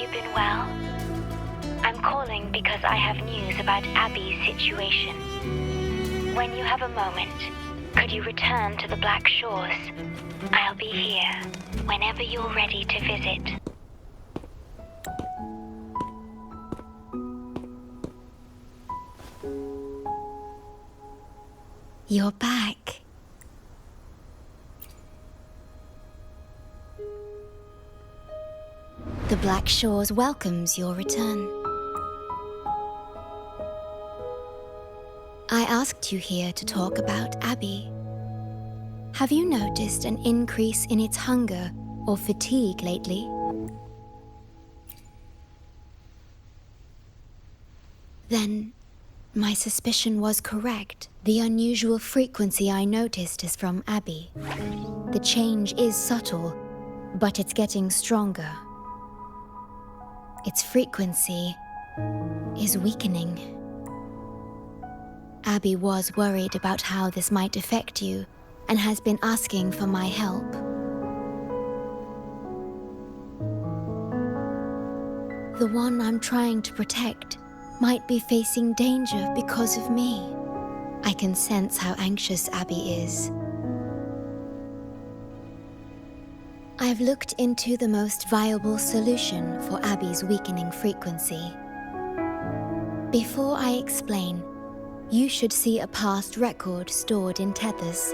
you been well? I'm calling because I have news about Abby's situation. When you have a moment, could you return to the Black Shores? I'll be here whenever you're ready to visit. You're back. The Black Shores welcomes your return. I asked you here to talk about Abby. Have you noticed an increase in its hunger or fatigue lately? Then, my suspicion was correct. The unusual frequency I noticed is from Abby. The change is subtle, but it's getting stronger. Its frequency is weakening. Abby was worried about how this might affect you and has been asking for my help. The one I'm trying to protect might be facing danger because of me. I can sense how anxious Abby is. I've looked into the most viable solution for Abby's weakening frequency. Before I explain, you should see a past record stored in tethers.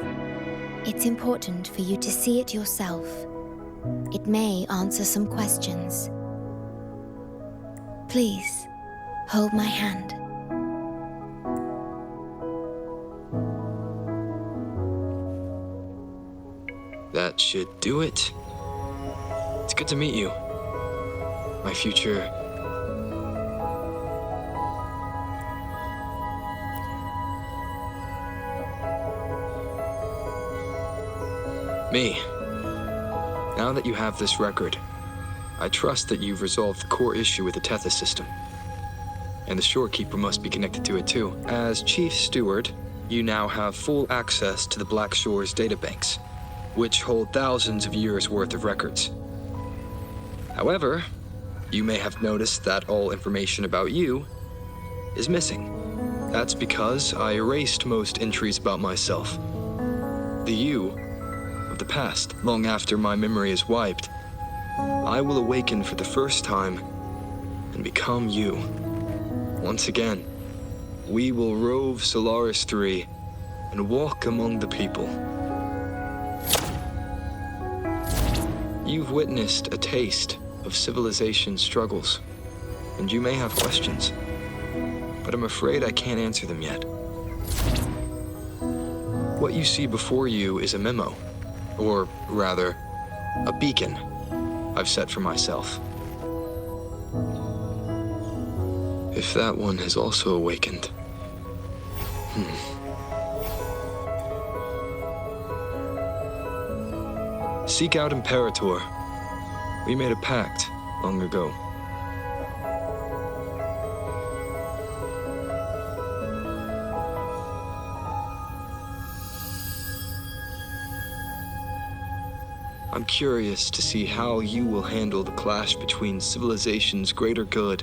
It's important for you to see it yourself. It may answer some questions. Please, hold my hand. That should do it. It's good to meet you. My future... Me. Now that you have this record, I trust that you've resolved the core issue with the Tethys system. And the Shorekeeper must be connected to it too. As Chief Steward, you now have full access to the Black Shores databanks, which hold thousands of years' worth of records. However, you may have noticed that all information about you is missing. That's because I erased most entries about myself. The you of the past, long after my memory is wiped, I will awaken for the first time and become you. Once again, we will rove Solaris 3 and walk among the people. You've witnessed a taste of civilization's struggles, and you may have questions, but I'm afraid I can't answer them yet. What you see before you is a memo, or rather, a beacon I've set for myself. If that one has also awakened. Seek out Imperator. We made a pact long ago. I'm curious to see how you will handle the clash between civilization's greater good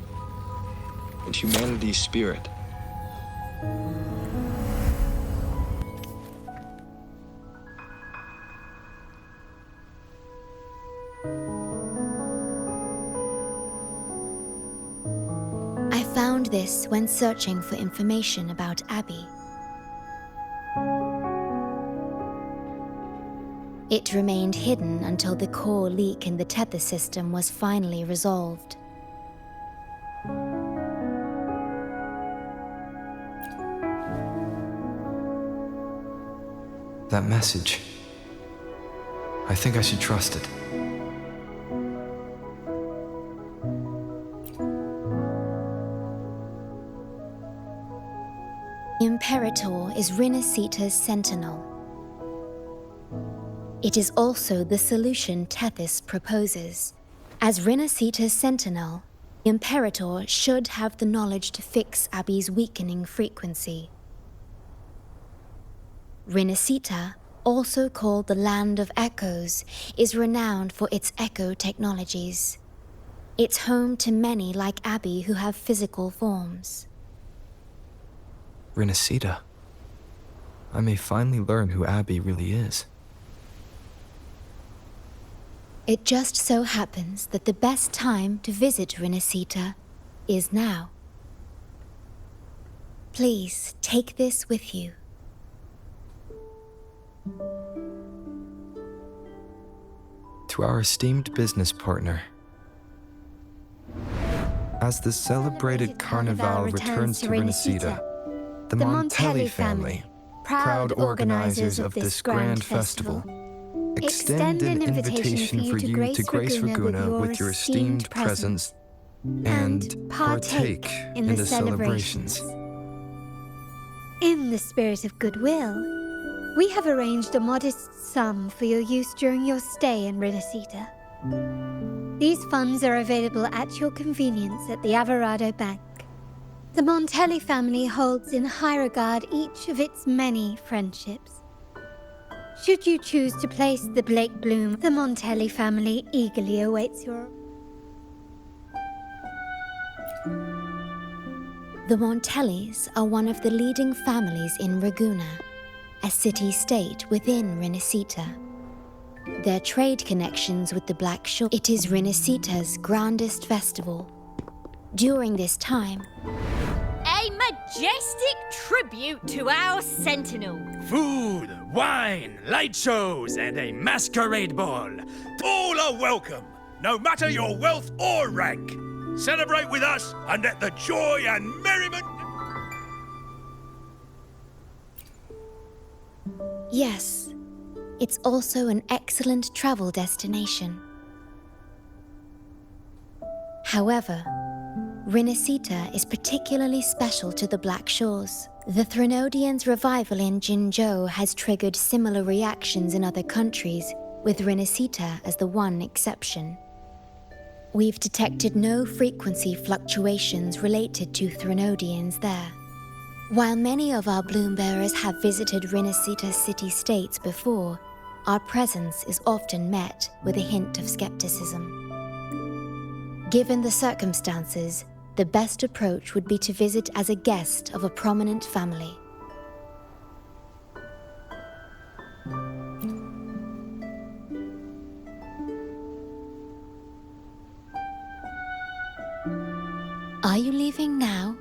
and humanity's spirit. I found this when searching for information about Abby. It remained hidden until the core leak in the tether system was finally resolved. That message. I think I should trust it. Imperator is Rinascita's sentinel. It is also the solution Tethys proposes. As Rinascita's sentinel, Imperator should have the knowledge to fix Abby's weakening frequency. Rinascita, also called the Land of Echoes, is renowned for its echo technologies. It's home to many like Abby who have physical forms. Rinascita. I may finally learn who Abby really is. It just so happens that the best time to visit Rinascita is now. Please take this with you. To our esteemed business partner. As the celebrated Carnival returns to Rinascita, the Montelli family, proud organizers of this grand festival, extend an invitation for you to grace Ragunna with your esteemed presence and partake in the celebrations. In the spirit of goodwill, we have arranged a modest sum for your use during your stay in Rinascita. These funds are available at your convenience at the Averado Bank. The Montelli family holds in high regard each of its many friendships. Should you choose to place the Blake Bloom, the Montelli family eagerly awaits your... The Montellis are one of the leading families in Ragunna, a city-state within Rinascita. Their trade connections with the Black Shore, it is Rinascita's grandest festival. During this time, a majestic tribute to our sentinel. Food, wine, light shows, and a masquerade ball. All are welcome, no matter your wealth or rank. Celebrate with us and let the joy and merriment... yes, it's also an excellent travel destination. However, Rinascita is particularly special to the Black Shores. The Threnodians' revival in Jinzhou has triggered similar reactions in other countries, with Rinascita as the one exception. We've detected no frequency fluctuations related to Threnodians there. While many of our bloom-bearers have visited Rinascita city-states before, our presence is often met with a hint of skepticism. Given the circumstances, the best approach would be to visit as a guest of a prominent family. Are you leaving now?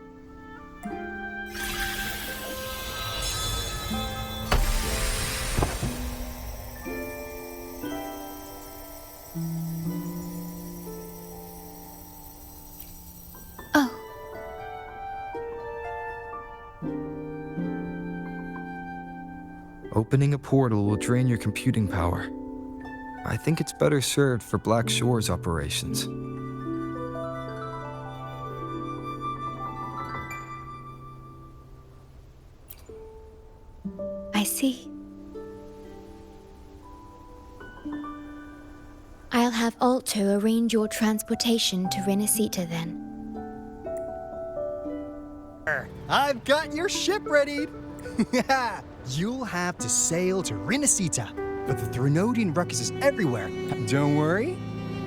Oh. Opening a portal will drain your computing power. I think it's better served for Black Shore's operations. I see. I'll have Alto arrange your transportation to Rinascita then. I've got your ship readied! You'll have to sail to Rinascita, but the Threnodian ruckus is everywhere. Don't worry.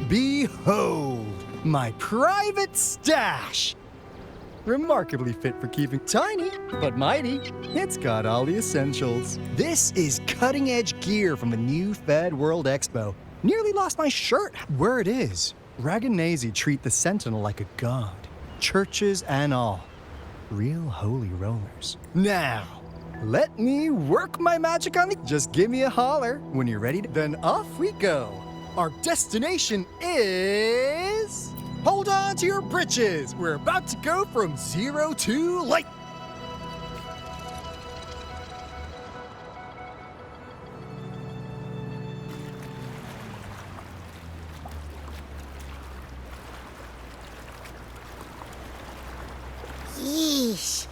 Behold, my private stash! Remarkably fit for keeping tiny, but mighty. It's got all the essentials. This is cutting-edge gear from the new Fed World Expo. Nearly lost my shirt. Word is, Raganese treat the Sentinel like a god. Churches and all. Real holy rollers. Now, let me work my magic on the... Just give me a holler when you're ready. Then off we go. Our destination is... Hold on to your britches. We're about to go from 0 to light. Yeesh.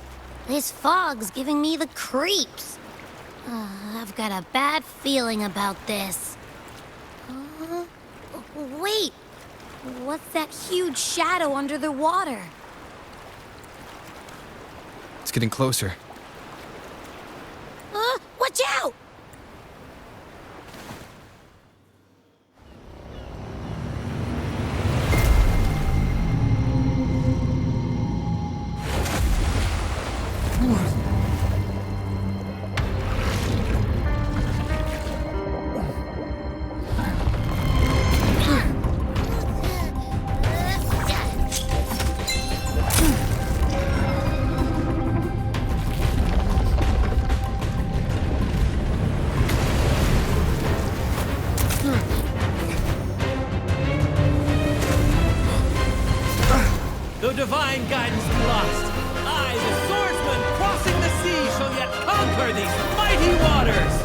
This fog's giving me the creeps. I've got a bad feeling about this. Wait. What's that huge shadow under the water? It's getting closer. Watch out! divine guidance be lost. I, the swordsman crossing the sea, shall yet conquer these mighty waters!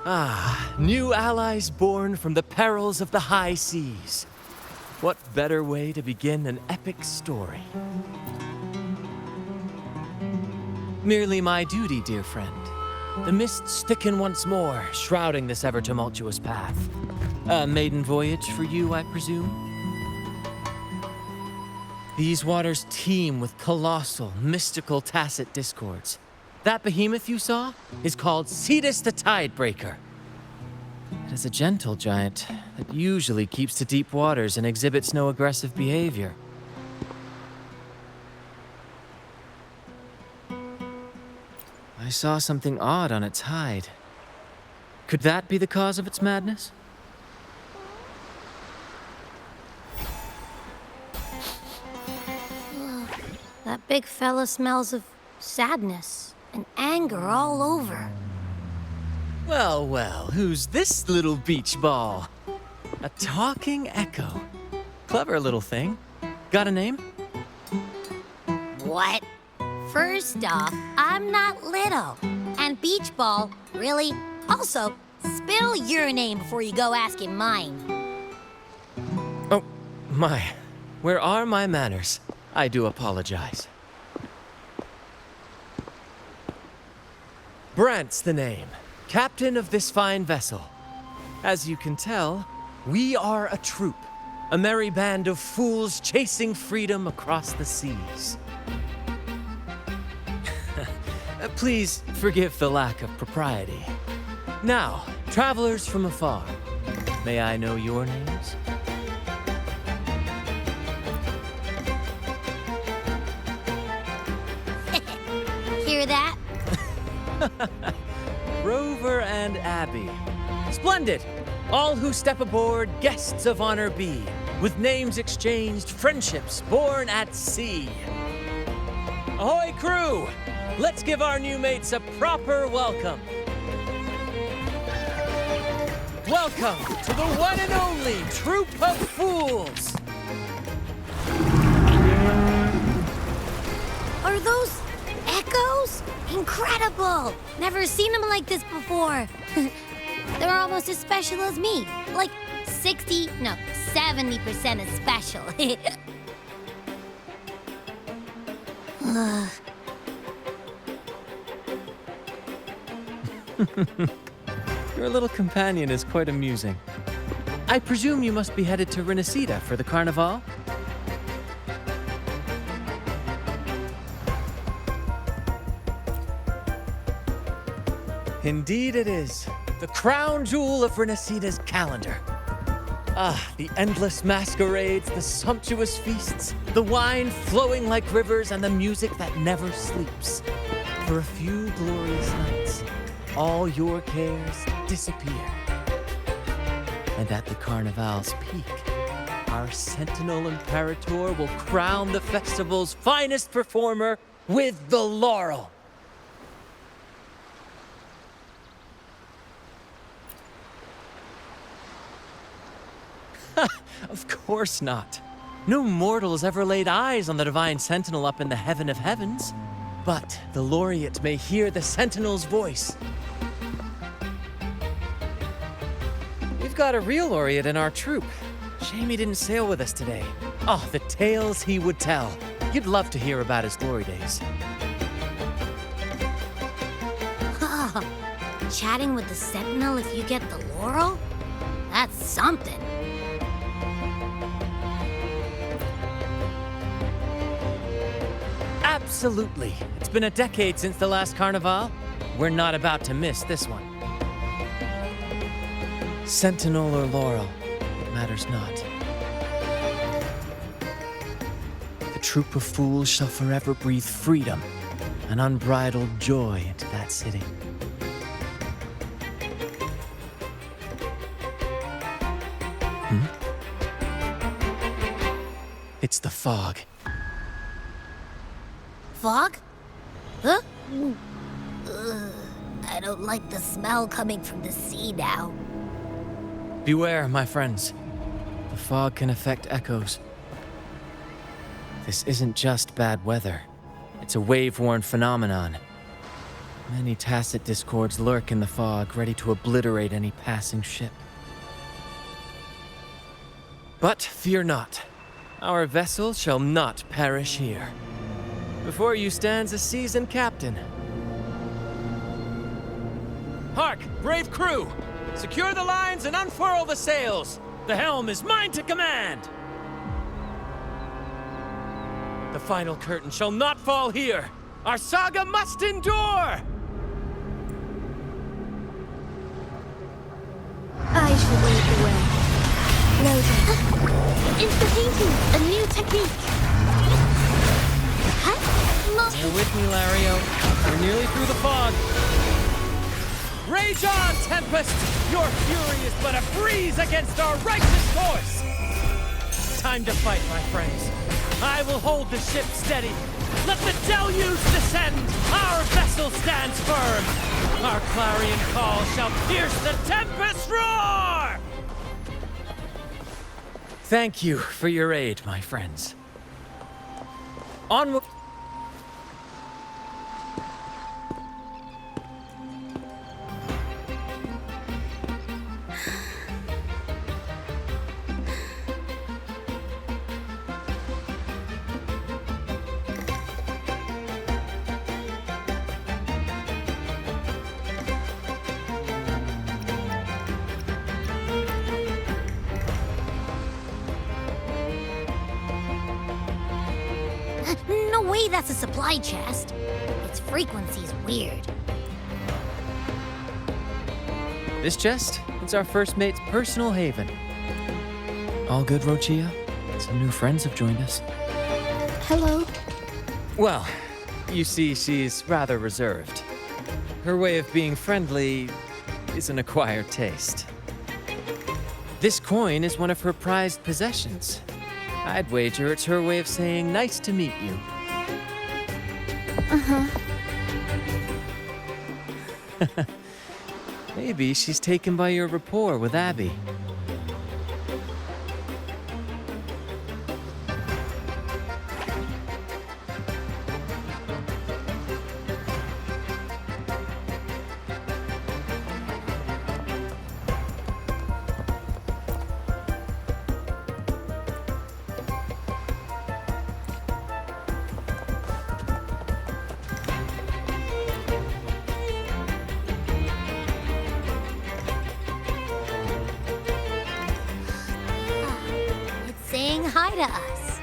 Ah, new allies born from the perils of the high seas. What better way to begin an epic story? Merely my duty, dear friend. The mists thicken once more, shrouding this ever-tumultuous path. A maiden voyage for you, I presume? These waters teem with colossal, mystical, tacit discords. That behemoth you saw is called Cetus the Tidebreaker. It is a gentle giant that usually keeps to deep waters and exhibits no aggressive behavior. I saw something odd on its hide. Could that be the cause of its madness? That big fella smells of sadness and anger all over. Well, well, who's this little beach ball? A talking echo. Clever little thing. Got a name? What? First off, I'm not little. And beach ball, really? Also, spill your name before you go asking mine. Oh, my. Where are my manners? I do apologize. Brant's the name, captain of this fine vessel. As you can tell, we are a troop, a merry band of fools chasing freedom across the seas. Please forgive the lack of propriety. Now, travelers from afar, may I know your names? Hear that? Rover and Abby. Splendid! All who step aboard, guests of honor be, with names exchanged, friendships born at sea. Ahoy, crew! Let's give our new mates a proper welcome. Welcome to the one and only Troop of Fools! Are those echoes? Incredible! Never seen them like this before. They're almost as special as me. Like 70% as special. Your little companion is quite amusing. I presume you must be headed to Rinascita for the Carnival? Indeed it is. The crown jewel of Rinascita's calendar. Ah, the endless masquerades, the sumptuous feasts, the wine flowing like rivers, and the music that never sleeps. For a few glorious nights, all your cares disappear. And at the Carnival's peak, our Sentinel Imperator will crown the festival's finest performer with the laurel. Of course not. No mortals ever laid eyes on the divine sentinel up in the heaven of heavens. But the laureate may hear the sentinel's voice. We've got a real laureate in our troop. Shame he didn't sail with us today. Oh, the tales he would tell. You'd love to hear about his glory days. Chatting with the Sentinel if you get the laurel? That's something. Absolutely. It's been a decade since the last Carnival. We're not about to miss this one. Sentinel or Laurel, it matters not. The troop of fools shall forever breathe freedom and unbridled joy into that city. It's the fog. Fog? Huh? I don't like the smell coming from the sea now. Beware, my friends. The fog can affect echoes. This isn't just bad weather. It's a wave-worn phenomenon. Many tacit discords lurk in the fog, ready to obliterate any passing ship. But fear not. Our vessel shall not perish here. Before you stands a seasoned captain. Hark, brave crew! Secure the lines and unfurl the sails! The helm is mine to command! The final curtain shall not fall here! Our saga must endure! I shall lead the way. Loading. It's the painting! A new technique! You're with me, Lario. We're nearly through the fog. Rage on, Tempest! Your fury is but a breeze against our righteous course! Time to fight, my friends. I will hold the ship steady. Let the deluge descend! Our vessel stands firm! Our clarion call shall pierce the tempest roar! Thank you for your aid, my friends. Onward. No way that's a supply chest. Its frequency's weird. This chest is our first mate's personal haven. All good, Rochia? Some new friends have joined us. Hello. Well, you see, she's rather reserved. Her way of being friendly is an acquired taste. This coin is one of her prized possessions. I'd wager it's her way of saying nice to meet you. Maybe she's taken by your rapport with Abby. It's saying hi to us.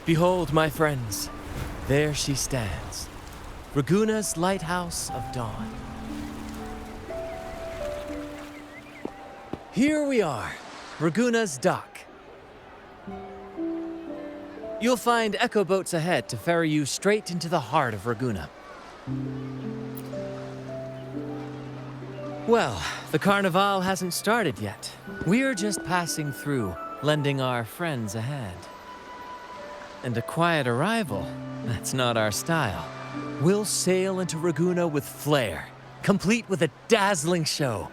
Behold, my friends, there she stands, Raguna's lighthouse of dawn. Here we are, Raguna's dock. You'll find echo boats ahead to ferry you straight into the heart of Raguna. Well, the Carnival hasn't started yet. We're just passing through, lending our friends a hand. And a quiet arrival, that's not our style. We'll sail into Raguna with flair, complete with a dazzling show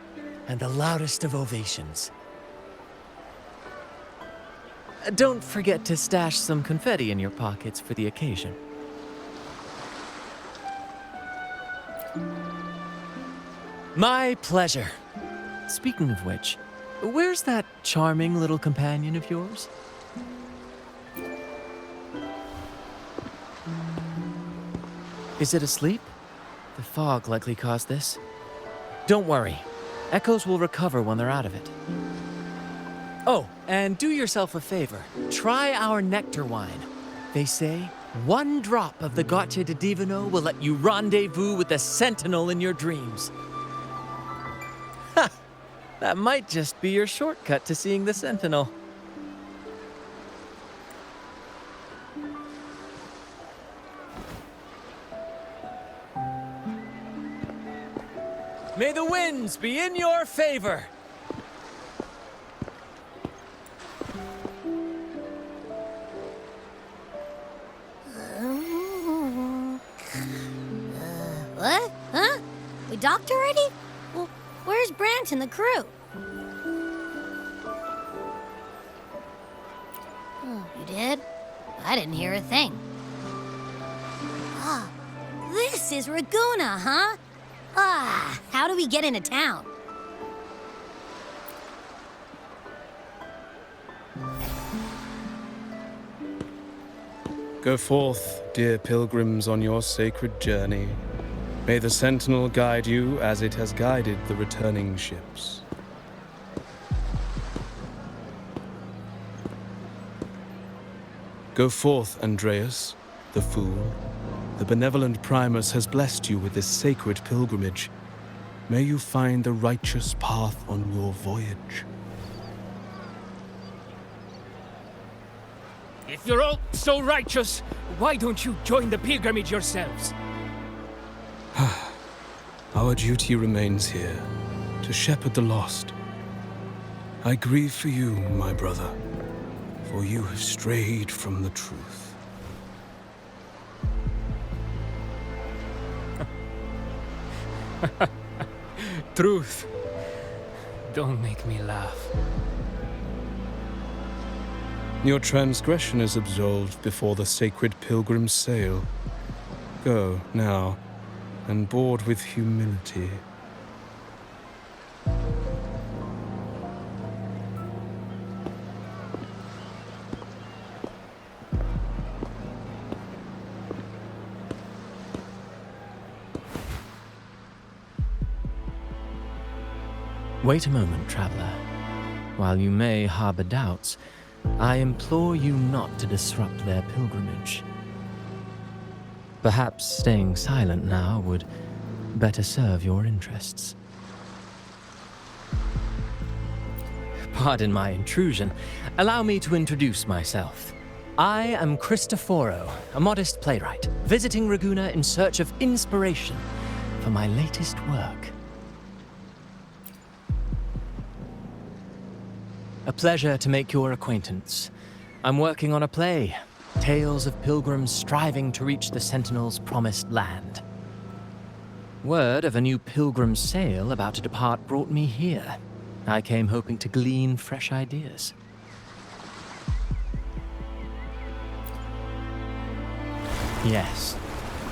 and the loudest of ovations. Don't forget to stash some confetti in your pockets for the occasion. My pleasure. Speaking of which, where's that charming little companion of yours? Is it asleep? The fog likely caused this. Don't worry. Echoes will recover when they're out of it. Oh, and do yourself a favor. Try our nectar wine. They say 1 drop of the Gace de Divino will let you rendezvous with the Sentinel in your dreams. Ha! That might just be your shortcut to seeing the Sentinel. May the winds be in your favor! What? Huh? We docked already? Well, where's Brant and the crew? Oh, you did? I didn't hear a thing. Ah, this is Raguna, huh? Ah, how do we get into town? Go forth, dear pilgrims, on your sacred journey. May the Sentinel guide you as it has guided the returning ships. Go forth, Andreas, the fool. The benevolent Primus has blessed you with this sacred pilgrimage. May you find the righteous path on your voyage. If you're all so righteous, why don't you join the pilgrimage yourselves? Our duty remains here, to shepherd the lost. I grieve for you, my brother, for you have strayed from the truth. Truth. Don't make me laugh. Your transgression is absolved before the sacred pilgrims sail. Go, now, and board with humility. Wait a moment, traveler. While you may harbor doubts, I implore you not to disrupt their pilgrimage. Perhaps staying silent now would better serve your interests. Pardon my intrusion. Allow me to introduce myself. I am Cristoforo, a modest playwright, visiting Raguna in search of inspiration for my latest work. A pleasure to make your acquaintance. I'm working on a play, tales of pilgrims striving to reach the Sentinel's promised land. Word of a new pilgrim sail about to depart brought me here. I came hoping to glean fresh ideas. Yes,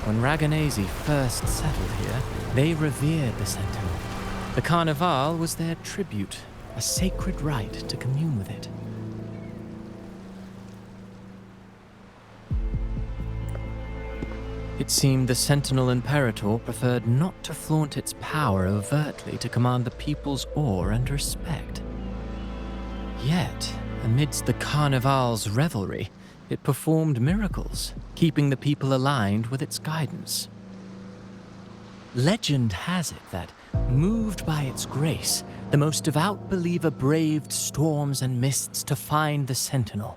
when Raganesi first settled here, they revered the Sentinel. The Carnival was their tribute, a sacred right to commune with it. It seemed the Sentinel Imperator preferred not to flaunt its power overtly to command the people's awe and respect. Yet, amidst the Carnival's revelry, it performed miracles, keeping the people aligned with its guidance. Legend has it that, moved by its grace, the most devout believer braved storms and mists to find the Sentinel.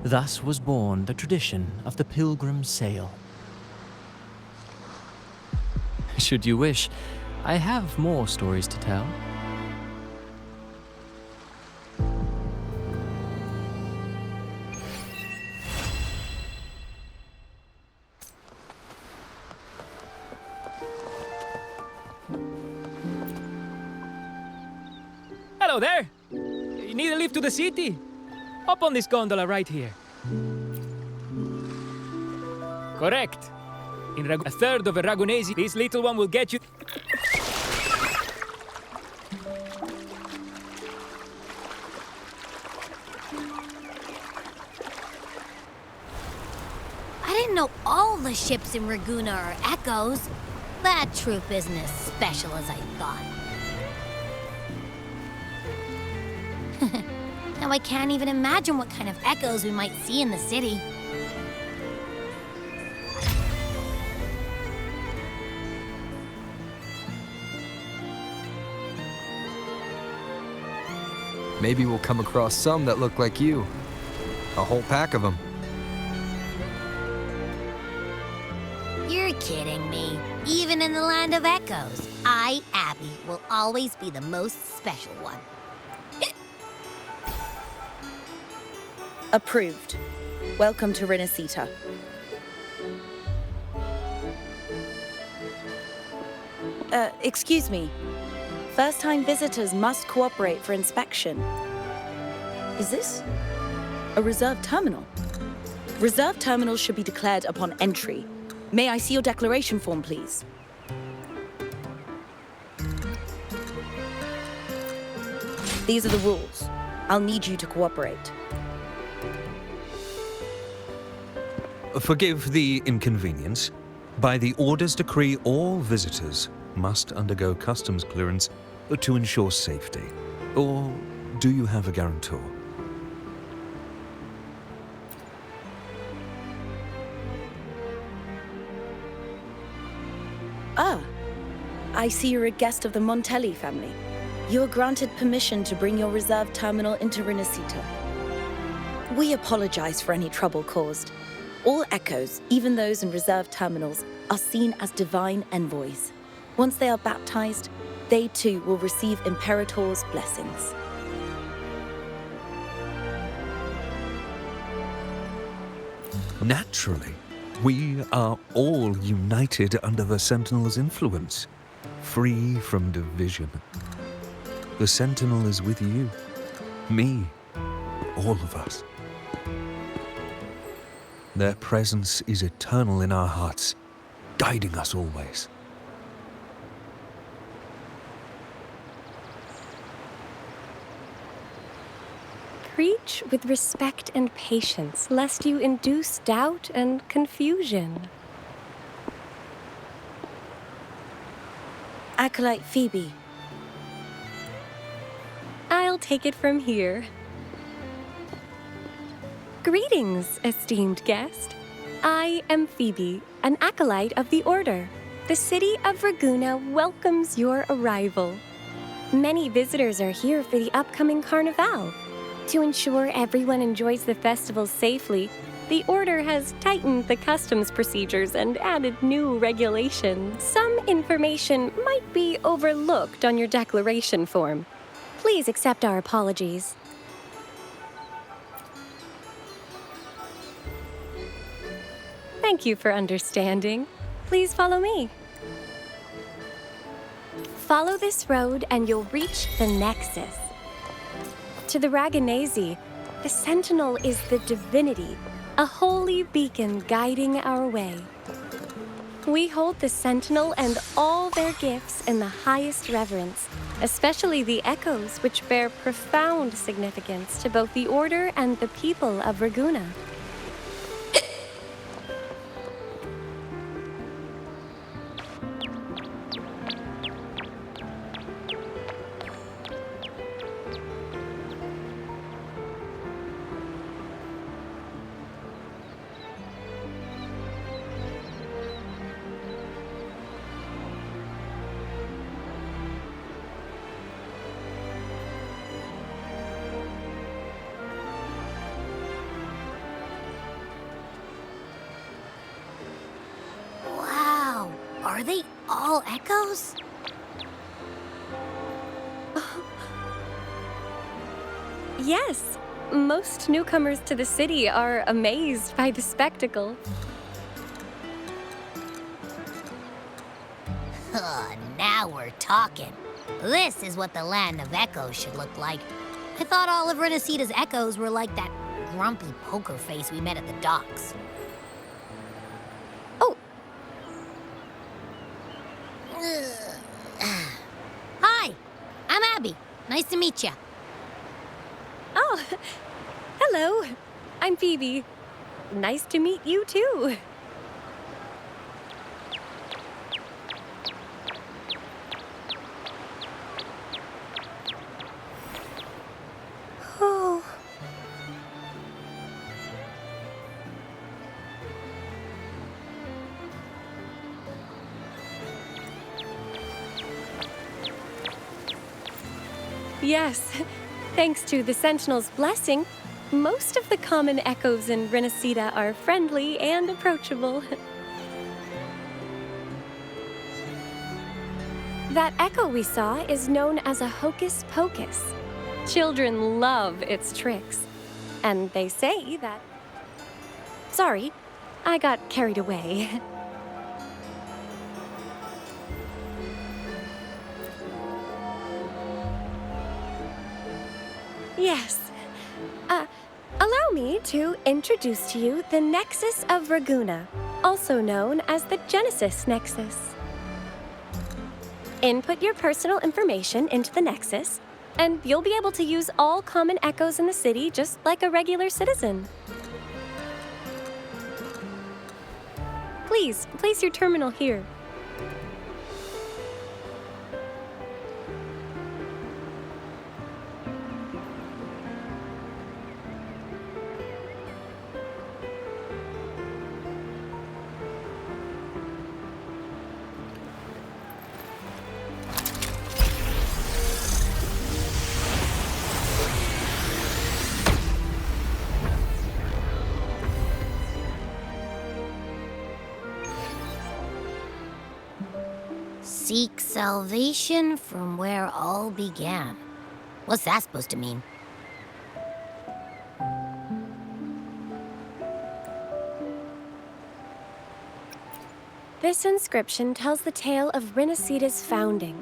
Thus was born the tradition of the pilgrim sail. Should you wish, I have more stories to tell. Hello there! You need a lift to the city? Hop on this gondola right here. Correct. In a third of a Ragunesi, this little one will get you... didn't know all the ships in Raguna are echoes. That troop isn't as special as I thought. Now I can't even imagine what kind of echoes we might see in the city. Maybe we'll come across some that look like you. A whole pack of them. You're kidding me. Even in the land of echoes, I, Abby, will always be the most special one. Approved. Welcome to Rinascita. Excuse me. First-time visitors must cooperate for inspection. Is this a reserved terminal? Reserved terminals should be declared upon entry. May I see your declaration form, please? These are the rules. I'll need you to cooperate. Forgive the inconvenience. By the Order's decree, all visitors must undergo customs clearance to ensure safety. Or do you have a guarantor? Ah, I see you're a guest of the Montelli family. You are granted permission to bring your reserved terminal into Rinascita. We apologize for any trouble caused. All echoes, even those in reserved terminals, are seen as divine envoys. Once they are baptized, they too will receive Imperator's blessings. Naturally, we are all united under the Sentinel's influence, free from division. The Sentinel is with you, me, all of us. Their presence is eternal in our hearts, guiding us always. Preach with respect and patience, lest you induce doubt and confusion. Acolyte Phoebe. I'll take it from here. Greetings, esteemed guest. I am Phoebe, an acolyte of the Order. The city of Raguna welcomes your arrival. Many visitors are here for the upcoming Carnival. To ensure everyone enjoys the festival safely, the Order has tightened the customs procedures and added new regulations. Some information might be overlooked on your declaration form. Please accept our apologies. Thank you for understanding. Please follow me. Follow this road and you'll reach the Nexus. To the Raganese, the Sentinel is the divinity, a holy beacon guiding our way. We hold the Sentinel and all their gifts in the highest reverence, especially the echoes, which bear profound significance to both the Order and the people of Raguna. Are they all echoes? Yes. Most newcomers to the city are amazed by the spectacle. Now we're talking. This is what the land of echoes should look like. I thought all of Rinascita's echoes were like that grumpy poker face we met at the docks. Oh. Hi, I'm Abby. Nice to meet you. Oh, hello. I'm Phoebe. Nice to meet you too. Yes. Thanks to the Sentinel's blessing, most of the common echoes in Rinascita are friendly and approachable. That echo we saw is known as a hocus pocus. Children love its tricks. And they say that... Sorry, I got carried away. Yes. Allow me to introduce to you the Nexus of Raguna, also known as the Genesis Nexus. Input your personal information into the Nexus, and you'll be able to use all common echoes in the city just like a regular citizen. Please, place your terminal here. Seek salvation from where all began. What's that supposed to mean? This inscription tells the tale of Rinascita's founding.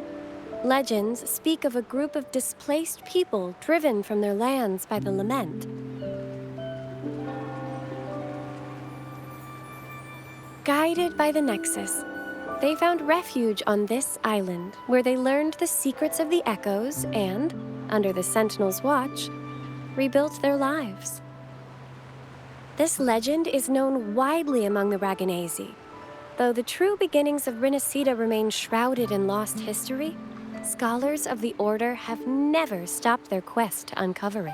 Legends speak of a group of displaced people driven from their lands by the lament. Guided by the Nexus, they found refuge on this island, where they learned the secrets of the echoes and, under the Sentinel's watch, rebuilt their lives. This legend is known widely among the Raganesi. Though the true beginnings of Rinascita remain shrouded in lost history, scholars of the Order have never stopped their quest to uncover it.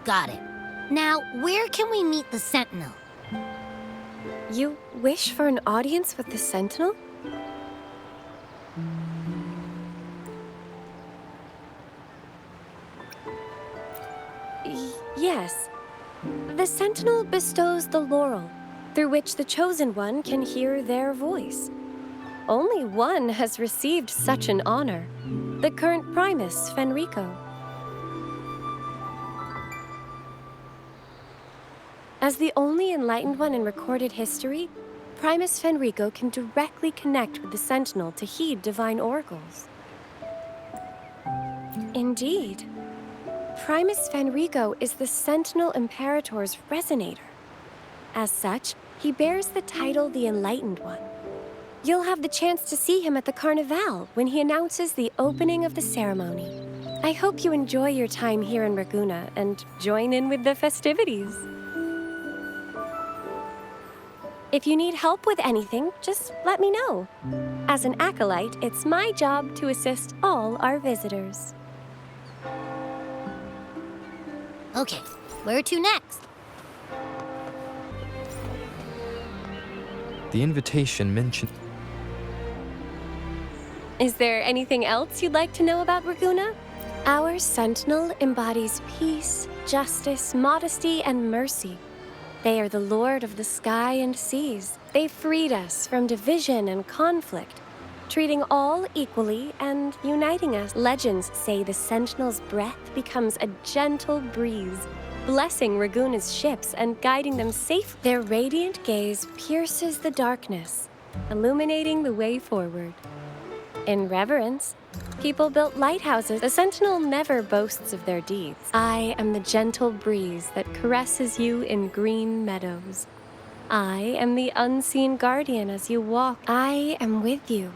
Got it. Now, where can we meet the Sentinel? You wish for an audience with the Sentinel? Yes. The Sentinel bestows the laurel, through which the Chosen One can hear their voice. Only one has received such an honor, the current Primus, Fenrico. As the only enlightened one in recorded history, Primus Fenrico can directly connect with the Sentinel to heed divine oracles. Indeed, Primus Fenrico is the Sentinel Imperator's resonator. As such, he bears the title the Enlightened One. You'll have the chance to see him at the Carnival when he announces the opening of the ceremony. I hope you enjoy your time here in Raguna and join in with the festivities. If you need help with anything, just let me know. As an acolyte, it's my job to assist all our visitors. Okay, where to next? The invitation mentioned... Is there anything else you'd like to know about Raguna? Our Sentinel embodies peace, justice, modesty, and mercy. They are the Lord of the sky and seas. They freed us from division and conflict, treating all equally and uniting us. Legends say the Sentinel's breath becomes a gentle breeze, blessing Raguna's ships and guiding them safe. Their radiant gaze pierces the darkness, illuminating the way forward. In reverence, people built lighthouses. The Sentinel never boasts of their deeds. I am the gentle breeze that caresses you in green meadows. I am the unseen guardian as you walk. I am with you,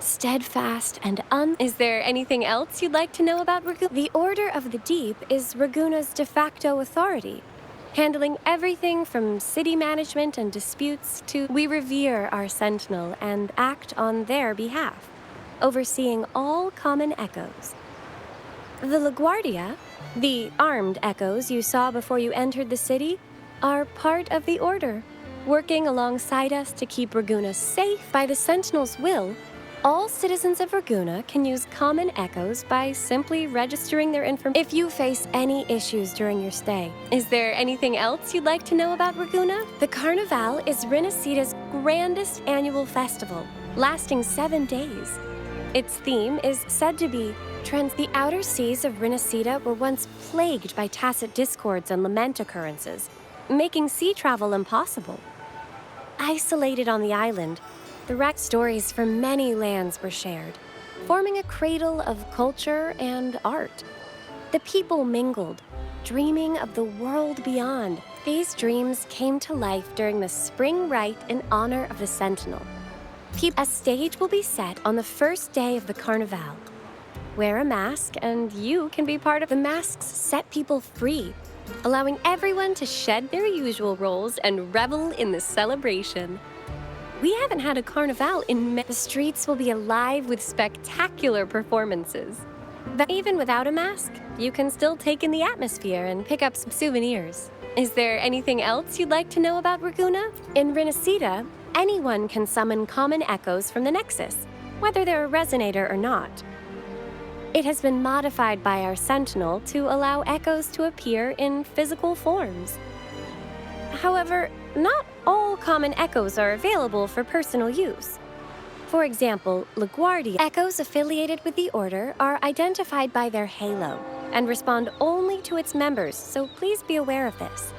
steadfast and Is there anything else you'd like to know about Raguna? The Order of the Deep is Raguna's de facto authority, handling everything from city management and disputes to we revere our Sentinel and act on their behalf, overseeing all common echoes. The LaGuardia, the armed echoes you saw before you entered the city, are part of the Order, working alongside us to keep Raguna safe. By the Sentinel's will, All citizens of Raguna can use common echoes by simply registering their information. If you face any issues during your stay, is there anything else you'd like to know about Raguna? The Carnival is Rinascita's grandest annual festival, lasting 7 days. Its theme is said to be the outer seas of Rinascita were once plagued by tacit discords and lament occurrences, making sea travel impossible. Isolated on the island, the wrecked stories from many lands were shared, forming a cradle of culture and art. The people mingled, dreaming of the world beyond. These dreams came to life during the spring rite in honor of the Sentinel. A stage will be set on the first day of the Carnival. Wear a mask and you can be part of the masks set people free, allowing everyone to shed their usual roles and revel in the celebration. We haven't had a carnival in The streets will be alive with spectacular performances. But even without a mask, you can still take in the atmosphere and pick up some souvenirs. Is there anything else you'd like to know about Raguna? In Rinascita, anyone can summon common echoes from the Nexus, whether they're a resonator or not. It has been modified by our Sentinel to allow echoes to appear in physical forms. However, not all common echoes are available for personal use. For example, LaGuardia echoes affiliated with the Order are identified by their halo and respond only to its members, so please be aware of this.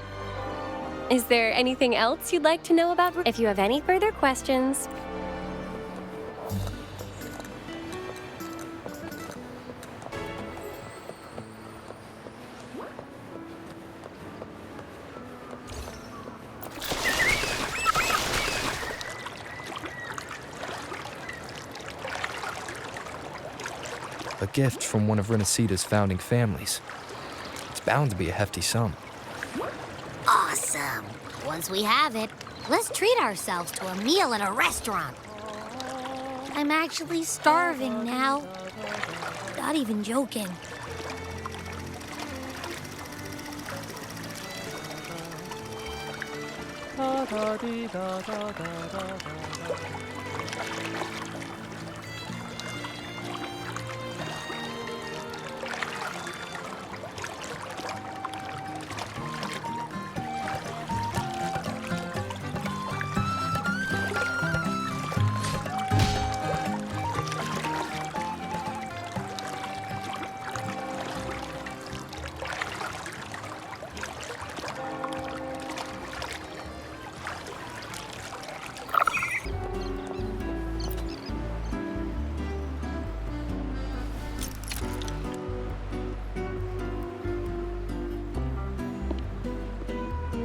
Is there anything else you'd like to know about? If you have any further questions, A gift from one of Rinascita's founding families. It's bound to be a hefty sum. Awesome. Once we have it, let's treat ourselves to a meal at a restaurant. I'm actually starving now. Not even joking.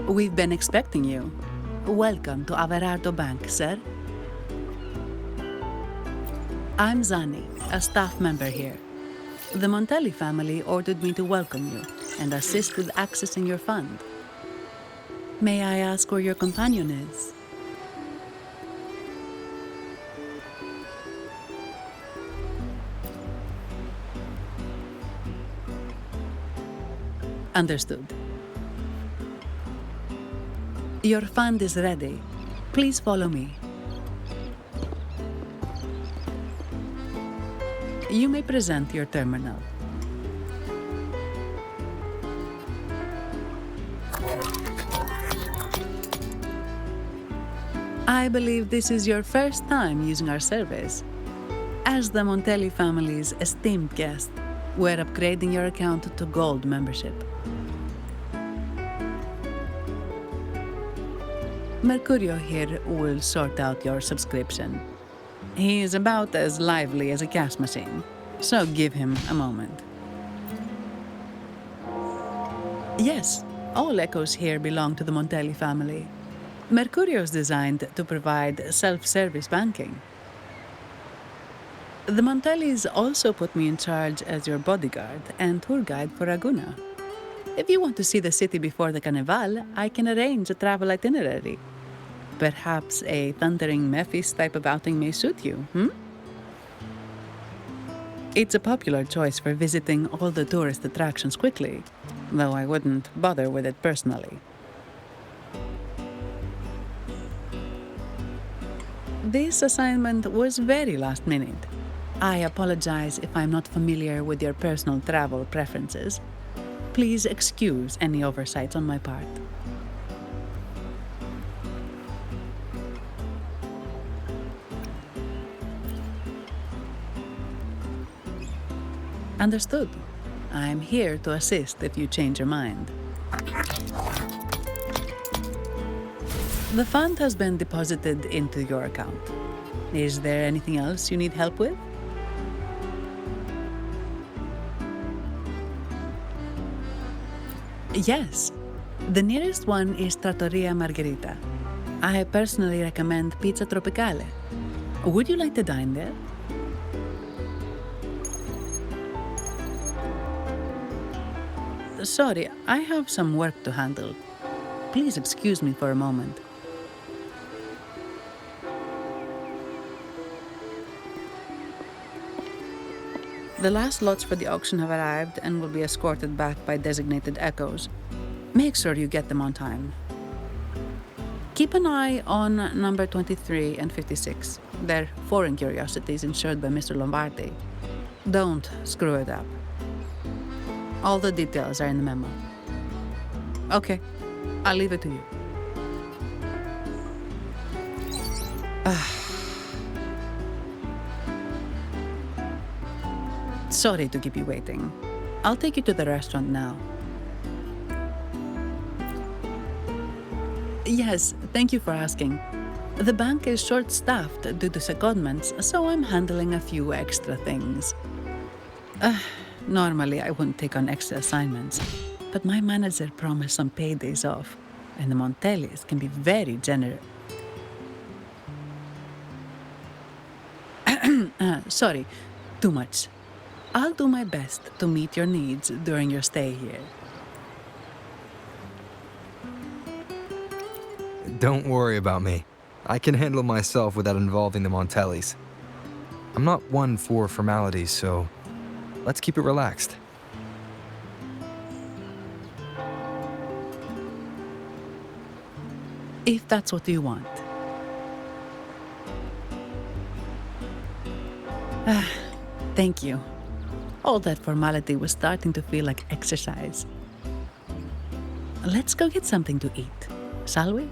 We've been expecting you. Welcome to Averardo Bank, sir. I'm Zani, a staff member here. The Montelli family ordered me to welcome you and assist with accessing your fund. May I ask where your companion is? Understood. Your fund is ready. Please follow me. You may present your terminal. I believe this is your first time using our service. As the Montelli family's esteemed guest, we're upgrading your account to Gold membership. Mercurio here will sort out your subscription. He is about as lively as a cash machine, so give him a moment. Yes, all echoes here belong to the Montelli family. Mercurio is designed to provide self-service banking. The Montellis also put me in charge as your bodyguard and tour guide for Raguna. If you want to see the city before the Carnival, I can arrange a travel itinerary. Perhaps a thundering Memphis type of outing may suit you, It's a popular choice for visiting all the tourist attractions quickly, though I wouldn't bother with it personally. This assignment was very last minute. I apologize if I'm not familiar with your personal travel preferences. Please excuse any oversights on my part. Understood. I'm here to assist if you change your mind. The fund has been deposited into your account. Is there anything else you need help with? Yes. The nearest one is Trattoria Margherita. I personally recommend Pizza Tropicale. Would you like to dine there? Sorry, I have some work to handle. Please excuse me for a moment. The last lots for the auction have arrived and will be escorted back by designated echoes. Make sure you get them on time. Keep an eye on number 23 and 56. They're foreign curiosities insured by Mr. Lombardi. Don't screw it up. All the details are in the memo. Okay, I'll leave it to you. Sorry to keep you waiting. I'll take you to the restaurant now. Yes, thank you for asking. The bank is short-staffed due to secondments, so I'm handling a few extra things. Normally, I wouldn't take on extra assignments, but my manager promised some paydays off, and the Montellis can be very generous. Sorry, too much. I'll do my best to meet your needs during your stay here. Don't worry about me. I can handle myself without involving the Montellis. I'm not one for formalities, so let's keep it relaxed. If that's what you want. Thank you. All that formality was starting to feel like exercise. Let's go get something to eat, shall we?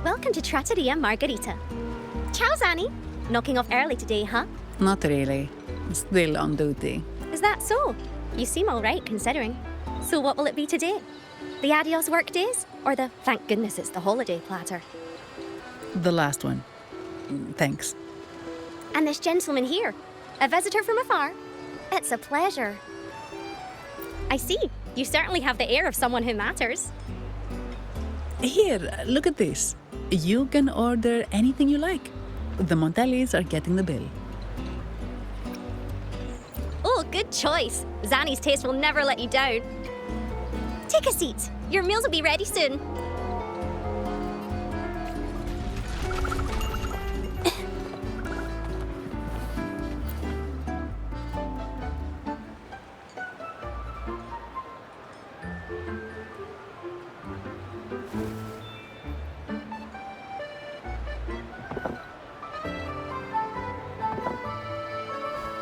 Welcome to Trattoria Margherita. Ciao, Zanni. Knocking off early today, huh? Not really. Still on duty. Is that so? You seem all right, considering. So what will it be today? The adios work days? Or the thank goodness it's the holiday platter? The last one. Thanks. And this gentleman here, a visitor from afar? It's a pleasure. I see. You certainly have the air of someone who matters. Here, look at this. You can order anything you like. The Montellis are getting the bill. Oh, good choice. Zanni's taste will never let you down. Take a seat. Your meals will be ready soon.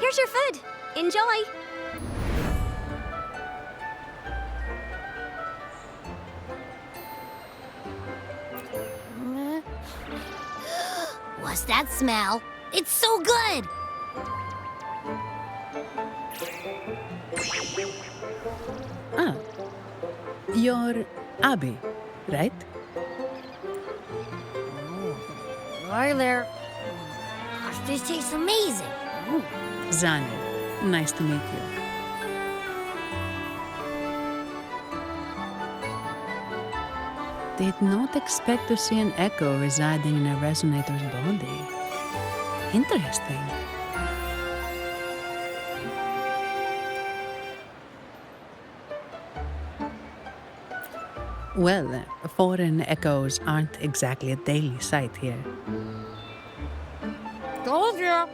Here's your food. Enjoy. What's that smell? It's so good! You're Abby, right? Hi there. Gosh, this tastes amazing. Zanni, nice to meet you. Did not expect to see an echo residing in a resonator's body. Interesting. Well, foreign echoes aren't exactly a daily sight here. Told you! Sure,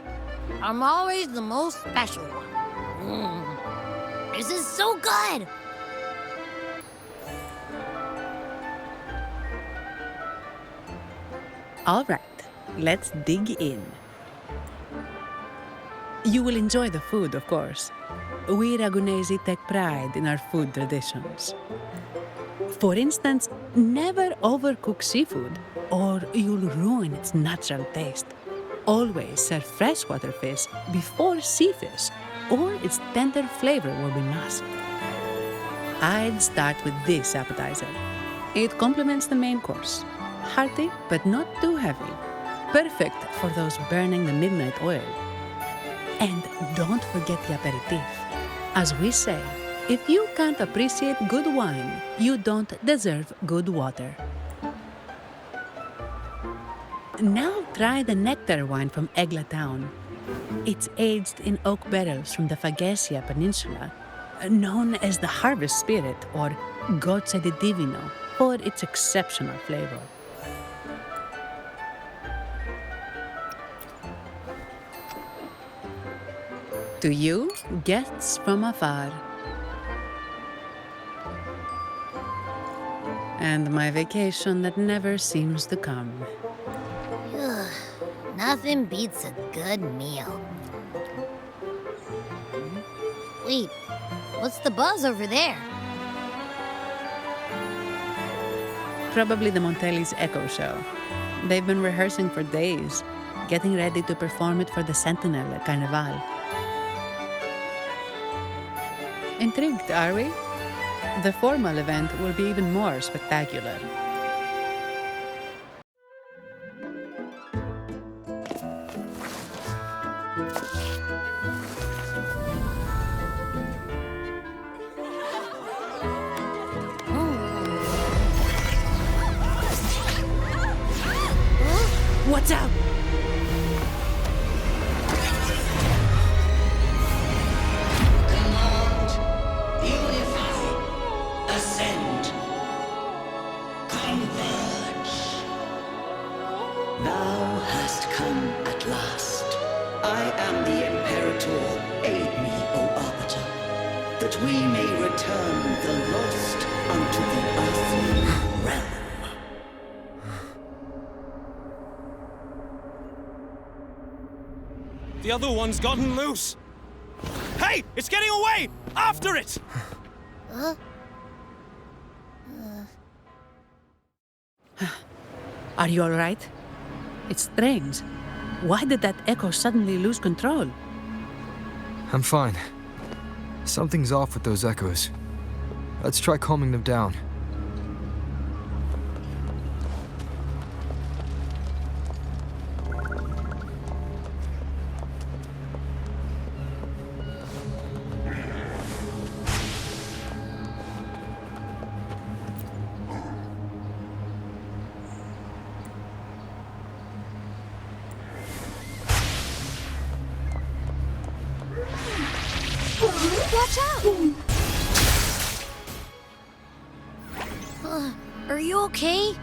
I'm always the most special one. This is so good! All right, let's dig in. You will enjoy the food, of course. We Ragunesi take pride in our food traditions. For instance, never overcook seafood, or you'll ruin its natural taste. Always serve freshwater fish before sea fish, or its tender flavor will be masked. I'd start with this appetizer. It complements the main course. Hearty, but not too heavy. Perfect for those burning the midnight oil. And don't forget the aperitif. As we say, if you can't appreciate good wine, you don't deserve good water. Now try the nectar wine from Egla town. It's aged in oak barrels from the Fagesia Peninsula, known as the harvest spirit or Gocce di Divino for its exceptional flavor. To you, guests from afar. And my vacation that never seems to come. Ugh, nothing beats a good meal. Wait, what's the buzz over there? Probably the Montelli's Echo Show. They've been rehearsing for days, getting ready to perform it for the Sentinel at Carnival. Intrigued, are we? The formal event will be even more spectacular. Watch out! We may return the lost unto the earthly realm. The other one's gotten loose. Hey, it's getting away! After it! Are you all right? It's strange. Why did that echo suddenly lose control? I'm fine. Something's off with those echoes. Let's try calming them down. Watch out! Are you okay?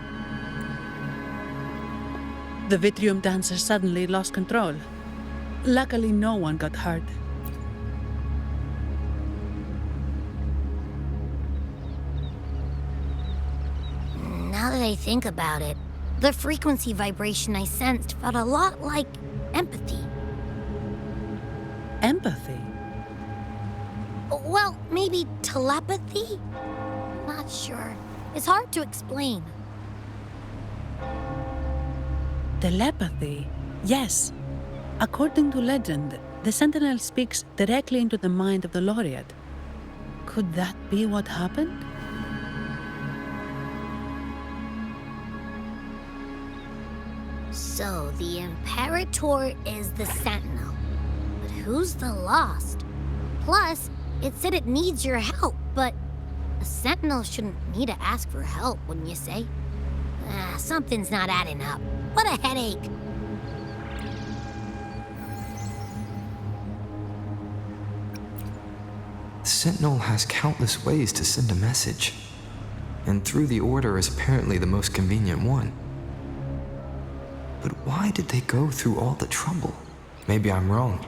The Vitrium dancer suddenly lost control. Luckily, no one got hurt. Now that I think about it, the frequency vibration I sensed felt a lot like empathy. Empathy? Well, maybe telepathy? Not sure. It's hard to explain. Telepathy? Yes. According to legend, the Sentinel speaks directly into the mind of the laureate. Could that be what happened? So, the Imperator is the Sentinel. But who's the Lost? Plus, it said it needs your help, but a Sentinel shouldn't need to ask for help, wouldn't you say? Something's not adding up. What a headache. The Sentinel has countless ways to send a message, and through the Order is apparently the most convenient one. But why did they go through all the trouble? Maybe I'm wrong.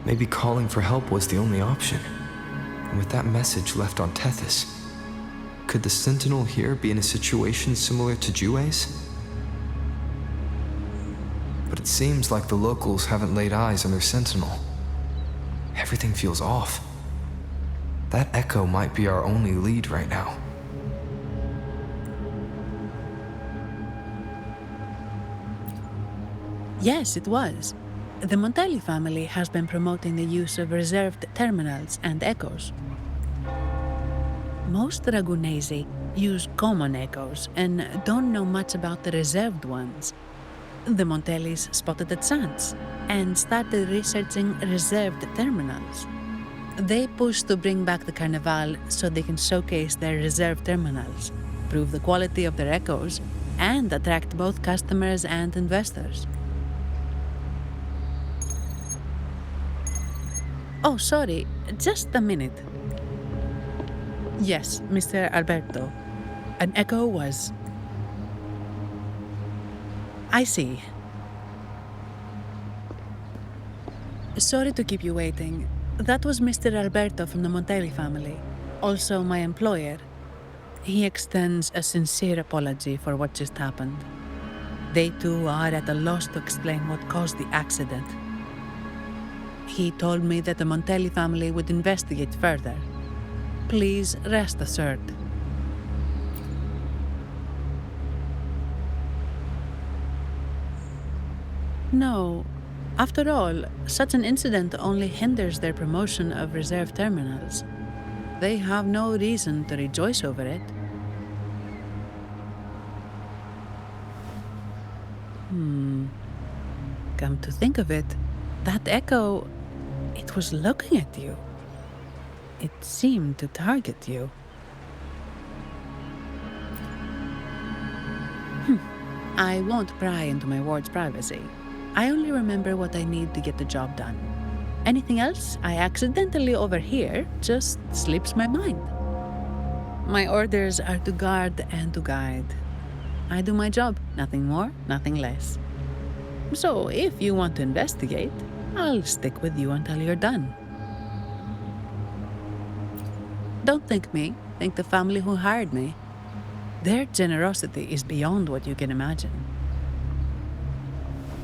Maybe calling for help was the only option. And with that message left on Tethys, could the Sentinel here be in a situation similar to Jue's? But it seems like the locals haven't laid eyes on their Sentinel. Everything feels off. That echo might be our only lead right now. Yes, it was. The Montelli family has been promoting the use of reserved terminals and echoes. Most Ragunesi use common echoes and don't know much about the reserved ones. The Montellis spotted the chance and started researching reserved terminals. They pushed to bring back the Carnival so they can showcase their reserved terminals, prove the quality of their echoes, and attract both customers and investors. Oh, sorry, just a minute. Yes, Mr. Alberto. An echo was... I see. Sorry to keep you waiting. That was Mr. Alberto from the Montelli family, also my employer. He extends a sincere apology for what just happened. They too are at a loss to explain what caused the accident. He told me that the Montelli family would investigate further. Please rest assured. No. After all, such an incident only hinders their promotion of reserve terminals. They have no reason to rejoice over it. Come to think of it, that echo, it was looking at you. It seemed to target you. I won't pry into my ward's privacy. I only remember what I need to get the job done. Anything else I accidentally overhear just slips my mind. My orders are to guard and to guide. I do my job, nothing more, nothing less. So if you want to investigate, I'll stick with you until you're done. Don't thank me, thank the family who hired me. Their generosity is beyond what you can imagine.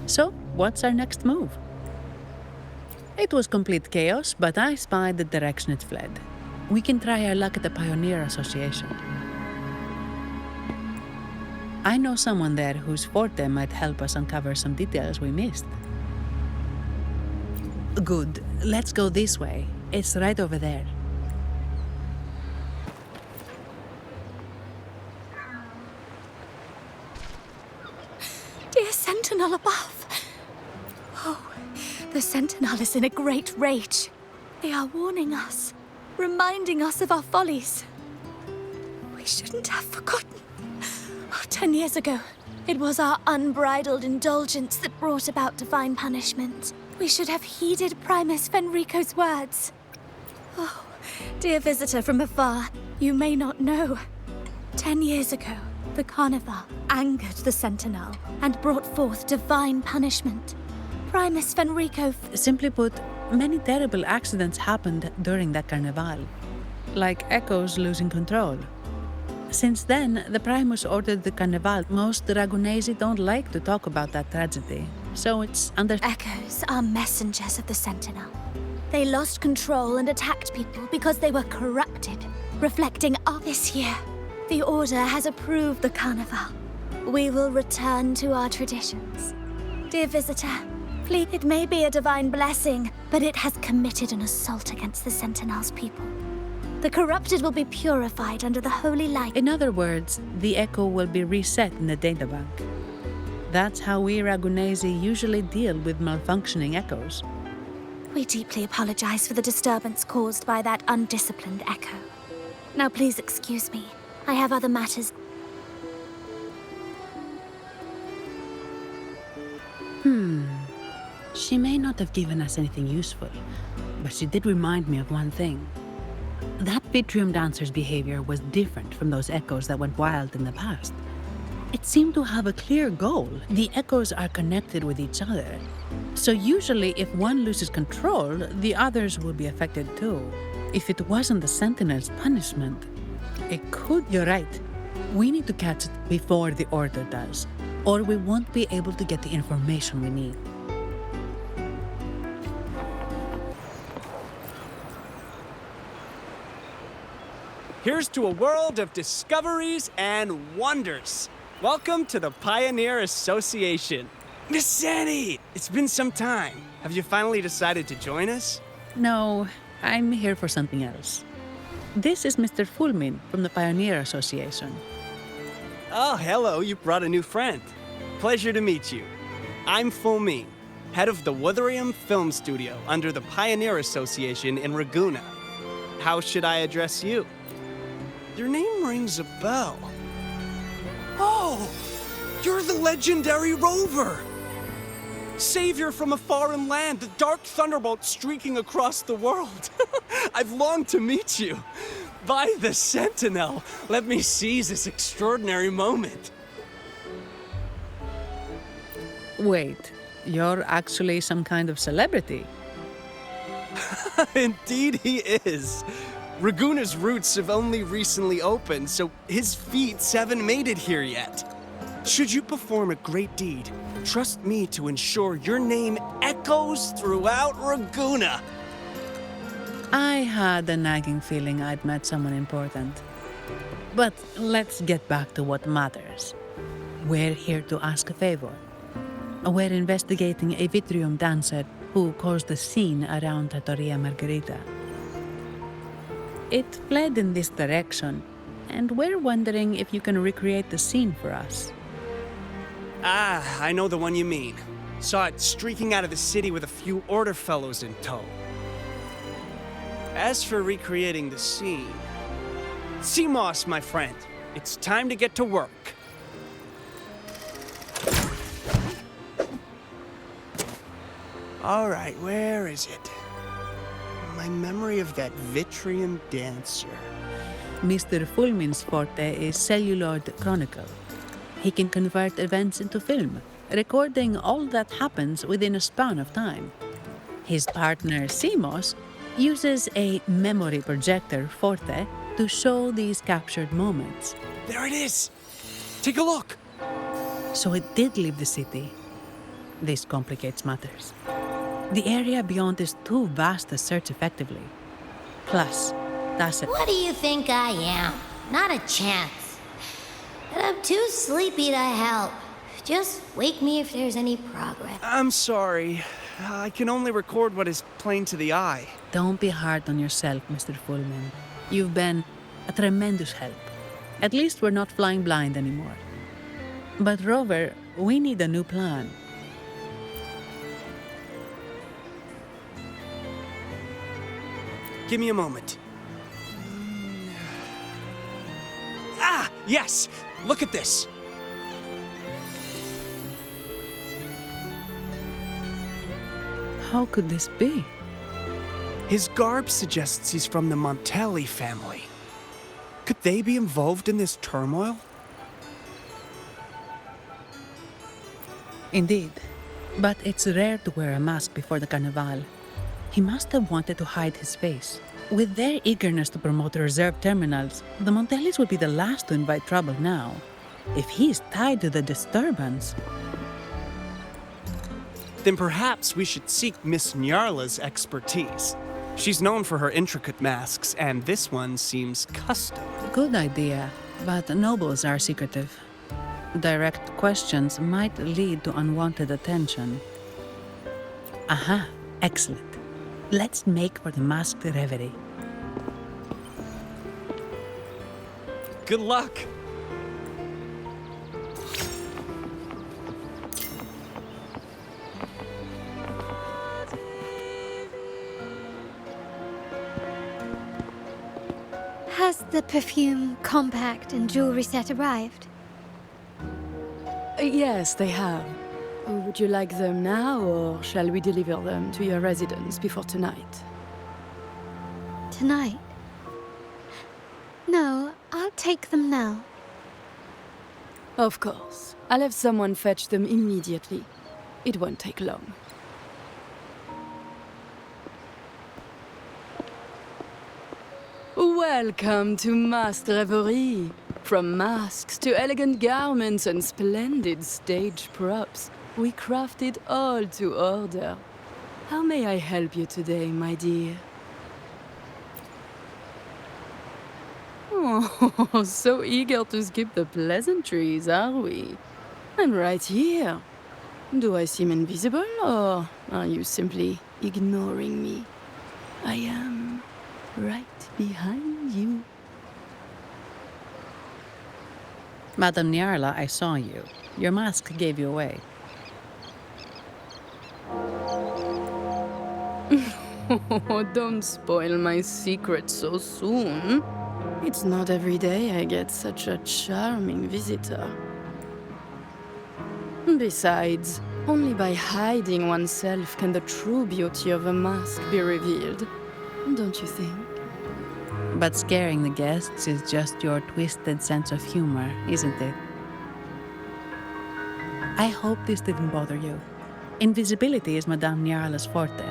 So, what's our next move? It was complete chaos, but I spied the direction it fled. We can try our luck at the Pioneer Association. I know someone there whose forte might help us uncover some details we missed. Good. Let's go this way. It's right over there. Dear Sentinel above. Oh, the Sentinel is in a great rage. They are warning us, reminding us of our follies. We shouldn't have forgotten. 10 years ago, it was our unbridled indulgence that brought about divine punishment. We should have heeded Primus Fenrico's words. Oh, dear visitor from afar, you may not know. 10 years ago, the Carnival angered the Sentinel and brought forth divine punishment. Primus Fenrico... Simply put, many terrible accidents happened during that Carnival, like echoes losing control. Since then, the Primus ordered the Carnival. Most Ragunesi don't like to talk about that tragedy, so it's under... Echoes are messengers of the Sentinel. They lost control and attacked people because they were corrupted, reflecting our... This year, the Order has approved the Carnival. We will return to our traditions. Dear visitor, please, it may be a divine blessing, but it has committed an assault against the Sentinel's people. The corrupted will be purified under the holy light. In other words, the echo will be reset in the databank. That's how we Ragunesi usually deal with malfunctioning echoes. We deeply apologize for the disturbance caused by that undisciplined echo. Now please excuse me. I have other matters. She may not have given us anything useful, but she did remind me of one thing. That Vitrium dancer's behavior was different from those echoes that went wild in the past. It seemed to have a clear goal. The echoes are connected with each other. So usually if one loses control, the others will be affected too. If it wasn't the Sentinel's punishment, it could... You're right. We need to catch it before the Order does, or we won't be able to get the information we need. Here's to a world of discoveries and wonders. Welcome to the Pioneer Association. Miss Sandy, it's been some time. Have you finally decided to join us? No, I'm here for something else. This is Mr. Fulmin from the Pioneer Association. Oh, hello, you brought a new friend. Pleasure to meet you. I'm Fulmin, head of the Wuthering Film Studio under the Pioneer Association in Raguna. How should I address you? Your name rings a bell. Oh, you're the legendary Rover! Savior from a foreign land, the dark thunderbolt streaking across the world. I've longed to meet you. By the Sentinel, let me seize this extraordinary moment. Wait, you're actually some kind of celebrity? Indeed he is. Raguna's roots have only recently opened, so his feats haven't made it here yet. Should you perform a great deed, trust me to ensure your name echoes throughout Raguna. I had a nagging feeling I'd met someone important. But let's get back to what matters. We're here to ask a favor. We're investigating a Vitrium dancer who caused a scene around Trattoria Margherita. It fled in this direction, and we're wondering if you can recreate the scene for us. Ah, I know the one you mean. Saw it streaking out of the city with a few Order fellows in tow. As for recreating the scene... Seamoss, my friend, it's time to get to work. All right, where is it? My memory of that Vitrium dancer. Mr. Fulmin's forte is celluloid chronicle. He can convert events into film, recording all that happens within a span of time. His partner, Seamoss, uses a memory projector forte to show these captured moments. There it is! Take a look! So it did leave the city. This complicates matters. The area beyond is too vast to search effectively. Plus, that's it. What do you think I am? Not a chance. And I'm too sleepy to help. Just wake me if there's any progress. I'm sorry. I can only record what is plain to the eye. Don't be hard on yourself, Mr. Fulmin. You've been a tremendous help. At least we're not flying blind anymore. But Rover, we need a new plan. Give me a moment. Ah, yes! Look at this! How could this be? His garb suggests he's from the Montelli family. Could they be involved in this turmoil? Indeed. But it's rare to wear a mask before the Carnival. He must have wanted to hide his face. With their eagerness to promote reserve terminals, the Montellis would be the last to invite trouble now. If he's tied to the disturbance... Then perhaps we should seek Miss Nyarla's expertise. She's known for her intricate masks, and this one seems custom. Good idea, but nobles are secretive. Direct questions might lead to unwanted attention. Aha, excellent. Let's make for the masked reverie. Good luck! Has the perfume, compact, and jewelry set arrived? Yes, they have. Would you like them now, or shall we deliver them to your residence before tonight? Tonight? No, I'll take them now. Of course. I'll have someone fetch them immediately. It won't take long. Welcome to Masked Revelry. From masks to elegant garments and splendid stage props, we craft it all to order. How may I help you today, my dear? Oh, so eager to skip the pleasantries, are we? I'm right here. Do I seem invisible, or are you simply ignoring me? I am right behind you. Madame Nyarla, I saw you. Your mask gave you away. Oh, don't spoil my secret so soon. It's not every day I get such a charming visitor. Besides, only by hiding oneself can the true beauty of a mask be revealed. Don't you think? But scaring the guests is just your twisted sense of humor, isn't it? I hope this didn't bother you. Invisibility is Madame Nyarla's forte.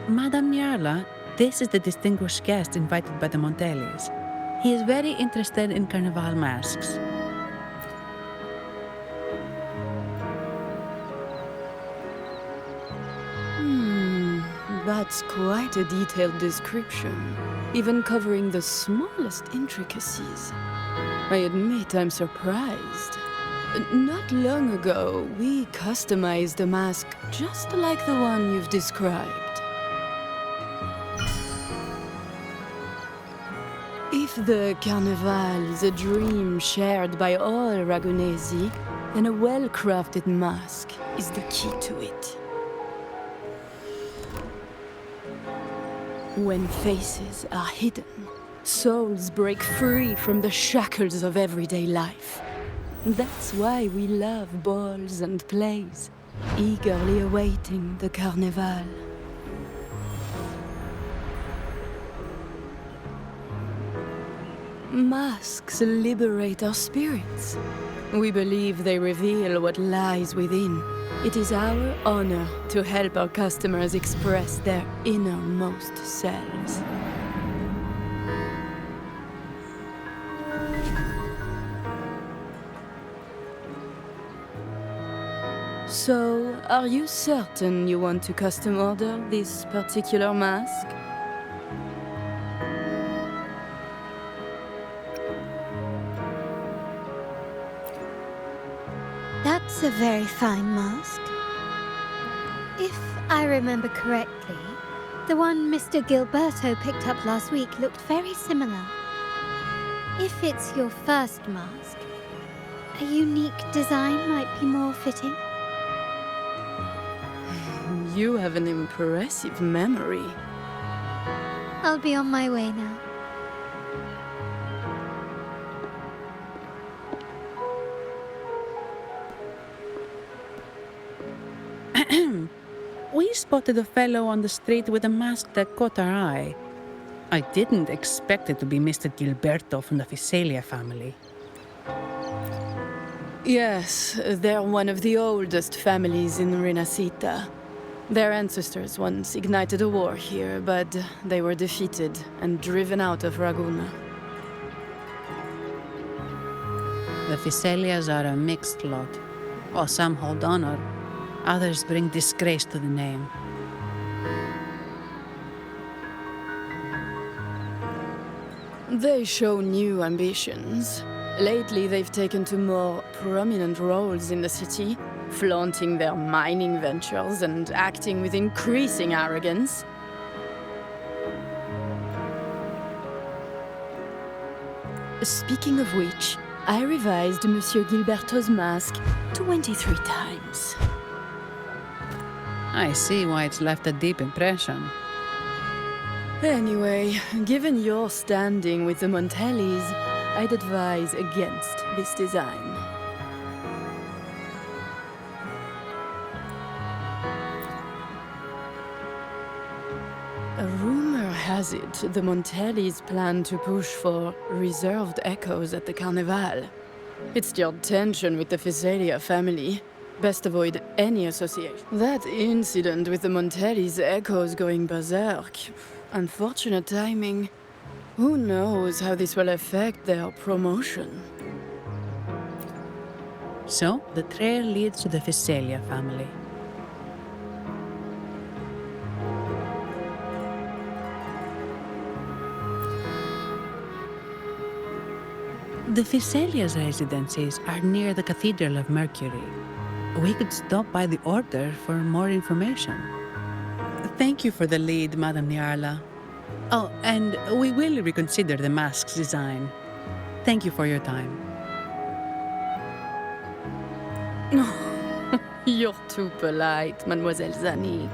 Madame Nyarla, this is the distinguished guest invited by the Montellis. He is very interested in Carnival masks. That's quite a detailed description, even covering the smallest intricacies. I admit I'm surprised. Not long ago, we customized a mask just like the one you've described. If the Carnival is a dream shared by all Ragunesi, then a well-crafted mask is the key to it. When faces are hidden, souls break free from the shackles of everyday life. That's why we love balls and plays, eagerly awaiting the Carnival. Masks liberate our spirits. We believe they reveal what lies within. It is our honor to help our customers express their innermost selves. So, are you certain you want to custom order this particular mask? That's a very fine mask. If I remember correctly, the one Mr. Gilberto picked up last week looked very similar. If it's your first mask, a unique design might be more fitting. You have an impressive memory. I'll be on my way now. We spotted a fellow on the street with a mask that caught our eye. I didn't expect it to be Mr. Gilberto from the Visalia family. Yes, they're one of the oldest families in Rinascita. Their ancestors once ignited a war here, but they were defeated and driven out of Ragunna. The Visalias are a mixed lot. While some hold honor, others bring disgrace to the name. They show new ambitions. Lately, they've taken to more prominent roles in the city, flaunting their mining ventures and acting with increasing arrogance. Speaking of which, I revised Monsieur Gilberto's mask 23 times. I see why it's left a deep impression. Anyway, given your standing with the Montellis, I'd advise against this design. A rumor has it the Montellis plan to push for reserved echoes at the Carnival. It's the odd tension with the Physalia family. Best avoid any association. That incident with the Montellis echoes going berserk. Unfortunate timing. Who knows how this will affect their promotion? So, the trail leads to the Physalia family. The Physalia's residences are near the Cathedral of Mercury. We could stop by the Order for more information. Thank you for the lead, Madame Niarla. Oh, and we will reconsider the mask's design. Thank you for your time. You're too polite, Mademoiselle Zani.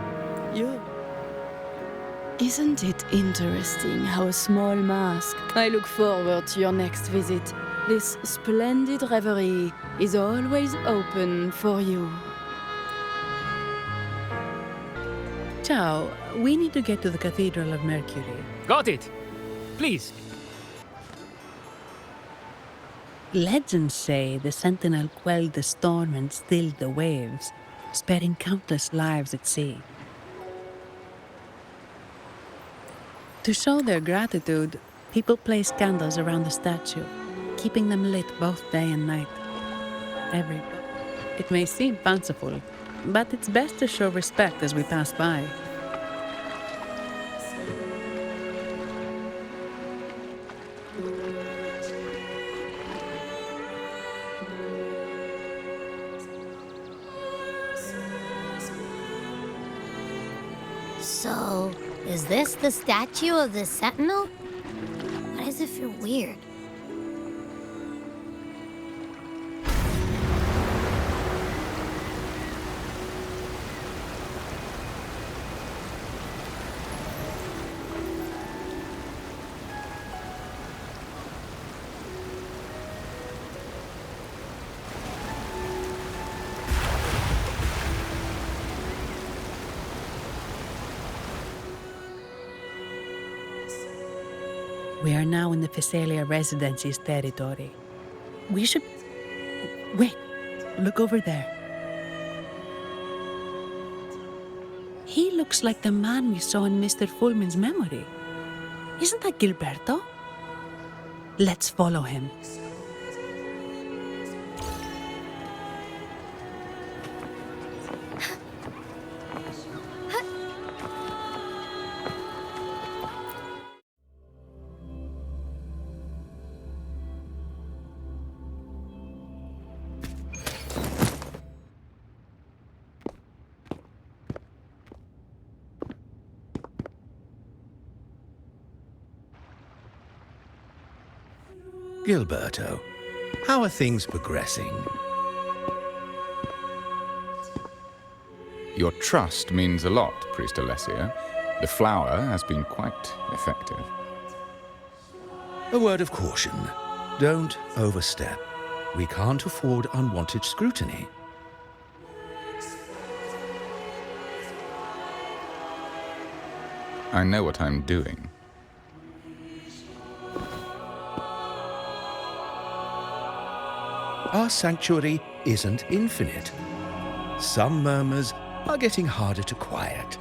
Isn't it interesting how a small mask... I look forward to your next visit. This splendid reverie is always open for you. Ciao, we need to get to the Cathedral of Mercury. Got it. Please. Legends say the Sentinel quelled the storm and stilled the waves, sparing countless lives at sea. To show their gratitude, people place candles around the statue, keeping them lit both day and night. It may seem fanciful, but it's best to show respect as we pass by. So, is this the statue of the Sentinel? Why does it feel weird? We are now in the Physalia Residency's territory. We should... Wait, look over there. He looks like the man we saw in Mr. Fulmin's memory. Isn't that Gilberto? Let's follow him. Gilberto, how are things progressing? Your trust means a lot, Priest Alessio. The flower has been quite effective. A word of caution. Don't overstep. We can't afford unwanted scrutiny. I know what I'm doing. Our sanctuary isn't infinite. Some murmurs are getting harder to quiet.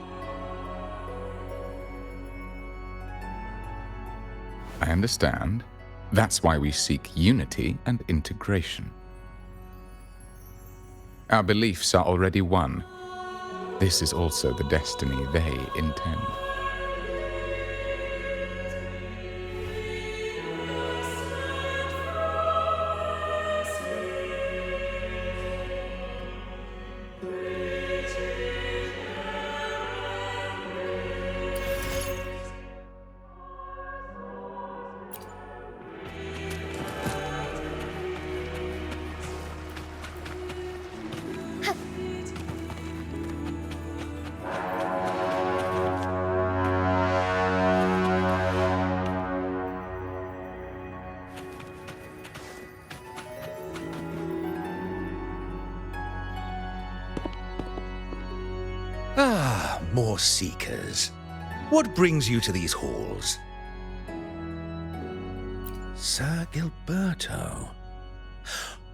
I understand. That's why we seek unity and integration. Our beliefs are already one. This is also the destiny they intend. Ah, more seekers. What brings you to these halls? Sir Gilberto.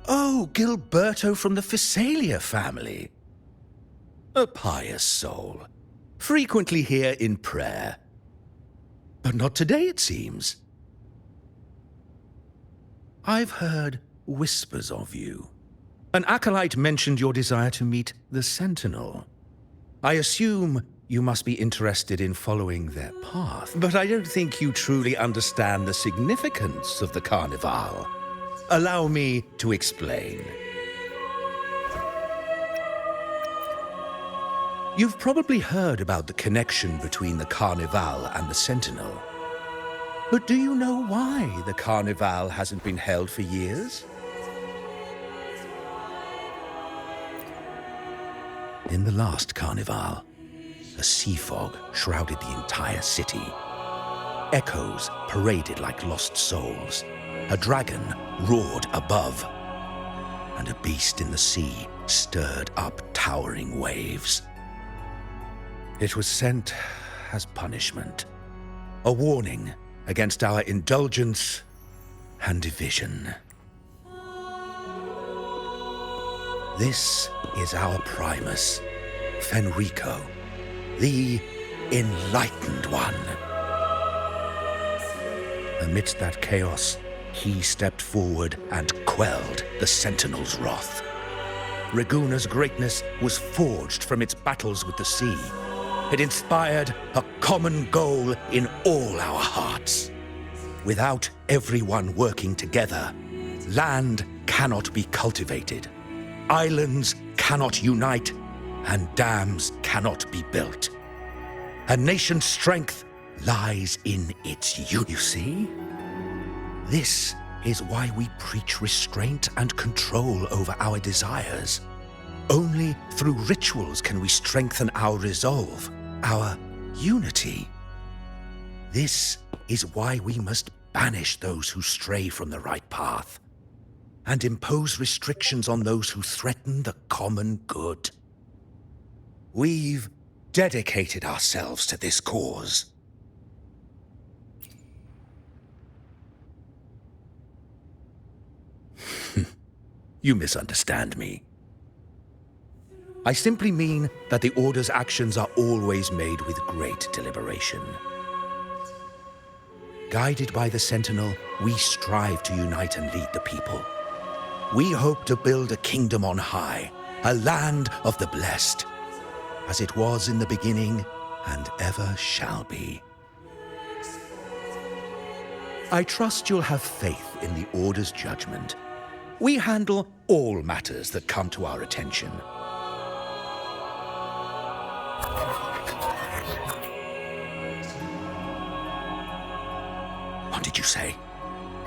Oh, Gilberto from the Physalia family. A pious soul, frequently here in prayer. But not today, it seems. I've heard whispers of you. An acolyte mentioned your desire to meet the Sentinel. I assume you must be interested in following their path, but I don't think you truly understand the significance of the Carnival. Allow me to explain. You've probably heard about the connection between the Carnival and the Sentinel. But do you know why the Carnival hasn't been held for years? In the last Carnival, a sea fog shrouded the entire city. Echoes paraded like lost souls. A dragon roared above, and a beast in the sea stirred up towering waves. It was sent as punishment, a warning against our indulgence and division. This is our Primus, Fenrico, the Enlightened One. Amidst that chaos, he stepped forward and quelled the Sentinel's wrath. Raguna's greatness was forged from its battles with the sea. It inspired a common goal in all our hearts. Without everyone working together, land cannot be cultivated, islands cannot unite, and dams cannot be built. A nation's strength lies in its unity. You see? This is why we preach restraint and control over our desires. Only through rituals can we strengthen our resolve, our unity. This is why we must banish those who stray from the right path and impose restrictions on those who threaten the common good. We've dedicated ourselves to this cause. You misunderstand me. I simply mean that the Order's actions are always made with great deliberation. Guided by the Sentinel, we strive to unite and lead the people. We hope to build a kingdom on high, a land of the blessed, as it was in the beginning and ever shall be. I trust you'll have faith in the Order's judgment. We handle all matters that come to our attention. What did you say?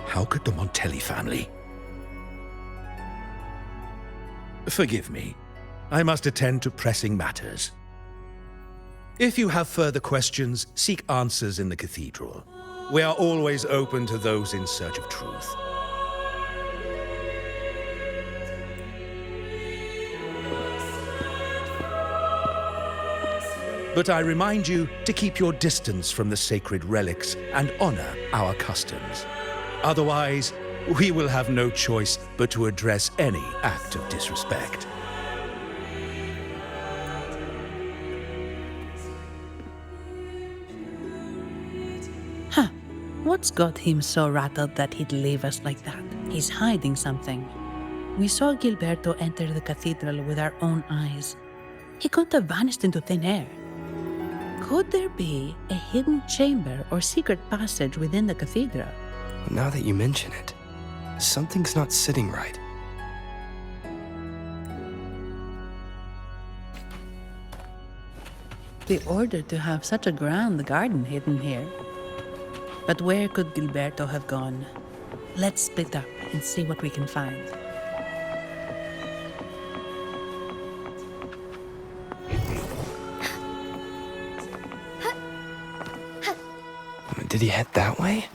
How could the Montelli family? Forgive me. I must attend to pressing matters. If you have further questions, seek answers in the cathedral. We are always open to those in search of truth. But I remind you to keep your distance from the sacred relics and honor our customs. Otherwise, we will have no choice but to address any act of disrespect. Huh. What's got him so rattled that he'd leave us like that? He's hiding something. We saw Gilberto enter the cathedral with our own eyes. He couldn't have vanished into thin air. Could there be a hidden chamber or secret passage within the cathedral? Now that you mention it, something's not sitting right. The Order to have such a grand garden hidden here. But where could Gilberto have gone? Let's split up and see what we can find. Did he head that way?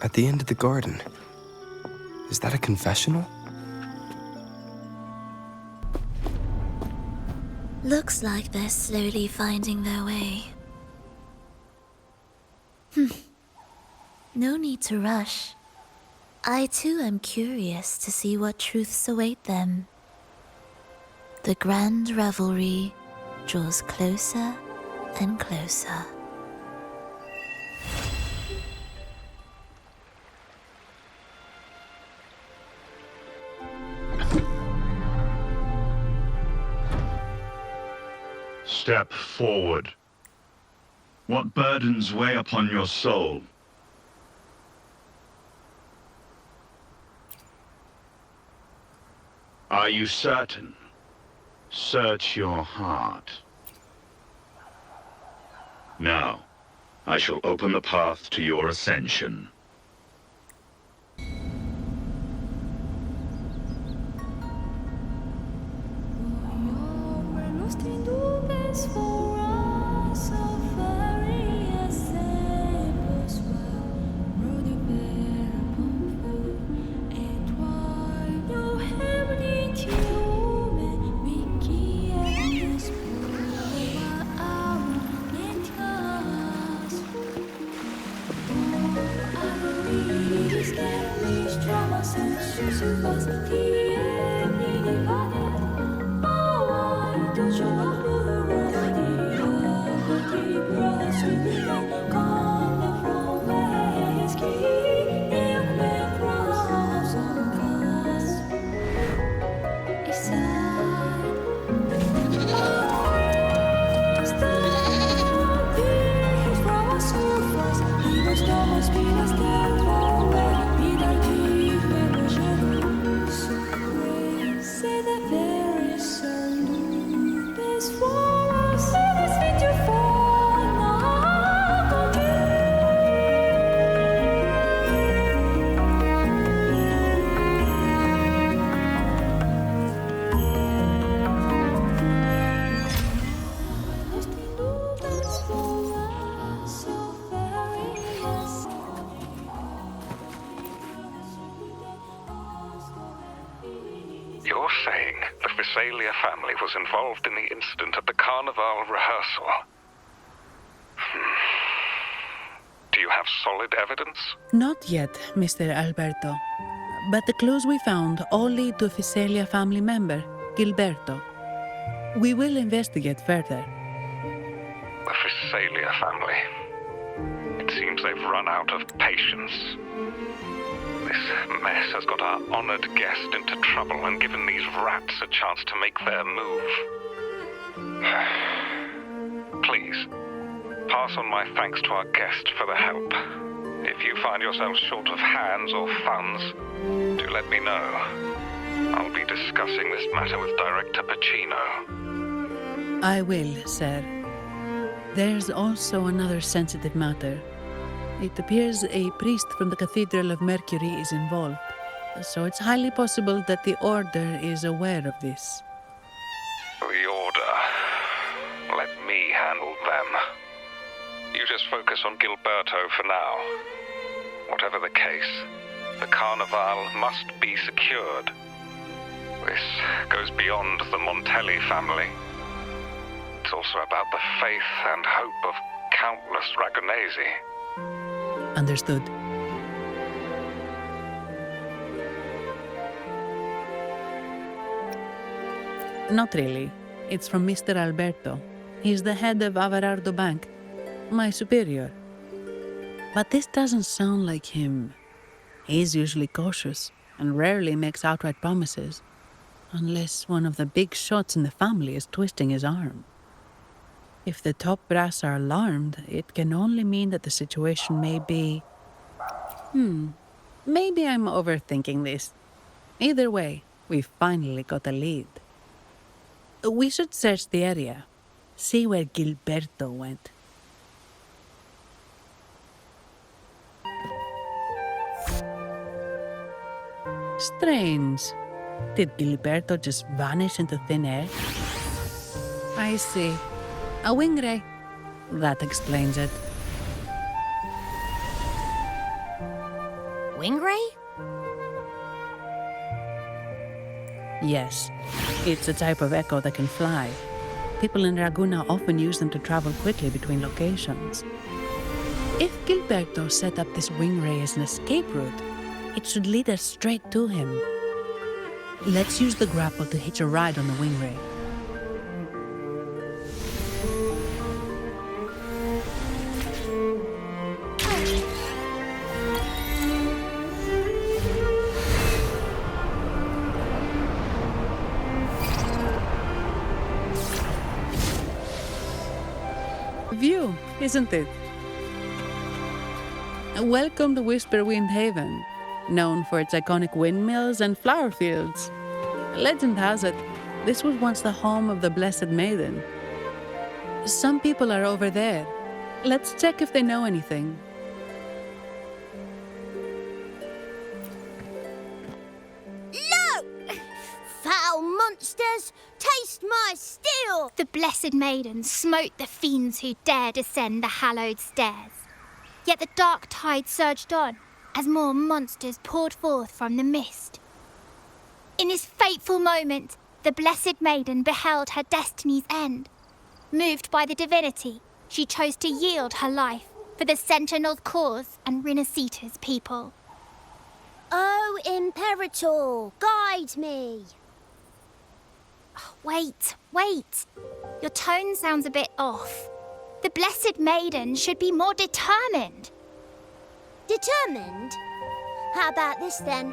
At the end of the garden. Is that a confessional? Looks like they're slowly finding their way. No need to rush. I too am curious to see what truths await them. The grand revelry draws closer and closer. Step forward. What burdens weigh upon your soul? Are you certain? Search your heart. Now, I shall open the path to your ascension. You're saying the Visalia family was involved in the incident at the Carnival rehearsal? Do you have solid evidence? Not yet, Mr. Alberto. But the clues we found all lead to a Visalia family member, Gilberto. We will investigate further. The Visalia family. It seems they've run out of patience. This mess has got our honored guest into trouble and given these rats a chance to make their move. Please, pass on my thanks to our guest for the help. If you find yourselves short of hands or funds, do let me know. I'll be discussing this matter with Director Pacino. I will, sir. There's also another sensitive matter. It appears a priest from the Cathedral of Mercury is involved, so it's highly possible that the Order is aware of this. The Order. Let me handle them. You just focus on Gilberto for now. Whatever the case, the Carnival must be secured. This goes beyond the Montelli family. It's also about the faith and hope of countless Ragonesi. Understood. Not really. It's from Mr. Alberto. He's the head of Averardo Bank, my superior. But this doesn't sound like him. He's usually cautious and rarely makes outright promises, unless one of the big shots in the family is twisting his arm. If the top brass are alarmed, it can only mean that the situation may be... Maybe I'm overthinking this. Either way, we've finally got a lead. We should search the area, see where Gilberto went. Strange. Did Gilberto just vanish into thin air? I see. A wing ray. That explains it. Wing ray? Yes. It's a type of echo that can fly. People in Ragusa often use them to travel quickly between locations. If Gilberto set up this wing ray as an escape route, It should lead us straight to him. Let's use the grapple to hitch a ride on the wing ray. View, isn't it? Welcome to Whisperwind Haven, known for its iconic windmills and flower fields. Legend has it, this was once the home of the Blessed Maiden. Some people are over there. Let's check if they know anything. Look! Foul monsters, taste my steel! The Blessed Maiden smote the fiends who dared ascend the hallowed stairs. Yet the dark tide surged on as more monsters poured forth from the mist. In this fateful moment, the Blessed Maiden beheld her destiny's end. Moved by the divinity, she chose to yield her life for the Sentinel's cause and Rinascita's people. Oh, Imperator, guide me! Wait. Your tone sounds a bit off. The Blessed Maiden should be more determined. Determined? How about this then?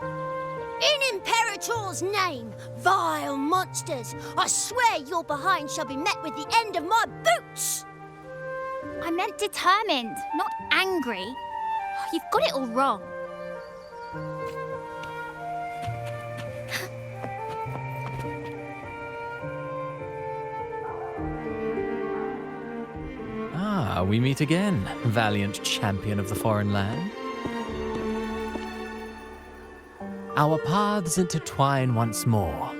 In Imperator's name, vile monsters, I swear your behind shall be met with the end of my boots! I meant determined, not angry. You've got it all wrong. Ah, we meet again, valiant champion of the foreign land. Our paths intertwine once more.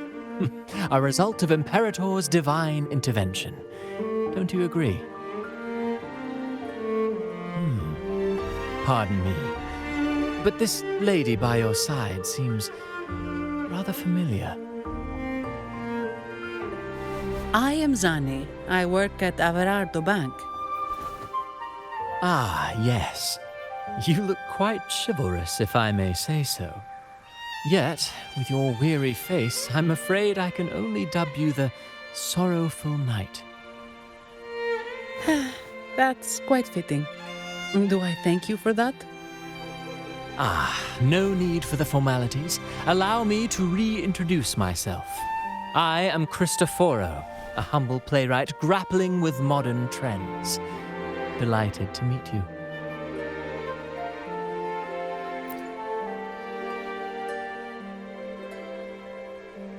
A result of Imperator's divine intervention. Don't you agree? Pardon me, but this lady by your side seems rather familiar. I am Zani. I work at Averardo Bank. Ah, yes. You look quite chivalrous, if I may say so. Yet, with your weary face, I'm afraid I can only dub you the Sorrowful Knight. That's quite fitting. Do I thank you for that? Ah, no need for the formalities. Allow me to reintroduce myself. I am Cristoforo, a humble playwright grappling with modern trends. Delighted to meet you.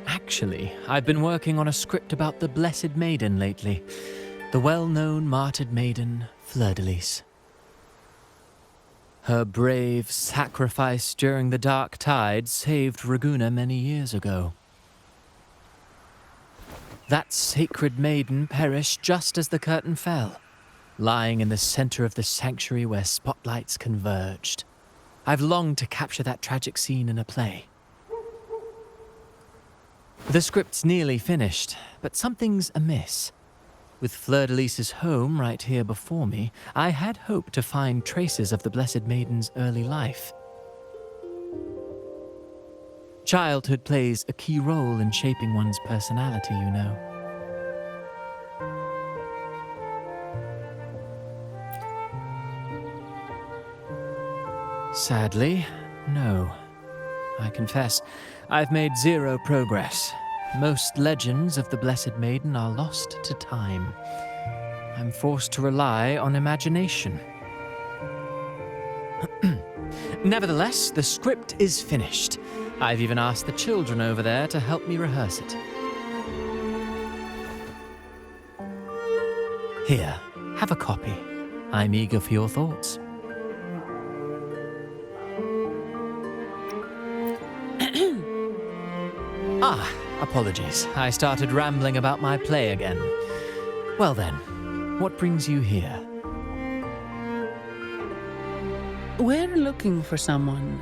Actually, I've been working on a script about the Blessed Maiden lately. The well-known martyred maiden, Fleur-de-Lis. Her brave sacrifice during the Dark Tide saved Raguna many years ago. That sacred maiden perished just as the curtain fell, lying in the center of the sanctuary where spotlights converged. I've longed to capture that tragic scene in a play. The script's nearly finished, but something's amiss. With Fleur-de-Lis's home right here before me, I had hoped to find traces of the Blessed Maiden's early life. Childhood plays a key role in shaping one's personality, you know. Sadly, no. I confess, I've made zero progress. Most legends of the Blessed Maiden are lost to time. I'm forced to rely on imagination. Nevertheless, the script is finished. I've even asked the children over there to help me rehearse it. Here, have a copy. I'm eager for your thoughts. Apologies. I started rambling about my play again. Well then, what brings you here? We're looking for someone.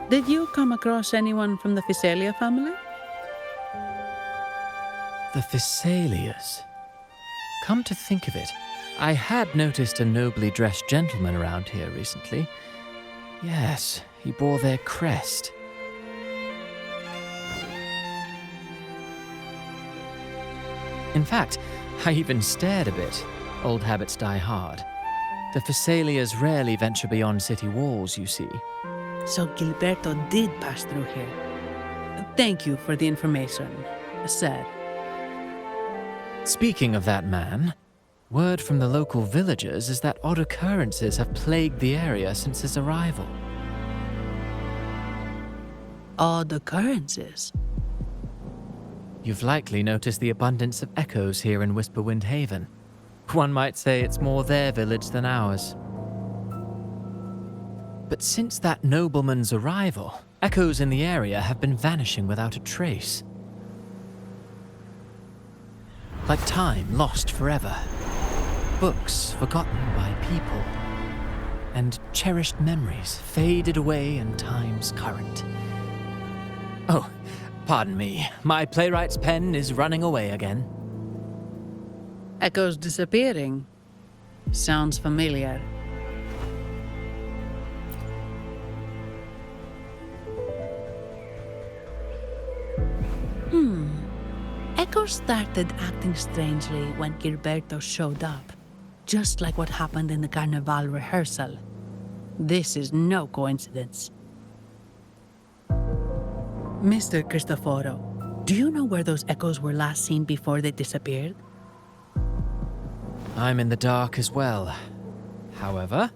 Did you come across anyone from the Physalia family? The Physalias? Come to think of it, I had noticed a nobly dressed gentleman around here recently. Yes, he bore their crest. In fact, I even stared a bit. Old habits die hard. The Thessalias rarely venture beyond city walls, you see. So Gilberto did pass through here. Thank you for the information, sir. Speaking of that man, word from the local villagers is that odd occurrences have plagued the area since his arrival. Odd occurrences? You've likely noticed the abundance of echoes here in Whisperwind Haven. One might say it's more their village than ours. But since that nobleman's arrival, echoes in the area have been vanishing without a trace. Like time lost forever. Books forgotten by people. And cherished memories faded away in time's current. Oh, pardon me. My playwright's pen is running away again. Echoes disappearing. Sounds familiar. Echoes started acting strangely when Gilberto showed up, just like what happened in the Carnival rehearsal. This is no coincidence. Mr. Cristoforo, do you know where those echoes were last seen before they disappeared? I'm in the dark as well. However,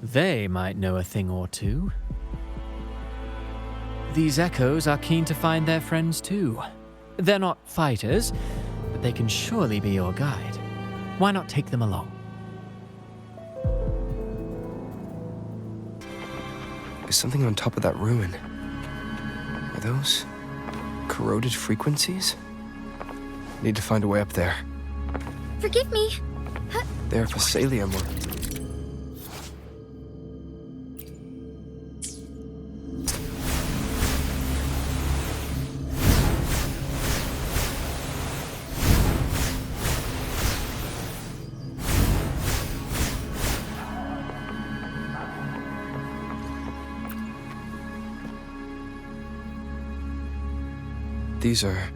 they might know a thing or two. These echoes are keen to find their friends too. They're not fighters, but they can surely be your guide. Why not take them along? There's something on top of that ruin. Are those corroded frequencies? Need to find a way up there. Forgive me. They're Thessalia more. These are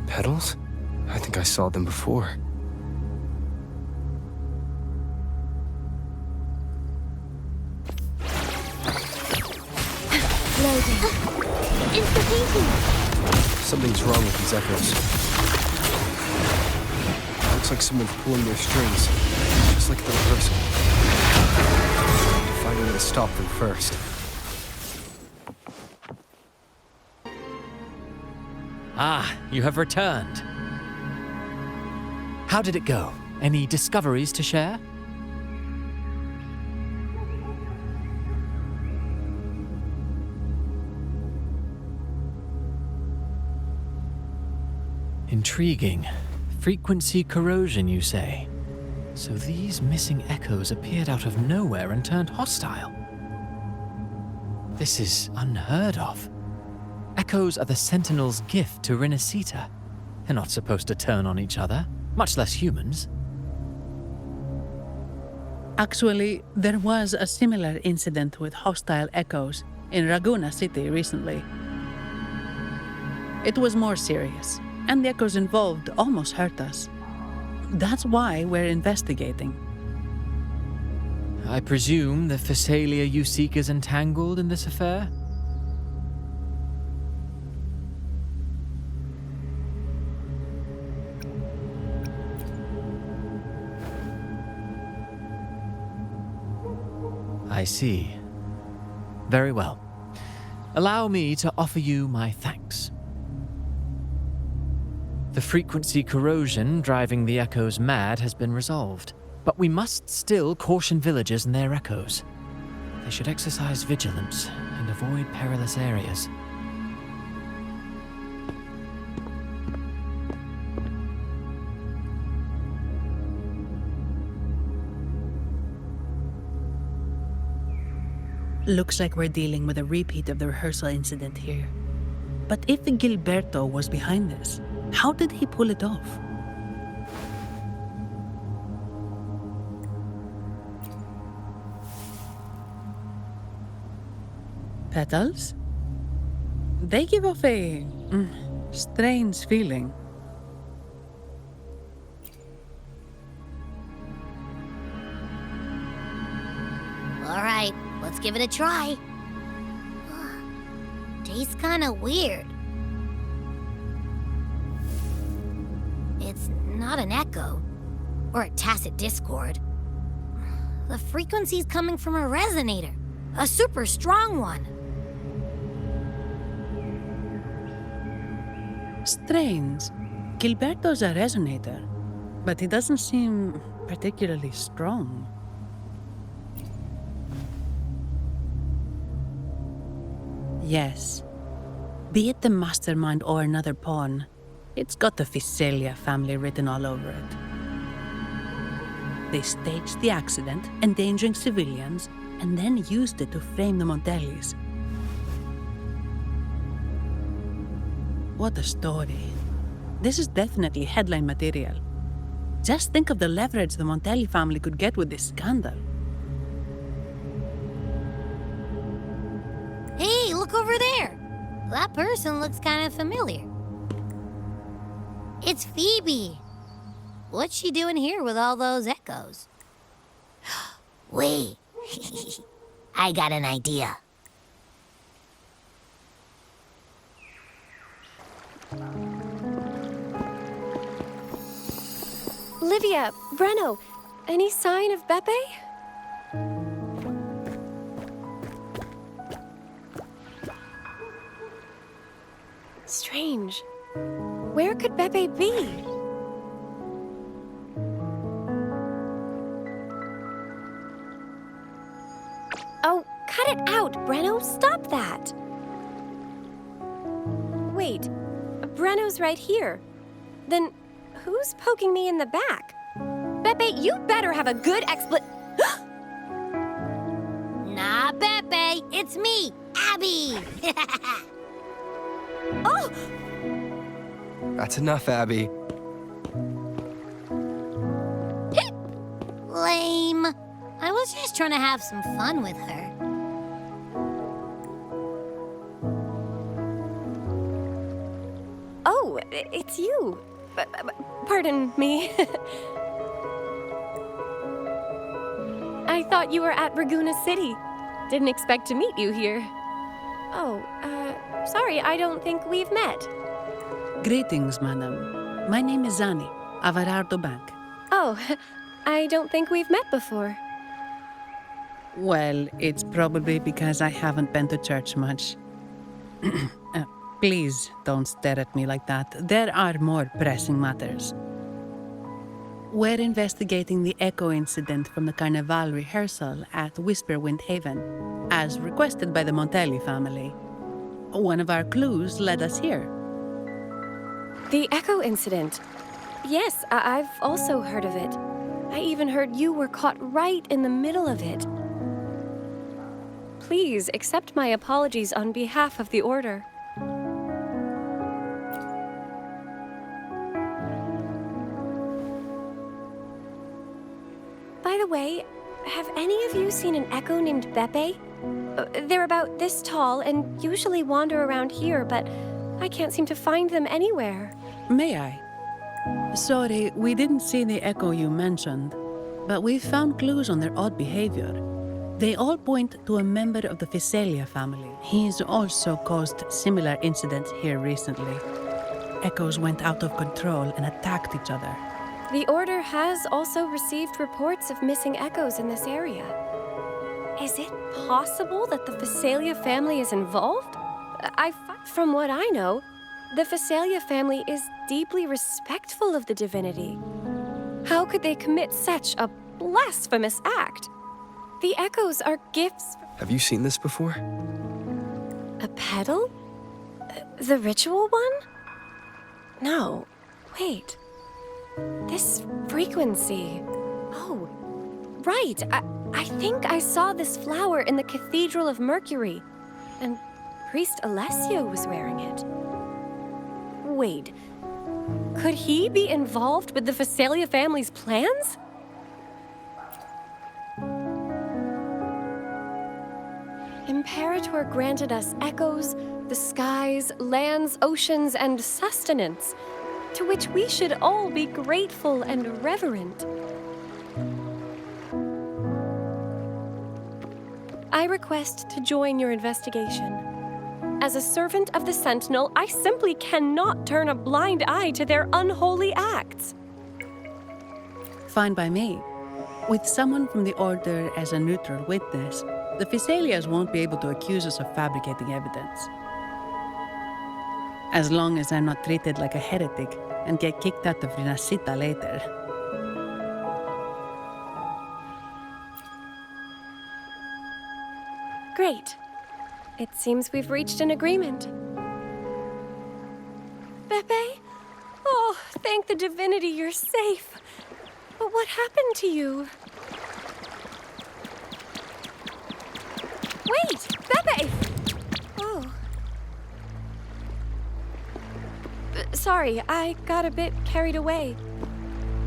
petals? I think I saw them before. Loading. Insta-painting. Something's wrong with these echoes. Looks like someone's pulling their strings, just like the rehearsal. Find a way to stop them first. Ah, you have returned. How did it go? Any discoveries to share? Intriguing. Frequency corrosion, you say? So these missing echoes appeared out of nowhere and turned hostile. This is unheard of. Echoes are the Sentinel's gift to Rinascita. They're not supposed to turn on each other, much less humans. Actually, there was a similar incident with hostile echoes in Ragusa City recently. It was more serious, and the echoes involved almost hurt us. That's why we're investigating. I presume the Thessalia you seek is entangled in this affair? I see. Very well. Allow me to offer you my thanks. The frequency corrosion driving the echoes mad has been resolved, but we must still caution villagers and their echoes. They should exercise vigilance and avoid perilous areas. Looks like we're dealing with a repeat of the rehearsal incident here. But if Gilberto was behind this, how did he pull it off? Petals? They give off a strange feeling. All right, let's give it a try. Tastes kind of weird. It's not an echo or a tacit discord. The frequency's coming from a resonator, a super strong one. Strange. Gilberto's a resonator, but he doesn't seem particularly strong. Yes. Be it the mastermind or another pawn, it's got the Visalia family written all over it. They staged the accident, endangering civilians, and then used it to frame the Montellis. What a story. This is definitely headline material. Just think of the leverage the Montelli family could get with this scandal. Hey, look over there! That person looks kind of familiar. It's Phoebe. What's she doing here with all those echoes? Wait, I got an idea. Livia, Breno, any sign of Beppe? Strange. Where could Beppe be? Oh, cut it out, Breno. Stop that. Wait, Breno's right here. Then who's poking me in the back? Beppe, you better have a good Nah, Beppe, it's me, Abby. Oh! That's enough, Abby. Lame. I was just trying to have some fun with her. Oh, it's you. Pardon me. I thought you were at Raguna City. Didn't expect to meet you here. Oh, sorry, I don't think we've met. Greetings, madam. My name is Zani, Averardo Bank. Oh, I don't think we've met before. Well, it's probably because I haven't been to church much. Please don't stare at me like that. There are more pressing matters. We're investigating the echo incident from the Carnival rehearsal at Whisperwind Haven, as requested by the Montelli family. One of our clues led us here. The Echo incident. Yes, I've also heard of it. I even heard you were caught right in the middle of it. Please accept my apologies on behalf of the Order. By the way, have any of you seen an Echo named Beppe? They're about this tall and usually wander around here, but I can't seem to find them anywhere. May I? Sorry, we didn't see the echo you mentioned, but we found clues on their odd behavior. They all point to a member of the Visalia family. He's also caused similar incidents here recently. Echoes went out of control and attacked each other. The Order has also received reports of missing echoes in this area. Is it possible that the Visalia family is involved? From what I know, the Visalia family is deeply respectful of the divinity. How could they commit such a blasphemous act? The echoes are gifts. Have you seen this before? A petal? The ritual one? No. Wait. This frequency. Oh, right. I think I saw this flower in the Cathedral of Mercury, and Priest Alessio was wearing it. Wait. Could he be involved with the Visalia family's plans? Imperator granted us echoes, the skies, lands, oceans, and sustenance, to which we should all be grateful and reverent. I request to join your investigation. As a servant of the Sentinel, I simply cannot turn a blind eye to their unholy acts. Fine by me. With someone from the Order as a neutral witness, the Physaelias won't be able to accuse us of fabricating evidence. As long as I'm not treated like a heretic and get kicked out of Rinascita later. Great. It seems we've reached an agreement. Pepe? Oh, thank the divinity you're safe. But what happened to you? Wait! Pepe! Oh. Sorry, I got a bit carried away.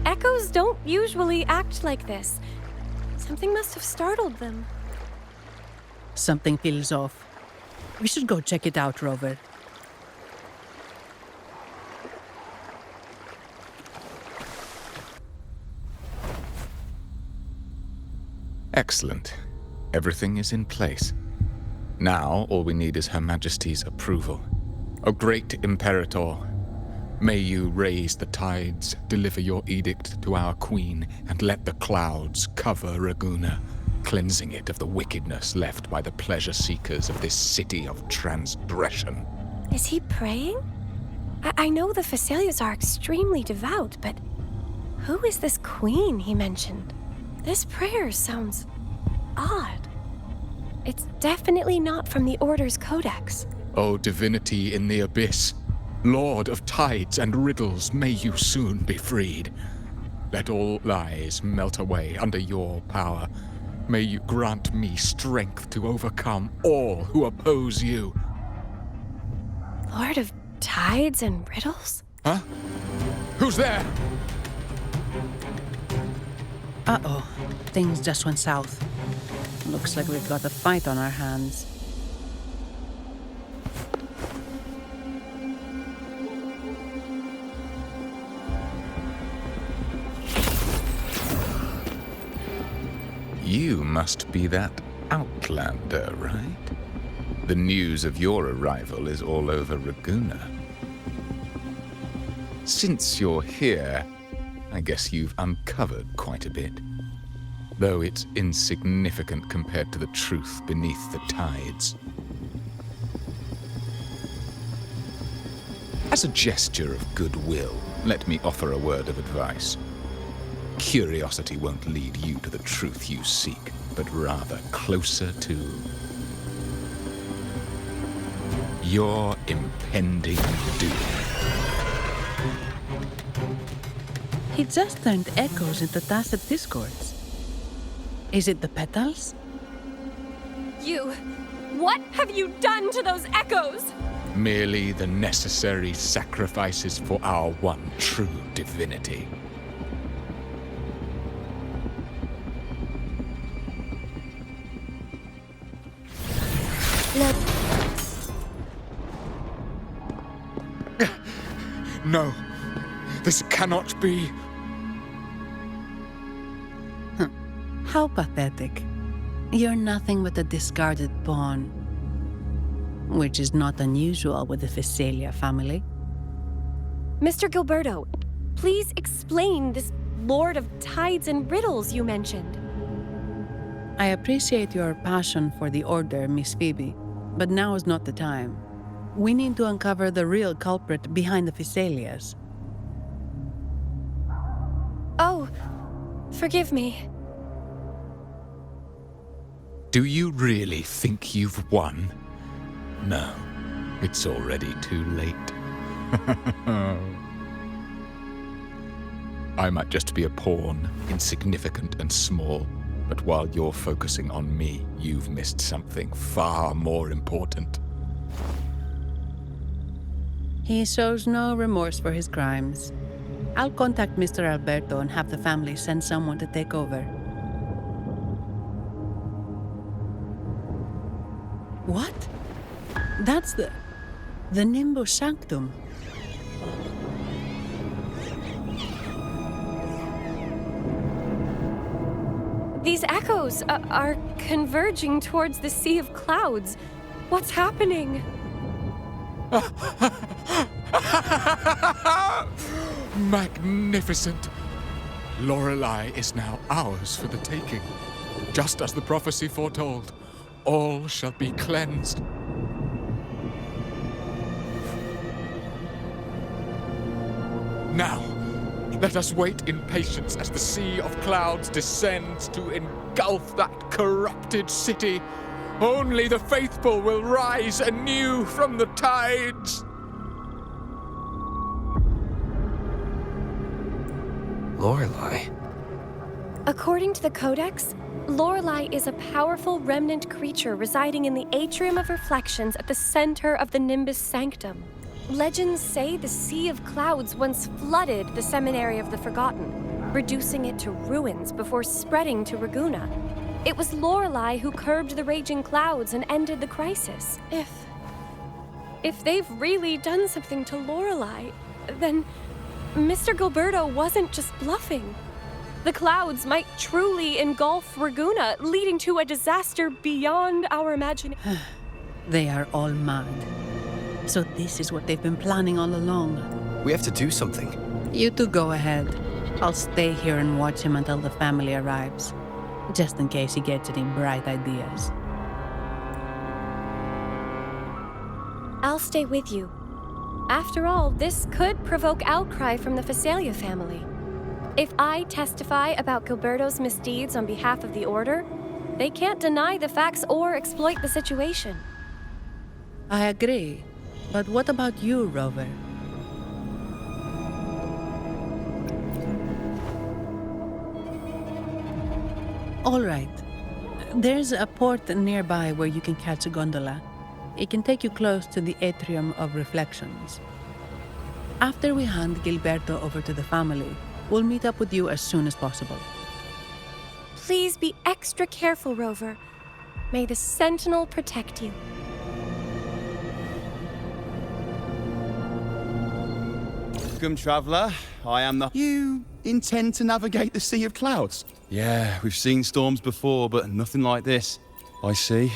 Echoes don't usually act like this. Something must have startled them. Something feels off. We should go check it out, Rover. Excellent. Everything is in place. Now, all we need is Her Majesty's approval. O great Imperator, may you raise the tides, deliver your edict to our queen, and let the clouds cover Raguna, cleansing it of the wickedness left by the pleasure-seekers of this city of transgression. Is he praying? I know the Physaelias are extremely devout, but who is this queen he mentioned? This prayer sounds odd. It's definitely not from the Order's codex. O divinity in the abyss, Lord of tides and riddles, may you soon be freed. Let all lies melt away under your power. May you grant me strength to overcome all who oppose you. Lord of tides and riddles? Huh? Who's there? Uh-oh. Things just went south. Looks like we've got a fight on our hands. You must be that outlander, right? The news of your arrival is all over Raguna. Since you're here, I guess you've uncovered quite a bit. Though it's insignificant compared to the truth beneath the tides. As a gesture of goodwill, let me offer a word of advice. Curiosity won't lead you to the truth you seek, but rather closer to your impending doom. He just turned echoes into tacit discords. Is it the petals? You! What have you done to those echoes? Merely the necessary sacrifices for our one true divinity. No, this cannot be. How pathetic. You're nothing but a discarded pawn. Which is not unusual with the Physaelia family. Mr. Gilberto, please explain this Lord of Tides and Riddles you mentioned. I appreciate your passion for the Order, Miss Phoebe, but now is not the time. We need to uncover the real culprit behind the Physaelias. Oh, forgive me. Do you really think you've won? No, it's already too late. I might just be a pawn, insignificant and small, but while you're focusing on me, you've missed something far more important. He shows no remorse for his crimes. I'll contact Mr. Alberto and have the family send someone to take over. What? That's the Nimbus Sanctum. These echoes are converging towards the Sea of Clouds. What's happening? Magnificent! Lorelei is now ours for the taking. Just as the prophecy foretold, all shall be cleansed. Now, let us wait in patience as the Sea of Clouds descends to engulf that corrupted city. Only the faithful will rise anew from the tides. Lorelei? According to the Codex, Lorelei is a powerful remnant creature residing in the Atrium of Reflections at the center of the Nimbus Sanctum. Legends say the Sea of Clouds once flooded the Seminary of the Forgotten, reducing it to ruins before spreading to Raguna. It was Lorelei who curbed the raging clouds and ended the crisis. If they've really done something to Lorelei, then Mr. Gilberto wasn't just bluffing. The clouds might truly engulf Raguna, leading to a disaster beyond our imagination. They are all mad. So this is what they've been planning all along. We have to do something. You two go ahead. I'll stay here and watch him until the family arrives, just in case he gets any bright ideas. I'll stay with you. After all, this could provoke outcry from the Phasalia family. If I testify about Gilberto's misdeeds on behalf of the Order, they can't deny the facts or exploit the situation. I agree. But what about you, Rover? All right. There's a port nearby where you can catch a gondola. It can take you close to the Atrium of Reflections. After we hand Gilberto over to the family, we'll meet up with you as soon as possible. Please be extra careful, Rover. May the Sentinel protect you. Welcome, traveller. I am the... You intend to navigate the Sea of Clouds? Yeah, we've seen storms before, but nothing like this. I see.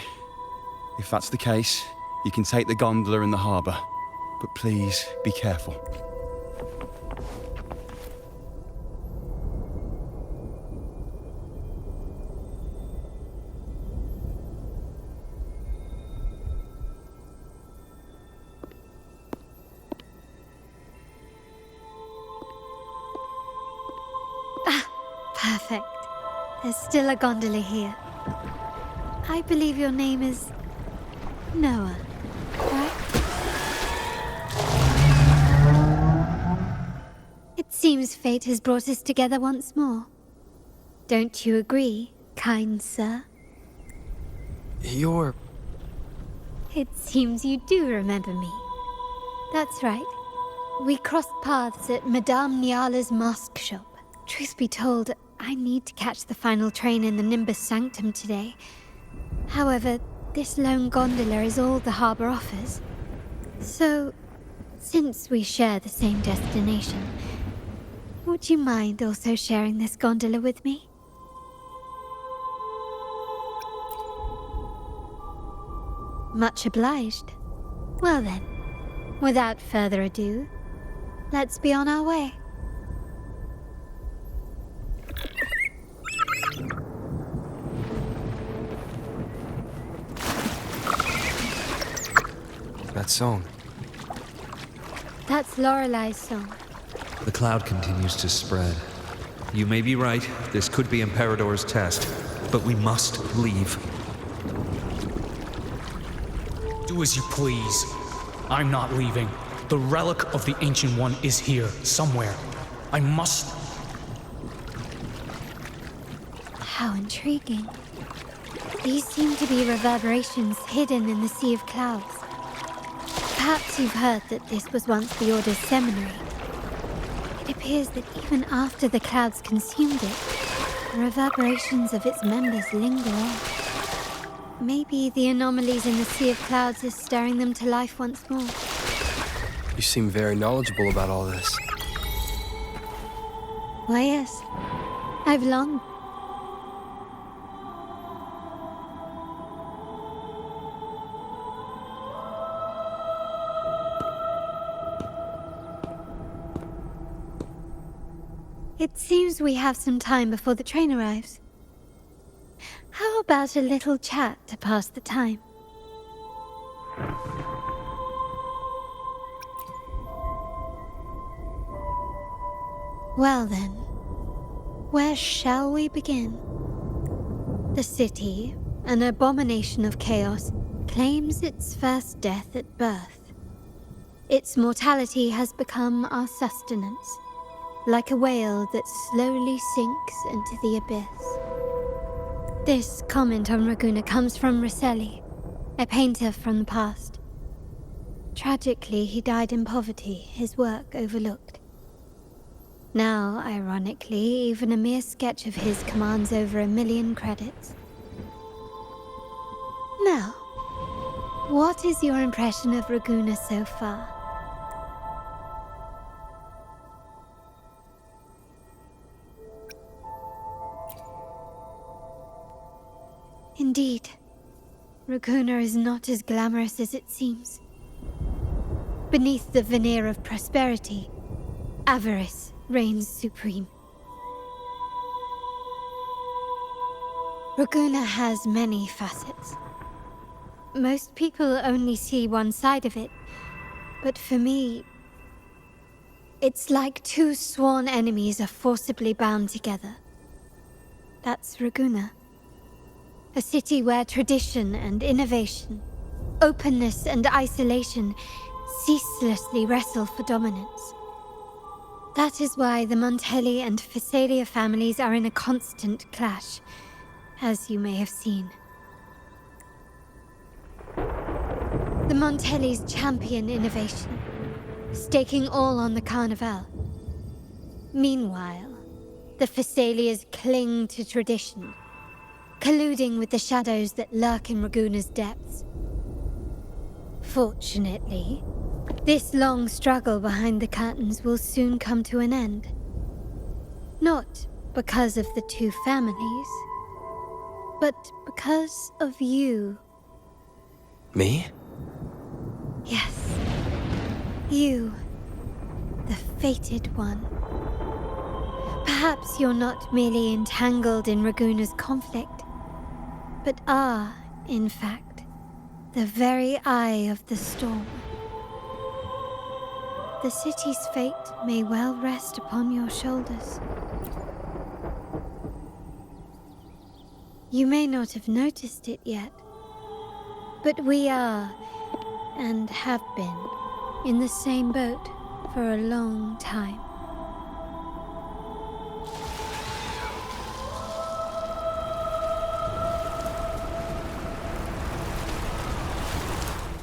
If that's the case, you can take the gondola in the harbour. But please, be careful. Perfect. There's still a gondola here. I believe your name is Noah, right? It seems fate has brought us together once more. Don't you agree, kind sir? You're... It seems you do remember me. That's right. We crossed paths at Madame Niala's mask shop. Truth be told, I need to catch the final train in the Nimbus Sanctum today. However, this lone gondola is all the harbour offers. So, since we share the same destination, would you mind also sharing this gondola with me? Much obliged. Well then, without further ado, let's be on our way. That song. That's Lorelei's song. The cloud continues to spread. You may be right, this could be Imperador's test, but we must leave. Do as you please. I'm not leaving. The relic of the Ancient One is here, somewhere. I must... How intriguing. These seem to be reverberations hidden in the Sea of Clouds. Perhaps you've heard that this was once the Order's seminary. It appears that even after the clouds consumed it, the reverberations of its members linger on. Maybe the anomalies in the Sea of Clouds is stirring them to life once more. You seem very knowledgeable about all this. Why, yes. I've long. It seems we have some time before the train arrives. How about a little chat to pass the time? Well then, where shall we begin? The city, an abomination of chaos, claims its first death at birth. Its mortality has become our sustenance, like a whale that slowly sinks into the abyss. This comment on Raguna comes from Rosselli, a painter from the past. Tragically, he died in poverty, his work overlooked. Now, ironically, even a mere sketch of his commands over 1 million credits. Now, what is your impression of Raguna so far? Indeed, Raguna is not as glamorous as it seems. Beneath the veneer of prosperity, avarice reigns supreme. Raguna has many facets. Most people only see one side of it, but for me, it's like two sworn enemies are forcibly bound together. That's Raguna. A city where tradition and innovation, openness and isolation ceaselessly wrestle for dominance. That is why the Montelli and Phasalia families are in a constant clash, as you may have seen. The Montellis champion innovation, staking all on the Carnival. Meanwhile, the Phasalias cling to tradition, colluding with the shadows that lurk in Raguna's depths. Fortunately, this long struggle behind the curtains will soon come to an end. Not because of the two families, but because of you. Me? Yes. You, the fated one. Perhaps you're not merely entangled in Raguna's conflict, but are, in fact, the very eye of the storm. The city's fate may well rest upon your shoulders. You may not have noticed it yet, but we are, and have been, in the same boat for a long time.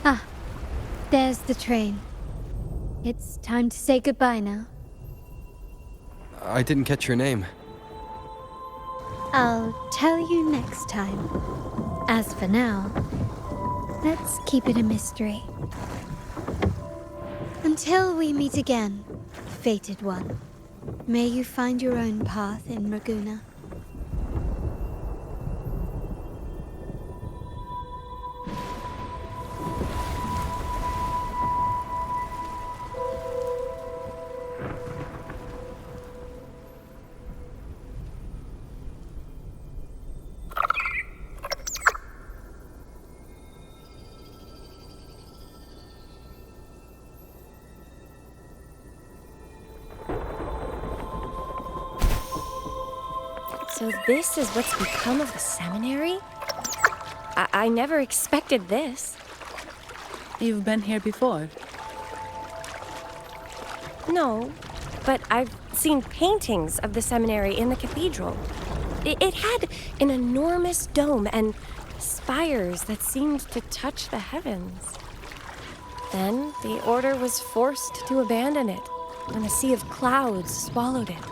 Ah, there's the train. It's time to say goodbye now. I didn't catch your name. I'll tell you next time. As for now, let's keep it a mystery. Until we meet again, fated one, may you find your own path in Raguna. So this is what's become of the seminary? I never expected this. You've been here before? No, but I've seen paintings of the seminary in the cathedral. It had an enormous dome and spires that seemed to touch the heavens. Then the order was forced to abandon it when the Sea of Clouds swallowed it.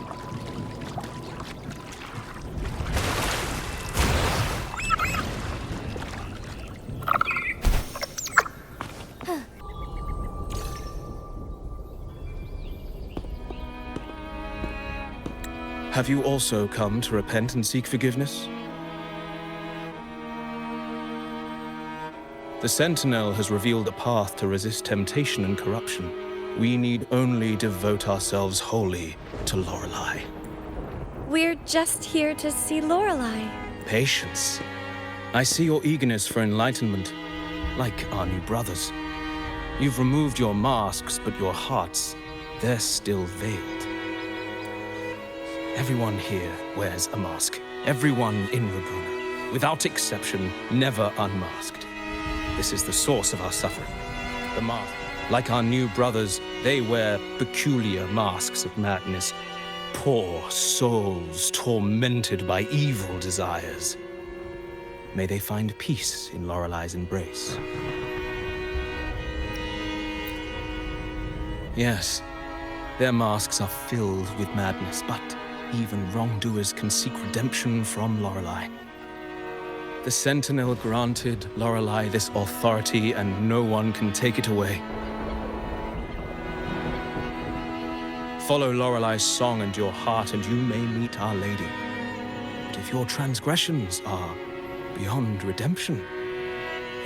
Have you also come to repent and seek forgiveness? The Sentinel has revealed a path to resist temptation and corruption. We need only devote ourselves wholly to Lorelei. We're just here to see Lorelei. Patience. I see your eagerness for enlightenment, like our new brothers. You've removed your masks, but your hearts, they're still veiled. Everyone here wears a mask. Everyone in Raguena, without exception, never unmasked. This is the source of our suffering. The mask. Like our new brothers, they wear peculiar masks of madness. Poor souls tormented by evil desires. May they find peace in Lorelei's embrace. Yes, their masks are filled with madness, but even wrongdoers can seek redemption from Lorelei. The Sentinel granted Lorelei this authority, and no one can take it away. Follow Lorelei's song and your heart, and you may meet Our Lady. But if your transgressions are beyond redemption,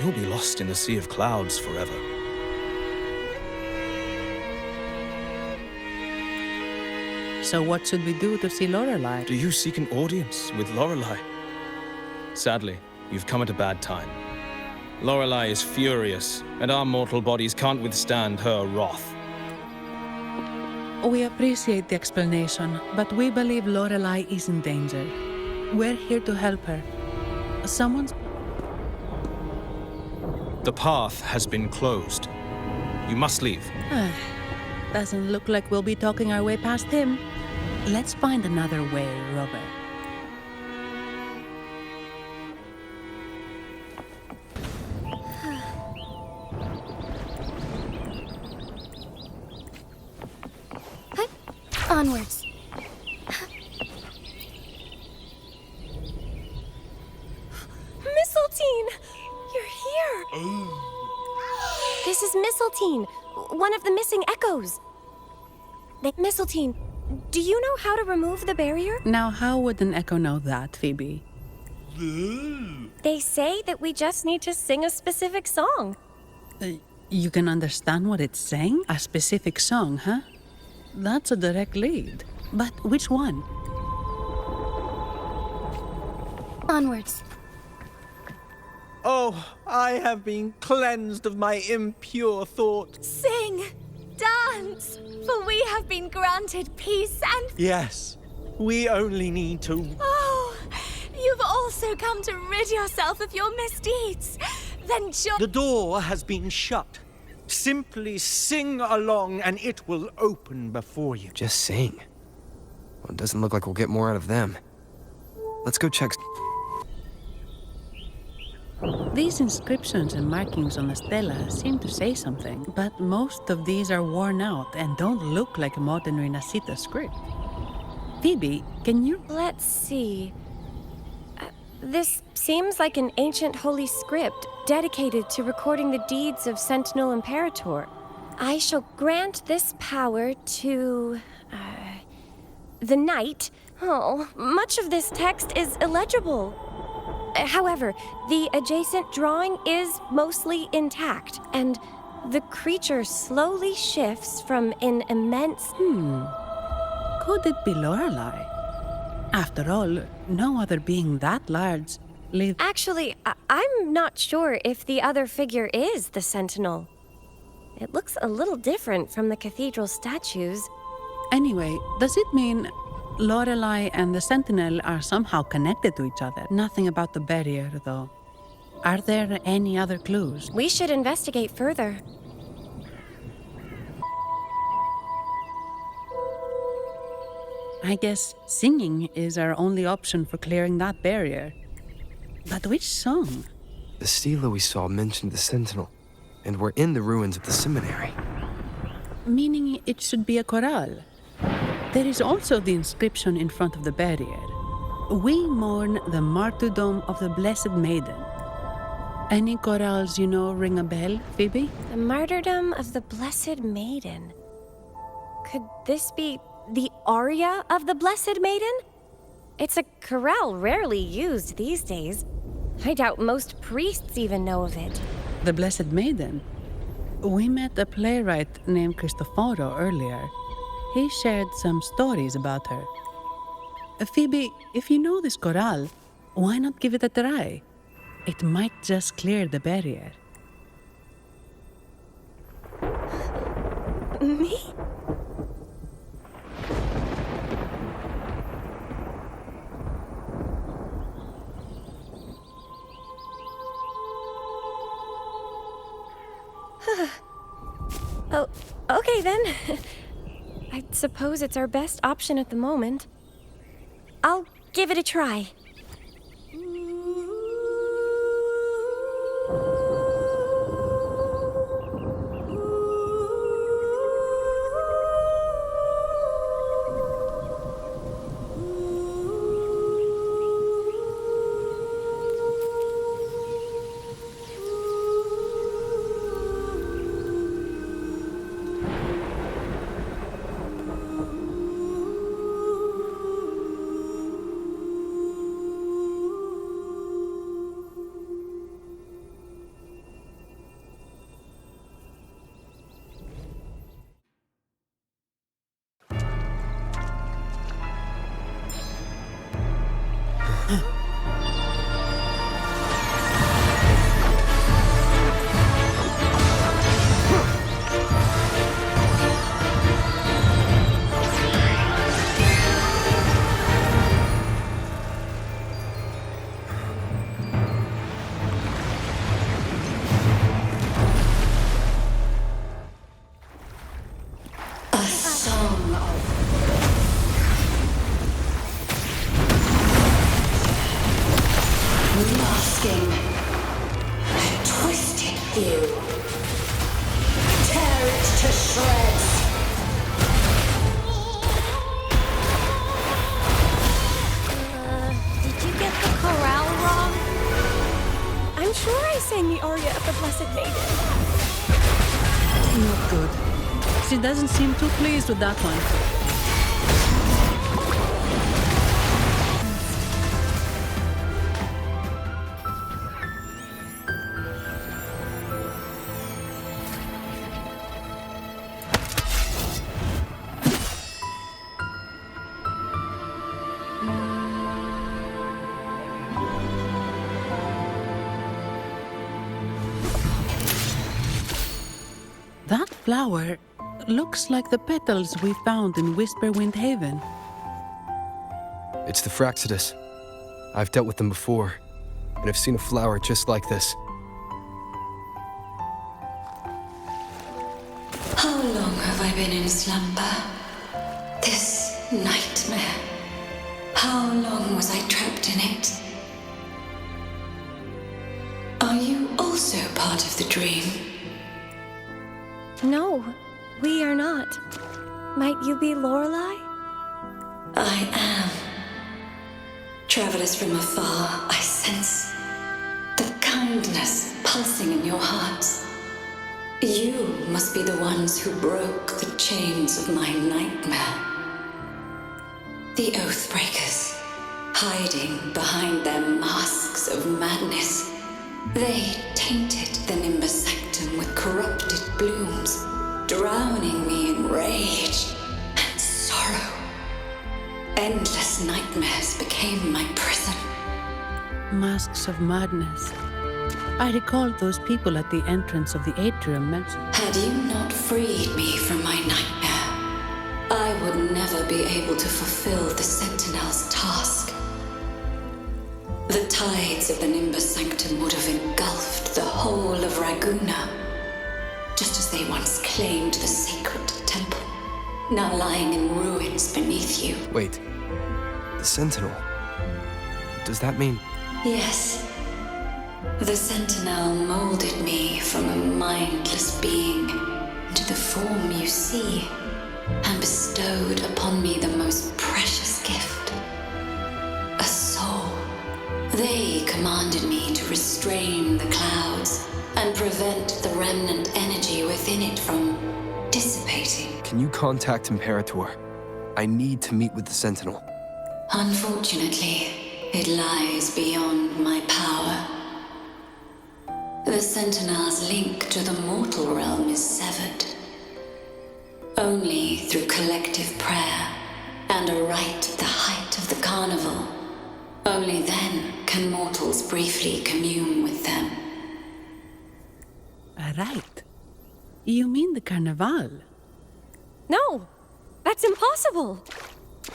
you'll be lost in the sea of clouds forever. So what should we do to see Lorelei? Do you seek an audience with Lorelei? Sadly, you've come at a bad time. Lorelei is furious, and our mortal bodies can't withstand her wrath. We appreciate the explanation, but we believe Lorelei is in danger. We're here to help her. Someone's... The path has been closed. You must leave. Doesn't look like we'll be talking our way past him. Let's find another way, Robert. Onwards. Mistletoe! You're here! This is Mistletoe, one of the missing echoes. Mistletoe, do you know how to remove the barrier? Now, how would an echo know that, Phoebe? They say that we just need to sing a specific song. You can understand what it's saying? A specific song, huh? That's a direct lead. But which one? Onwards. Oh, I have been cleansed of my impure thoughts. Sing! Dance! For we have been granted peace and... Yes, we only need to... Oh, you've also come to rid yourself of your misdeeds. Then The door has been shut. Simply sing along and it will open before you. Just sing. Well, it doesn't look like we'll get more out of them. Let's go check. These inscriptions and markings on the stela seem to say something, but most of these are worn out and don't look like a modern Rinascita script. Phoebe, can you... Let's see. This seems like an ancient holy script dedicated to recording the deeds of Sentinel Imperator. I shall grant this power to... the Knight. Oh, much of this text is illegible. However, the adjacent drawing is mostly intact, and the creature slowly shifts from an immense... Could it be Lorelei? After all, no other being that large lives... Actually, I'm not sure if the other figure is the Sentinel. It looks a little different from the cathedral statues. Anyway, does it mean Lorelei and the Sentinel are somehow connected to each other? Nothing about the barrier, though. Are there any other clues? We should investigate further. I guess singing is our only option for clearing that barrier. But which song? The stela we saw mentioned the Sentinel, and we're in the ruins of the seminary. Meaning it should be a chorale. There is also the inscription in front of the barrier. We mourn the martyrdom of the Blessed Maiden. Any chorales you know ring a bell, Phoebe? The martyrdom of the Blessed Maiden. Could this be The aria of the Blessed Maiden? It's a chorale rarely used these days. I doubt most priests even know of it. The Blessed Maiden? We met a playwright named Cristoforo earlier. He shared some stories about her. Phoebe, if you know this chorale, why not give it a try? It might just clear the barrier. Me? Oh, okay then. I suppose it's our best option at the moment. I'll give it a try. Masking a twisted view. Tear it to shreds. Did you get the chorale wrong? I'm sure I sang the aria of the Blessed Maiden. Not good. She doesn't seem too pleased with that one. That flower looks like the petals we found in Whisperwind Haven. It's the Fraxidus. I've dealt with them before, and I've seen a flower just like this. How long have I been in slumber? This nightmare. How long was I trapped in it? Are you also part of the dream? No, we are not. Might you be Lorelei? I am. Travelers from afar, I sense the kindness pulsing in your hearts. You must be the ones who broke the chains of my nightmare. The Oathbreakers, hiding behind their masks of madness. They tainted the Nimbus Sanctum with corrupted blooms, drowning me in rage and sorrow. Endless nightmares became my prison. Masks of madness. I recall those people at the entrance of the atrium mentioned. Had you not freed me from my nightmare, I would never be able to fulfill the Sentinel's task. The tides of the Nimbus Sanctum would have engulfed the whole of Raguna, just as they once claimed the sacred temple, now lying in ruins beneath you. Wait, the Sentinel? Does that mean... Yes. The Sentinel molded me from a mindless being into the form you see, and bestowed upon me the most precious gift, a soul. They commanded me to restrain the clouds and prevent the remnant energy within it from dissipating. Can you contact Imperator? I need to meet with the Sentinel. Unfortunately, it lies beyond my power. The Sentinel's link to the mortal realm is severed. Only through collective prayer and a rite at the height of the carnival. Only then can mortals briefly commune with them. Right. You mean the Carnival? No! That's impossible!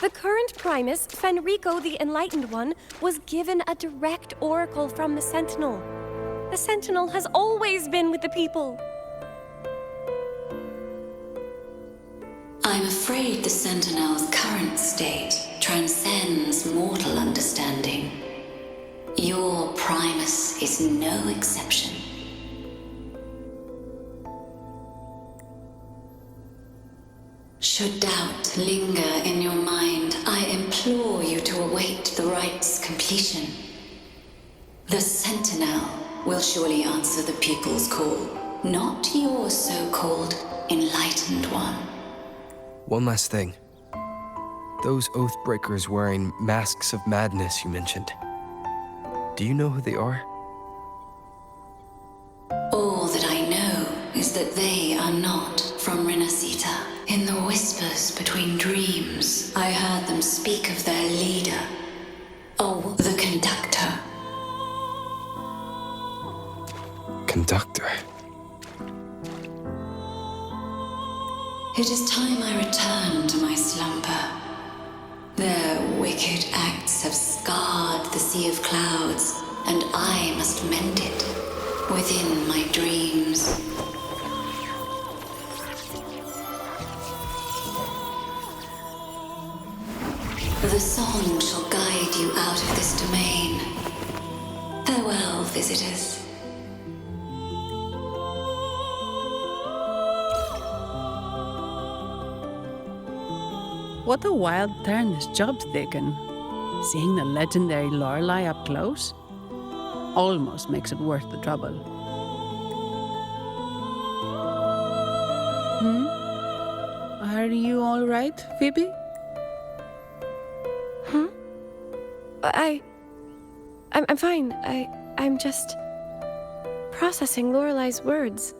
The current Primus, Fenrico the Enlightened One, was given a direct oracle from the Sentinel. The Sentinel has always been with the people. I'm afraid the Sentinel's current state transcends mortal understanding. Your Primus is no exception. Should doubt linger in your mind, I implore you to await the rite's completion. The Sentinel will surely answer the people's call, not your so-called Enlightened One. One last thing. Those Oathbreakers wearing masks of madness you mentioned. Do you know who they are? All that I know is that they are not from Rinascita. In the whispers between dreams, I heard them speak of their leader. Oh, the conductor. Conductor? It is time I return to my slumber. Their wicked acts have scarred the sea of clouds, and I must mend it within my dreams. The song shall guide you out of this domain. Farewell, visitors. What a wild turn this job's taken. Seeing the legendary Lorelei up close almost makes it worth the trouble. Are you all right, Phoebe? I'm fine. I'm just processing Lorelei's words.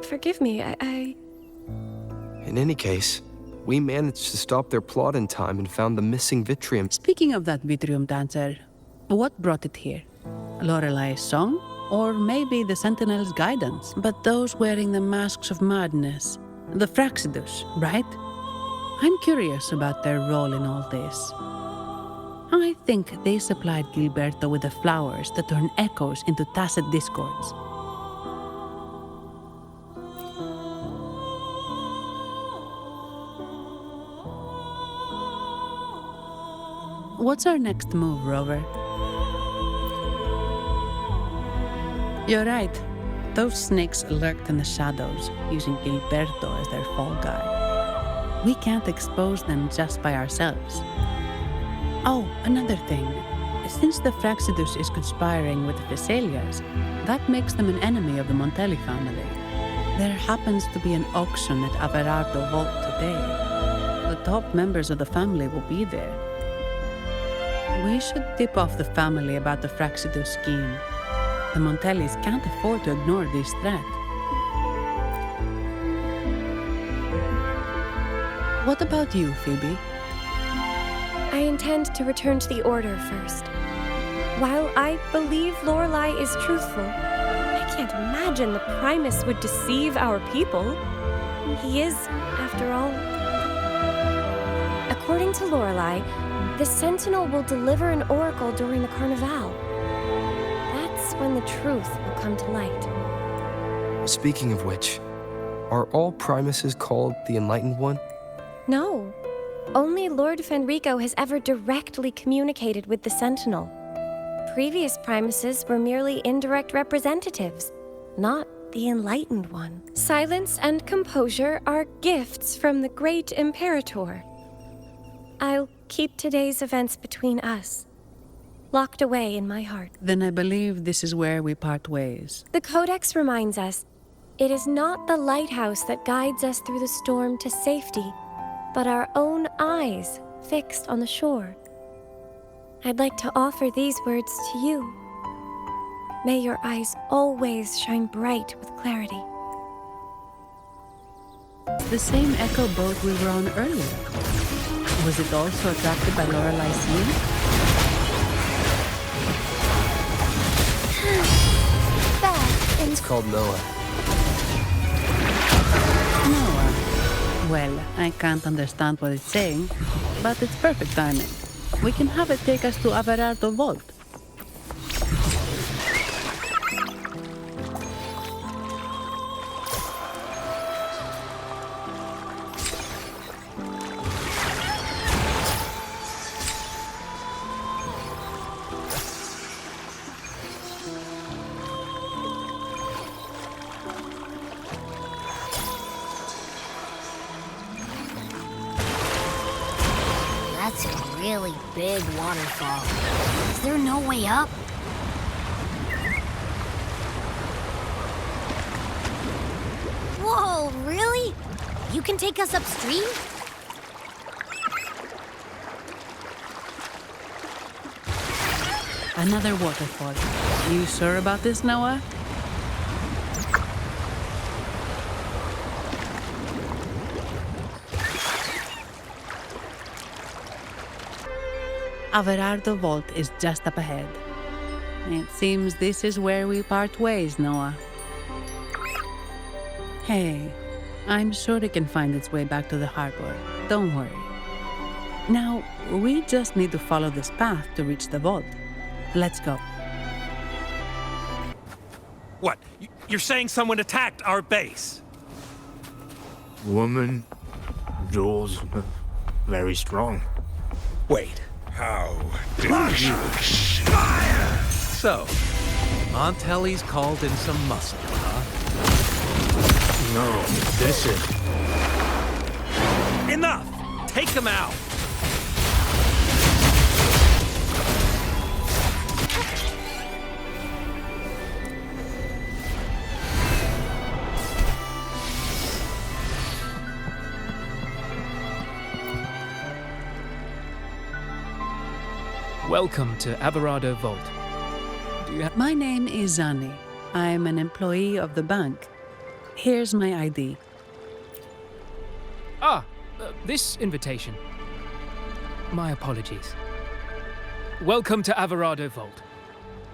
Forgive me, In any case, we managed to stop their plot in time and found the missing Vitrium. Speaking of that Vitrium dancer, what brought it here? Lorelei's song? Or maybe the Sentinel's guidance? But those wearing the masks of madness, the Fraxidus, right? I'm curious about their role in all this. I think they supplied Gilberto with the flowers that turn echoes into tacit discords. What's our next move, Rover? You're right. Those snakes lurked in the shadows, using Gilberto as their fall guy. We can't expose them just by ourselves. Oh, another thing. Since the Fraxidus is conspiring with the Thessalias, that makes them an enemy of the Montelli family. There happens to be an auction at Averardo Vault today. The top members of the family will be there. We should tip off the family about the Fraxidus scheme. The Montellis can't afford to ignore this threat. What about you, Phoebe? I intend to return to the Order first. While I believe Lorelei is truthful, I can't imagine the Primus would deceive our people. He is, after all. According to Lorelei, the Sentinel will deliver an oracle during the Carnival. That's when the truth will come to light. Speaking of which, are all Primuses called the Enlightened One? No. Only Lord Fenrico has ever directly communicated with the Sentinel. Previous Primuses were merely indirect representatives, not the Enlightened One. Silence and composure are gifts from the great Imperator. I'll keep today's events between us, locked away in my heart. Then I believe this is where we part ways. The Codex reminds us, it is not the lighthouse that guides us through the storm to safety, but our own eyes fixed on the shore. I'd like to offer these words to you. May your eyes always shine bright with clarity. The same echo boat we were on earlier. Was it also attracted by Lorelei Sea? It's called Noah. Noah. Well, I can't understand what it's saying, but it's perfect timing. We can have it take us to Averardo Vault. That's a really big waterfall. Is there no way up? Whoa, really? You can take us upstream? Another waterfall. You sure about this, Noah? Averardo Vault is just up ahead. It seems this is where we part ways, Noah. Hey, I'm sure it can find its way back to the harbor. Don't worry. Now, we just need to follow this path to reach the vault. Let's go. What? You're saying someone attacked our base? Woman, Jules, very strong. Wait. How did you? Fire! So, Aunt Ellie's called in some muscle, huh? No, this is... Enough! Take them out! Welcome to Averardo Vault. My name is Zani. I'm an employee of the bank. Here's my ID. This invitation. My apologies. Welcome to Averardo Vault.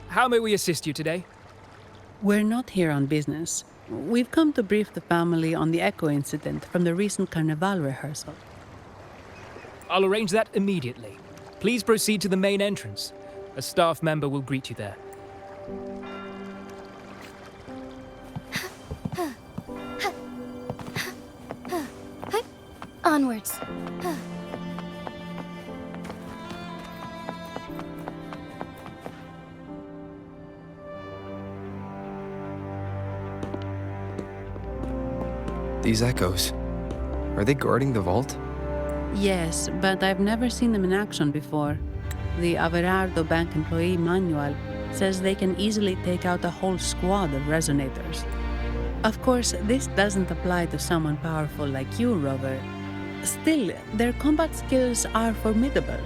How may we assist you today? We're not here on business. We've come to brief the family on the Echo incident from the recent Carnival rehearsal. I'll arrange that immediately. Please proceed to the main entrance. A staff member will greet you there. Onwards. These echoes. Are they guarding the vault? Yes, but I've never seen them in action before. The Averardo Bank employee manual says they can easily take out a whole squad of resonators. Of course, this doesn't apply to someone powerful like you, Rover. Still, their combat skills are formidable.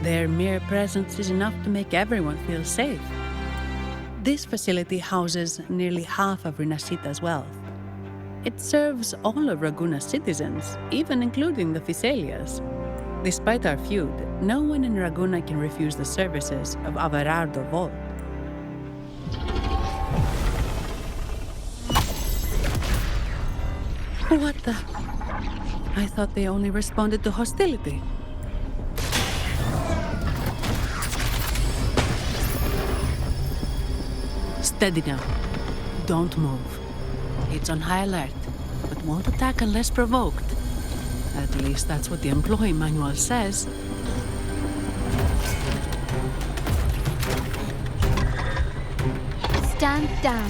Their mere presence is enough to make everyone feel safe. This facility houses nearly half of Rinascita's wealth. It serves all of Raguna's citizens, even including the Thessalias. Despite our feud, no one in Raguna can refuse the services of Averardo Vault. What the? I thought they only responded to hostility. Steady now. Don't move. It's on high alert, but won't attack unless provoked. At least that's what the employee manual says. Stand down.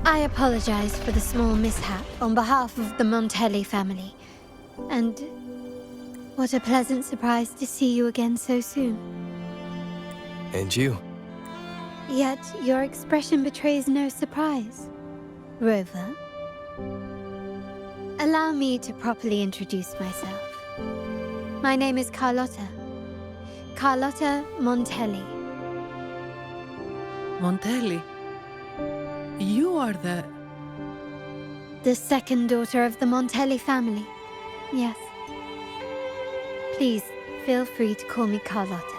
I apologize for the small mishap on behalf of the Montelli family. And what a pleasant surprise to see you again so soon. And you. Yet your expression betrays no surprise. Rover, allow me to properly introduce myself. My name is Carlotta. Carlotta Montelli. Montelli? You are the second daughter of the Montelli family. Yes. Please, feel free to call me Carlotta.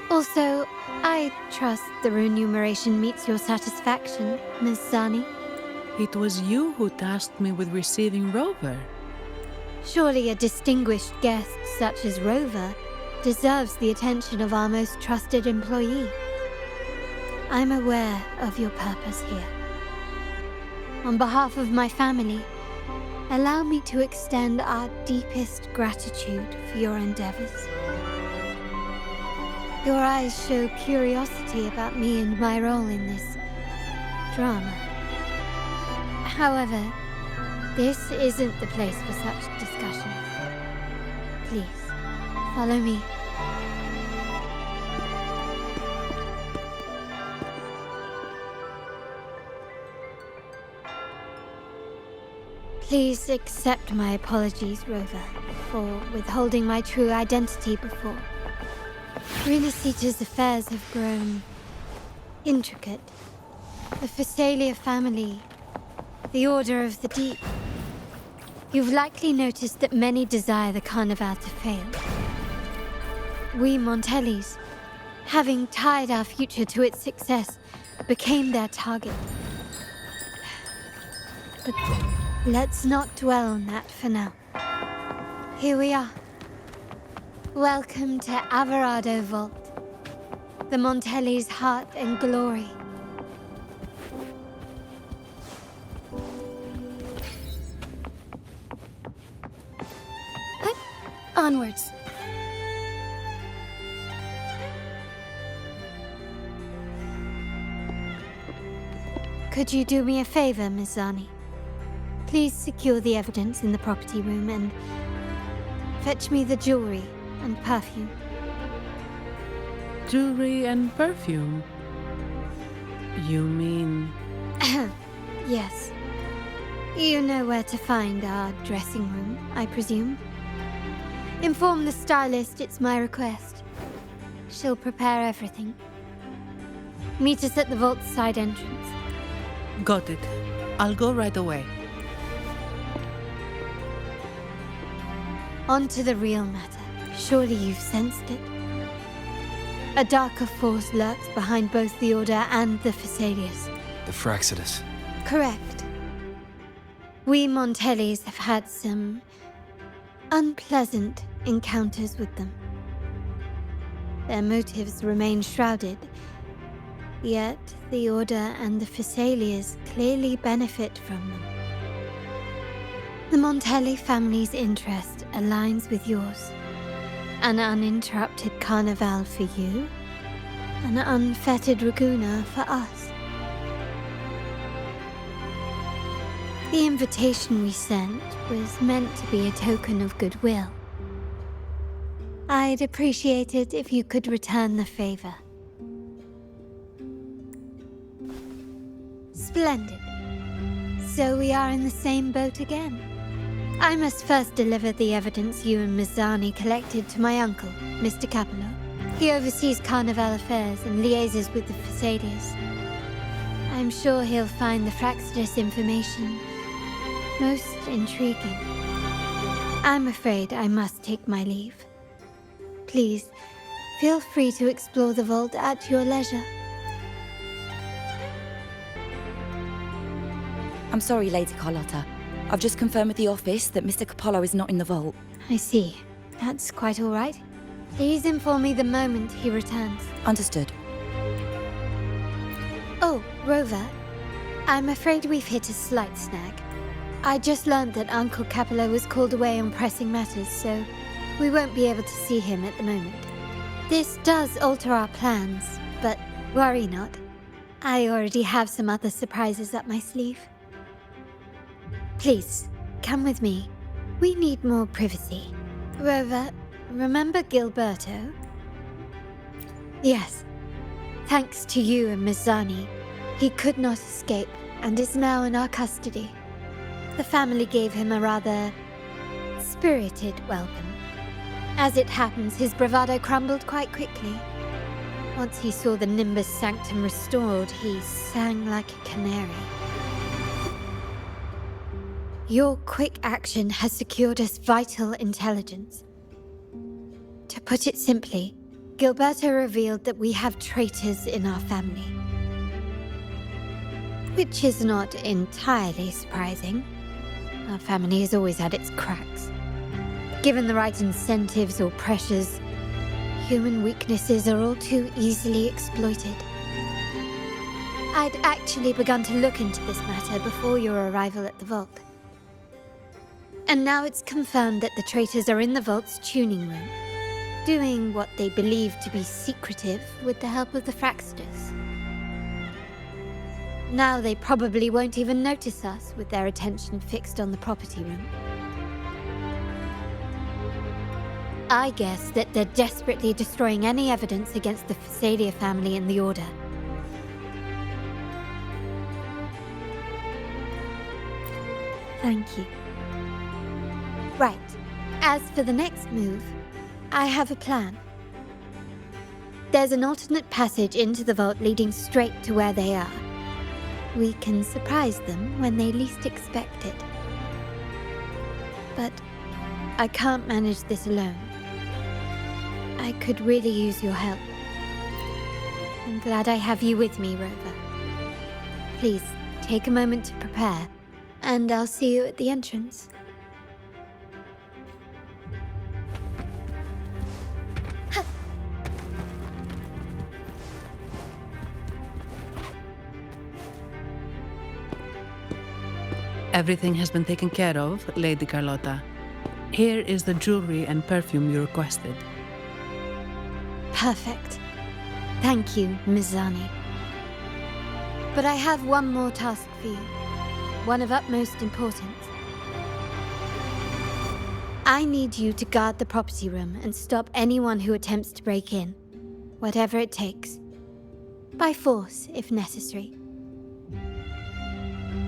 Also, I trust the remuneration meets your satisfaction, Miss Zani. It was you who tasked me with receiving Rover. Surely a distinguished guest such as Rover deserves the attention of our most trusted employee. I'm aware of your purpose here. On behalf of my family, allow me to extend our deepest gratitude for your endeavors. Your eyes show curiosity about me and my role in this drama. However, this isn't the place for such discussions. Please, follow me. Please accept my apologies, Rover, for withholding my true identity before. Rinascita's affairs have grown intricate. The Phasalia family, the Order of the Deep. You've likely noticed that many desire the Carnival to fail. We Montellis, having tied our future to its success, became their target. But let's not dwell on that for now. Here we are. Welcome to Averado Vault, the Montelli's heart and glory. Onwards. Could you do me a favor, Miss Zani? Please secure the evidence in the property room and fetch me the jewelry and perfume. Jewelry and perfume? You mean... Yes. You know where to find our dressing room, I presume? Inform the stylist it's my request. She'll prepare everything. Meet us at the vault's side entrance. Got it. I'll go right away. On to the real matter. Surely you've sensed it. A darker force lurks behind both the Order and the Phasalias. The Fraxidus. Correct. We Montellis have had some unpleasant encounters with them. Their motives remain shrouded, yet the Order and the Phasalias clearly benefit from them. The Montelli family's interest aligns with yours. An uninterrupted carnival for you, an unfettered Ragusa for us. The invitation we sent was meant to be a token of goodwill. I'd appreciate it if you could return the favor. Splendid. So we are in the same boat again. I must first deliver the evidence you and Miss Zani collected to my uncle, Mr. Capello. He oversees Carnival affairs and liaises with the Phasaelias. I'm sure he'll find the Fraxidus information most intriguing. I'm afraid I must take my leave. Please, feel free to explore the vault at your leisure. I'm sorry, Lady Carlotta. I've just confirmed with the office that Mr. Capello is not in the vault. I see. That's quite all right. Please inform me the moment he returns. Understood. Oh, Rover. I'm afraid we've hit a slight snag. I just learned that Uncle Capello was called away on pressing matters, so we won't be able to see him at the moment. This does alter our plans, but worry not. I already have some other surprises up my sleeve. Please, come with me. We need more privacy. Rover, remember Gilberto? Yes. Thanks to you and Mizani, he could not escape and is now in our custody. The family gave him a rather spirited welcome. As it happens, his bravado crumbled quite quickly. Once he saw the Nimbus Sanctum restored, he sang like a canary. Your quick action has secured us vital intelligence. To put it simply, Gilberto revealed that we have traitors in our family. Which is not entirely surprising. Our family has always had its cracks. Given the right incentives or pressures, human weaknesses are all too easily exploited. I'd actually begun to look into this matter before your arrival at the vault. And now it's confirmed that the traitors are in the vault's tuning room, doing what they believe to be secretive with the help of the Fraxters. Now they probably won't even notice us with their attention fixed on the property room. I guess that they're desperately destroying any evidence against the Phasalia family and the Order. Thank you. Right. As for the next move, I have a plan. There's an alternate passage into the vault leading straight to where they are. We can surprise them when they least expect it. But I can't manage this alone. I could really use your help. I'm glad I have you with me, Rover. Please, take a moment to prepare, and I'll see you at the entrance. Everything has been taken care of, Lady Carlotta. Here is the jewelry and perfume you requested. Perfect. Thank you, Mizani. But I have one more task for you. One of utmost importance. I need you to guard the property room and stop anyone who attempts to break in. Whatever it takes. By force, if necessary.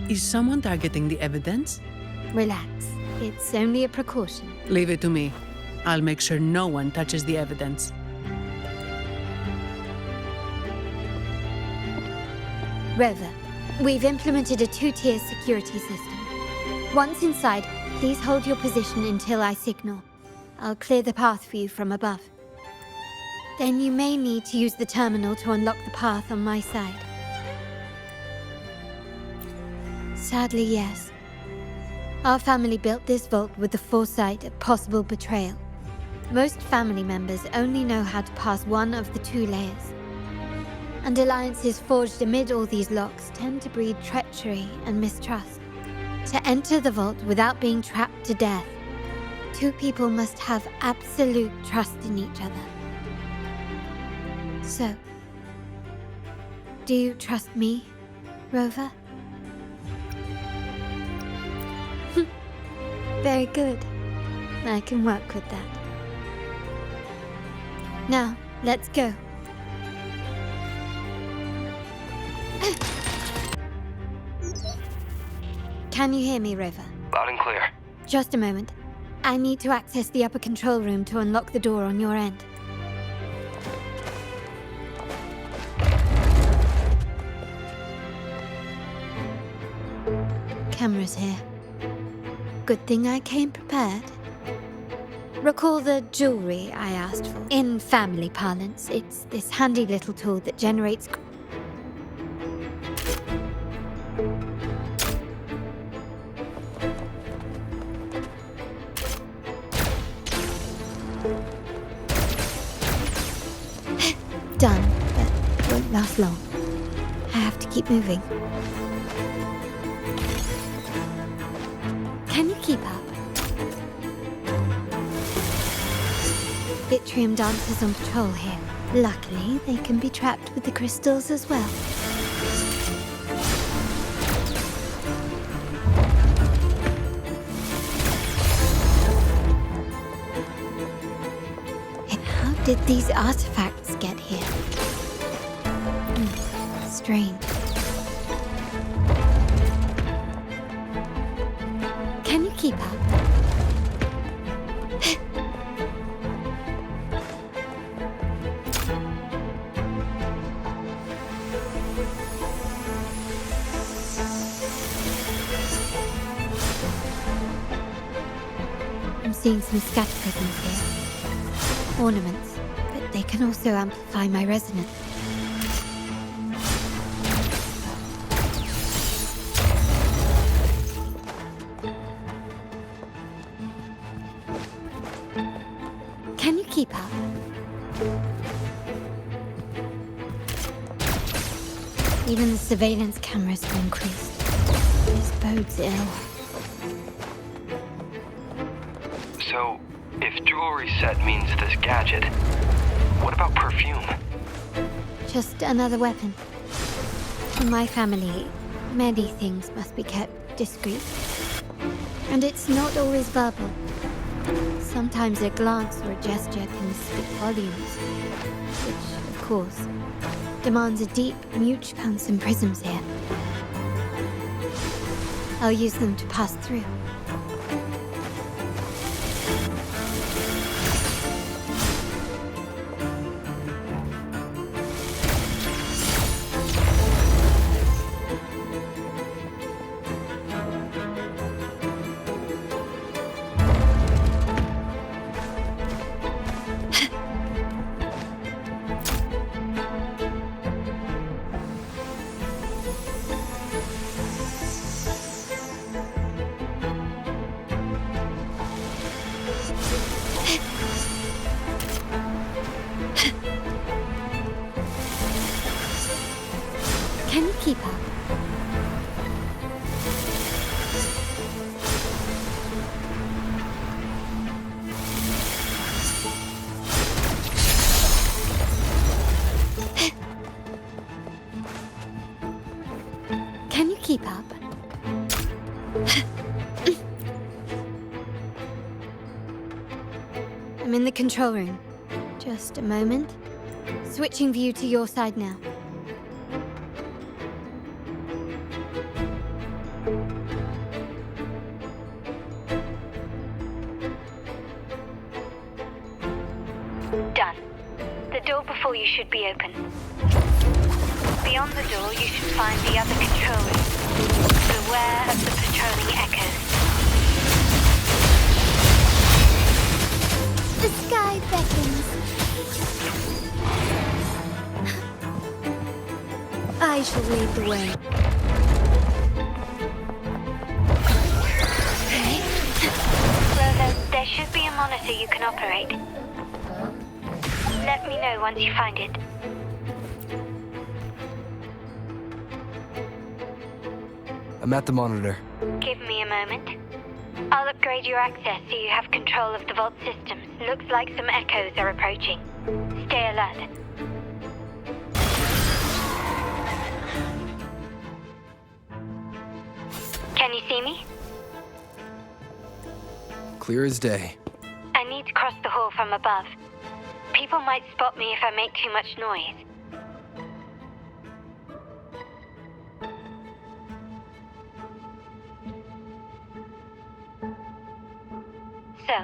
Is someone targeting the evidence? Relax. It's only a precaution. Leave it to me. I'll make sure no one touches the evidence. Rover, we've implemented a 2-tier security system. Once inside, please hold your position until I signal. I'll clear the path for you from above. Then you may need to use the terminal to unlock the path on my side. Sadly, yes. Our family built this vault with the foresight of possible betrayal. Most family members only know how to pass one of the 2 layers. And alliances forged amid all these locks tend to breed treachery and mistrust. To enter the vault without being trapped to death, 2 people must have absolute trust in each other. So, do you trust me, Rover? Very good. I can work with that. Now, let's go. Can you hear me, Rover? Loud and clear. Just a moment. I need to access the upper control room to unlock the door on your end. Cameras here. Good thing I came prepared. Recall the jewelry I asked for? In family parlance, it's this handy little tool that generates... Done, but it won't last long. I have to keep moving. Can you keep up? Yttrium dancers on patrol here. Luckily, they can be trapped with the crystals as well. How did these artifacts get here? strange. Can you keep up? I'm seeing some scatter prisms here. Ornaments, but they can also amplify my resonance. Can you keep up? Even the surveillance cameras have increased. This bodes ill. So, if jewelry set means this gadget, what about perfume? Just another weapon. In my family, many things must be kept discreet. And it's not always verbal. Sometimes a glance or a gesture can speak volumes. Which, of course, demands a deep mute found some prisms here. I'll use them to pass through. Can you keep up? Can you keep up? I'm in the control room. Just a moment. Switching view to your side now. Done. The door before you should be open. Beyond the door, you should find the other control room. Beware of the patrolling echoes. The sky beckons. I shall lead the way. Rover, there should be a monitor you can operate. Let me know once you find it. I'm at the monitor. Give me a moment. I'll upgrade your access so you have control of the vault systems. Looks like some echoes are approaching. Stay alert. Can you see me? Clear as day. I need to cross the hall from above. People might spot me if I make too much noise. So,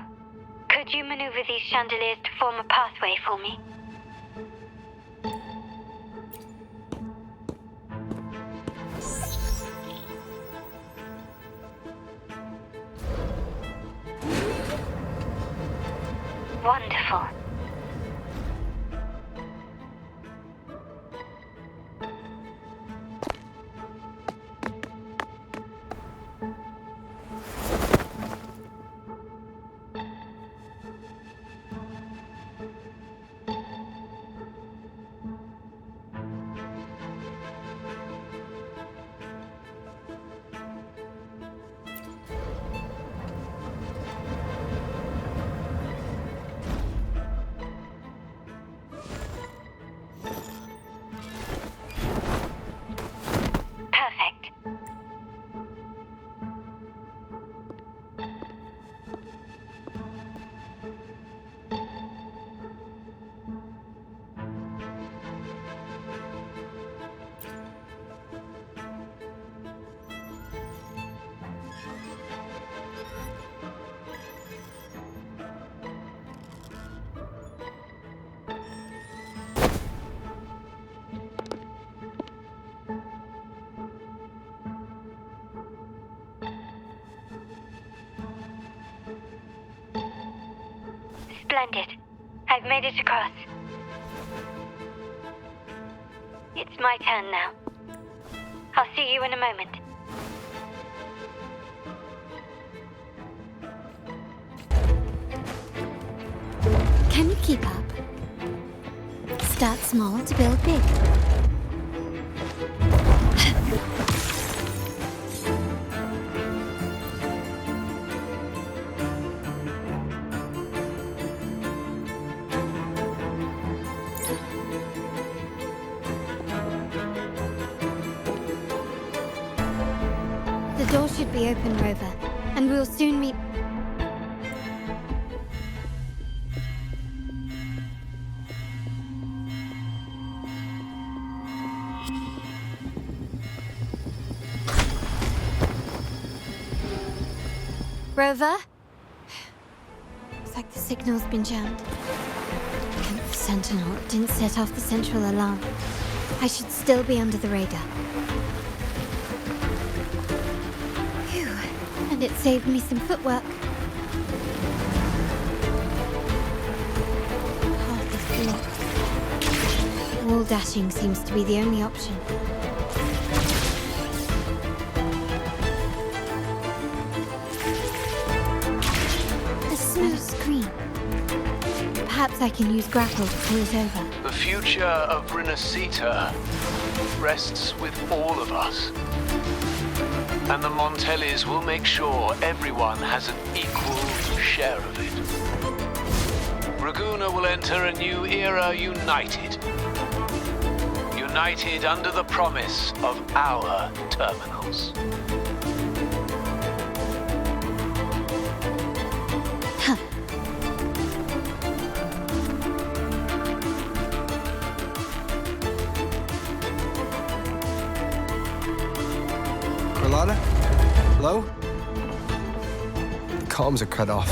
could you maneuver these chandeliers to form a pathway for me? Wonderful. Splendid. I've made it across. It's my turn now. I'll see you in a moment. Can you keep up? Start small to build big. The door should be open, Rover, and we'll soon meet. Rover? Looks like the signal's been jammed. I hope the Sentinel didn't set off the central alarm. I should still be under the radar. Phew, and it saved me some footwork. Hardly feel. Wall dashing seems to be the only option. Perhaps I can use grapple to pull it over. The future of Rinascita rests with all of us. And the Montellis will make sure everyone has an equal share of it. Ragusa will enter a new era united. United under the promise of our terminals. Hello? The comms are cut off.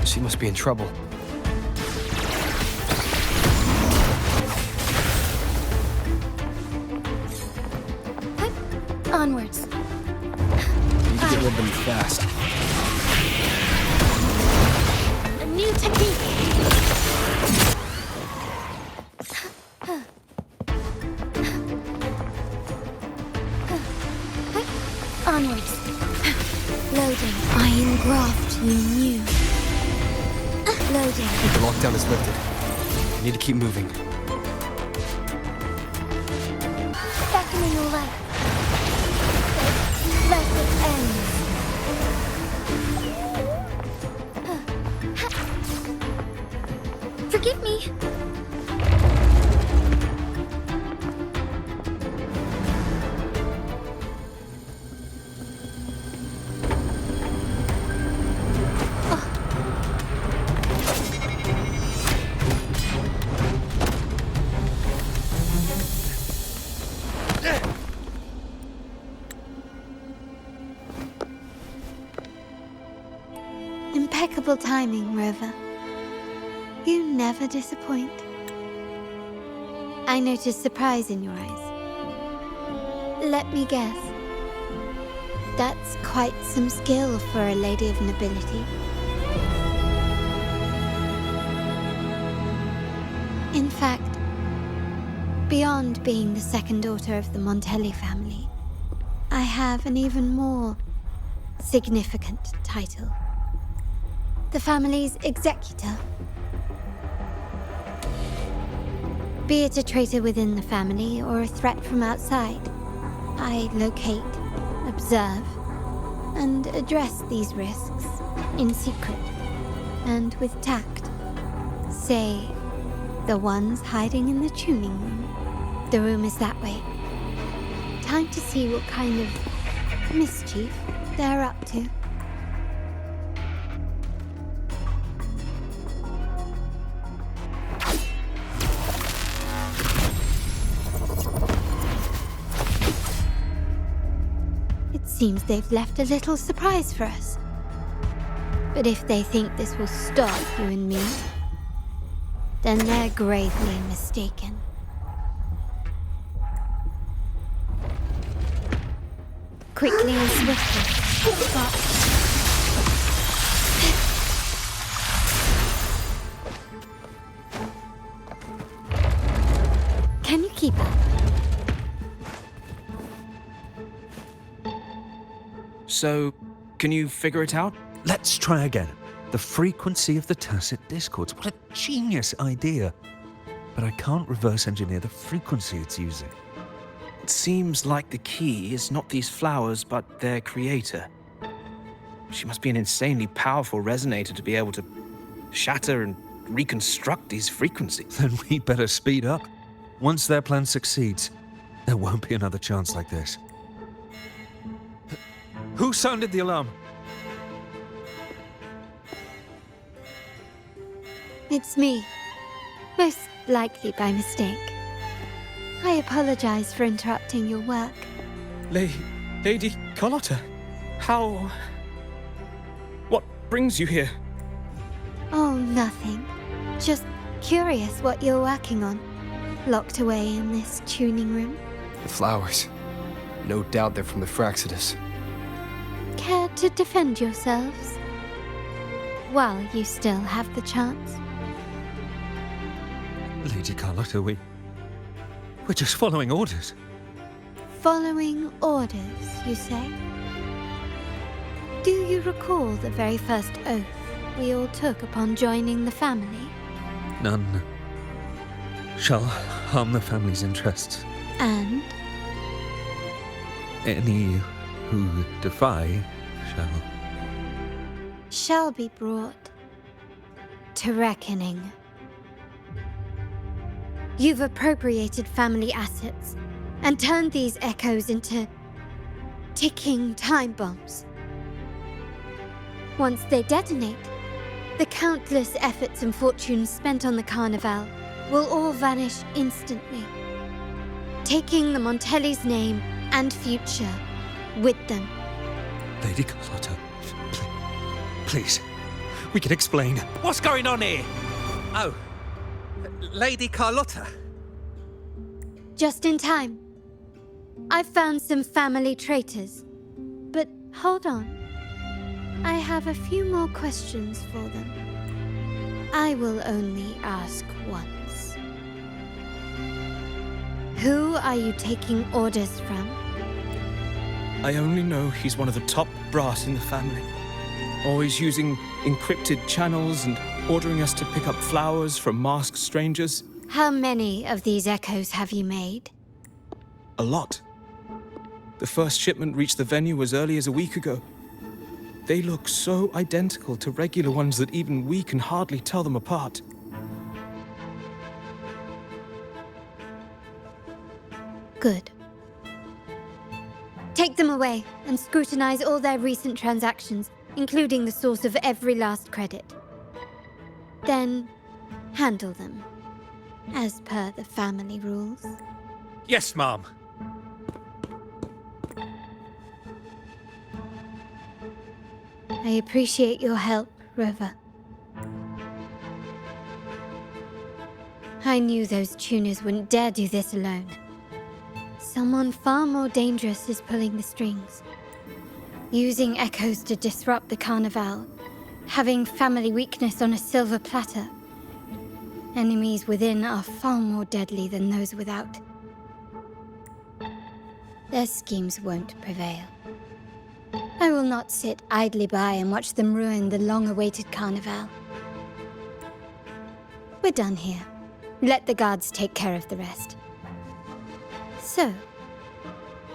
She must be in trouble. Onwards. Need to get rid of them fast. A new technique. Onwards. Loading. Iron graft you knew. Loading. The lockdown is lifted. I need to keep moving. Beckoning light. Let it end. Forgive me. Impeccable timing, Rover. You never disappoint. I noticed surprise in your eyes. Let me guess. That's quite some skill for a lady of nobility. In fact, beyond being the second daughter of the Montelli family, I have an even more significant title. The family's executor. Be it a traitor within the family or a threat from outside, I locate, observe, and address these risks in secret and with tact. Say, the ones hiding in the tuning room. The room is that way. Time to see what kind of mischief they're up to. Seems they've left a little surprise for us. But if they think this will stop you and me, then they're gravely mistaken. Quickly and swiftly. So, can you figure it out? Let's try again. The frequency of the tacit discords. What a genius idea. But I can't reverse engineer the frequency it's using. It seems like the key is not these flowers, but their creator. She must be an insanely powerful resonator to be able to shatter and reconstruct these frequencies. Then we better speed up. Once their plan succeeds, there won't be another chance like this. Who sounded the alarm? It's me. Most likely by mistake. I apologize for interrupting your work. Lady Carlotta, how... What brings you here? Oh, nothing. Just curious what you're working on. Locked away in this tuning room. The flowers. No doubt they're from the Fraxidus. Care to defend yourselves? While you still have the chance. Lady Carlotta, we're just following orders. Following orders, you say? Do you recall the very first oath we all took upon joining the family? None shall harm the family's interests. And? Any who defy shall be brought to reckoning. You've appropriated family assets and turned these echoes into ticking time bombs. Once they detonate, the countless efforts and fortunes spent on the Carnival will all vanish instantly, taking the Montelli's name and future with them. Lady Carlotta, please, we can explain. What's going on here? Oh, Lady Carlotta. Just in time. I found some family traitors. But hold on. I have a few more questions for them. I will only ask once. Who are you taking orders from? I only know he's one of the top brass in the family. Always using encrypted channels and ordering us to pick up flowers from masked strangers. How many of these echoes have you made? A lot. The first shipment reached the venue as early as a week ago. They look so identical to regular ones that even we can hardly tell them apart. Good. Take them away and scrutinize all their recent transactions, including the source of every last credit. Then, handle them, as per the family rules. Yes, Mom. I appreciate your help, Rover. I knew those tuners wouldn't dare do this alone. Someone far more dangerous is pulling the strings. Using echoes to disrupt the Carnival. Having family weakness on a silver platter. Enemies within are far more deadly than those without. Their schemes won't prevail. I will not sit idly by and watch them ruin the long-awaited Carnival. We're done here. Let the guards take care of the rest. So,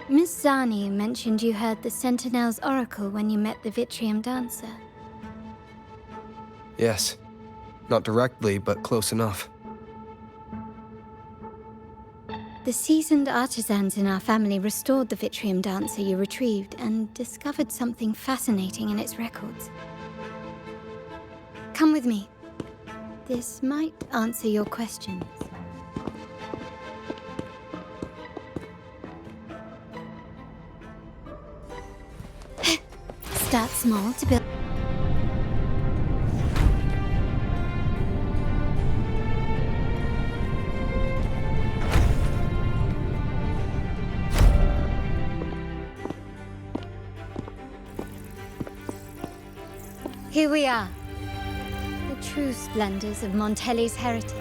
Miss Zani mentioned you heard the Sentinel's oracle when you met the Vitrium dancer. Yes. Not directly, but close enough. The seasoned artisans in our family restored the Vitrium dancer you retrieved and discovered something fascinating in its records. Come with me. This might answer your questions. Start small to build. Here we are. The true splendors of Montelli's heritage.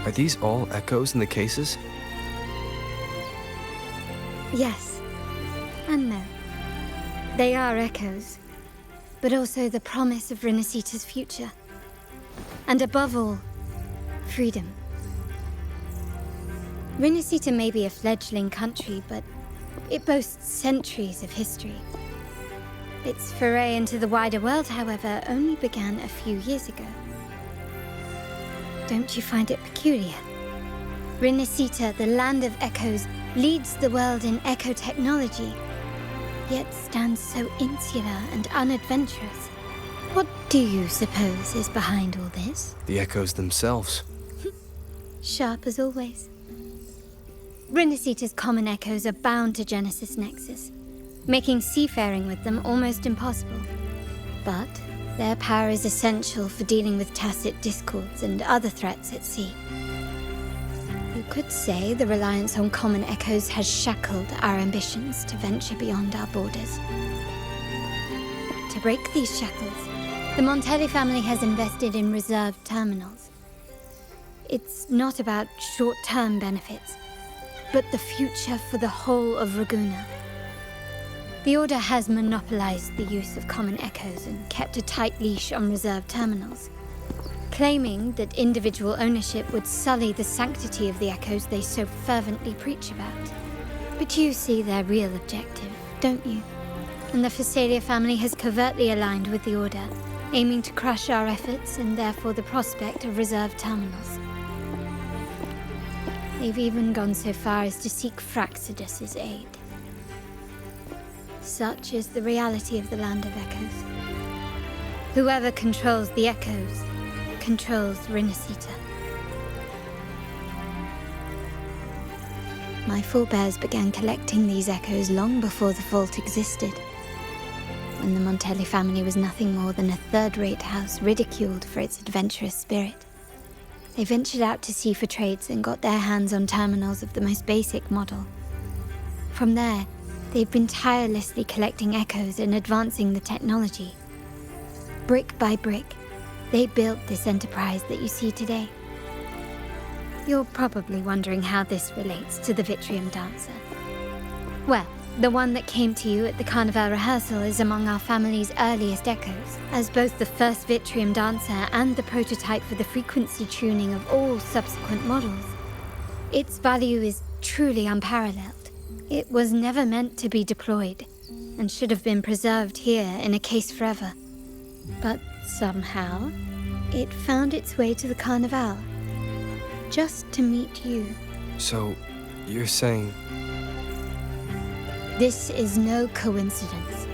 Are these all echoes in the cases? Yes. And no. They are echoes, but also the promise of Rinascita's future. And above all, freedom. Rinascita may be a fledgling country, but it boasts centuries of history. Its foray into the wider world, however, only began a few years ago. Don't you find it peculiar? Rinascita, the land of echoes, leads the world in echo technology, yet stands so insular and unadventurous. What do you suppose is behind all this? The echoes themselves. Sharp as always. Rinascita's common echoes are bound to Genesis Nexus, making seafaring with them almost impossible. But their power is essential for dealing with tacit discords and other threats at sea. You could say the reliance on common echoes has shackled our ambitions to venture beyond our borders. To break these shackles, the Montelli family has invested in reserved terminals. It's not about short-term benefits, but the future for the whole of Ragusa. The Order has monopolized the use of common echoes and kept a tight leash on reserved terminals, claiming that individual ownership would sully the sanctity of the echoes they so fervently preach about. But you see their real objective, don't you? And the Phasalia family has covertly aligned with the Order, aiming to crush our efforts and therefore the prospect of reserved terminals. They've even gone so far as to seek Fraxidus's aid. Such is the reality of the Land of Echoes. Whoever controls the Echoes controls Rinascita. My forebears began collecting these echoes long before the vault existed, when the Montelli family was nothing more than a third-rate house ridiculed for its adventurous spirit. They ventured out to sea for trades and got their hands on terminals of the most basic model. From there, they've been tirelessly collecting echoes and advancing the technology. Brick by brick, they built this enterprise that you see today. You're probably wondering how this relates to the Vitrium Dancer. Well, the one that came to you at the Carnival rehearsal is among our family's earliest echoes, as both the first Vitrium Dancer and the prototype for the frequency tuning of all subsequent models. Its value is truly unparalleled. It was never meant to be deployed, and should have been preserved here in a case forever. But somehow, it found its way to the Carnival, just to meet you. So, you're saying... This is no coincidence.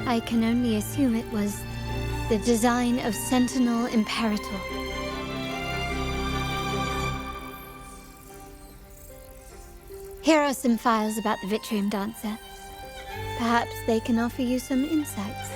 I can only assume it was the design of Sentinel Imperator. Here are some files about the Vitrium Dancer. Perhaps they can offer you some insights.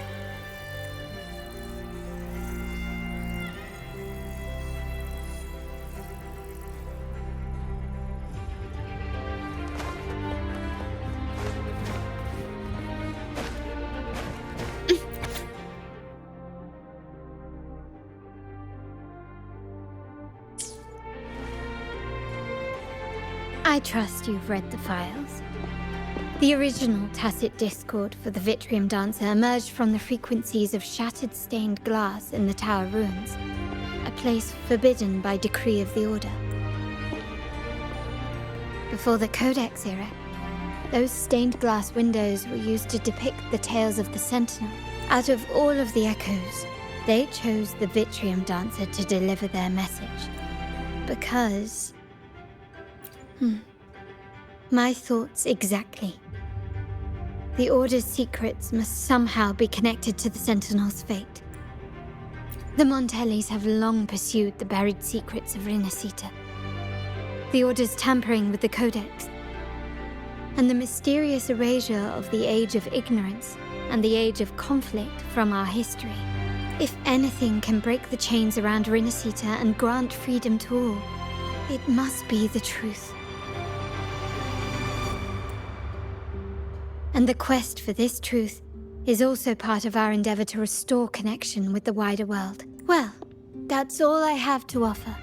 I trust you've read the files. The original tacit discord for the Vitrium Dancer emerged from the frequencies of shattered stained glass in the tower ruins, a place forbidden by decree of the Order. Before the Codex era, those stained glass windows were used to depict the tales of the Sentinel. Out of all of the echoes, they chose the Vitrium Dancer to deliver their message. Because... My thoughts exactly. The Order's secrets must somehow be connected to the Sentinel's fate. The Montellis have long pursued the buried secrets of Rinascita. The Order's tampering with the Codex, and the mysterious erasure of the Age of Ignorance and the Age of Conflict from our history. If anything can break the chains around Rinascita and grant freedom to all, it must be the truth. And the quest for this truth is also part of our endeavor to restore connection with the wider world. Well, that's all I have to offer.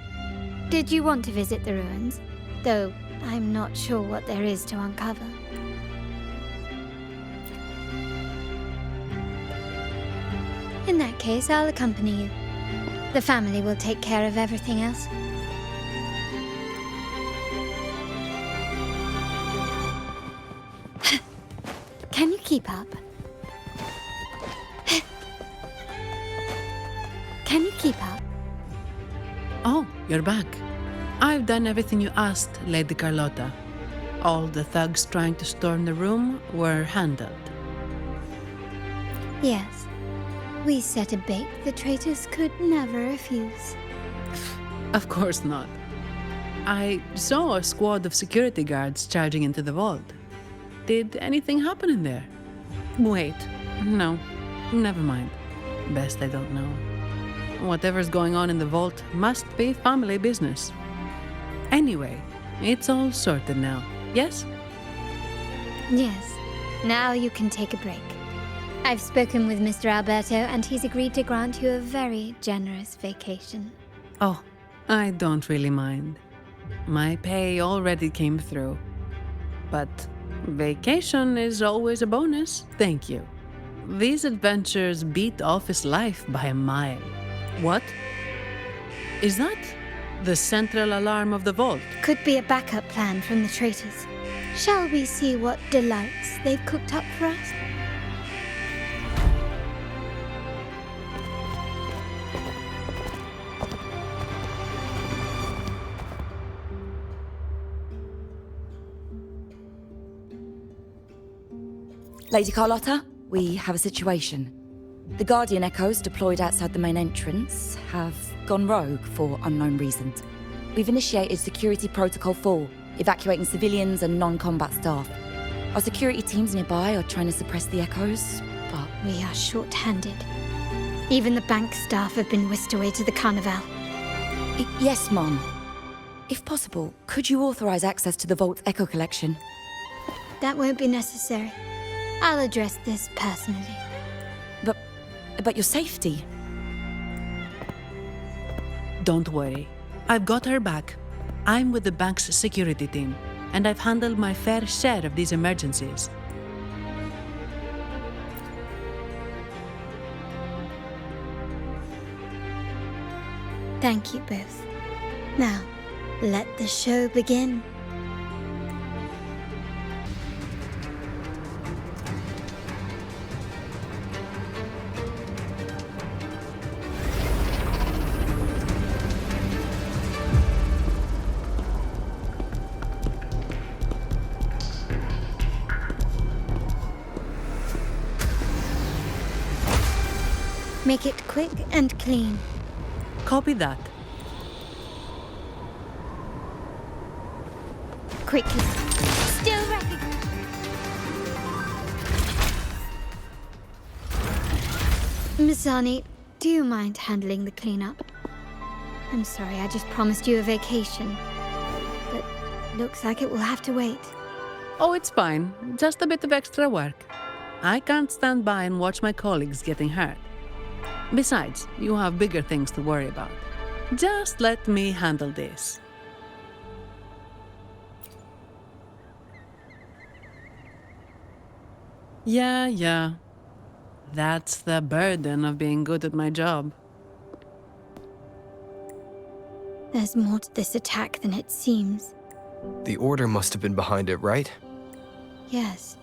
Did you want to visit the ruins? Though I'm not sure what there is to uncover. In that case, I'll accompany you. The family will take care of everything else. Can you keep up? Can you keep up? Oh, you're back. I've done everything you asked, Lady Carlotta. All the thugs trying to storm the room were handled. Yes. We set a bait the traitors could never refuse. Of course not. I saw a squad of security guards charging into the vault. Did anything happen in there? Wait, no, never mind. Best I don't know. Whatever's going on in the vault must be family business. Anyway, it's all sorted now, yes? Yes. Now you can take a break. I've spoken with Mr. Alberto, and he's agreed to grant you a very generous vacation. Oh, I don't really mind. My pay already came through. But vacation is always a bonus, thank you. These adventures beat office life by a mile. What? Is that the central alarm of the vault? Could be a backup plan from the traitors. Shall we see what delights they've cooked up for us? Lady Carlotta, we have a situation. The Guardian Echoes deployed outside the main entrance have gone rogue for unknown reasons. We've initiated Security Protocol 4, evacuating civilians and non-combat staff. Our security teams nearby are trying to suppress the Echoes, but... We are short-handed. Even the bank staff have been whisked away to the Carnival. Yes, Mom. If possible, could you authorize access to the Vault's Echo collection? That won't be necessary. I'll address this personally. But your safety? Don't worry. I've got her back. I'm with the bank's security team, and I've handled my fair share of these emergencies. Thank you both. Now, let the show begin. Make it quick and clean. Copy that. Quickly. Still ready. Misani, do you mind handling the cleanup? I'm sorry, I just promised you a vacation. But looks like it will have to wait. Oh, it's fine. Just a bit of extra work. I can't stand by and watch my colleagues getting hurt. Besides, you have bigger things to worry about. Just let me handle this. Yeah. That's the burden of being good at my job. There's more to this attack than it seems. The Order must have been behind it, right? Yes.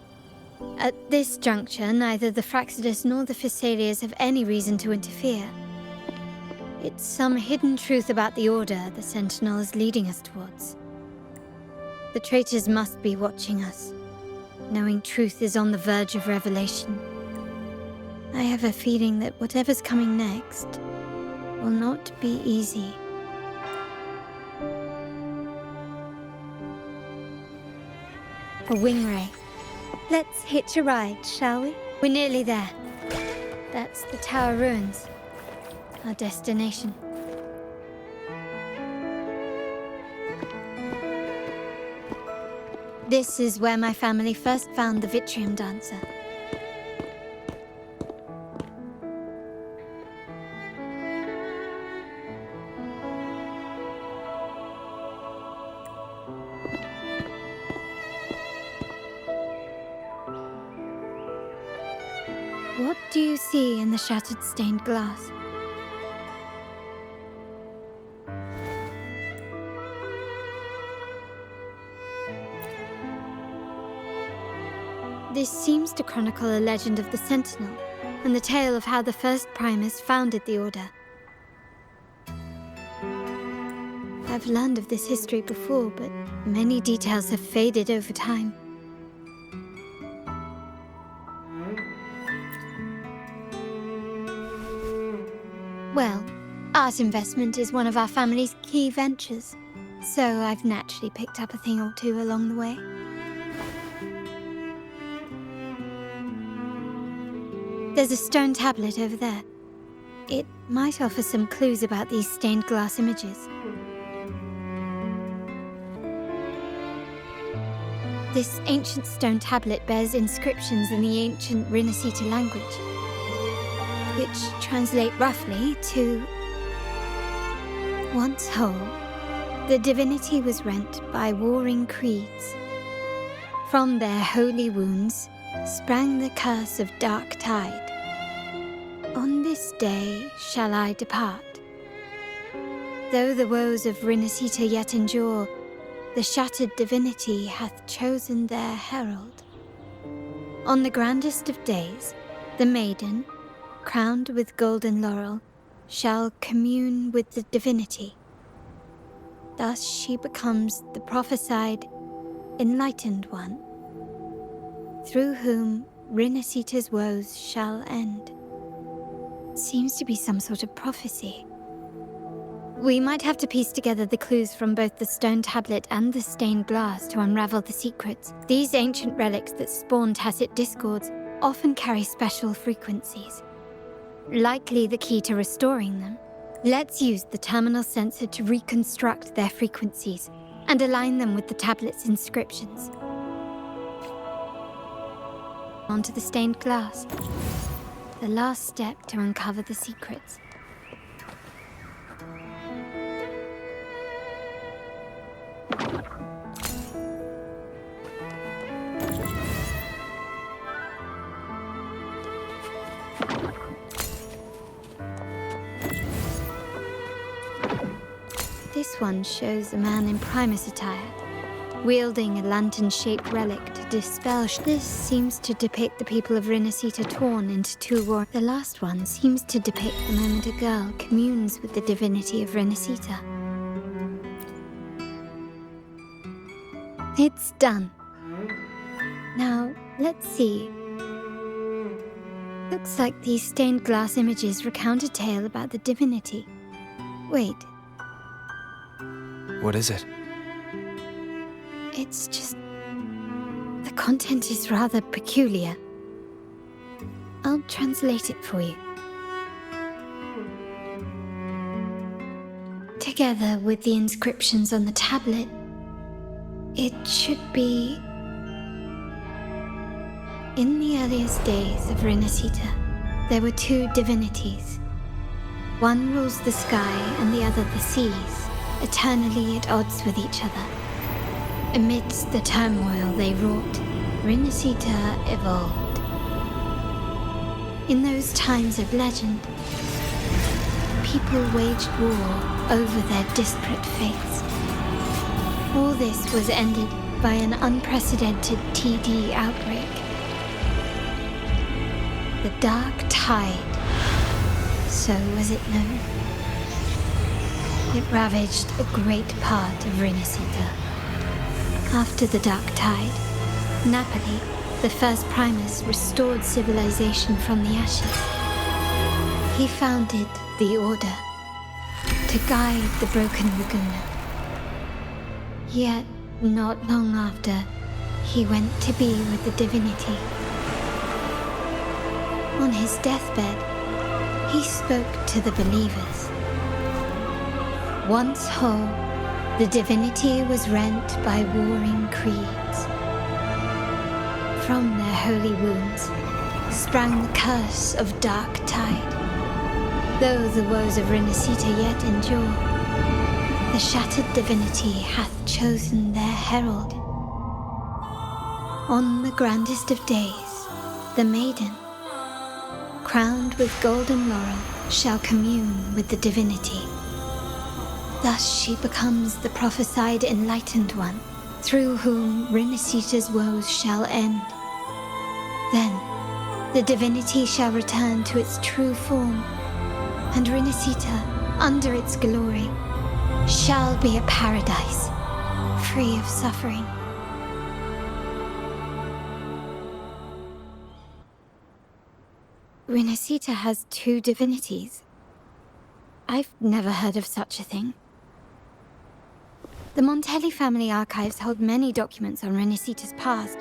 At this juncture, neither the Fraxidus nor the Physaelias have any reason to interfere. It's some hidden truth about the Order the Sentinel is leading us towards. The traitors must be watching us, knowing truth is on the verge of revelation. I have a feeling that whatever's coming next will not be easy. A wing ray. Let's hitch a ride, shall we? We're nearly there. That's the Tower Ruins, our destination. This is where my family first found the Vitrium Dancer. What do you see in the shattered stained glass? This seems to chronicle a legend of the Sentinel, and the tale of how the first Primus founded the Order. I've learned of this history before, but many details have faded over time. Well, art investment is one of our family's key ventures, so I've naturally picked up a thing or two along the way. There's a stone tablet over there. It might offer some clues about these stained glass images. This ancient stone tablet bears inscriptions in the ancient Rinascita language, which translate roughly to, once whole, the divinity was rent by warring creeds. From their holy wounds sprang the curse of dark tide. On this day shall I depart. Though the woes of Rinascita yet endure, the shattered divinity hath chosen their herald. On the grandest of days, the maiden, crowned with golden laurel, shall commune with the divinity. Thus she becomes the prophesied, enlightened one, through whom Rinascita's woes shall end. Seems to be some sort of prophecy. We might have to piece together the clues from both the stone tablet and the stained glass to unravel the secrets. These ancient relics that spawn tacit discords often carry special frequencies. Likely the key to restoring them. Let's use the terminal sensor to reconstruct their frequencies and align them with the tablet's inscriptions. Onto the stained glass. The last step to uncover the secrets. This one shows a man in Primus attire, wielding a lantern-shaped relic to dispel. This seems to depict the people of Rinascita torn into two war. The last one seems to depict the moment a girl communes with the divinity of Rinascita. It's done. Now, let's see. Looks like these stained glass images recount a tale about the divinity. Wait. What is it? It's just... the content is rather peculiar. I'll translate it for you. Together with the inscriptions on the tablet, it should be... In the earliest days of Rinascita, there were two divinities. One rules the sky and the other the seas, eternally at odds with each other. Amidst the turmoil they wrought, Rinascita evolved. In those times of legend, people waged war over their disparate fates. All this was ended by an unprecedented TD outbreak. The Dark Tide, so was it known. It ravaged a great part of Rinascita. After the Dark Tide, Napoli, the first Primus, restored civilization from the ashes. He founded the Order to guide the broken Laguna. Yet, not long after, he went to be with the divinity. On his deathbed, he spoke to the believers. Once whole, the divinity was rent by warring creeds. From their holy wounds sprang the curse of Dark Tide. Though the woes of Rinascita yet endure, the shattered divinity hath chosen their herald. On the grandest of days, the maiden, crowned with golden laurel, shall commune with the divinity. Thus she becomes the prophesied enlightened one, through whom Rinascita's woes shall end. Then, the divinity shall return to its true form, and Rinascita, under its glory, shall be a paradise, free of suffering. Rinascita has two divinities. I've never heard of such a thing. The Montelli family archives hold many documents on Rinascita's past,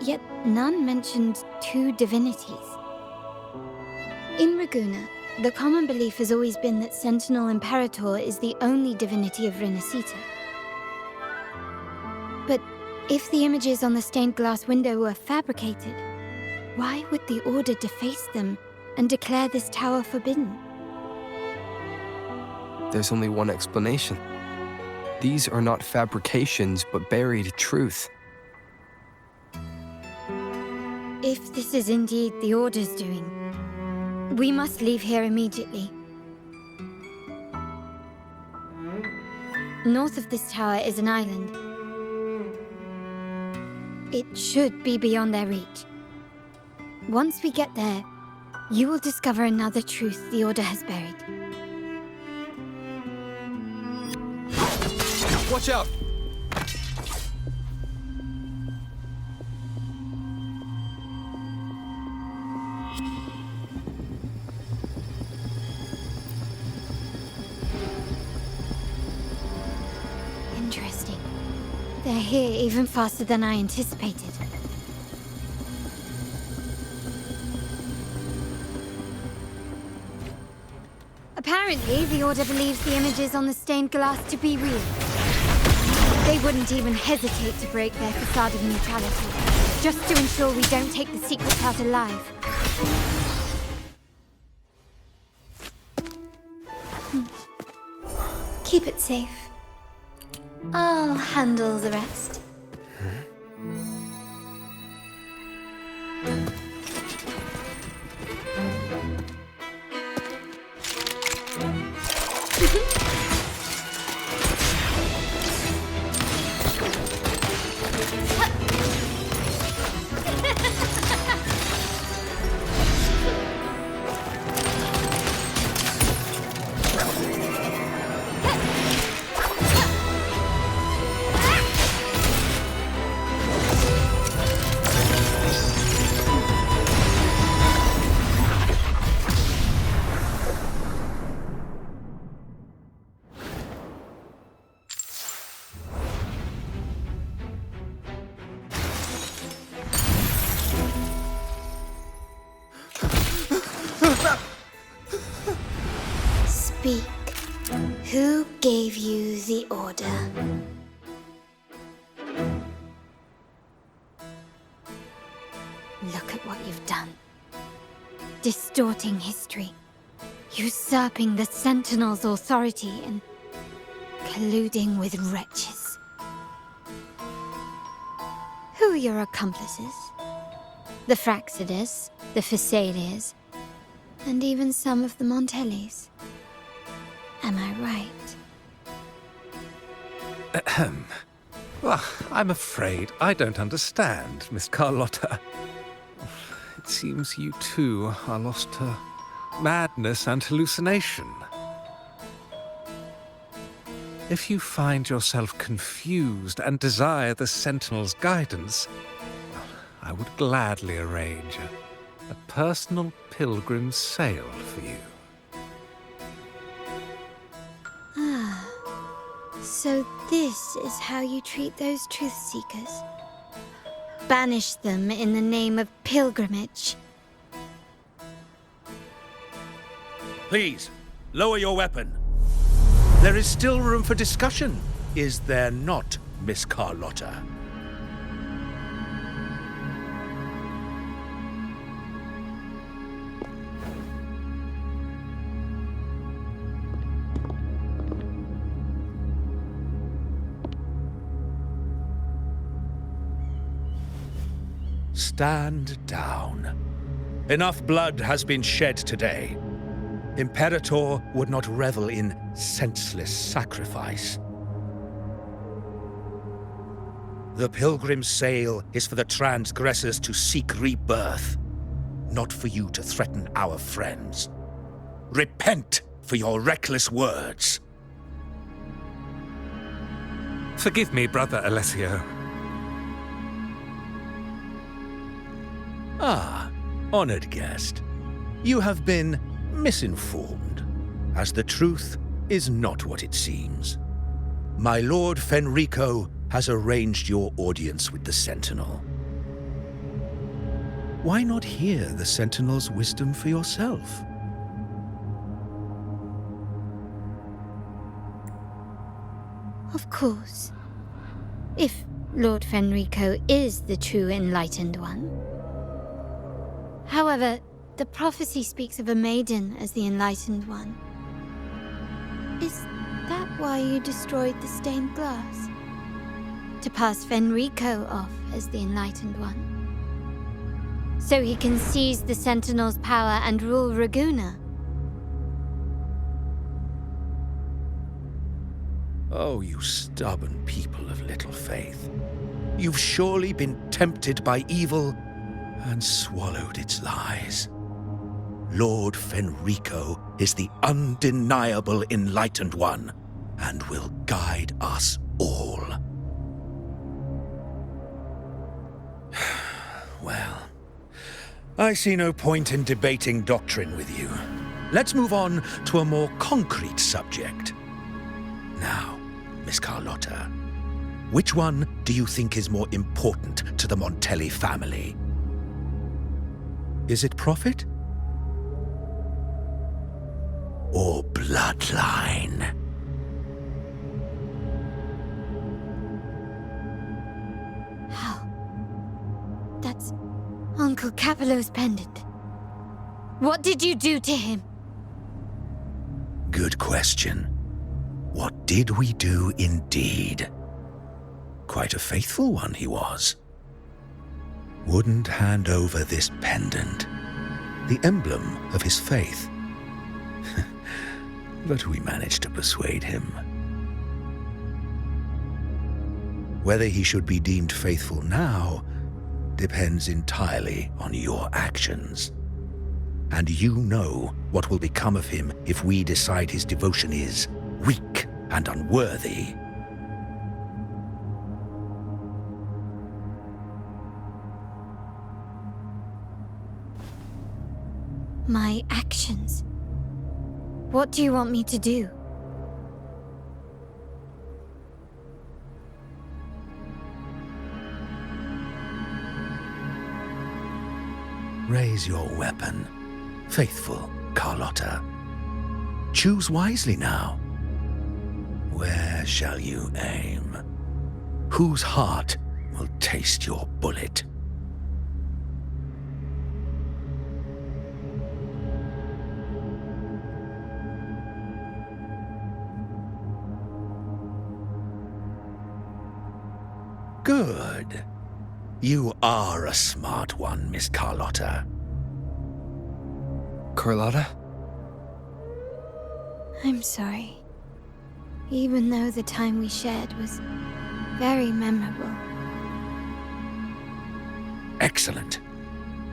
yet none mentioned two divinities. In Ragusa, the common belief has always been that Sentinel Imperator is the only divinity of Rinascita. But if the images on the stained glass window were fabricated, why would the Order deface them and declare this tower forbidden? There's only one explanation. These are not fabrications, but buried truth. If this is indeed the Order's doing, we must leave here immediately. North of this tower is an island. It should be beyond their reach. Once we get there, you will discover another truth the Order has buried. Watch out! Interesting. They're here even faster than I anticipated. Apparently, the Order believes the images on the stained glass to be real. They wouldn't even hesitate to break their facade of neutrality, just to ensure we don't take the secrets out alive. Keep it safe. I'll handle the rest. Speak. Who gave you the order? Look at what you've done. Distorting history, usurping the Sentinel's authority, and colluding with wretches. Who are your accomplices? The Fraxidus, the Phasaelias, and even some of the Montellis. Am I right? Ahem. Well, I'm afraid I don't understand, Miss Carlotta. It seems you too are lost to madness and hallucination. If you find yourself confused and desire the Sentinel's guidance, I would gladly arrange a personal pilgrim sail for you. Ah, so this is how you treat those truth seekers. Banish them in the name of pilgrimage. Please, lower your weapon. There is still room for discussion, is there not, Miss Carlotta? Stand down. Enough blood has been shed today. Imperator would not revel in senseless sacrifice. The pilgrim's sail is for the transgressors to seek rebirth, not for you to threaten our friends. Repent for your reckless words. Forgive me, Brother Alessio. Ah, honored guest. You have been misinformed, as the truth is not what it seems. My Lord Fenrico has arranged your audience with the Sentinel. Why not hear the Sentinel's wisdom for yourself? Of course. If Lord Fenrico is the true Enlightened One. However, the prophecy speaks of a maiden as the Enlightened One. Is that why you destroyed the stained glass? To pass Fenrico off as the Enlightened One? So he can seize the Sentinel's power and rule Raguna? Oh, you stubborn people of little faith. You've surely been tempted by evil and swallowed its lies. Lord Fenrico is the undeniable Enlightened One and will guide us all. Well, I see no point in debating doctrine with you. Let's move on to a more concrete subject. Now, Miss Carlotta, which one do you think is more important to the Montelli family? Is it profit? Or bloodline? How? That's Uncle Capello's pendant. What did you do to him? Good question. What did we do indeed? Quite a faithful one he was. Wouldn't hand over this pendant, the emblem of his faith. But we managed to persuade him. Whether he should be deemed faithful now depends entirely on your actions. And you know what will become of him if we decide his devotion is weak and unworthy. My actions? What do you want me to do? Raise your weapon, faithful Carlotta. Choose wisely now. Where shall you aim? Whose heart will taste your bullet? Good. You are a smart one, Miss Carlotta. Carlotta? I'm sorry. Even though the time we shared was very memorable. Excellent.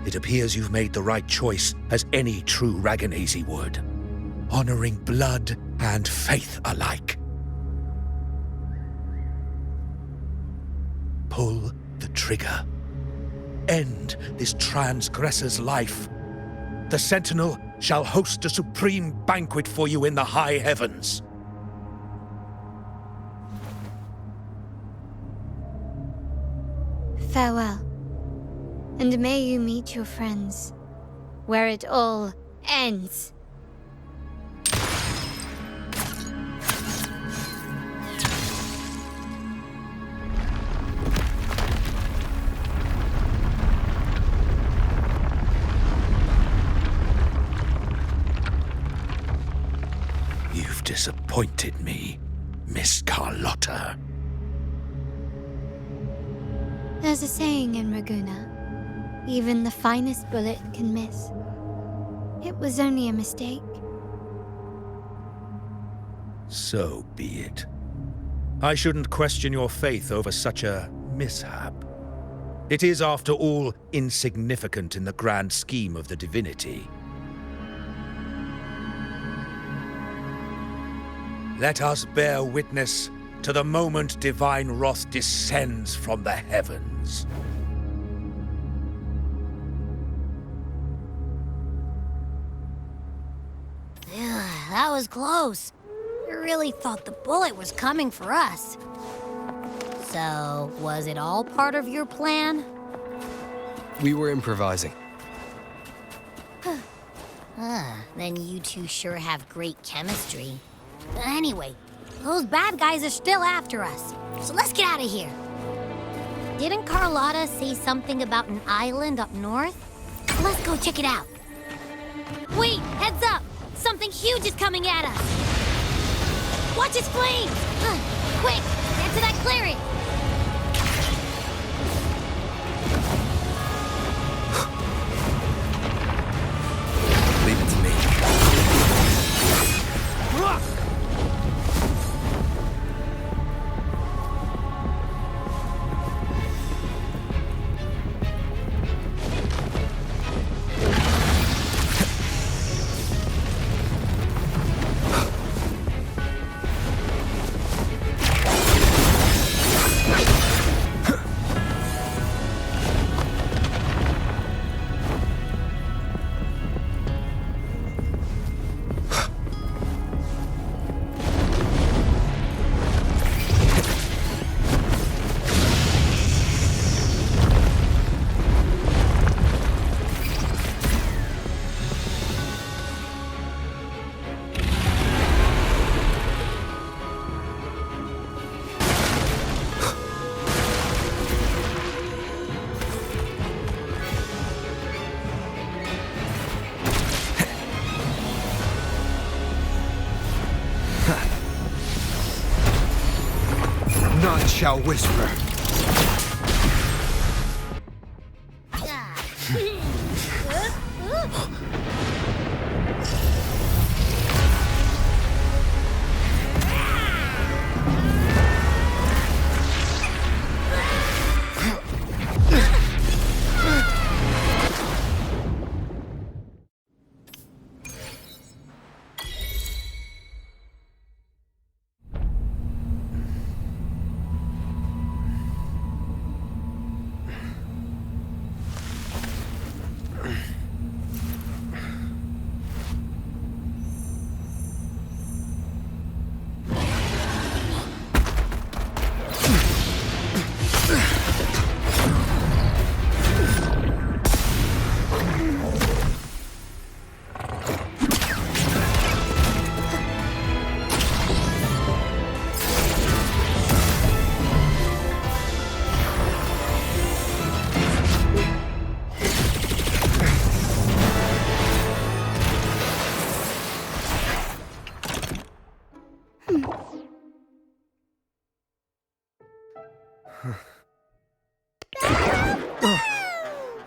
It appears you've made the right choice, as any true Raganese would. Honoring blood and faith alike. Pull the trigger. End this transgressor's life. The Sentinel shall host a supreme banquet for you in the high heavens. Farewell. And may you meet your friends, where it all ends. You've disappointed me, Miss Carlotta. There's a saying in Raguna. even the finest bullet can miss. It was only a mistake. So be it. I shouldn't question your faith over such a mishap. It is, after all, insignificant in the grand scheme of the divinity. Let us bear witness to the moment divine wrath descends from the heavens. That was close. I really thought the bullet was coming for us. So, was it all part of your plan? We were improvising. Then you two sure have great chemistry. Anyway, those bad guys are still after us, so let's get out of here. Didn't Carlotta say something about an island up north? Let's go check it out. Wait, heads up! Something huge is coming at us! Watch its flames! Quick, get to that clearing! Leave it to me. None shall whisper.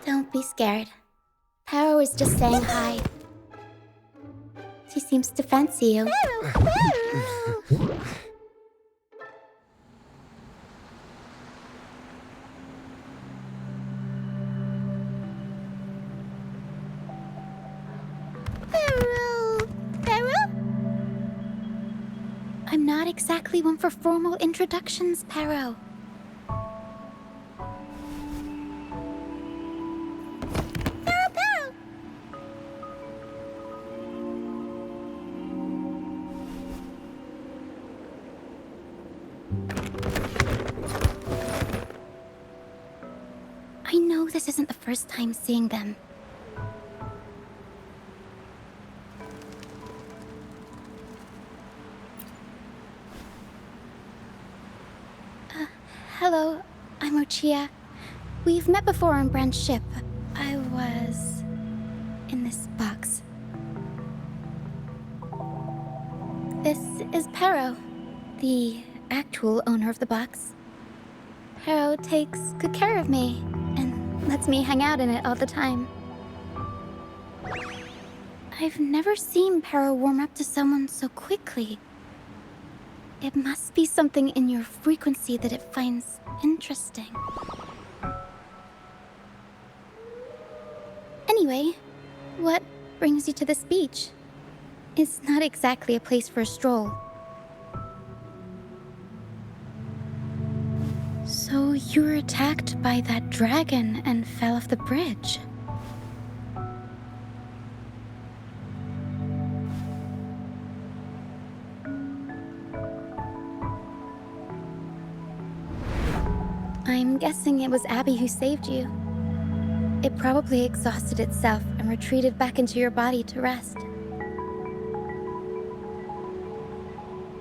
Don't be scared. Paro is just saying hi. She seems to fancy you. I'm not exactly one for formal introductions, Paro. I know this isn't the first time seeing them. Hello, I'm Ochia. We've met before on Brand's ship. I was in this box. This is Paro, the actual owner of the box. Paro takes good care of me, and lets me hang out in it all the time. I've never seen Pero warm up to someone so quickly. It must be something in your frequency that it finds interesting. Anyway, what brings you to this beach? It's not exactly a place for a stroll. So you were attacked by that dragon and fell off the bridge. I'm guessing it was Abby who saved you. It probably exhausted itself and retreated back into your body to rest.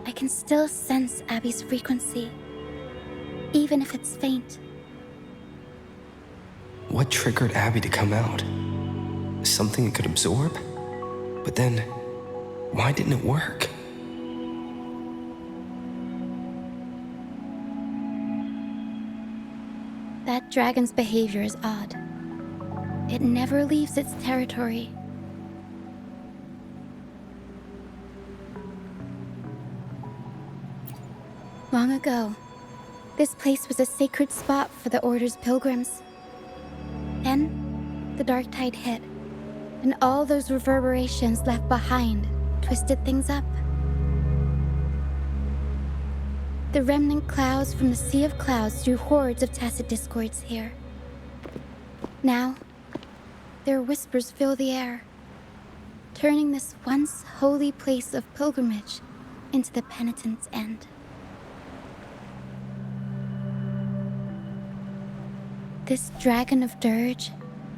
I can still sense Abby's frequency, even if it's faint. What triggered Abby to come out? Something it could absorb? But then, why didn't it work? That dragon's behavior is odd. It never leaves its territory. Long ago, this place was a sacred spot for the Order's pilgrims. Then, the dark tide hit, and all those reverberations left behind twisted things up. The remnant clouds from the Sea of Clouds drew hordes of tacit discords here. Now, their whispers fill the air, turning this once holy place of pilgrimage into the penitent's end. This dragon of dirge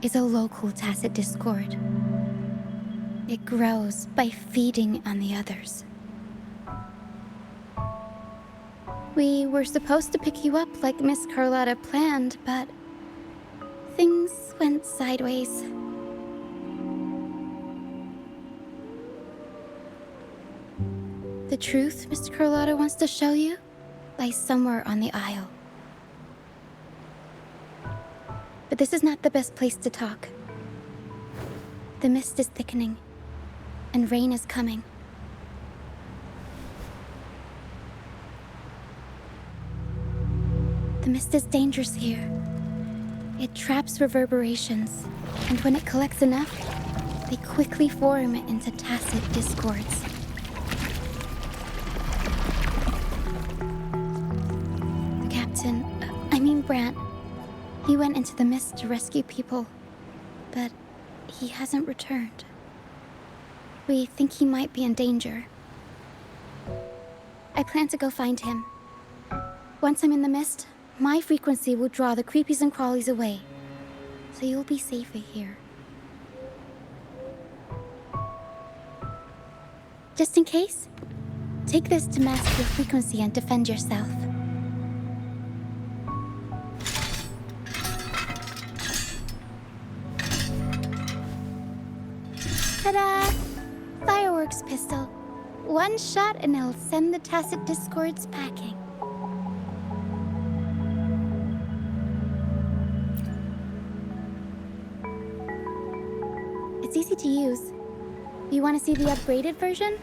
is a local tacit discord. It grows by feeding on the others. We were supposed to pick you up like Miss Carlotta planned, but things went sideways. The truth Miss Carlotta wants to show you lies somewhere on the aisle. But this is not the best place to talk. The mist is thickening, and rain is coming. The mist is dangerous here. It traps reverberations, and when it collects enough, they quickly form into tacit discords. The captain, Brant, he went into the mist to rescue people, but he hasn't returned. We think he might be in danger. I plan to go find him. Once I'm in the mist, my frequency will draw the creepies and crawlies away, so you'll be safer here. Just in case, take this to mask your frequency and defend yourself. Ta-da! Fireworks pistol. One shot and it'll send the tacit discords packing. It's easy to use. You want to see the upgraded version?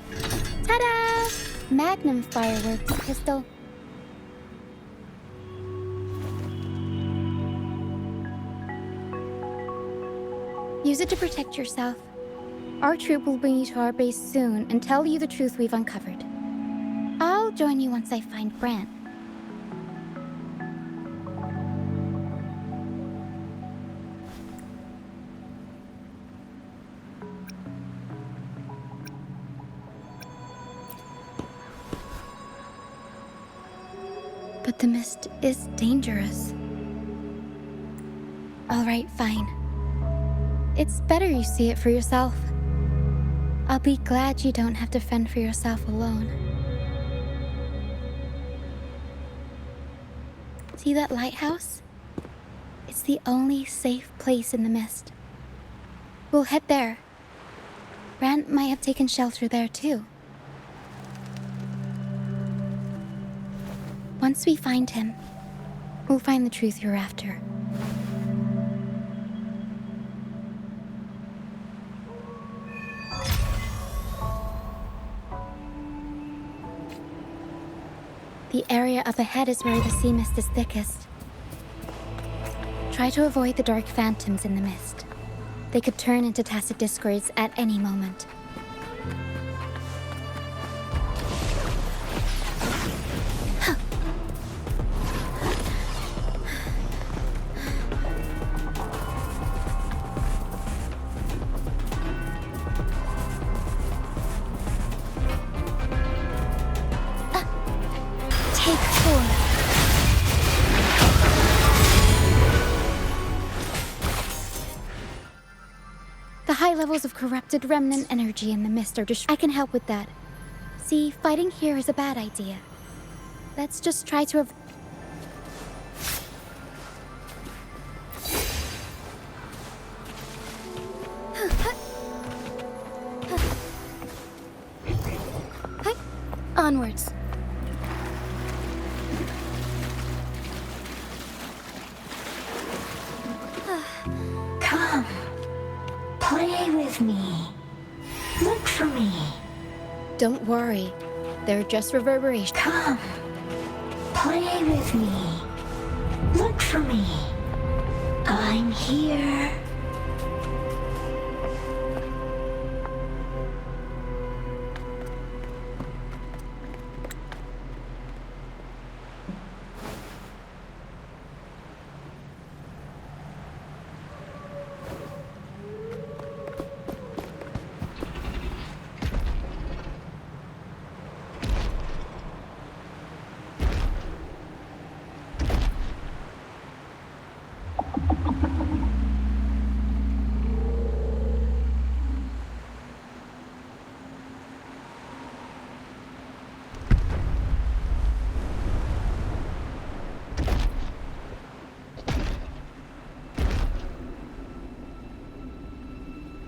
Ta-da! Magnum fireworks pistol. Use it to protect yourself. Our troop will bring you to our base soon and tell you the truth we've uncovered. I'll join you once I find Brant. But the mist is dangerous. All right, fine. It's better you see it for yourself. I'll be glad you don't have to fend for yourself alone. See that lighthouse? It's the only safe place in the mist. We'll head there. Brant might have taken shelter there too. Once we find him, we'll find the truth you're after. The area up ahead is where the sea mist is thickest. Try to avoid the dark phantoms in the mist. They could turn into tacit discords at any moment. Take 4. The high levels of corrupted remnant energy in the mist are I can help with that. See, fighting here is a bad idea. Let's just try to Onwards. Come. Play with me. Look for me. Don't worry. They're just reverberations. Come. Play with me. Look for me. I'm here.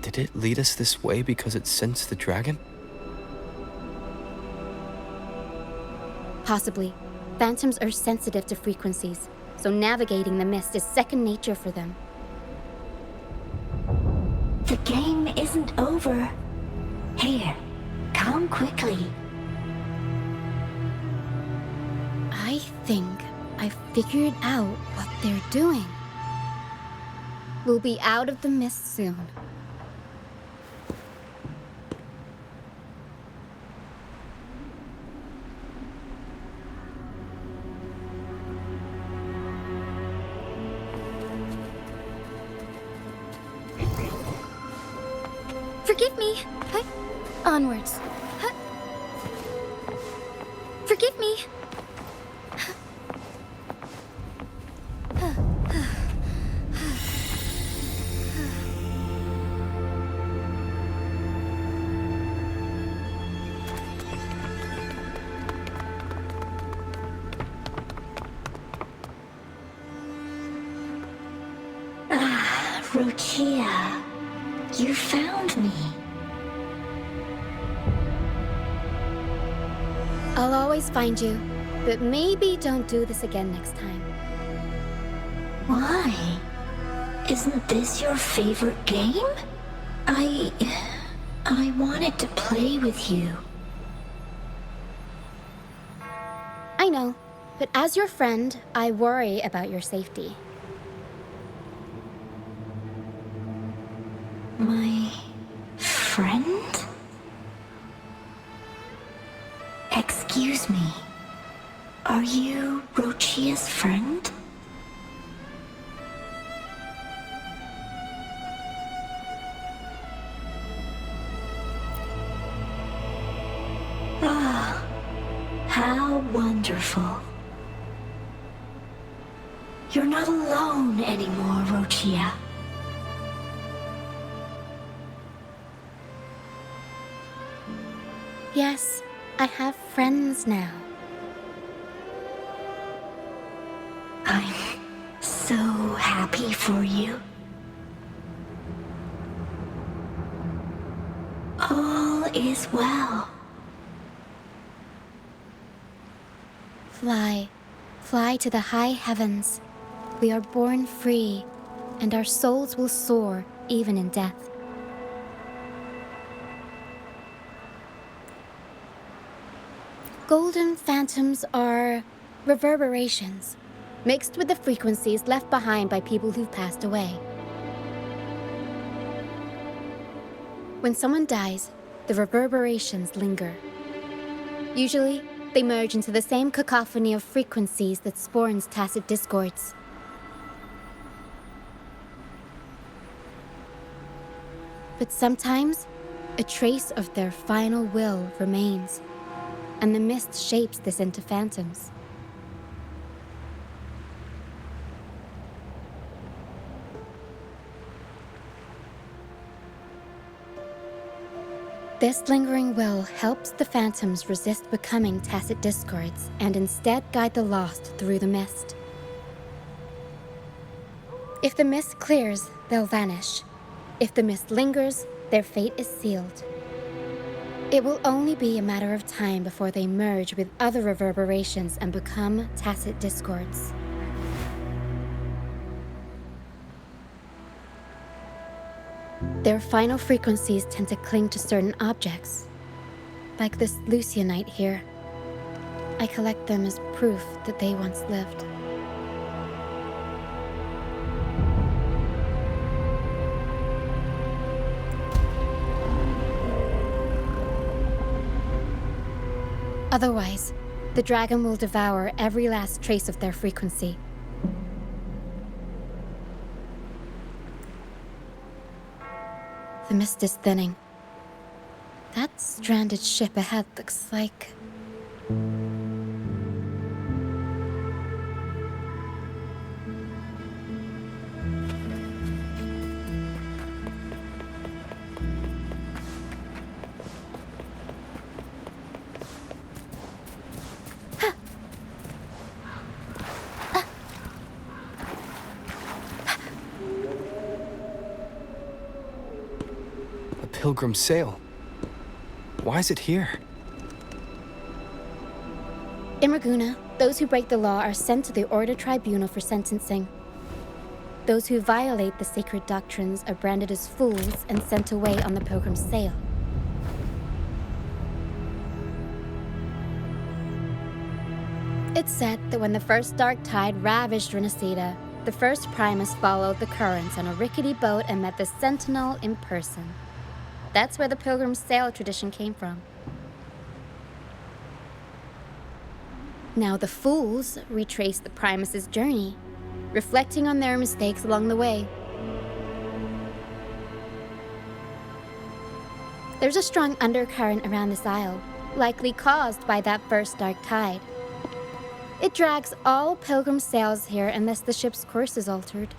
Did it lead us this way because it sensed the dragon? Possibly. Phantoms are sensitive to frequencies, so navigating the mist is second nature for them. The game isn't over. Here, come quickly. I think I figured out what they're doing. We'll be out of the mist soon. Forgive me. Onwards. Forgive me. Rochia, you found me. I'll always find you, but maybe don't do this again next time. Why? Isn't this your favorite game? I wanted to play with you. I know, but as your friend, I worry about your safety. My friend? Excuse me. Are you Rochia's friend? Ah, how wonderful. You're not alone anymore, Rochia. Yes, I have friends now. I'm so happy for you. All is well. Fly, fly to the high heavens. We are born free, and our souls will soar even in death. Golden phantoms are reverberations, mixed with the frequencies left behind by people who've passed away. When someone dies, the reverberations linger. Usually, they merge into the same cacophony of frequencies that spawns tacit discords. But sometimes, a trace of their final will remains, and the mist shapes this into phantoms. This lingering will helps the phantoms resist becoming tacit discords and instead guide the lost through the mist. If the mist clears, they'll vanish. If the mist lingers, their fate is sealed. It will only be a matter of time before they merge with other reverberations and become tacit discords. Their final frequencies tend to cling to certain objects, like this Lucianite here. I collect them as proof that they once lived. Otherwise, the dragon will devour every last trace of their frequency. The mist is thinning. That stranded ship ahead looks like... Pilgrim sail. Why is it here? In Ragunna, those who break the law are sent to the Order Tribunal for sentencing. Those who violate the sacred doctrines are branded as fools and sent away on the Pilgrim sail. It's said that when the first dark tide ravaged Rinascita, the first Primus followed the currents on a rickety boat and met the Sentinel in person. That's where the Pilgrim sail tradition came from. Now the fools retrace the Primus's journey, reflecting on their mistakes along the way. There's a strong undercurrent around this isle, likely caused by that first dark tide. It drags all Pilgrim sails here unless the ship's course is altered.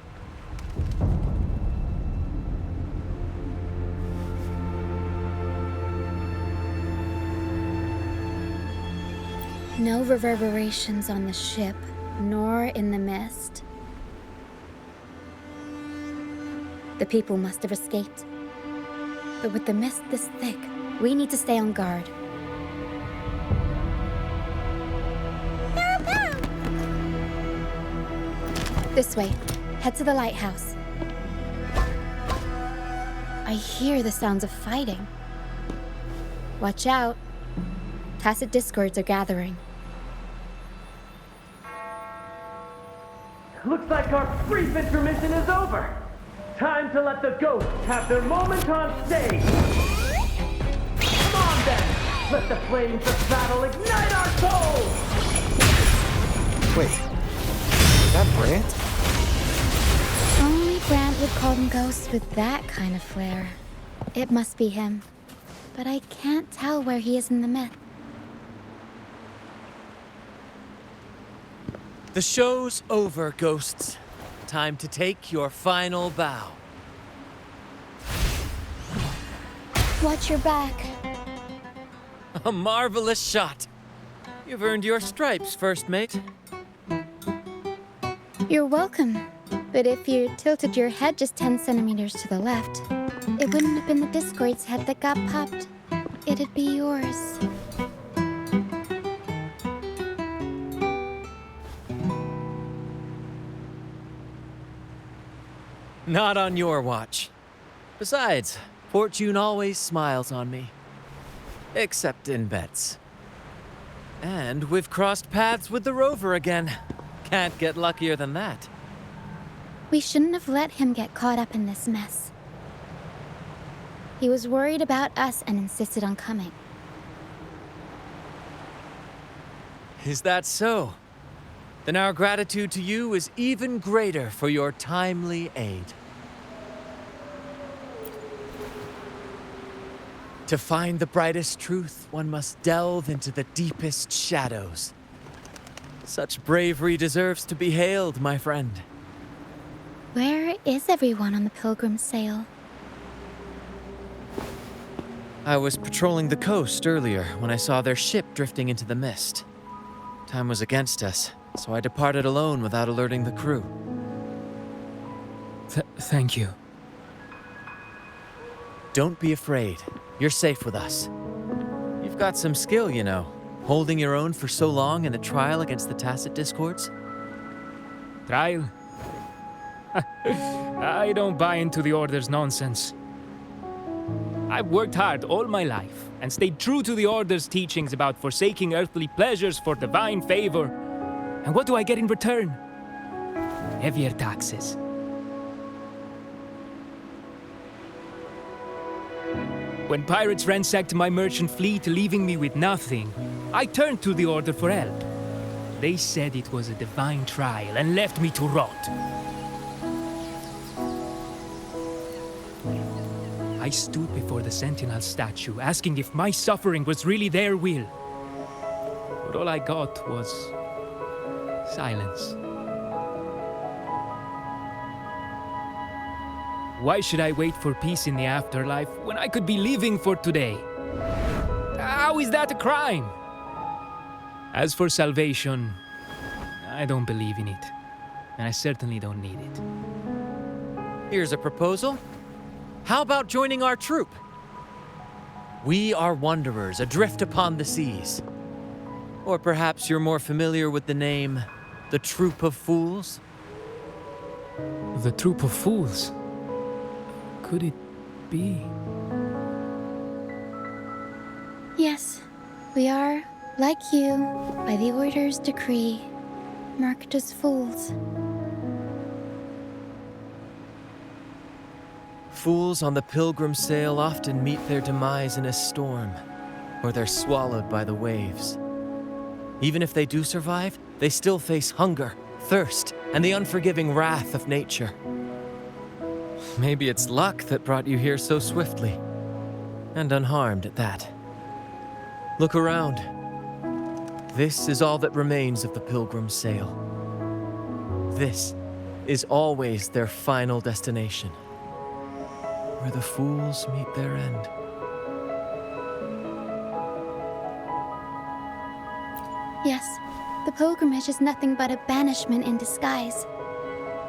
No reverberations on the ship, nor in the mist. The people must have escaped. But with the mist this thick, we need to stay on guard. This way. Head to the lighthouse. I hear the sounds of fighting. Watch out. Tacit discords are gathering. Looks like our brief intermission is over. Time to let the ghosts have their moment on stage. Come on then! Let the flames of battle ignite our souls! Wait, is that Brant? Only Brant would call them ghosts with that kind of flair. It must be him. But I can't tell where he is in the myth. The show's over, ghosts. Time to take your final bow. Watch your back. A marvelous shot. You've earned your stripes, first mate. You're welcome. But if you tilted your head just 10 centimeters to the left, it wouldn't have been the Discord's head that got popped. It'd be yours. Not on your watch. Besides, fortune always smiles on me. Except in bets. And we've crossed paths with the rover again. Can't get luckier than that. We shouldn't have let him get caught up in this mess. He was worried about us and insisted on coming. Is that so? Then our gratitude to you is even greater for your timely aid. To find the brightest truth, one must delve into the deepest shadows. Such bravery deserves to be hailed, my friend. Where is everyone on the Pilgrim's Sail? I was patrolling the coast earlier when I saw their ship drifting into the mist. Time was against us, so I departed alone without alerting the crew. Thank you. Don't be afraid. You're safe with us. You've got some skill, you know, holding your own for so long in the trial against the Tacit Discords. Trial? I don't buy into the Order's nonsense. I've worked hard all my life and stayed true to the Order's teachings about forsaking earthly pleasures for divine favor. And what do I get in return? Heavier taxes. When pirates ransacked my merchant fleet, leaving me with nothing, I turned to the Order for help. They said it was a divine trial and left me to rot. I stood before the Sentinel statue, asking if my suffering was really their will. But all I got was silence. Why should I wait for peace in the afterlife when I could be living for today? How is that a crime? As for salvation, I don't believe in it. And I certainly don't need it. Here's a proposal. How about joining our troop? We are wanderers adrift upon the seas. Or perhaps you're more familiar with the name, the Troop of Fools? The Troop of Fools? Could it be? Yes, we are, like you, by the Order's decree, marked as fools. Fools on the Pilgrim's Sail often meet their demise in a storm, or they're swallowed by the waves. Even if they do survive, they still face hunger, thirst, and the unforgiving wrath of nature. Maybe it's luck that brought you here so swiftly, and unharmed at that. Look around. This is all that remains of the Pilgrim's Sail. This is always their final destination, where the fools meet their end. Yes, the pilgrimage is nothing but a banishment in disguise.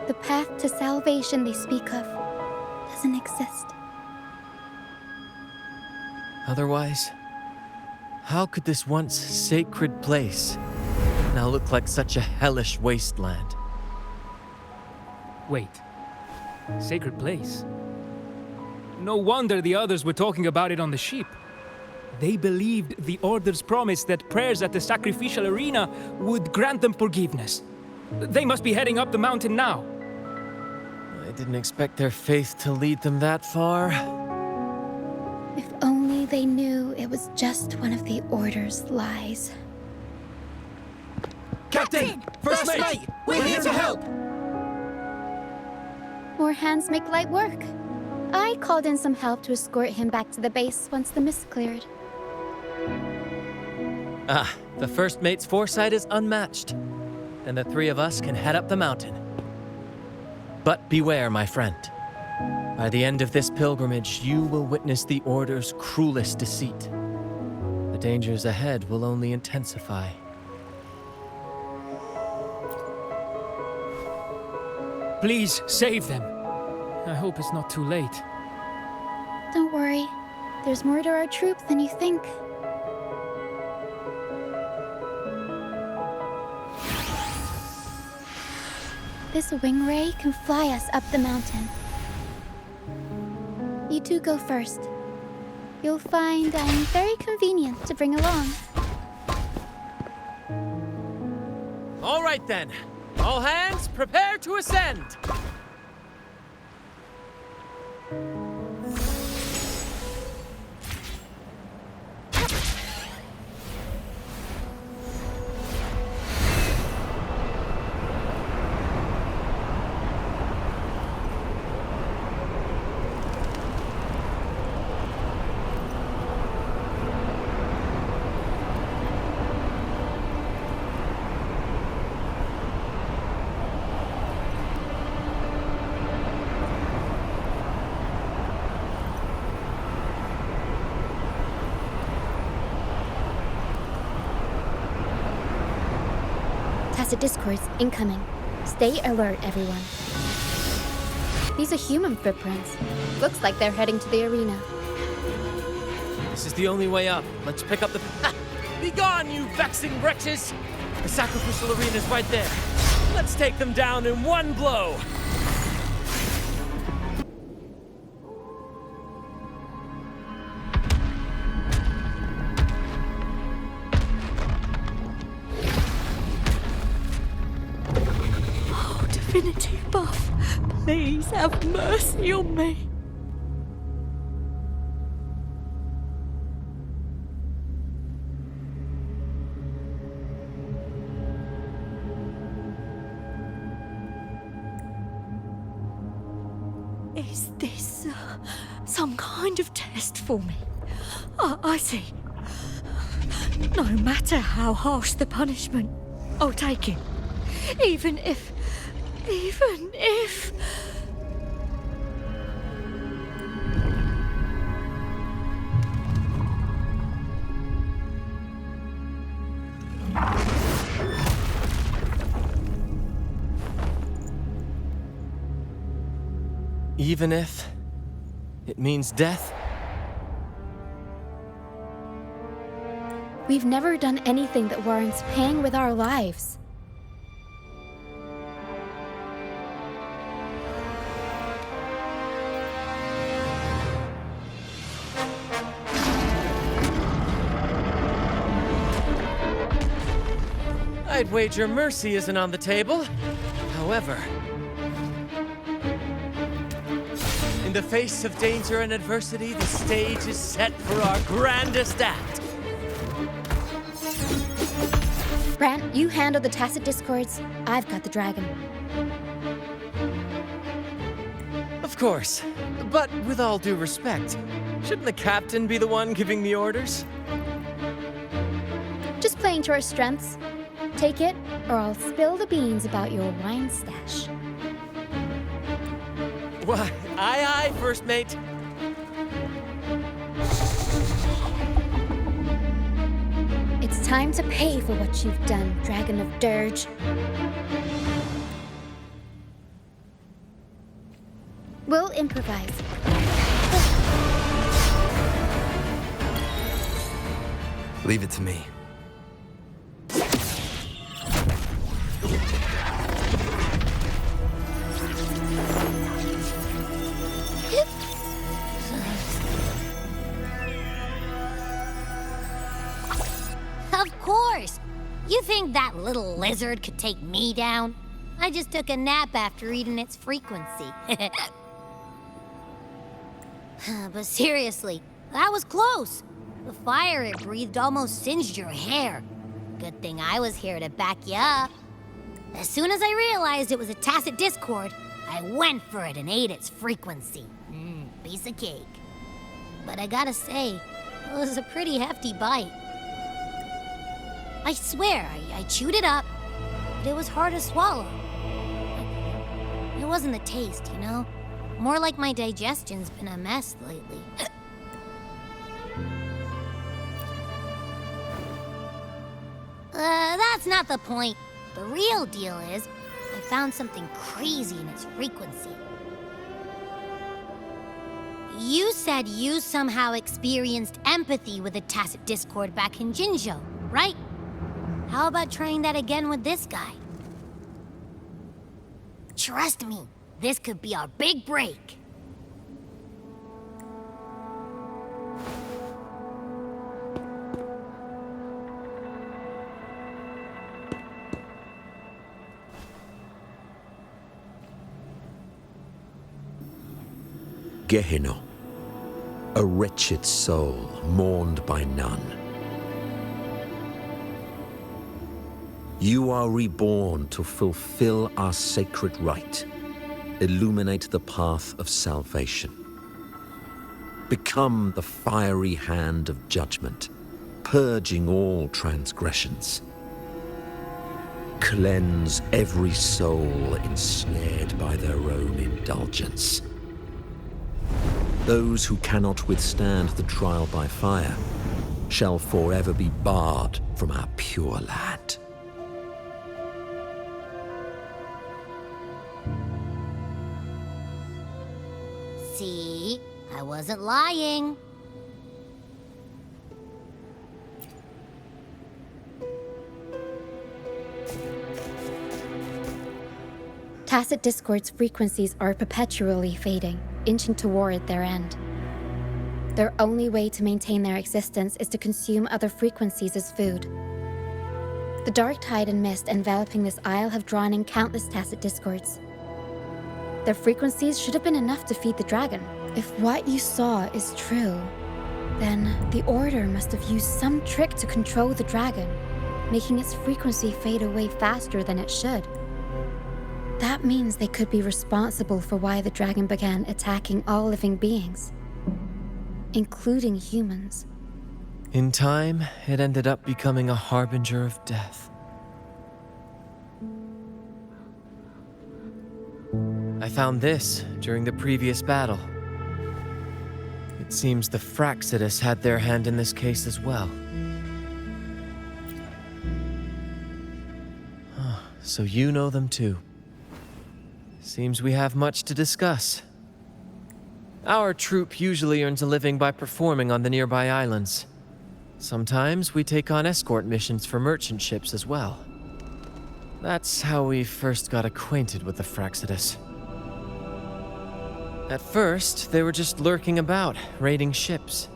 The path to salvation they speak of doesn't exist. Otherwise, how could this once sacred place now look like such a hellish wasteland? Wait. Sacred place? No wonder the others were talking about it on the ship. They believed the Order's promise that prayers at the sacrificial arena would grant them forgiveness. They must be heading up the mountain now. I didn't expect their faith to lead them that far. If only they knew it was just one of the Order's lies. Captain! First mate! We're here to help! More hands make light work. I called in some help to escort him back to the base once the mist cleared. Ah, the first mate's foresight is unmatched. Then the three of us can head up the mountain. But beware, my friend. By the end of this pilgrimage, you will witness the Order's cruelest deceit. The dangers ahead will only intensify. Please, save them. I hope it's not too late. Don't worry. There's more to our troop than you think. This wing ray can fly us up the mountain. You two go first. You'll find I'm very convenient to bring along. All right then. All hands, prepare to ascend. Tacit discords incoming. Stay alert, everyone. These are human footprints. Looks like they're heading to the arena. This is the only way up. Let's pick up the... Ha! Be gone, you vexing wretches! The sacrificial arena's right there. Let's take them down in one blow! Oh, Divinity Buff, please have mercy on me. Is this some kind of test for me? I see. No matter how harsh the punishment, I'll take it. Even if... Even if it means death? We've never done anything that warrants paying with our lives. I'd wager mercy isn't on the table. However, in the face of danger and adversity, the stage is set for our grandest act. Brant, you handle the tacit discords. I've got the dragon. Of course, but with all due respect, shouldn't the captain be the one giving the orders? Just playing to our strengths. Take it, or I'll spill the beans about your wine stash. Why, aye, first mate. It's time to pay for what you've done, Dragon of Dirge. We'll improvise. Leave it to me. Of course! You think that little lizard could take me down? I just took a nap after eating its frequency. But seriously, that was close. The fire it breathed almost singed your hair. Good thing I was here to back you up. As soon as I realized it was a tacit discord, I went for it and ate its frequency. Piece of cake. But I gotta say, it was a pretty hefty bite. I swear, I chewed it up, but it was hard to swallow. It wasn't the taste, you know? More like my digestion's been a mess lately. That's not the point. The real deal is, I found something crazy in its frequency. You said you somehow experienced empathy with the tacit discord back in Jinzhou, right? How about trying that again with this guy? Trust me, this could be our big break. Gehenna, a wretched soul mourned by none. You are reborn to fulfill our sacred rite, illuminate the path of salvation. Become the fiery hand of judgment, purging all transgressions. Cleanse every soul ensnared by their own indulgence. Those who cannot withstand the trial by fire shall forever be barred from our pure land. See? I wasn't lying. Tacit Discord's frequencies are perpetually fading, inching toward their end. Their only way to maintain their existence is to consume other frequencies as food. The dark tide and mist enveloping this isle have drawn in countless Tacit Discords. Their frequencies should have been enough to feed the dragon. If what you saw is true, then the Order must have used some trick to control the dragon, making its frequency fade away faster than it should. That means they could be responsible for why the dragon began attacking all living beings, including humans. In time, it ended up becoming a harbinger of death. I found this during the previous battle. It seems the Fraxidus had their hand in this case as well. So you know them too. Seems we have much to discuss. Our troop usually earns a living by performing on the nearby islands. Sometimes we take on escort missions for merchant ships as well. That's how we first got acquainted with the Fraxidus. At first, they were just lurking about, raiding ships.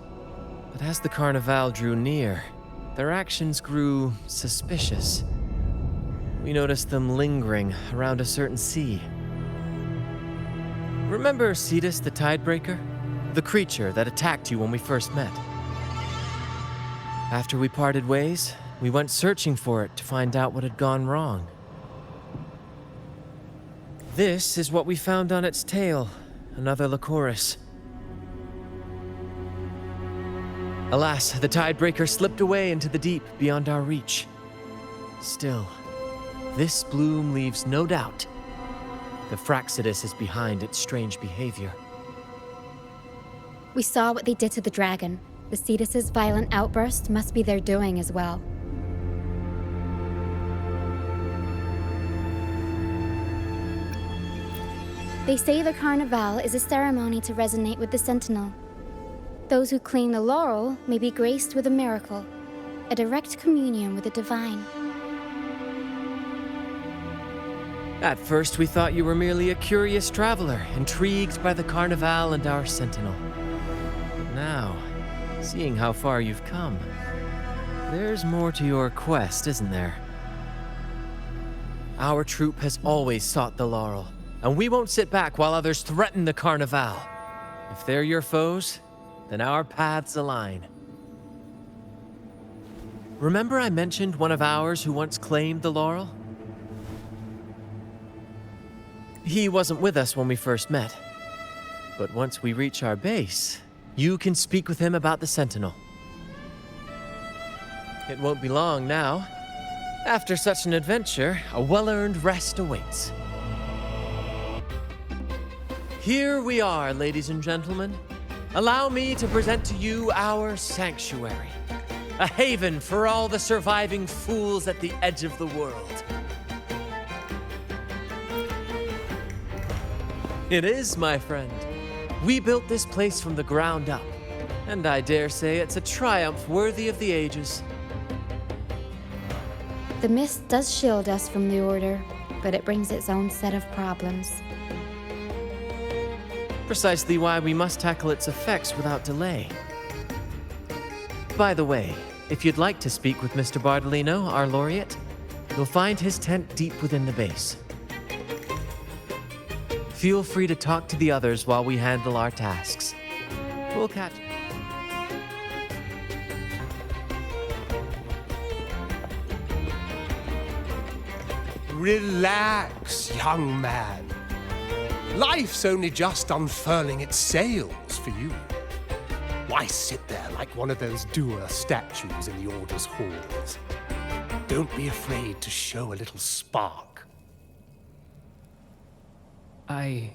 But as the Carnival drew near, their actions grew suspicious. We noticed them lingering around a certain sea. Remember Cetus the Tidebreaker? The creature that attacked you when we first met? After we parted ways, we went searching for it to find out what had gone wrong. This is what we found on its tail, another Lycoris. Alas, the Tidebreaker slipped away into the deep beyond our reach. Still, this bloom leaves no doubt. The Fraxidus is behind its strange behavior. We saw what they did to the dragon. The Cetus's violent outburst must be their doing as well. They say the Carnival is a ceremony to resonate with the Sentinel. Those who claim the laurel may be graced with a miracle, a direct communion with the divine. At first, we thought you were merely a curious traveler, intrigued by the Carnival and our Sentinel. But now, seeing how far you've come, there's more to your quest, isn't there? Our troop has always sought the laurel, and we won't sit back while others threaten the Carnival. If they're your foes, then our paths align. Remember I mentioned one of ours who once claimed the laurel? He wasn't with us when we first met. But once we reach our base, you can speak with him about the Sentinel. It won't be long now. After such an adventure, a well-earned rest awaits. Here we are, ladies and gentlemen. Allow me to present to you our sanctuary. A haven for all the surviving fools at the edge of the world. It is, my friend. We built this place from the ground up, and I dare say it's a triumph worthy of the ages. The mist does shield us from the Order, but it brings its own set of problems. Precisely why we must tackle its effects without delay. By the way, if you'd like to speak with Mr. Bardolino, our laureate, you'll find his tent deep within the base. Feel free to talk to the others while we handle our tasks. We'll catch... Relax, young man. Life's only just unfurling its sails for you. Why sit there like one of those dour statues in the Order's halls? Don't be afraid to show a little spark. I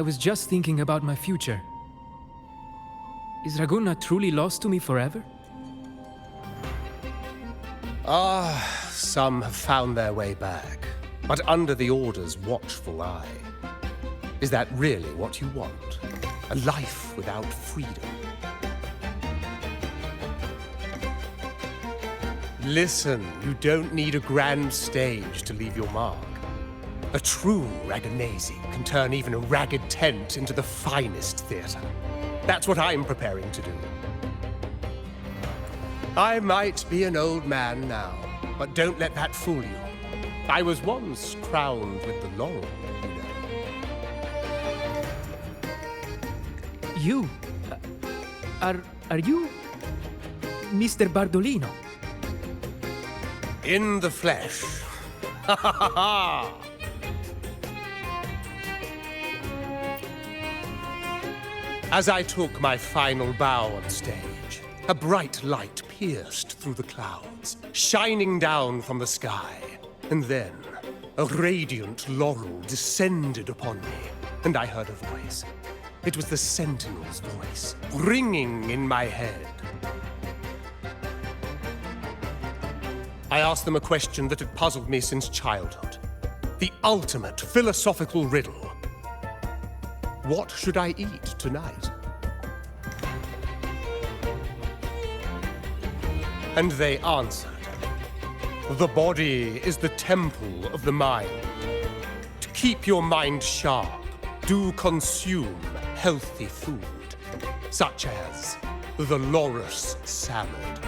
was just thinking about my future. Is Raguna truly lost to me forever? Some have found their way back, but under the Order's watchful eye. Is that really what you want? A life without freedom? Listen, you don't need a grand stage to leave your mark. A true Raganazi can turn even a ragged tent into the finest theater. That's what I'm preparing to do. I might be an old man now, but don't let that fool you. I was once crowned with the laurel, you know. You? Are you Mr. Bardolino? In the flesh. Ha ha ha ha! As I took my final bow on stage, a bright light pierced through the clouds, shining down from the sky. And then, a radiant laurel descended upon me, and I heard a voice. It was the Sentinel's voice, ringing in my head. I asked them a question that had puzzled me since childhood. The ultimate philosophical riddle. What should I eat tonight? And they answered. The body is the temple of the mind. To keep your mind sharp, do consume healthy food, such as the Loris salad.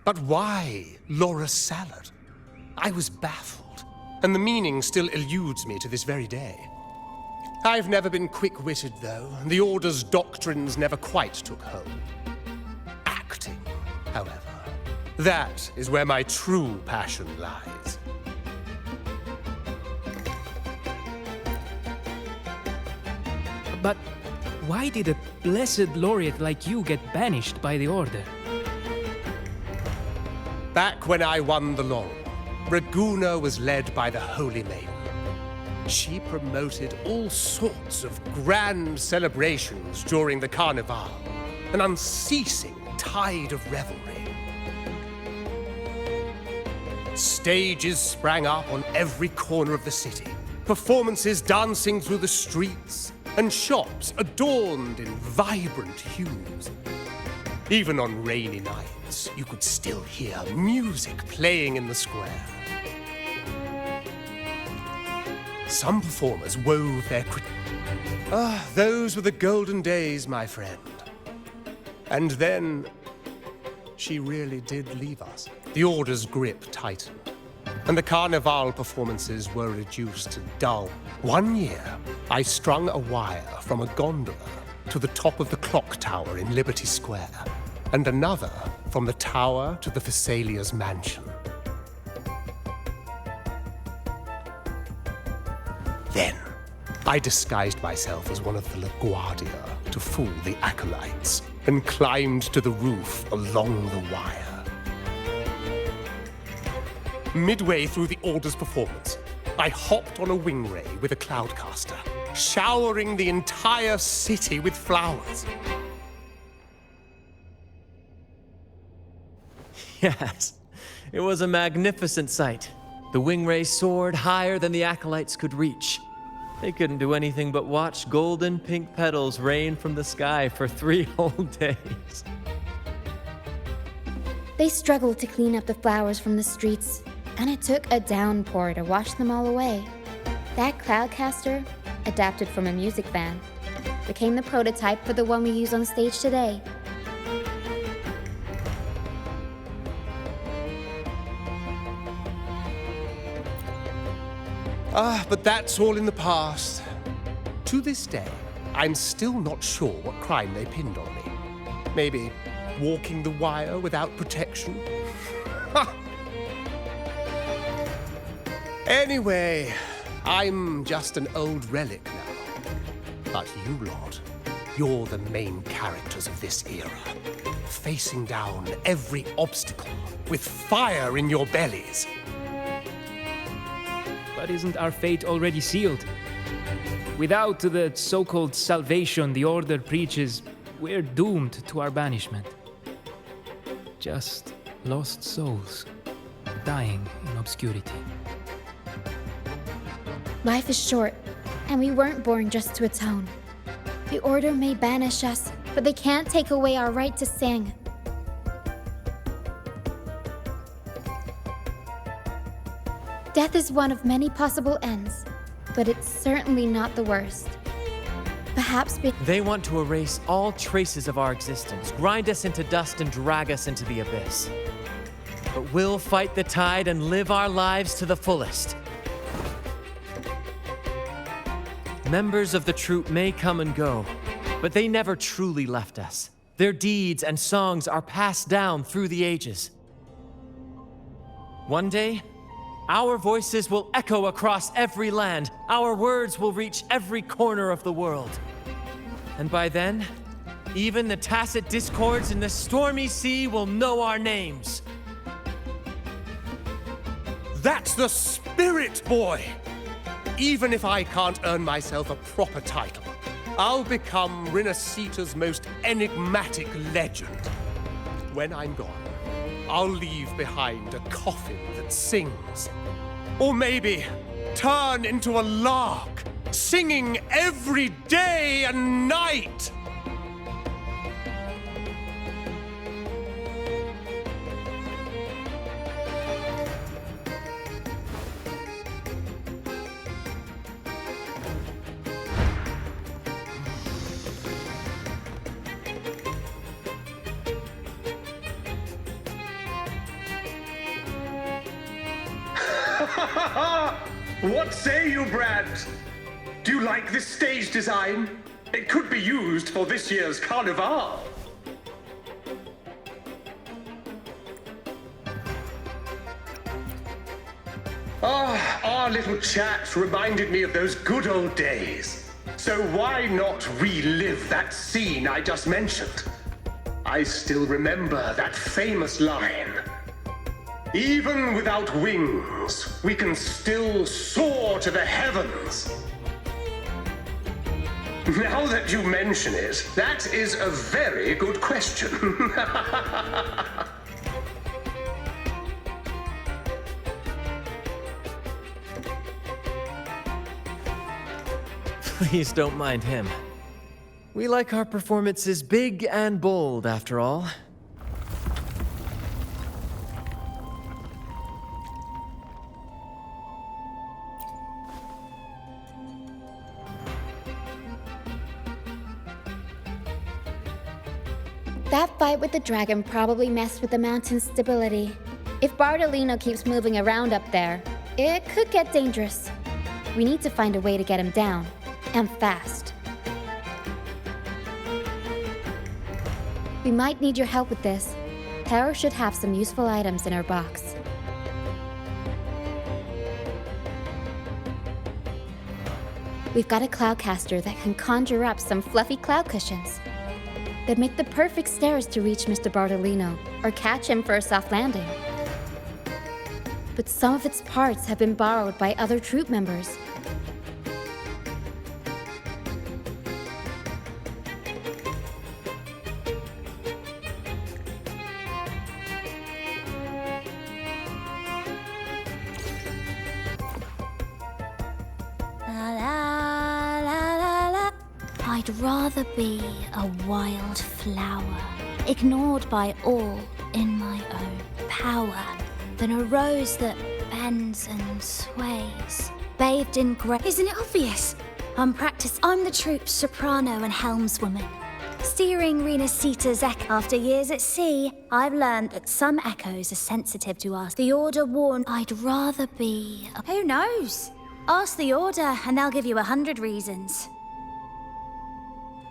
But why Loris salad? I was baffled, and the meaning still eludes me to this very day. I've never been quick-witted, though. The Order's doctrines never quite took hold. Acting, however, that is where my true passion lies. But why did a blessed laureate like you get banished by the Order? Back when I won the laurel, Raguna was led by the Holy Maiden. She promoted all sorts of grand celebrations during the Carnival, an unceasing tide of revelry. Stages sprang up on every corner of the city, performances dancing through the streets, and shops adorned in vibrant hues. Even on rainy nights, you could still hear music playing in the square. Some performers wove their those were the golden days, my friend. And then, she really did leave us. The Order's grip tightened, and the Carnival performances were reduced to dull. One year, I strung a wire from a gondola to the top of the clock tower in Liberty Square, and another from the tower to the Thessalia's mansion. Then, I disguised myself as one of the LaGuardia to fool the acolytes, and climbed to the roof along the wire. Midway through the Order's performance, I hopped on a wing ray with a cloudcaster, showering the entire city with flowers. Yes, it was a magnificent sight. The wing ray soared higher than the acolytes could reach. They couldn't do anything but watch golden pink petals rain from the sky for 3 whole days. They struggled to clean up the flowers from the streets, and it took a downpour to wash them all away. That cloudcaster, adapted from a music van, became the prototype for the one we use on stage today. But that's all in the past. To this day, I'm still not sure what crime they pinned on me. Maybe walking the wire without protection? Anyway, I'm just an old relic now. But you lot, you're the main characters of this era. Facing down every obstacle with fire in your bellies. But isn't our fate already sealed? Without the so-called salvation the Order preaches, we're doomed to our banishment. Just lost souls, dying in obscurity. Life is short, and we weren't born just to atone. The Order may banish us, but they can't take away our right to sing. Death is one of many possible ends, but it's certainly not the worst. Perhaps They want to erase all traces of our existence, grind us into dust and drag us into the abyss. But we'll fight the tide and live our lives to the fullest. Members of the troupe may come and go, but they never truly left us. Their deeds and songs are passed down through the ages. One day, our voices will echo across every land. Our words will reach every corner of the world. And by then, even the tacit discords in the stormy sea will know our names. That's the spirit, boy! Even if I can't earn myself a proper title, I'll become Rinascita's most enigmatic legend. When I'm gone, I'll leave behind a coffin that sings. Or maybe turn into a lark, singing every day and night. What say you, Brad? Do you like this stage design? It could be used for this year's carnival. Our little chat reminded me of those good old days. So why not relive that scene I just mentioned? I still remember that famous line. Even without wings, we can still soar to the heavens. Now that you mention it, that is a very good question. Please don't mind him. We like our performances big and bold, after all. that fight with the dragon probably messed with the mountain's stability. If Bardolino keeps moving around up there, it could get dangerous. We need to find a way to get him down, and fast. We might need your help with this. Tara should have some useful items in her box. We've got a cloudcaster that can conjure up some fluffy cloud cushions. They'd make the perfect stairs to reach Mr. Bardolino, or catch him for a soft landing. But some of its parts have been borrowed by other troop members. I'd rather be a wild flower, ignored by all in my own power, than a rose that bends and sways, bathed in grey. Isn't it obvious? Unpracticed. I'm the troupe's soprano and helmswoman, steering Rinascita's echo. After years at sea, I've learned that some echoes are sensitive to us. The order warned I'd rather be a... Who knows? Ask the Order, and they'll give you 100 reasons.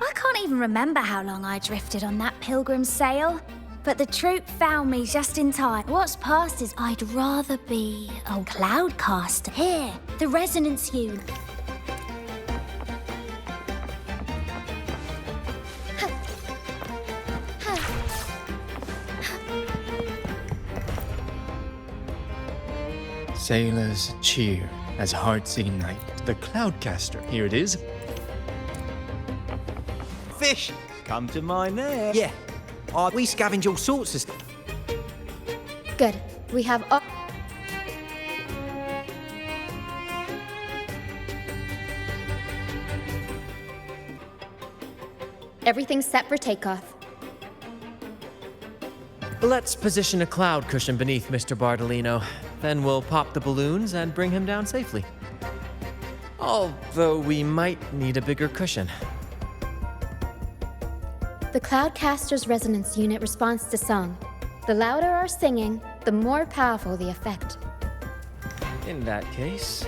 I can't even remember how long I drifted on that pilgrim's sail, but the troop found me just in time. What's past is I'd rather be a cloudcaster. Here, the resonance unit. Sailors cheer as hearts ignite. The Cloudcaster, here it is. Fish, come to my net. Yeah, we scavenge all sorts of stuff. Good. We have all... Everything's set for takeoff. Let's position a cloud cushion beneath Mr. Bardolino. Then we'll pop the balloons and bring him down safely. Although we might need a bigger cushion. The Cloudcaster's resonance unit responds to song. The louder our singing, the more powerful the effect. In that case...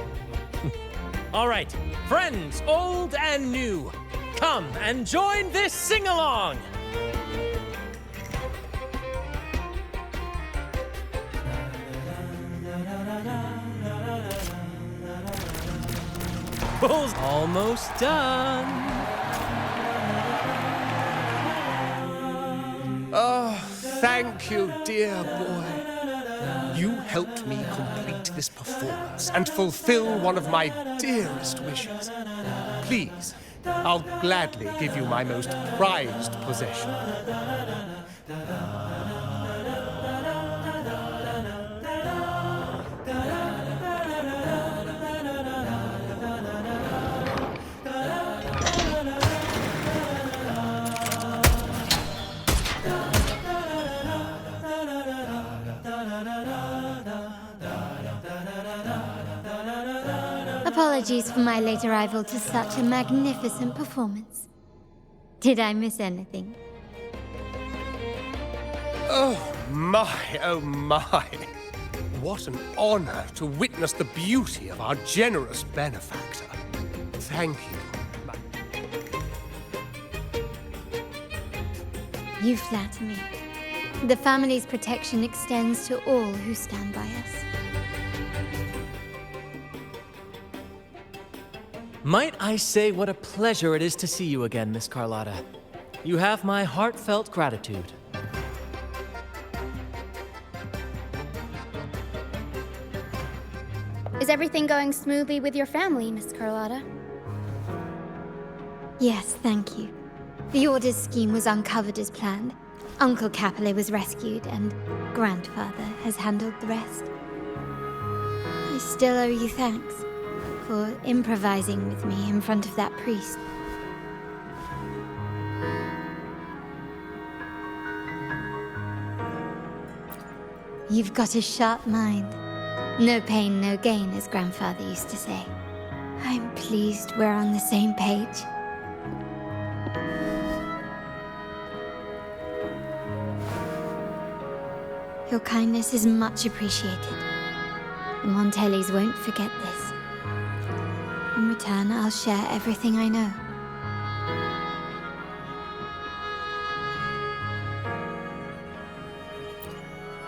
All right, friends, old and new, come and join this sing-along! Bull's almost done. Oh, thank you, dear boy. You helped me complete this performance and fulfill one of my dearest wishes. Please, I'll gladly give you my most prized possession. Apologies for my late arrival to such a magnificent performance. Did I miss anything? Oh my, oh my. What an honor to witness the beauty of our generous benefactor. Thank you. You flatter me. The family's protection extends to all who stand by us. Might I say what a pleasure it is to see you again, Miss Carlotta. You have my heartfelt gratitude. Is everything going smoothly with your family, Miss Carlotta? Yes, thank you. The Order's scheme was uncovered as planned. Uncle Capilet was rescued, and Grandfather has handled the rest. I still owe you thanks for improvising with me in front of that priest. You've got a sharp mind. No pain, no gain, as Grandfather used to say. I'm pleased we're on the same page. Your kindness is much appreciated. The Montellis won't forget this. In return, I'll share everything I know.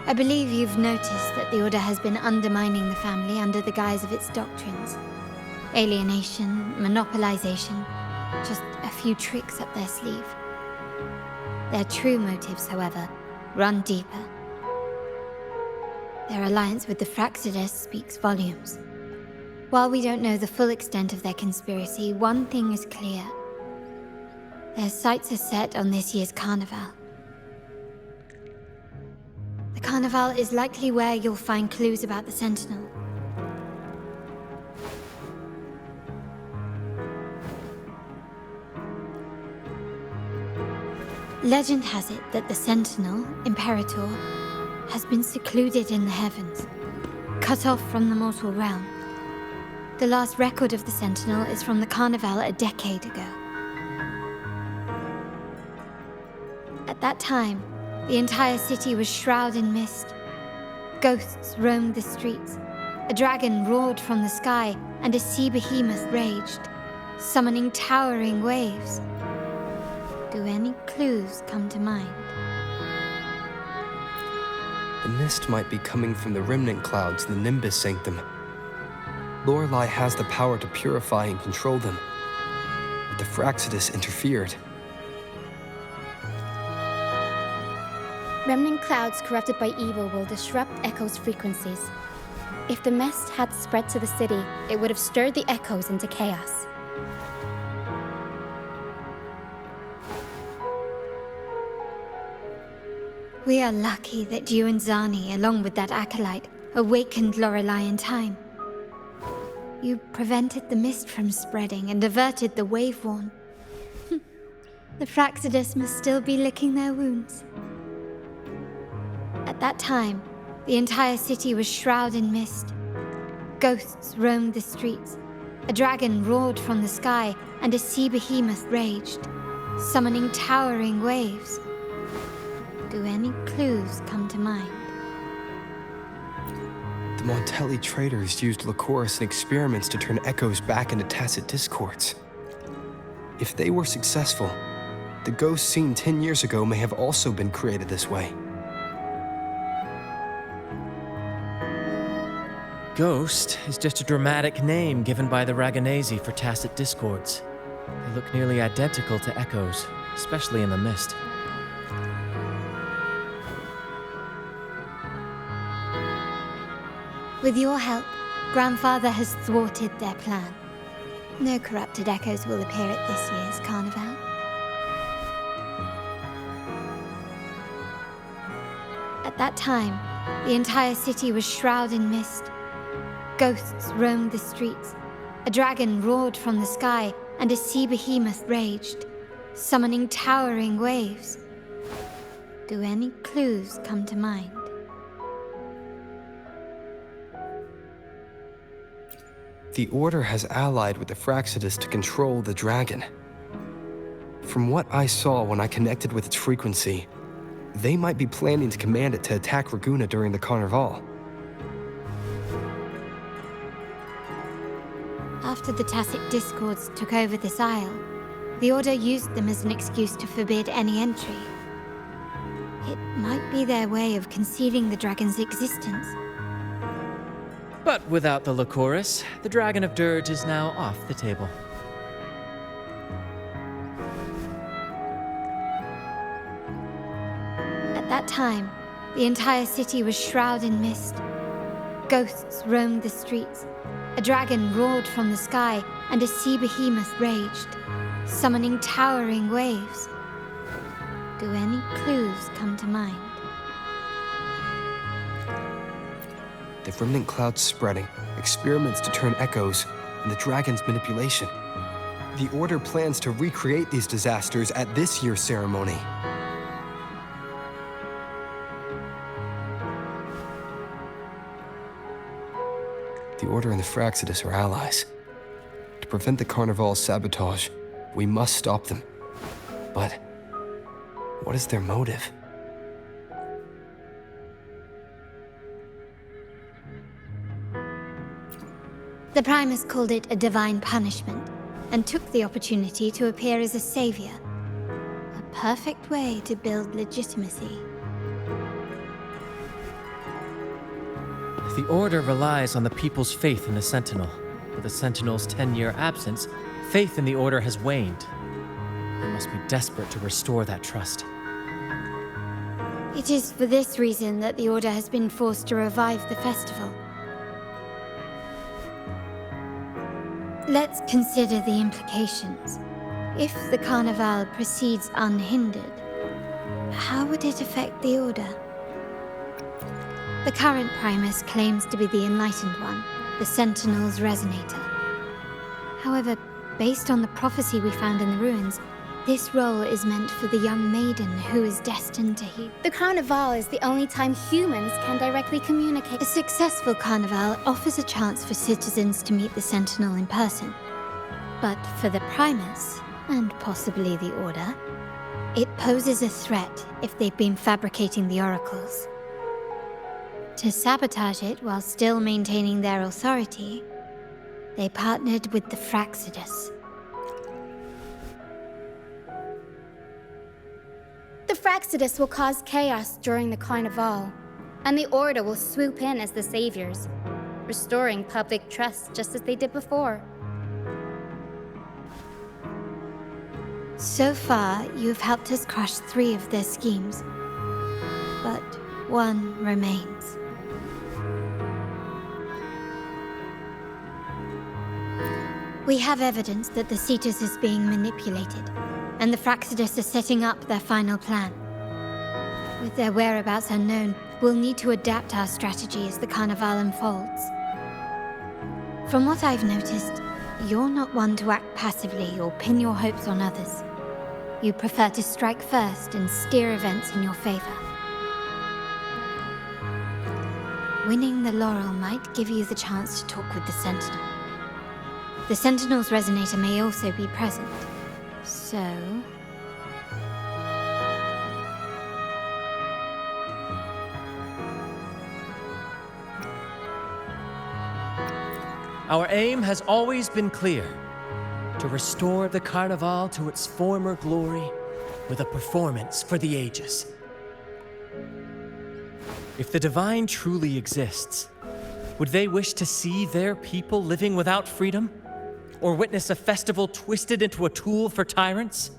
I believe you've noticed that the Order has been undermining the family under the guise of its doctrines. Alienation, monopolization, just a few tricks up their sleeve. Their true motives, however, run deeper. Their alliance with the Fraxidus speaks volumes. While we don't know the full extent of their conspiracy, one thing is clear. Their sights are set on this year's carnival. The carnival is likely where you'll find clues about the Sentinel. Legend has it that the Sentinel, Imperator, has been secluded in the heavens, cut off from the mortal realm. The last record of the Sentinel is from the Carnival a decade ago. At that time, the entire city was shrouded in mist. Ghosts roamed the streets. a dragon roared from the sky, and a sea behemoth raged, summoning towering waves. Do any clues come to mind? The mist might be coming from the remnant clouds in the Nimbus Sanctum. Lorelei has the power to purify and control them, but the Fraxidus interfered. Remnant clouds corrupted by evil will disrupt Echo's frequencies. If the mist had spread to the city, it would have stirred the echoes into chaos. We are lucky that you and Zani, along with that acolyte, awakened Lorelei in time. You prevented the mist from spreading and averted the wave-worn. The Fraxidus must still be licking their wounds. At that time, the entire city was shrouded in mist. Ghosts roamed the streets. A dragon roared from the sky, and a sea behemoth raged, summoning towering waves. Do any clues come to mind? The Montelli traders used Lycoris in experiments to turn echoes back into tacit discords. If they were successful, the ghosts seen 10 years ago may have also been created this way. Ghost is just a dramatic name given by the Ragganese for tacit discords. They look nearly identical to echoes, especially in the mist. With your help, Grandfather has thwarted their plan. No corrupted echoes will appear at this year's carnival. At that time, the entire city was shrouded in mist. Ghosts roamed the streets. A dragon roared from the sky, and a sea behemoth raged, summoning towering waves. Do any clues come to mind? The Order has allied with the Fraxidus to control the dragon. From what I saw when I connected with its frequency, they might be planning to command it to attack Raguna during the Carnival. After the Tacit Discords took over this isle, the Order used them as an excuse to forbid any entry. It might be their way of concealing the dragon's existence. But without the Lycoris, the Dragon of Dirge is now off the table. At that time, the entire city was shrouded in mist. Ghosts roamed the streets. A dragon roared from the sky, and a sea behemoth raged, summoning towering waves. Do any clues come to mind? The remnant clouds spreading, experiments to turn echoes, and the dragon's manipulation. The Order plans to recreate these disasters at this year's ceremony. The Order and the Fraxidus are allies. To prevent the Carnival's sabotage, we must stop them. But what is their motive? The Primus called it a divine punishment, and took the opportunity to appear as a savior. A perfect way to build legitimacy. The Order relies on the people's faith in the Sentinel. With the Sentinel's 10-year absence, faith in the Order has waned. They must be desperate to restore that trust. It is for this reason that the Order has been forced to revive the festival. Let's consider the implications. If the Carnival proceeds unhindered, how would it affect the Order? The current Primus claims to be the Enlightened One, the Sentinel's Resonator. However, based on the prophecy we found in the ruins, this role is meant for the young maiden who is destined to heal. The Carnival is the only time humans can directly communicate. A successful Carnival offers a chance for citizens to meet the Sentinel in person. But for the Primus, and possibly the Order, it poses a threat if they've been fabricating the oracles. To sabotage it while still maintaining their authority, they partnered with the Fraxidus. The Fraxidus will cause chaos during the Carnival, and the Order will swoop in as the saviors, restoring public trust just as they did before. So far, you've helped us crush 3 of their schemes, but one remains. We have evidence that the Cetus is being manipulated, and the Fraxidus are setting up their final plan. With their whereabouts unknown, we'll need to adapt our strategy as the Carnival unfolds. From what I've noticed, you're not one to act passively or pin your hopes on others. You prefer to strike first and steer events in your favor. Winning the laurel might give you the chance to talk with the Sentinel. The Sentinel's resonator may also be present, so... Our aim has always been clear: to restore the Carnival to its former glory with a performance for the ages. If the Divine truly exists, would they wish to see their people living without freedom? Or witness a festival twisted into a tool for tyrants?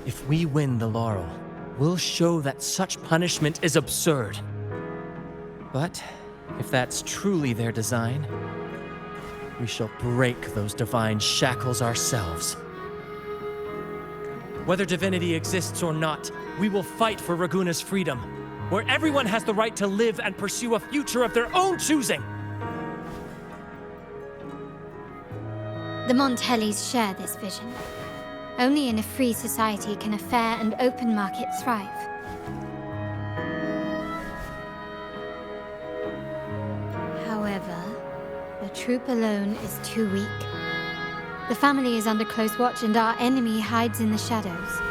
If we win the laurel, we'll show that such punishment is absurd. But if that's truly their design, we shall break those divine shackles ourselves. Whether divinity exists or not, we will fight for Raguna's freedom, where everyone has the right to live and pursue a future of their own choosing. The Montellis share this vision. Only in a free society can a fair and open market thrive. However, the troop alone is too weak. The family is under close watch and our enemy hides in the shadows.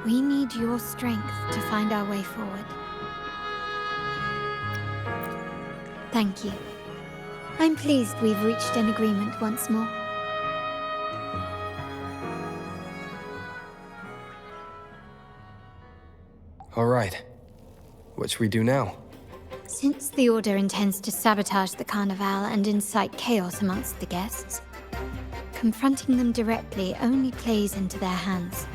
We need your strength to find our way forward. Thank you. I'm pleased we've reached an agreement once more. All right. What should we do now? Since the Order intends to sabotage the Carnival and incite chaos amongst the guests, confronting them directly only plays into their hands.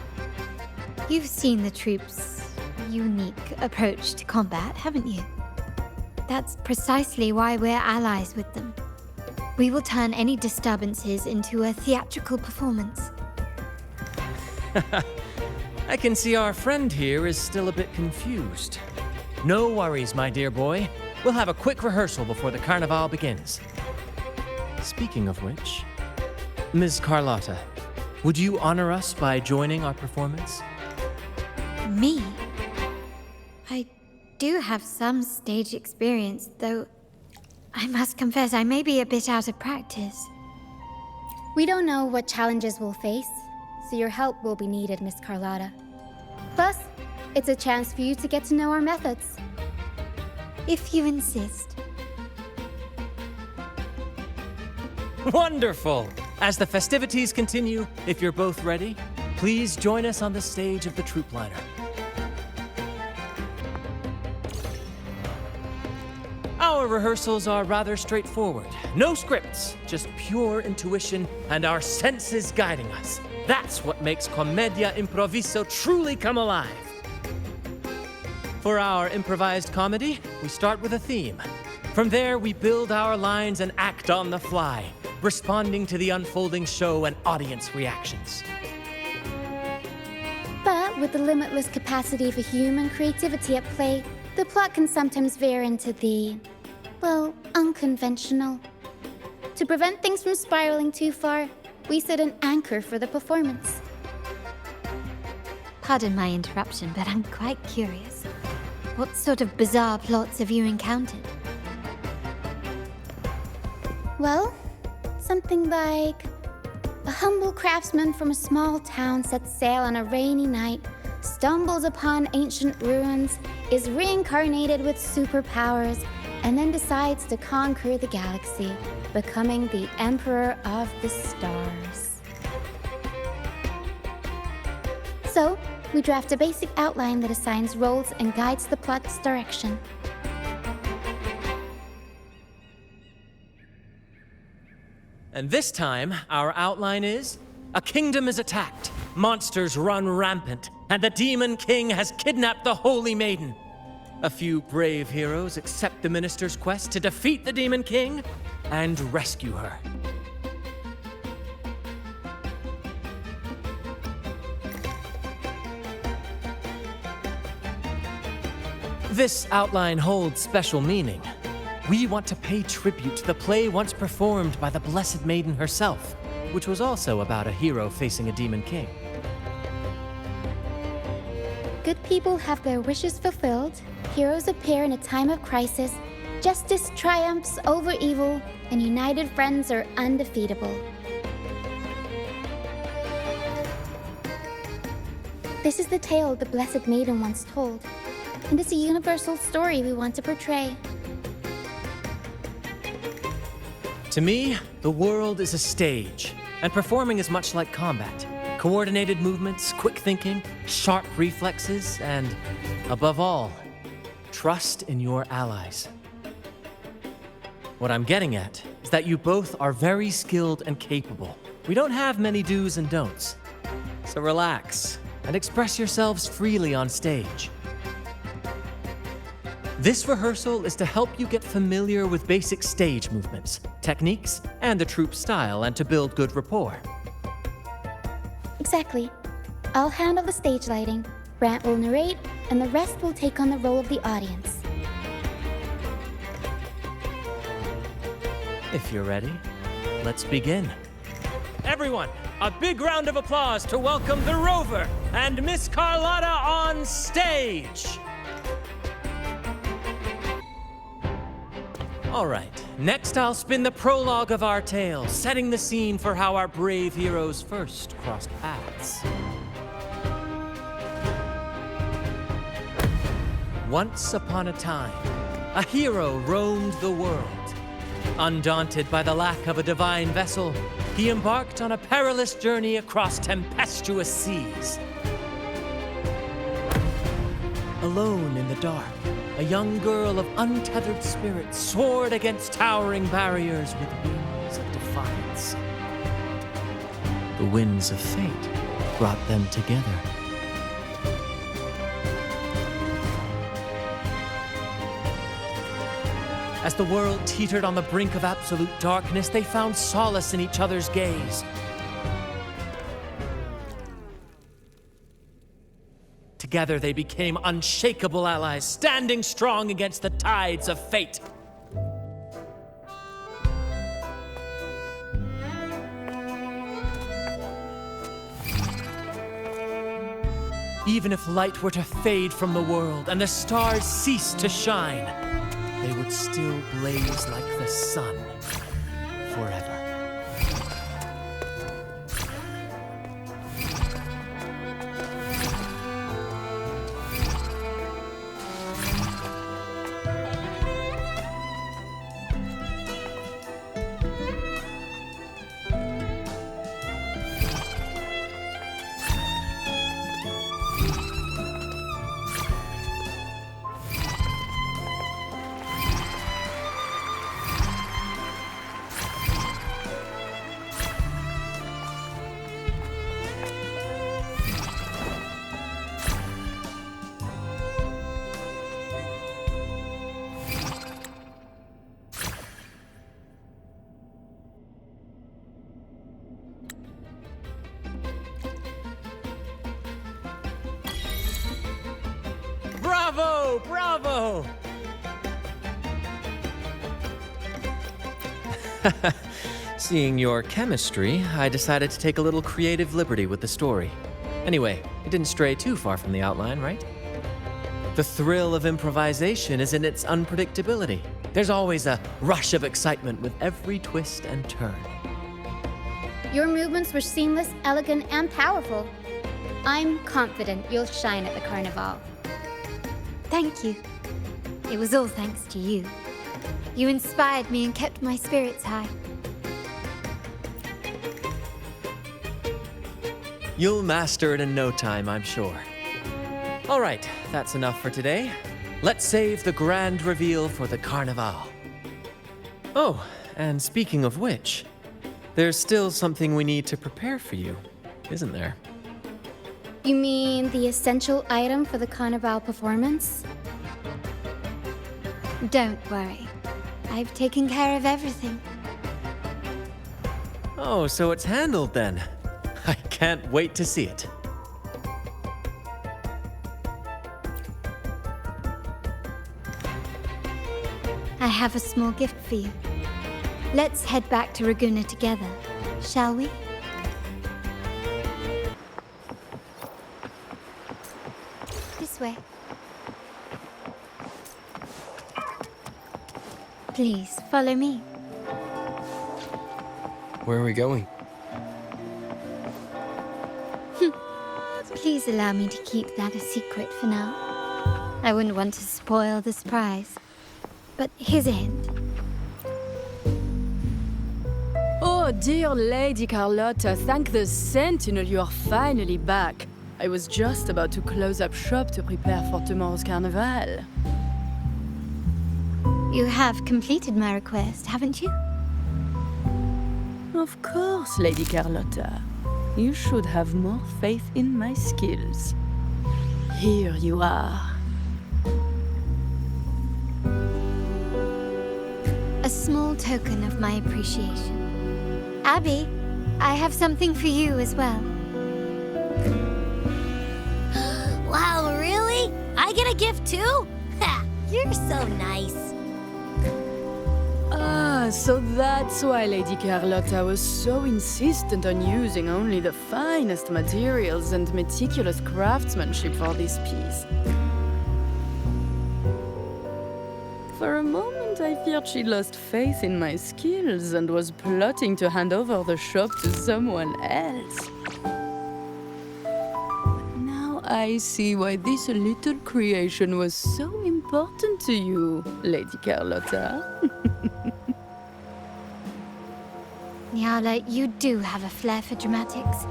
You've seen the troops' unique approach to combat, haven't you? That's precisely why we're allies with them. We will turn any disturbances into a theatrical performance. I can see our friend here is still a bit confused. No worries, my dear boy. We'll have a quick rehearsal before the Carnival begins. Speaking of which, Ms. Carlotta, would you honor us by joining our performance? Me? I do have some stage experience, though I must confess I may be a bit out of practice. We don't know what challenges we'll face, so your help will be needed, Miss Carlotta. Plus, it's a chance for you to get to know our methods. If you insist. Wonderful! As the festivities continue, if you're both ready, please join us on the stage of the troop liner. Our rehearsals are rather straightforward. No scripts, just pure intuition and our senses guiding us. That's what makes Commedia Improviso truly come alive. For our improvised comedy, we start with a theme. From there, we build our lines and act on the fly, responding to the unfolding show and audience reactions. But with the limitless capacity for human creativity at play, the plot can sometimes veer into the, well, unconventional. To prevent things from spiraling too far, we set an anchor for the performance. Pardon my interruption, but I'm quite curious. What sort of bizarre plots have you encountered? Well, something like a humble craftsman from a small town sets sail on a rainy night stumbles upon ancient ruins, is reincarnated with superpowers, and then decides to conquer the galaxy, becoming the Emperor of the Stars. So, we draft a basic outline that assigns roles and guides the plot's direction. And this time, our outline is: a kingdom is attacked, monsters run rampant, and the Demon King has kidnapped the Holy Maiden. A few brave heroes accept the Minister's quest to defeat the Demon King and rescue her. This outline holds special meaning. We want to pay tribute to the play once performed by the Blessed Maiden herself, which was also about a hero facing a Demon King. Good people have their wishes fulfilled, heroes appear in a time of crisis, justice triumphs over evil, and united friends are undefeatable. This is the tale the Blessed Maiden once told, and it's a universal story we want to portray. To me, the world is a stage, and performing is much like combat. Coordinated movements, quick thinking, sharp reflexes, and, above all, trust in your allies. What I'm getting at is that you both are very skilled and capable. We don't have many do's and don'ts. So relax and express yourselves freely on stage. This rehearsal is to help you get familiar with basic stage movements, techniques, and the troupe style, and to build good rapport. Exactly. I'll handle the stage lighting, Brant will narrate, and the rest will take on the role of the audience. If you're ready, let's begin. Everyone, a big round of applause to welcome the Rover and Miss Carlotta on stage! All right, next I'll spin the prologue of our tale, setting the scene for how our brave heroes first crossed paths. Once upon a time, a hero roamed the world. Undaunted by the lack of a divine vessel, he embarked on a perilous journey across tempestuous seas. Alone in the dark, a young girl of untethered spirit soared against towering barriers with wings of defiance. The winds of fate brought them together. As the world teetered on the brink of absolute darkness, they found solace in each other's gaze. Together they became unshakable allies, standing strong against the tides of fate. Even if light were to fade from the world and the stars cease to shine, they would still blaze like the sun forever. Bravo! Bravo! Seeing your chemistry, I decided to take a little creative liberty with the story. Anyway, it didn't stray too far from the outline, right? The thrill of improvisation is in its unpredictability. There's always a rush of excitement with every twist and turn. Your movements were seamless, elegant, and powerful. I'm confident you'll shine at the carnival. Thank you. It was all thanks to you. You inspired me and kept my spirits high. You'll master it in no time, I'm sure. All right, that's enough for today. Let's save the grand reveal for the Carnival. Oh, and speaking of which, there's still something we need to prepare for you, isn't there? You mean the essential item for the carnival performance? Don't worry. I've taken care of everything. Oh, so it's handled then. I can't wait to see it. I have a small gift for you. Let's head back to Raguna together, shall we? This way. Please, follow me. Where are we going? Please allow me to keep that a secret for now. I wouldn't want to spoil the surprise. But here's a hint. Oh, dear Lady Carlotta, thank the Sentinel you are finally back. I was just about to close up shop to prepare for tomorrow's carnival. You have completed my request, haven't you? Of course, Lady Carlotta. You should have more faith in my skills. Here you are. A small token of my appreciation. Abby, I have something for you as well. Wow, really? I get a gift too? Ha! You're so nice. Ah, so that's why Lady Carlotta was so insistent on using only the finest materials and meticulous craftsmanship for this piece. For a moment, I feared she lost faith in my skills and was plotting to hand over the shop to someone else. But now I see why this little creation was so important to you, Lady Carlotta. Nyala, you do have a flair for dramatics.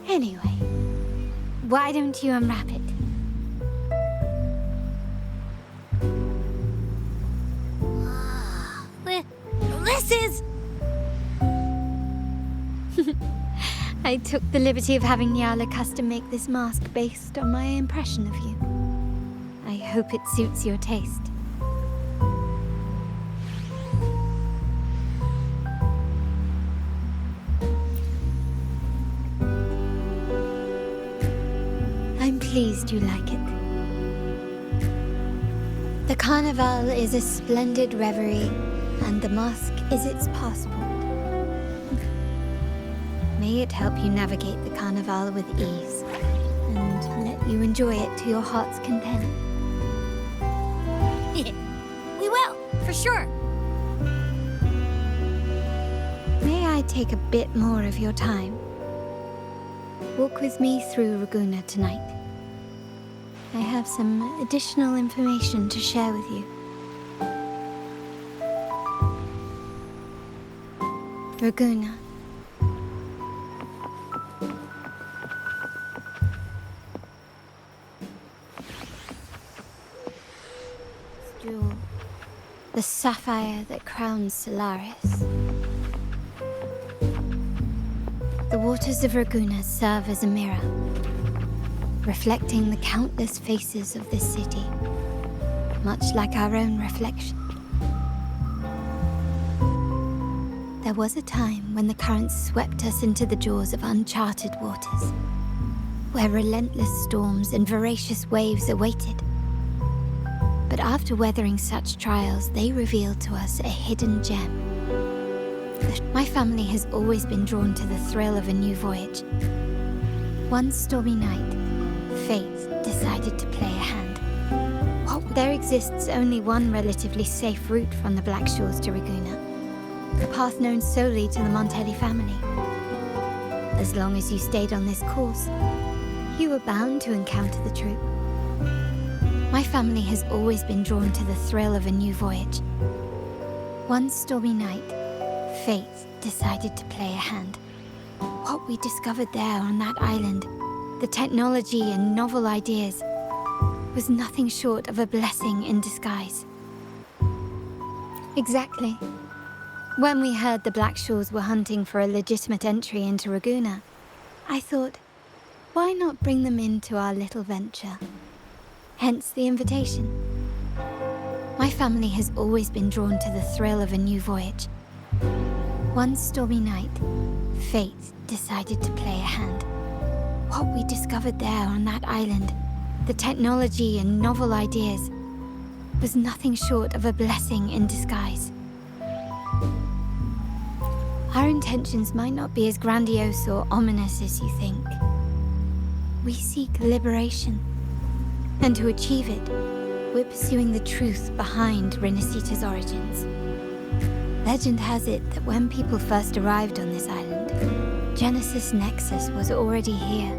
Anyway, why don't you unwrap it? This is... I took the liberty of having Nyala custom make this mask based on my impression of you. I hope it suits your taste. I'm pleased you like it. The carnival is a splendid reverie, and the mask is its passport. May it help you navigate the carnival with ease, and let you enjoy it to your heart's content. We will, for sure. May I take a bit more of your time? Walk with me through Raguna tonight. I have some additional information to share with you. Raguna. Jewel, the sapphire that crowns Solaris. The waters of Raguna serve as a mirror, reflecting the countless faces of this city, much like our own reflection. There was a time when the currents swept us into the jaws of uncharted waters, where relentless storms and voracious waves awaited. But after weathering such trials, they revealed to us a hidden gem. My family has always been drawn to the thrill of a new voyage. One stormy night, fate decided to play a hand. There exists only one relatively safe route from the Black Shores to Raguna, a path known solely to the Montelli family. as long as you stayed on this course. You were bound to encounter the troop. My family has always been drawn to the thrill of a new voyage. One stormy night, fate decided to play a hand. What we discovered there on that island, the technology and novel ideas, was nothing short of a blessing in disguise. Exactly. When we heard the Blackshaws were hunting for a legitimate entry into Raguna, I thought, why not bring them into our little venture? Hence the invitation. My family has always been drawn to the thrill of a new voyage. One stormy night, fate decided to play a hand. What we discovered there on that island, the technology and novel ideas, was nothing short of a blessing in disguise. Our intentions might not be as grandiose or ominous as you think. We seek liberation, and to achieve it, we're pursuing the truth behind Rinascita's origins. Legend has it that when people first arrived on this island, Genesis Nexus was already here,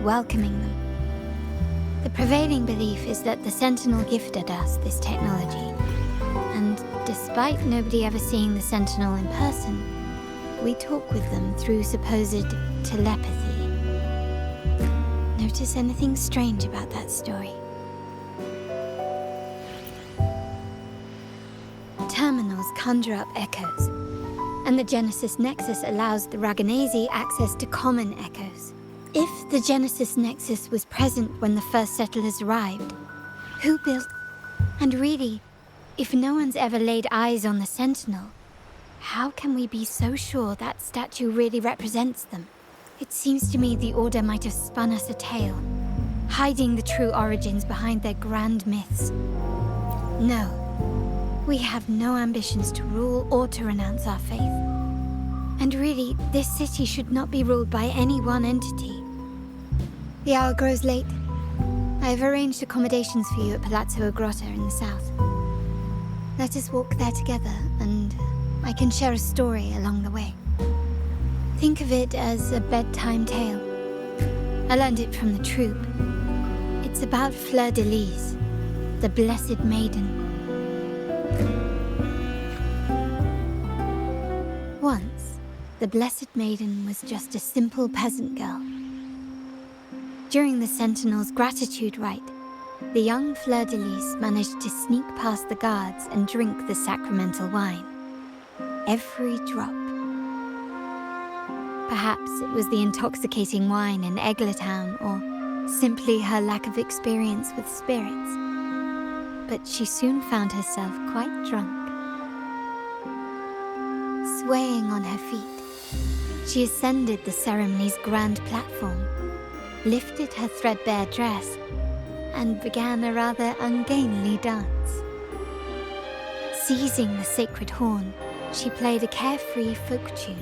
welcoming them. The prevailing belief is that the Sentinel gifted us this technology, and despite nobody ever seeing the Sentinel in person, we talk with them through supposed telepathy. Notice anything strange about that story? Terminals conjure up echoes, and the Genesis Nexus allows the Raganese access to common echoes. If the Genesis Nexus was present when the first settlers arrived, who built? And really, if no one's ever laid eyes on the Sentinel, how can we be so sure that statue really represents them? It seems to me the Order might have spun us a tale, hiding the true origins behind their grand myths. No, we have no ambitions to rule or to renounce our faith. And really, this city should not be ruled by any one entity. The hour grows late. I have arranged accommodations for you at Palazzo Grotta in the south. Let us walk there together, and I can share a story along the way. Think of it as a bedtime tale. I learned it from the troop. It's about Fleur de Lis, the Blessed Maiden. Once, the Blessed Maiden was just a simple peasant girl. During the Sentinel's gratitude rite, the young Fleur de Lis managed to sneak past the guards and drink the sacramental wine. Every drop. Perhaps it was the intoxicating wine in Eglatown, or simply her lack of experience with spirits. But she soon found herself quite drunk. Swaying on her feet, she ascended the ceremony's grand platform, lifted her threadbare dress, and began a rather ungainly dance. Seizing the sacred horn, she played a carefree folk tune,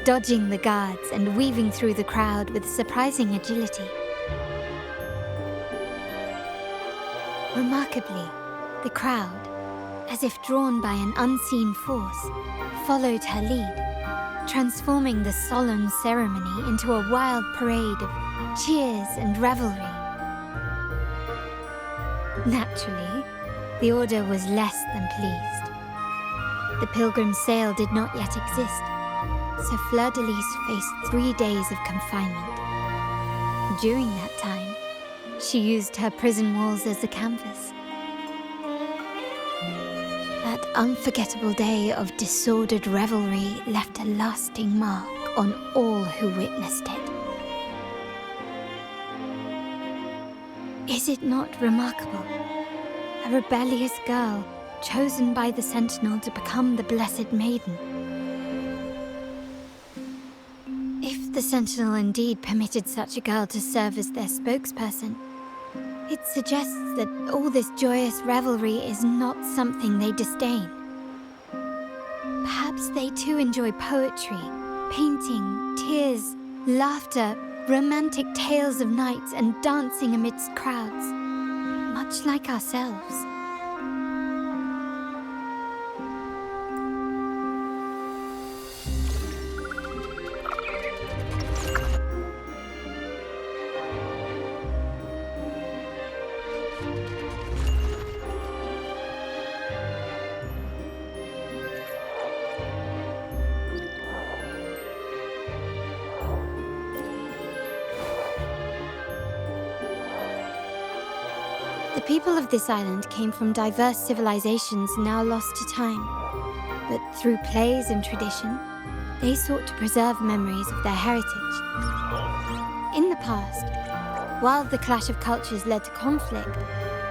dodging the guards and weaving through the crowd with surprising agility. Remarkably, the crowd, as if drawn by an unseen force, followed her lead, transforming the solemn ceremony into a wild parade of cheers and revelry. Naturally, the Order was less than pleased. The pilgrim sale did not yet exist, so Fleur de Lis faced 3 days of confinement. During that time, she used her prison walls as a canvas. That unforgettable day of disordered revelry left a lasting mark on all who witnessed it. Is it not remarkable? A rebellious girl chosen by the Sentinel to become the Blessed Maiden. If the Sentinel indeed permitted such a girl to serve as their spokesperson, it suggests that all this joyous revelry is not something they disdain. Perhaps they too enjoy poetry, painting, tears, laughter, romantic tales of nights, and dancing amidst crowds, much like ourselves. people of this island came from diverse civilizations now lost to time. But through plays and tradition, they sought to preserve memories of their heritage. In the past, while the clash of cultures led to conflict,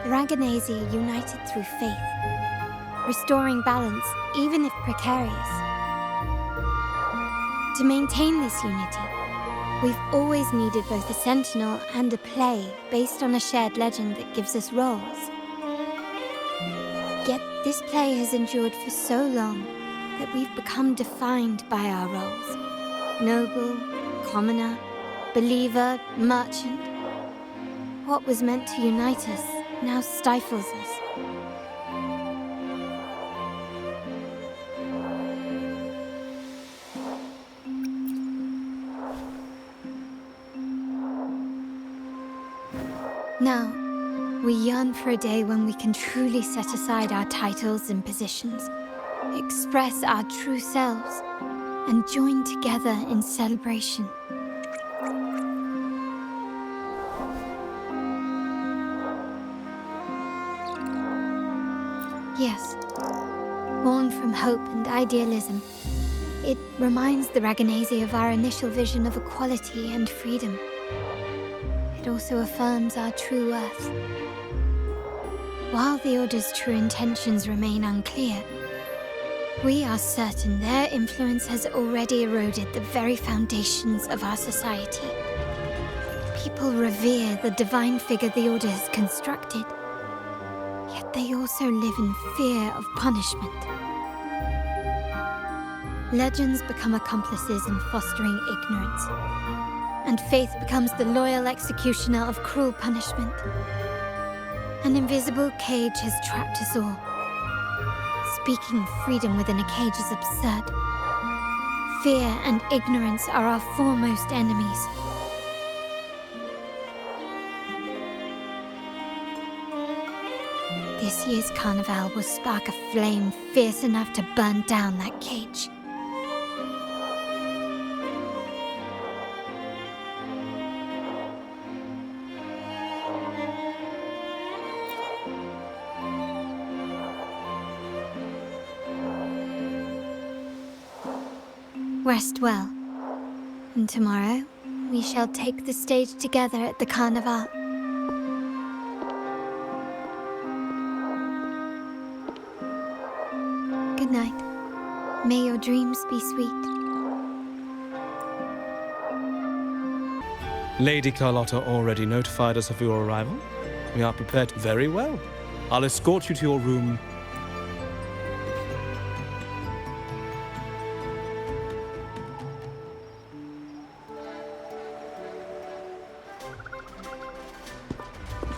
the Raganazi united through faith, restoring balance even if precarious. To maintain this unity, we've always needed both a sentinel and a play based on a shared legend that gives us roles. Yet this play has endured for so long that we've become defined by our roles. Noble, commoner, believer, merchant. What was meant to unite us now stifles us. Now, we yearn for a day when we can truly set aside our titles and positions, express our true selves, and join together in celebration. Yes, born from hope and idealism, it reminds the Raganazi of our initial vision of equality and freedom. It also affirms our true worth. While the Order's true intentions remain unclear, we are certain their influence has already eroded the very foundations of our society. People revere the divine figure the Order has constructed, yet they also live in fear of punishment. Legends become accomplices in fostering ignorance, and faith becomes the loyal executioner of cruel punishment. An invisible cage has trapped us all. Speaking of freedom within a cage is absurd. Fear and ignorance are our foremost enemies. This year's carnival will spark a flame fierce enough to burn down that cage. Rest well, and tomorrow we shall take the stage together at the Carnival. Good night. May your dreams be sweet. Lady Carlotta already notified us of your arrival. We are prepared very well. I'll escort you to your room.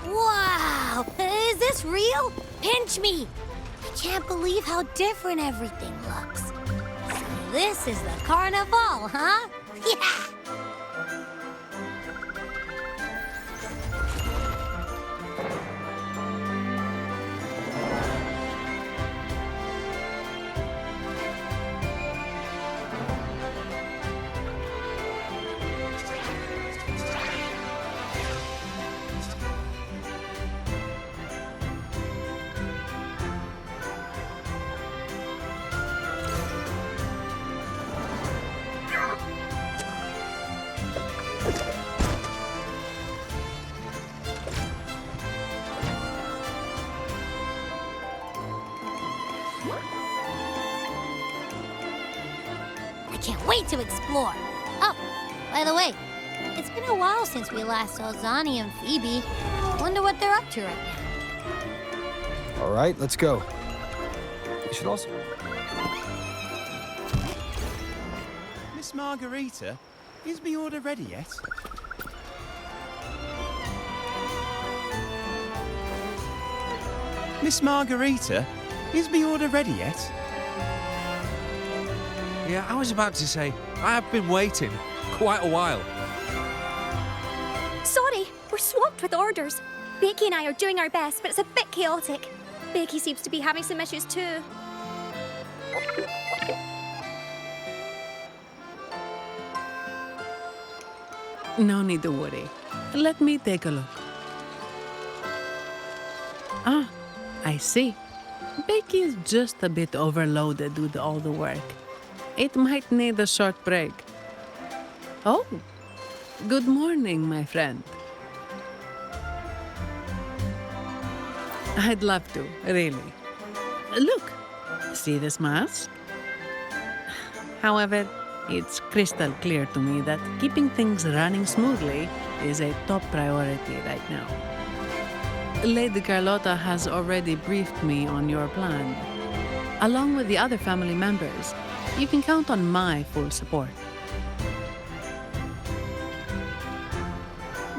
Wow! Is this real? Pinch me! I can't believe how different everything looks. So this is the carnival, huh? Yeah! I can't wait to explore. Oh, by the way, it's been a while since we last saw Zani and Phoebe. Wonder what they're up to right now. All right, let's go. We should also... Miss Margarita, is my order ready yet? Miss Margarita, is my order ready yet? Yeah, I was about to say, I have been waiting quite a while. Sorry, we're swamped with orders. Becky and I are doing our best, but it's a bit chaotic. Becky seems to be having some issues too. No need to worry. Let me take a look. Ah, I see. Becky is just a bit overloaded with all the work. It might need a short break. Oh, good morning, my friend. I'd love to, really. Look, see this mask? However, it's crystal clear to me that keeping things running smoothly is a top priority right now. Lady Carlotta has already briefed me on your plan. Along with the other family members, you can count on my full support.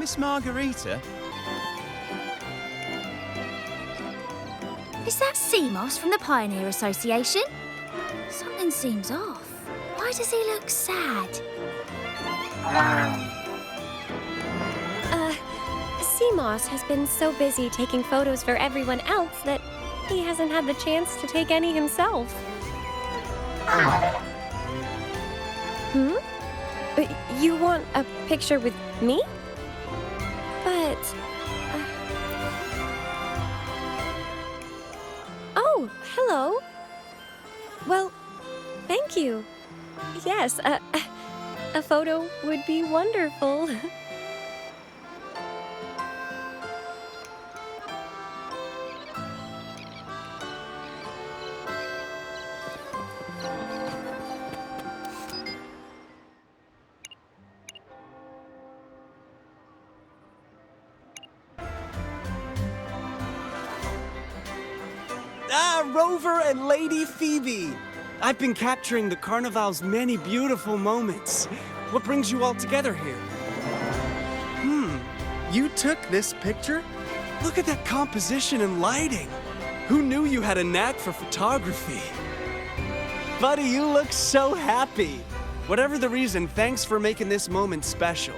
Miss Margarita? Is that Seamoss from the Pioneer Association? Something seems off. Why does he look sad? Seamoss has been so busy taking photos for everyone else that he hasn't had the chance to take any himself. You want a picture with me? But... Oh, hello. Well, thank you. Yes, a photo would be wonderful. Ah, Rover and Lady Phoebe! I've been capturing the Carnival's many beautiful moments. What brings you all together here? You took this picture? Look at that composition and lighting. Who knew you had a knack for photography? Buddy, you look so happy. Whatever the reason, thanks for making this moment special.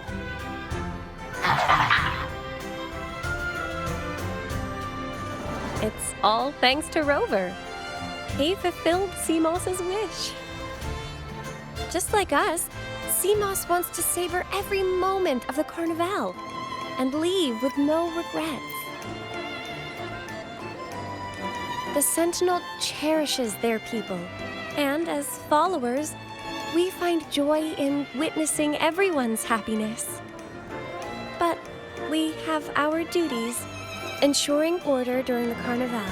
It's all thanks to Rover. He fulfilled Seamoss's wish. Just like us, Seamoss wants to savor every moment of the Carnival and leave with no regrets. The Sentinel cherishes their people, and as followers, we find joy in witnessing everyone's happiness. But we have our duties, ensuring order during the Carnival.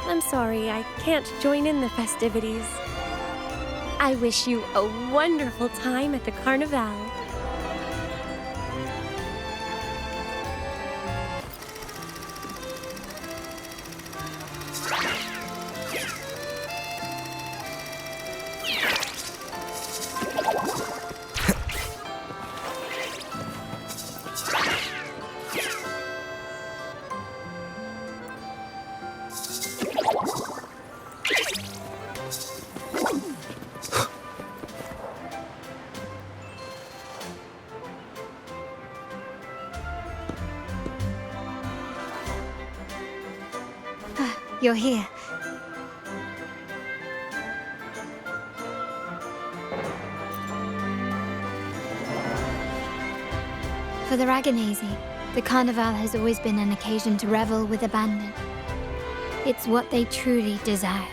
I'm sorry, I can't join in the festivities. I wish you a wonderful time at the Carnival. You're here. For the Raganazi, the Carnival has always been an occasion to revel with abandon. It's what they truly desire.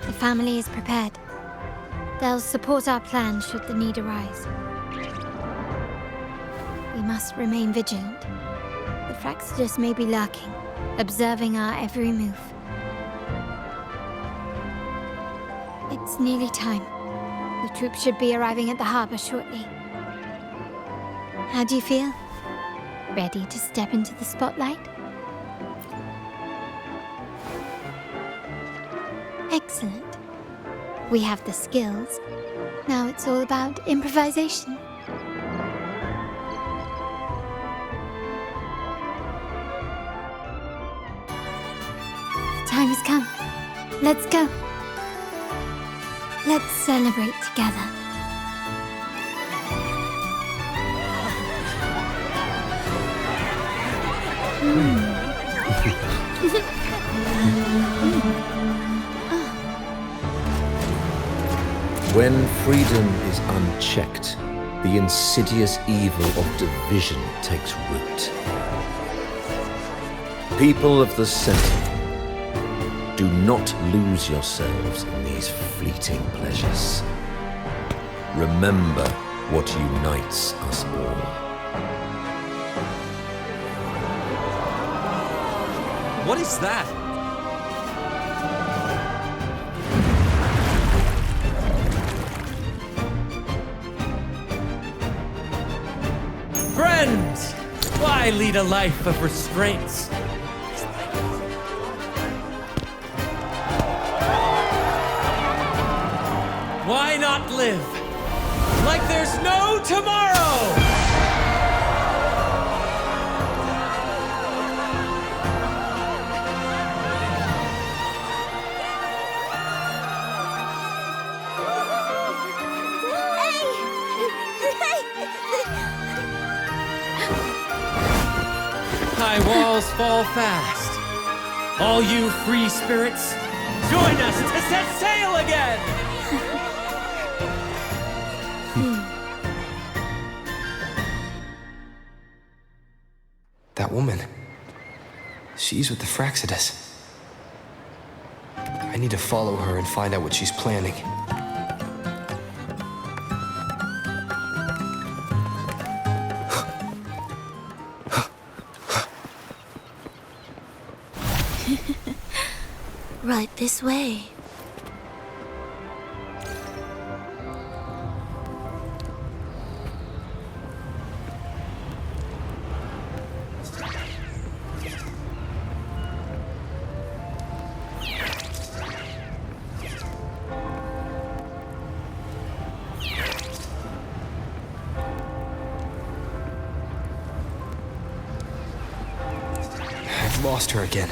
The family is prepared. They'll support our plan should the need arise. We must remain vigilant. The Fraxidus may be lurking, observing our every move. It's nearly time. The troops should be arriving at the harbor shortly. How do you feel? Ready to step into the spotlight? Excellent. We have the skills. Now it's all about improvisation. Time has come. Let's go. Let's celebrate together. When freedom is unchecked, the insidious evil of division takes root. People of the Sentinel, do not lose yourselves in these fleeting pleasures. Remember what unites us all. What is that? Friends! Why lead a life of restraints? Why not live like there's no tomorrow? High walls fall fast. All you free spirits, join us to set sail again! That woman. She's with the Fraxidus. I need to follow her and find out what she's planning. Right this way. I've lost her again.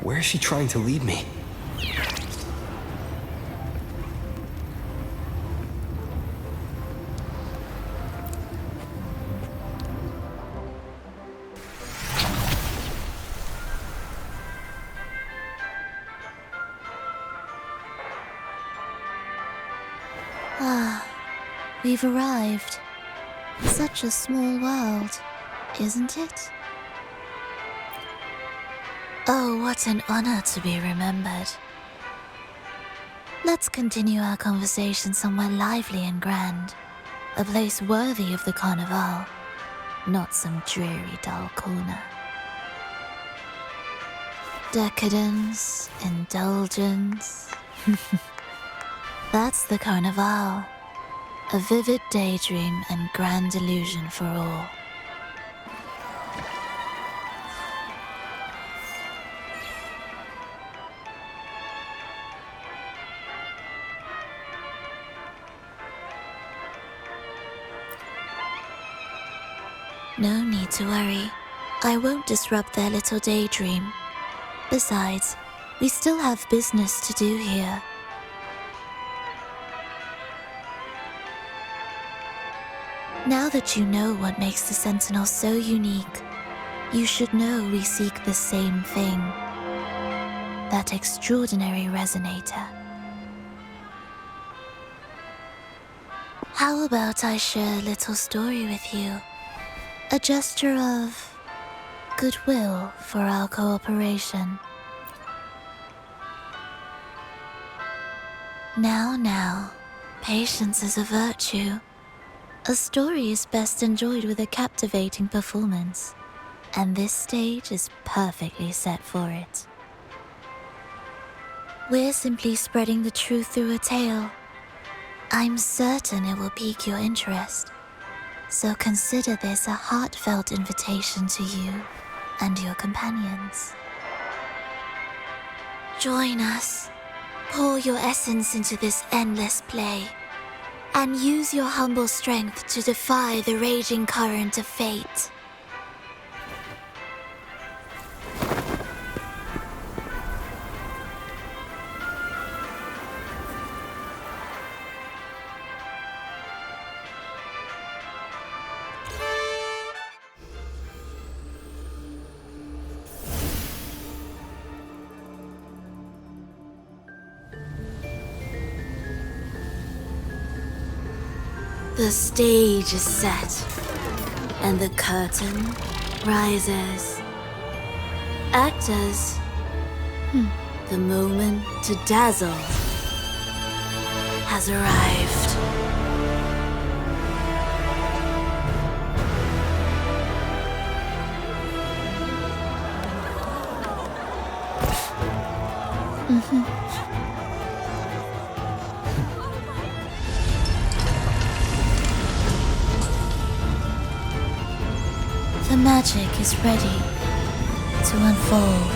Where is she trying to lead me? Ah, we've arrived. Such a small world, isn't it? Oh, what an honor to be remembered. Let's continue our conversation somewhere lively and grand. A place worthy of the Carnival, not some dreary, dull corner. Decadence, indulgence. That's the Carnival. A vivid daydream and grand illusion for all. No need to worry. I won't disrupt their little daydream. Besides, we still have business to do here. Now that you know what makes the Sentinel so unique, you should know we seek the same thing. That extraordinary resonator. How about I share a little story with you? A gesture of goodwill for our cooperation. Now, patience is a virtue. A story is best enjoyed with a captivating performance, and this stage is perfectly set for it. We're simply spreading the truth through a tale. I'm certain it will pique your interest. So consider this a heartfelt invitation to you and your companions. Join us, pour your essence into this endless play, and use your humble strength to defy the raging current of fate. The stage is set, and the curtain rises. Actors, the moment to dazzle has arrived. The magic is ready to unfold.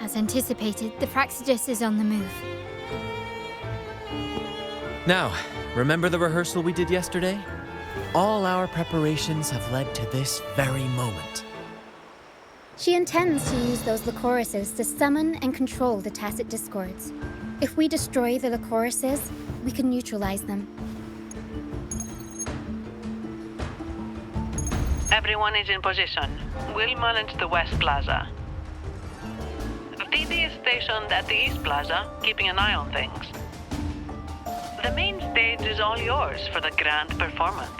As anticipated, the Fraxidus is on the move. Now, remember the rehearsal we did yesterday? All our preparations have led to this very moment. She intends to use those Lycorises to summon and control the Tacit Discords. If we destroy the Lycorises, we can neutralize them. Everyone is in position. We'll manage the West Plaza. Didi is stationed at the East Plaza, keeping an eye on things. The main stage is all yours for the grand performance.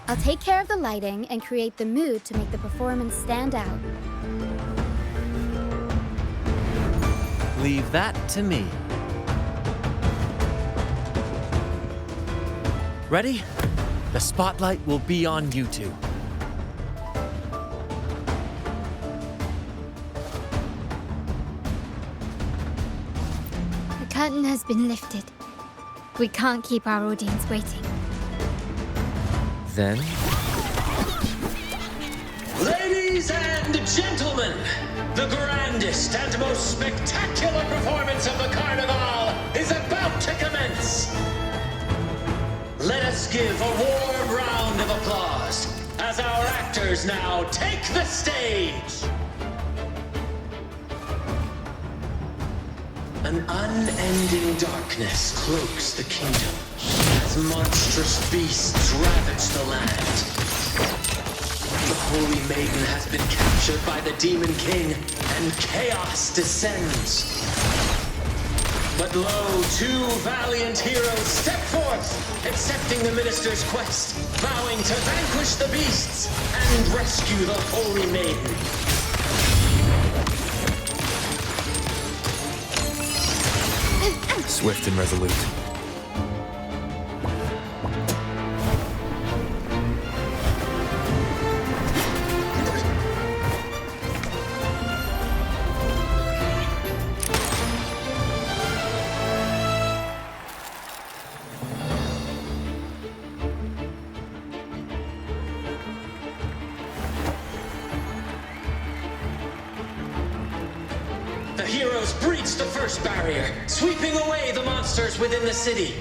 I'll take care of the lighting and create the mood to make the performance stand out. Leave that to me. Ready? The spotlight will be on you two. The curtain has been lifted. We can't keep our audience waiting. Then, Ladies and gentlemen, the grandest and most spectacular performance of the Carnival is about to commence. Let us give a warm round of applause as our actors now take the stage. An unending darkness cloaks the kingdom as monstrous beasts ravage the land. The Holy Maiden has been captured by the Demon King, and chaos descends. But lo, two valiant heroes step forth, accepting the Minister's quest, vowing to vanquish the beasts and rescue the Holy Maiden. Swift and resolute. The heroes breach the first barrier, sweeping away the monsters within the city.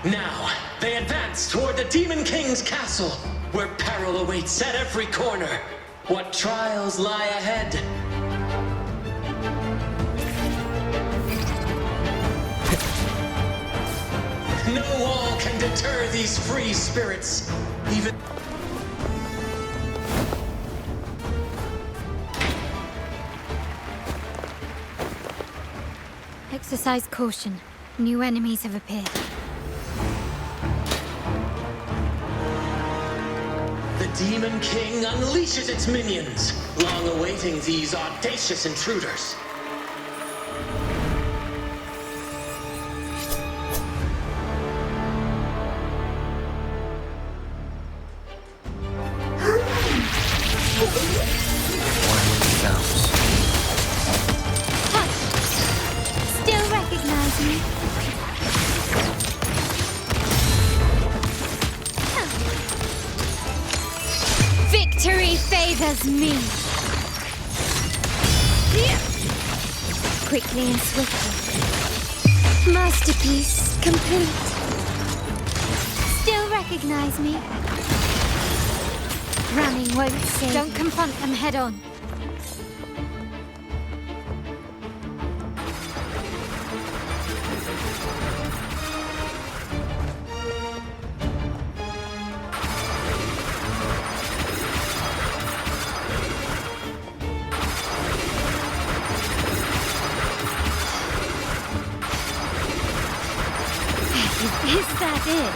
Now, they advance toward the Demon King's castle, where peril awaits at every corner. What trials lie ahead? No wall can deter these free spirits, even... Exercise caution. New enemies have appeared. The Demon King unleashes its minions, long awaiting these audacious intruders. Still recognize me? Victory favors me. Quickly and swiftly. Masterpiece complete. Still recognize me? Running won't save. Don't confront them head on. Is that it?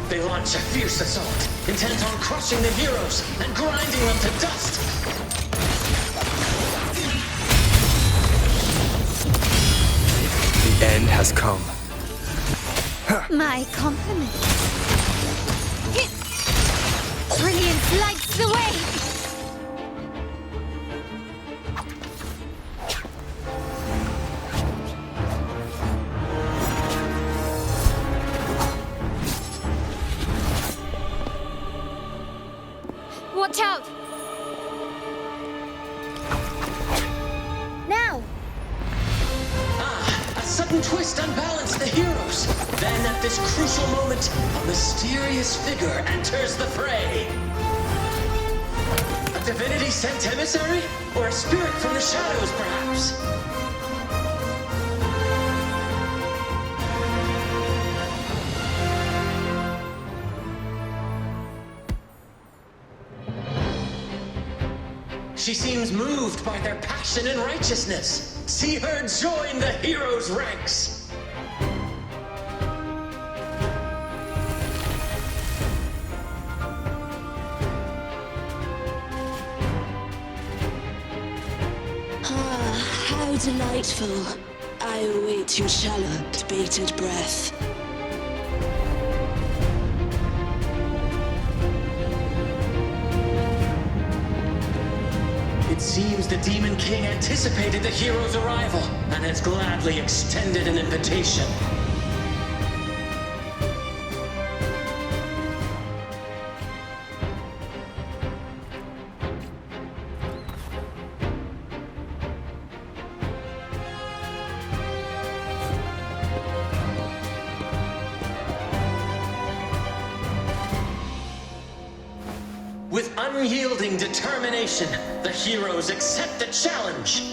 They launch a fierce assault, intent on crushing the heroes and grinding them to dust. The end has come. My compliments. Brilliance lights the way! Watch out! Now! A sudden twist unbalanced the heroes. Then at this crucial moment, a mysterious figure enters the fray. A divinity sent emissary? Or a spirit from the shadows, perhaps? She seems moved by their passion and righteousness. See her join the heroes' ranks. Ah, how delightful. I await your shallow, bated breath. It seems the Demon King anticipated the hero's arrival and has gladly extended an invitation. With unyielding determination, the heroes accept the challenge.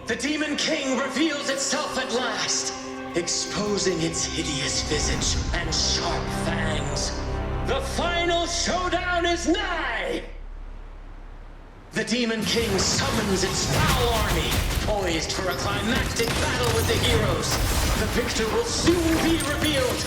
The Demon King reveals itself at last, exposing its hideous visage and sharp fangs. The final showdown is nigh! The Demon King summons its foul army, poised for a climactic battle with the heroes. The victor will soon be revealed.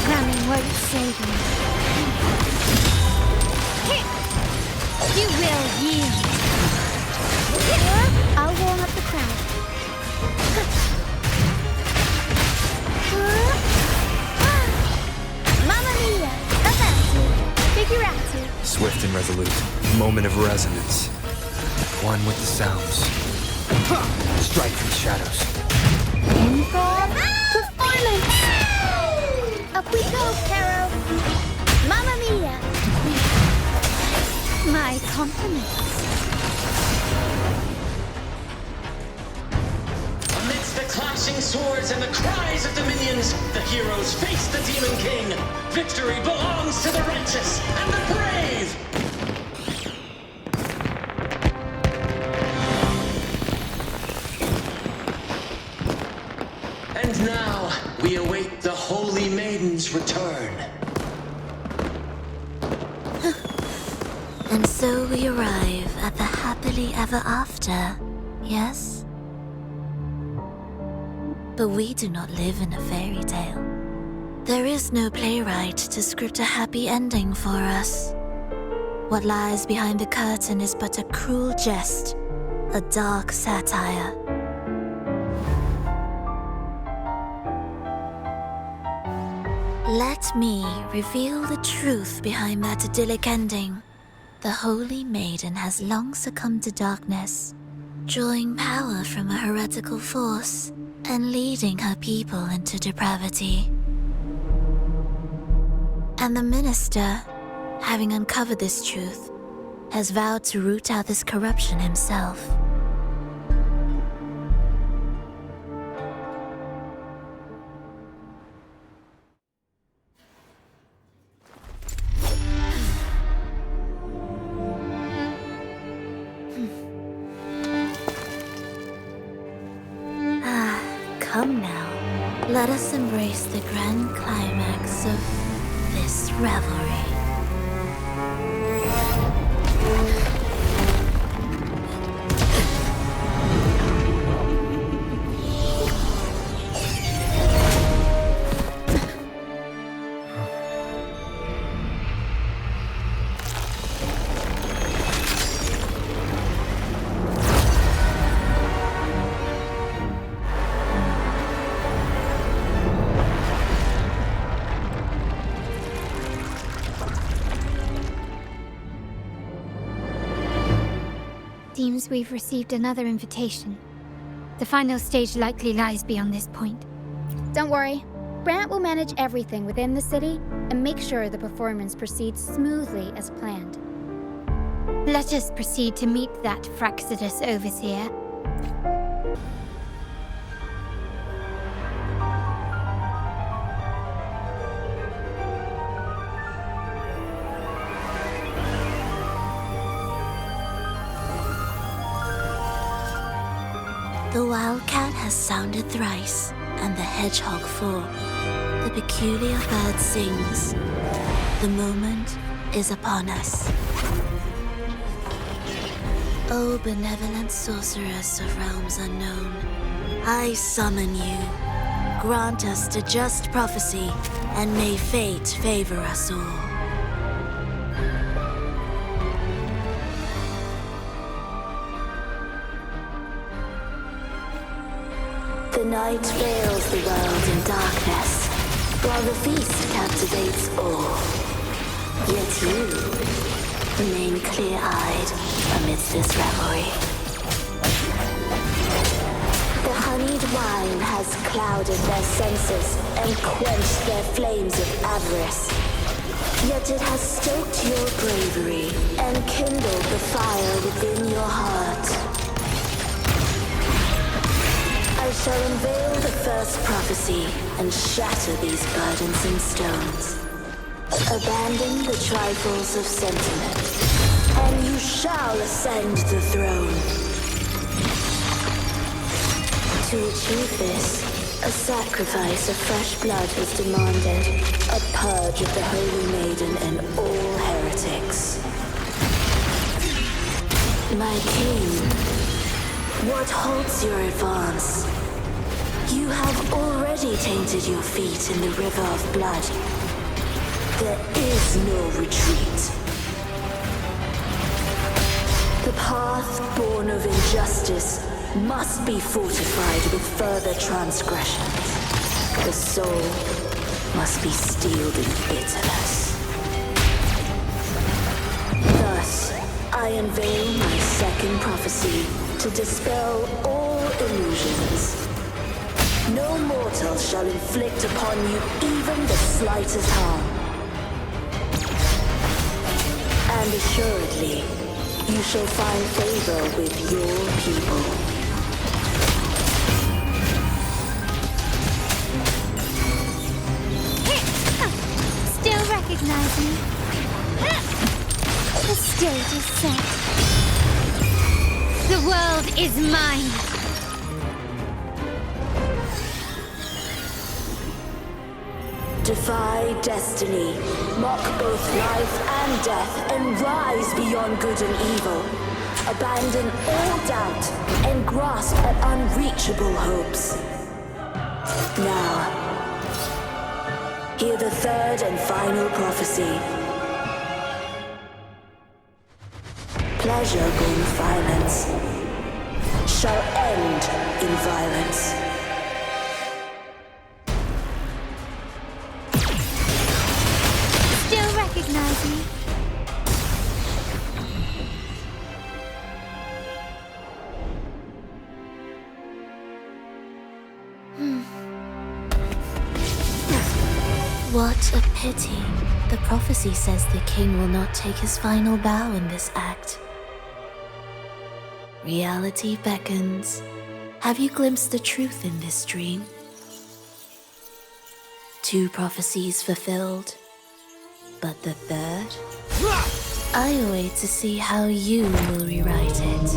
Running won't save me. You will yield. I'll warm up the crowd. Mamma mia! Avanti! Figurati! Swift and resolute. Moment of resonance. One with the sounds. Strike from the shadows. Inform performance! Up we go, Caro! Mamma mia! My compliments. Amidst the clashing swords and the cries of the minions, the heroes face the Demon King. Victory belongs to the righteous and the brave! And now, we await the Holy Maiden's return. And so we arrive at the happily ever after. yes? But we do not live in a fairy tale. There is no playwright to script a happy ending for us. What lies behind the curtain is but a cruel jest, a dark satire. Let me reveal the truth behind that idyllic ending. The Holy Maiden has long succumbed to darkness, drawing power from a heretical force and leading her people into depravity. And the minister, having uncovered this truth, has vowed to root out this corruption himself. Come now, let us embrace the grand climax of this revelry. Seems we've received another invitation. The final stage likely lies beyond this point. Don't worry. Brant will manage everything within the city and make sure the performance proceeds smoothly as planned. Let us proceed to meet that Fraxidus overseer. The wildcat has sounded thrice, and the hedgehog four. The peculiar bird sings. The moment is upon us. O benevolent sorceress of realms unknown, I summon you. Grant us the just prophecy, and may fate favor us all. The night veils the world in darkness, while the feast captivates all. Yet you remain clear-eyed amidst this revelry. The honeyed wine has clouded their senses and quenched their flames of avarice. Yet it has stoked your bravery and kindled the fire within your heart. I shall unveil the first prophecy and shatter these burdensome stones. Abandon the trifles of sentiment, and you shall ascend the throne. To achieve this, a sacrifice of fresh blood was demanded, a purge of the Holy Maiden and all heretics. My king, what halts your advance? You have already tainted your feet in the river of blood. There is no retreat. The path born of injustice must be fortified with further transgressions. The soul must be steeled in bitterness. Thus, I unveil my second prophecy to dispel all illusions. No mortal shall inflict upon you even the slightest harm. And assuredly, you shall find favor with your people. Still recognize me? The stage is set. The world is mine. Defy destiny, mock both life and death, and rise beyond good and evil. abandon all doubt, and grasp at unreachable hopes. Now, hear the third and final prophecy. Pleasure born of violence shall end in violence. Still recognize me? What a pity. The prophecy says the king will not take his final bow in this act. Reality beckons. Have you glimpsed the truth in this dream? 2 prophecies fulfilled, but the third? I await to see how you will rewrite it.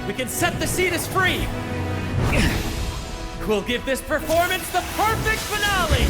We can set the Cetus free! We'll give this performance the perfect finale!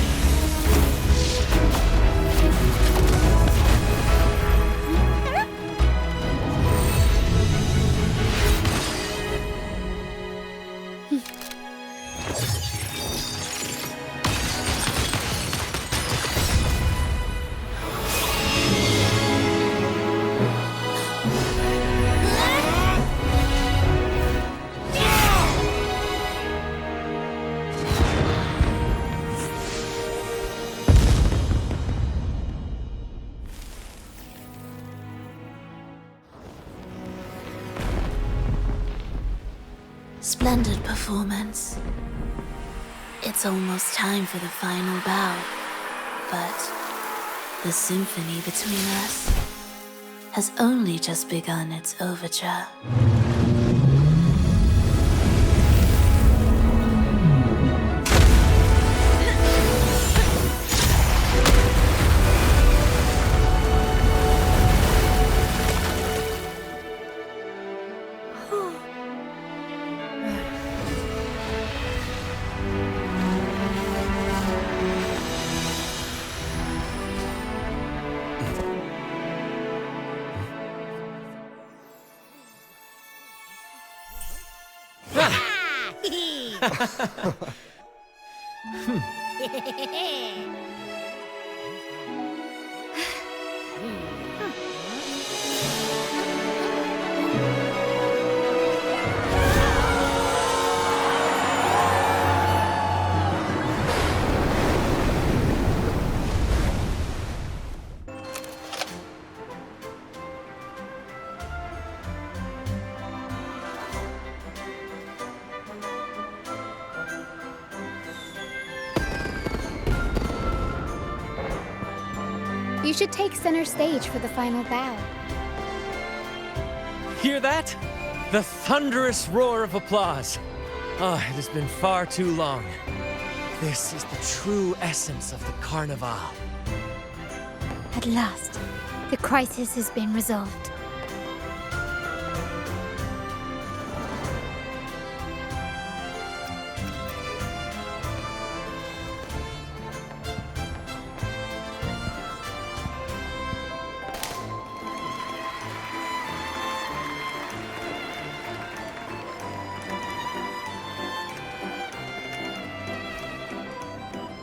Splendid performance. It's almost time for the final bow, but the symphony between us has only just begun its overture. You should take center stage for the final bow. Hear that? The thunderous roar of applause. Ah, it has been far too long. This is the true essence of the Carnival. At last, the crisis has been resolved.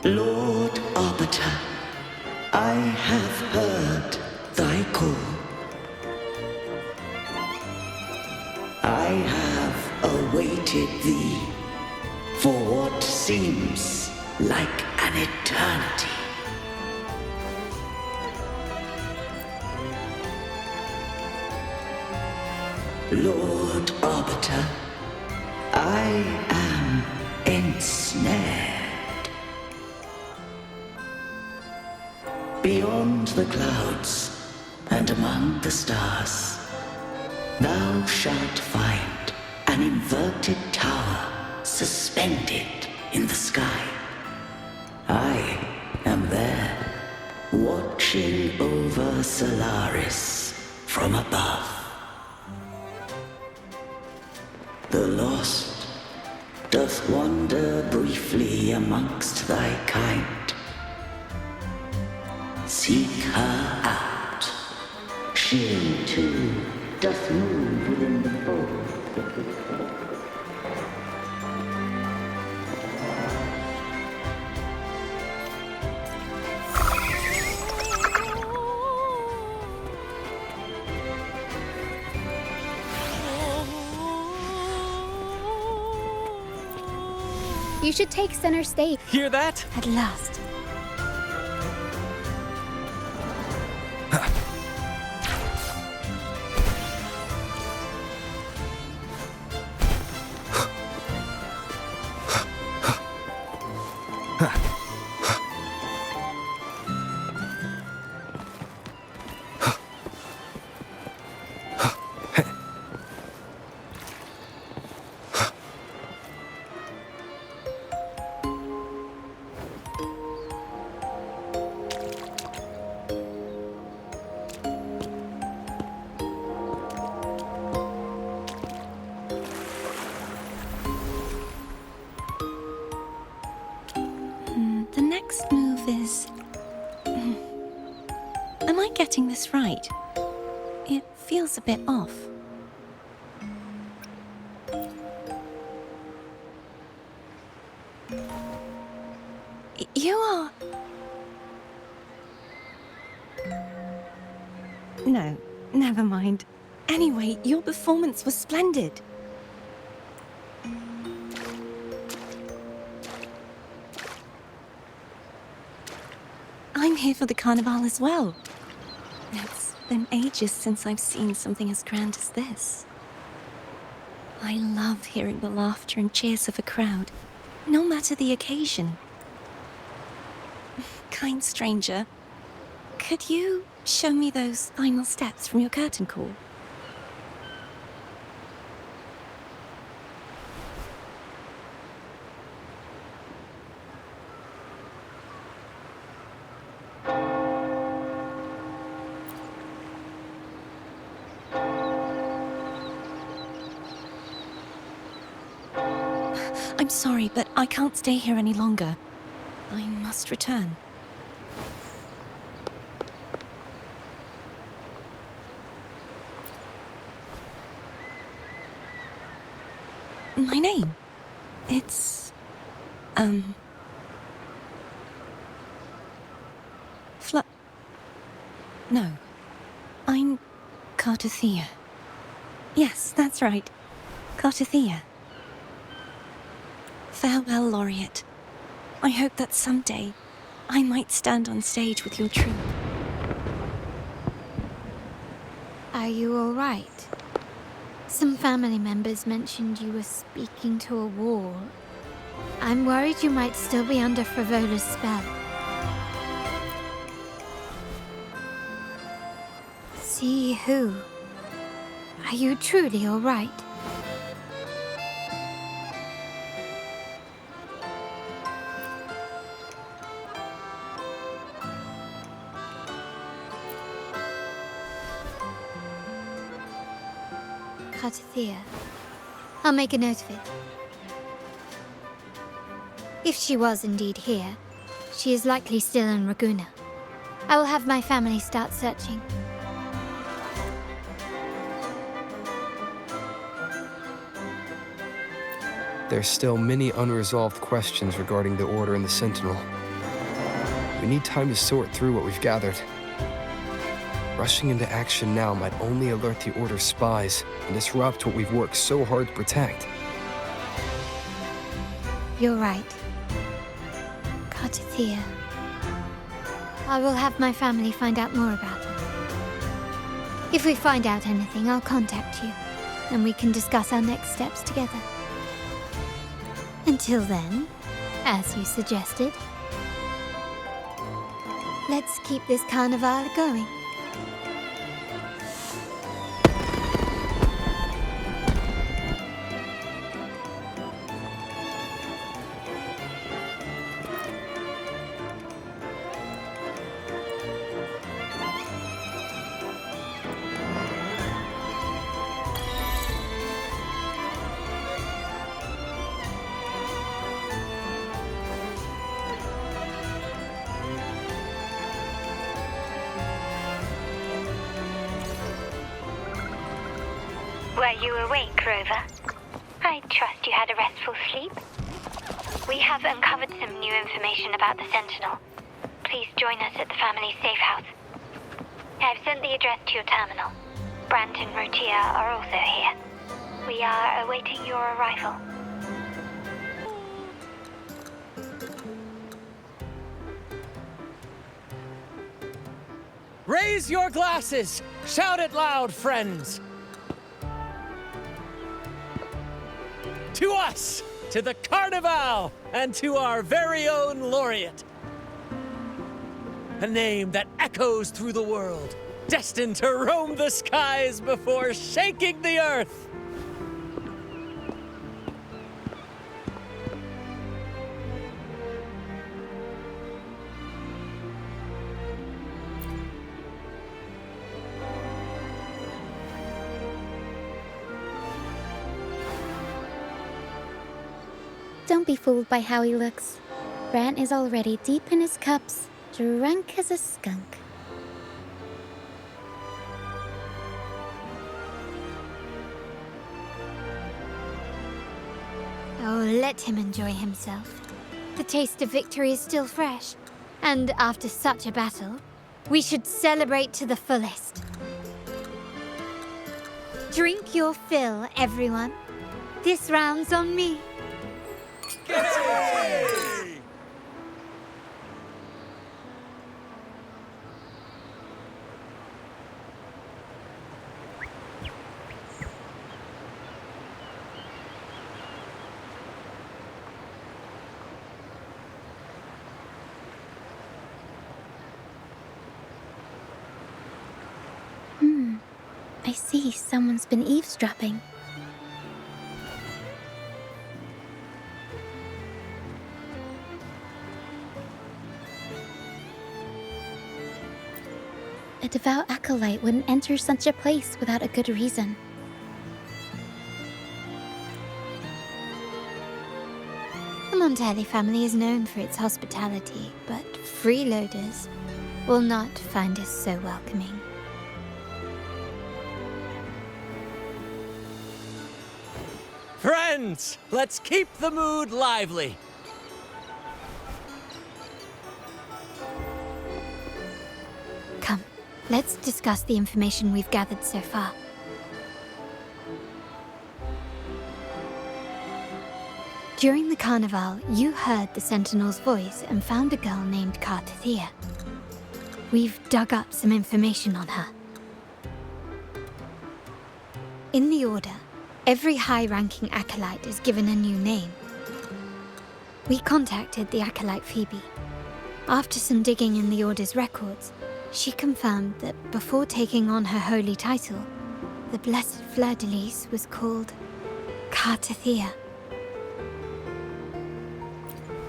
Lord Arbiter, I have heard thy call. I have awaited thee for what seems like an eternity. Lord Arbiter, I am ensnared. Beyond the clouds and among the stars, thou shalt find an inverted tower suspended in the sky. I am there, watching over Solaris from above. The lost doth wander briefly amongst thy kind. Seek her out. She, too, doth move within the fold. You should take center stage. Hear that? At last. The next move is... Am I getting this right? It feels a bit off. You are... No, never mind. Anyway, your performance was splendid. I'm here for the carnival as well. It's been ages since I've seen something as grand as this. I love hearing the laughter and cheers of a crowd, no matter the occasion. Kind stranger, could you show me those final steps from your curtain call? I'm sorry, but I can't stay here any longer. I must return. My name? It's... No. I'm Cartothea. Yes, that's right. Cartothea. Farewell, Laureate. I hope that someday I might stand on stage with your troupe. Are you all right? Some family members mentioned you were speaking to a wall. I'm worried you might still be under Frivola's spell. See who? Are you truly all right? Cartothea. I'll make a note of it. If she was indeed here, she is likely still in Ragunna. I will have my family start searching. There's still many unresolved questions regarding the Order and the Sentinel. We need time to sort through what we've gathered. Rushing into action now might only alert the Order's spies and disrupt what we've worked so hard to protect. You're right. Cartothea. I will have my family find out more about her. If we find out anything, I'll contact you. and we can discuss our next steps together. Until then, as you suggested, let's keep this carnival going. Were you awake, Rover? I trust you had a restful sleep. We have uncovered some new information about the Sentinel. Please join us at the family's safe house. I've sent the address to your terminal. Brant and Rotia are also here. We are awaiting your arrival. Raise your glasses! Shout it loud, friends! To us! To the Carnival! And to our very own laureate! A name that echoes through the world, destined to roam the skies before shaking the earth! Don't be fooled by how he looks. Brant is already deep in his cups, drunk as a skunk. Oh, let him enjoy himself. The taste of victory is still fresh. And after such a battle, we should celebrate to the fullest. Drink your fill, everyone. This round's on me. I see someone's been eavesdropping. A devout acolyte wouldn't enter such a place without a good reason. The Montelli family is known for its hospitality, but freeloaders will not find us so welcoming. Friends, let's keep the mood lively. Come, let's discuss the information we've gathered so far. During the carnival, you heard the Sentinel's voice and found a girl named Cartathea. We've dug up some information on her. In the Order, every high-ranking acolyte is given a new name. We contacted the acolyte Phoebe. After some digging in the Order's records, she confirmed that before taking on her holy title, the Blessed Fleur-de-Lis was called Cartathea.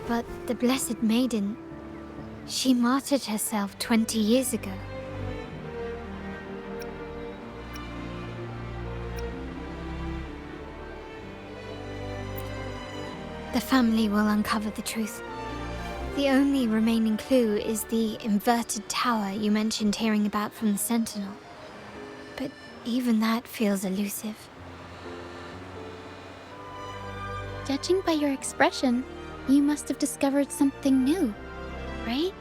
But the Blessed Maiden, she martyred herself 20 years ago. The family will uncover the truth. The only remaining clue is the inverted tower you mentioned hearing about from the Sentinel. But even that feels elusive. Judging by your expression, you must have discovered something new, right?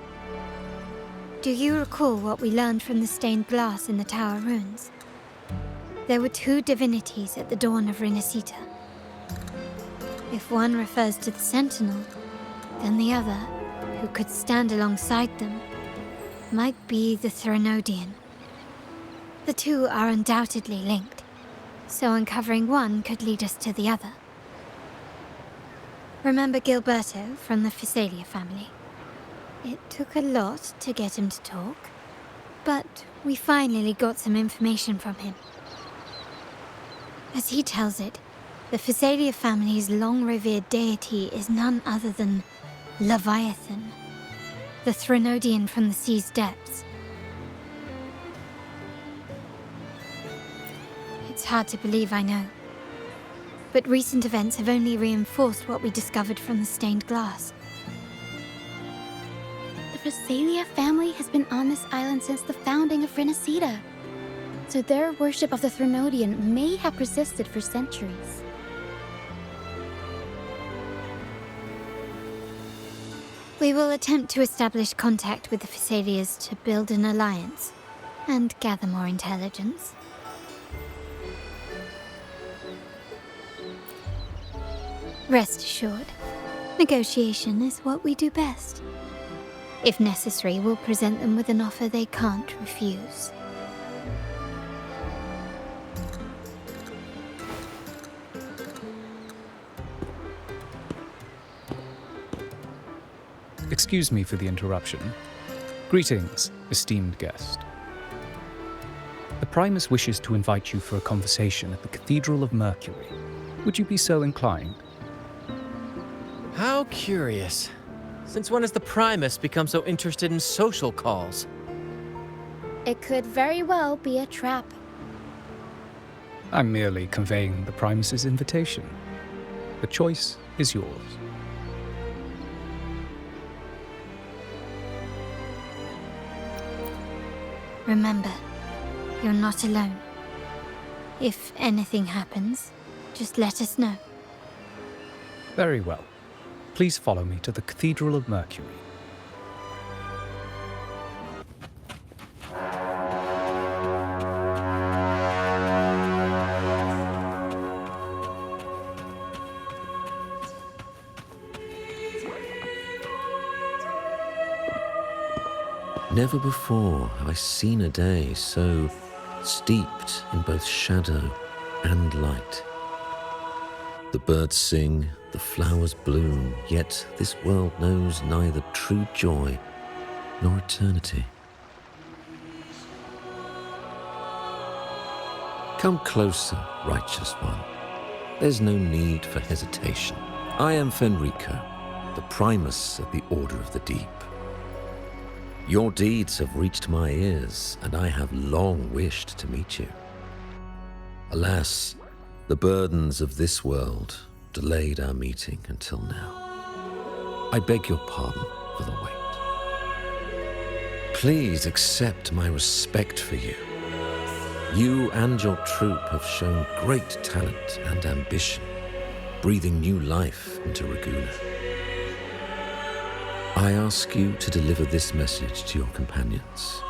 Do you recall what we learned from the stained glass in the tower ruins? There were two divinities at the dawn of Rinascita. If one refers to the Sentinel, then the other, who could stand alongside them, might be the Threnodian. The two are undoubtedly linked, so uncovering one could lead us to the other. Remember Gilberto from the Physalia family? It took a lot to get him to talk, but we finally got some information from him. As he tells it, the Physalia family's long-revered deity is none other than Leviathan, the Threnodian from the sea's depths. It's hard to believe, I know. But recent events have only reinforced what we discovered from the stained glass. The Physalia family has been on this island since the founding of Rinascita, so their worship of the Threnodian may have persisted for centuries. We will attempt to establish contact with the Physalias to build an alliance and gather more intelligence. Rest assured, negotiation is what we do best. If necessary, we'll present them with an offer they can't refuse. Excuse me for the interruption. Greetings, esteemed guest. The Primus wishes to invite you for a conversation at the Cathedral of Mercury. Would you be so inclined? How curious. Since when has the Primus become so interested in social calls? It could very well be a trap. I'm merely conveying the Primus's invitation. The choice is yours. Remember, you're not alone. If anything happens, just let us know. Very well. Please follow me to the Cathedral of Mercury. Never before have I seen a day so steeped in both shadow and light. The birds sing, the flowers bloom, yet this world knows neither true joy nor eternity. Come closer, righteous one. There's no need for hesitation. I am Fenrico, the Primus of the Order of the Deep. Your deeds have reached my ears, and I have long wished to meet you. Alas, the burdens of this world delayed our meeting until now. I beg your pardon for the wait. Please accept my respect for you. You and your troop have shown great talent and ambition, breathing new life into Ragusa. I ask you to deliver this message to your companions.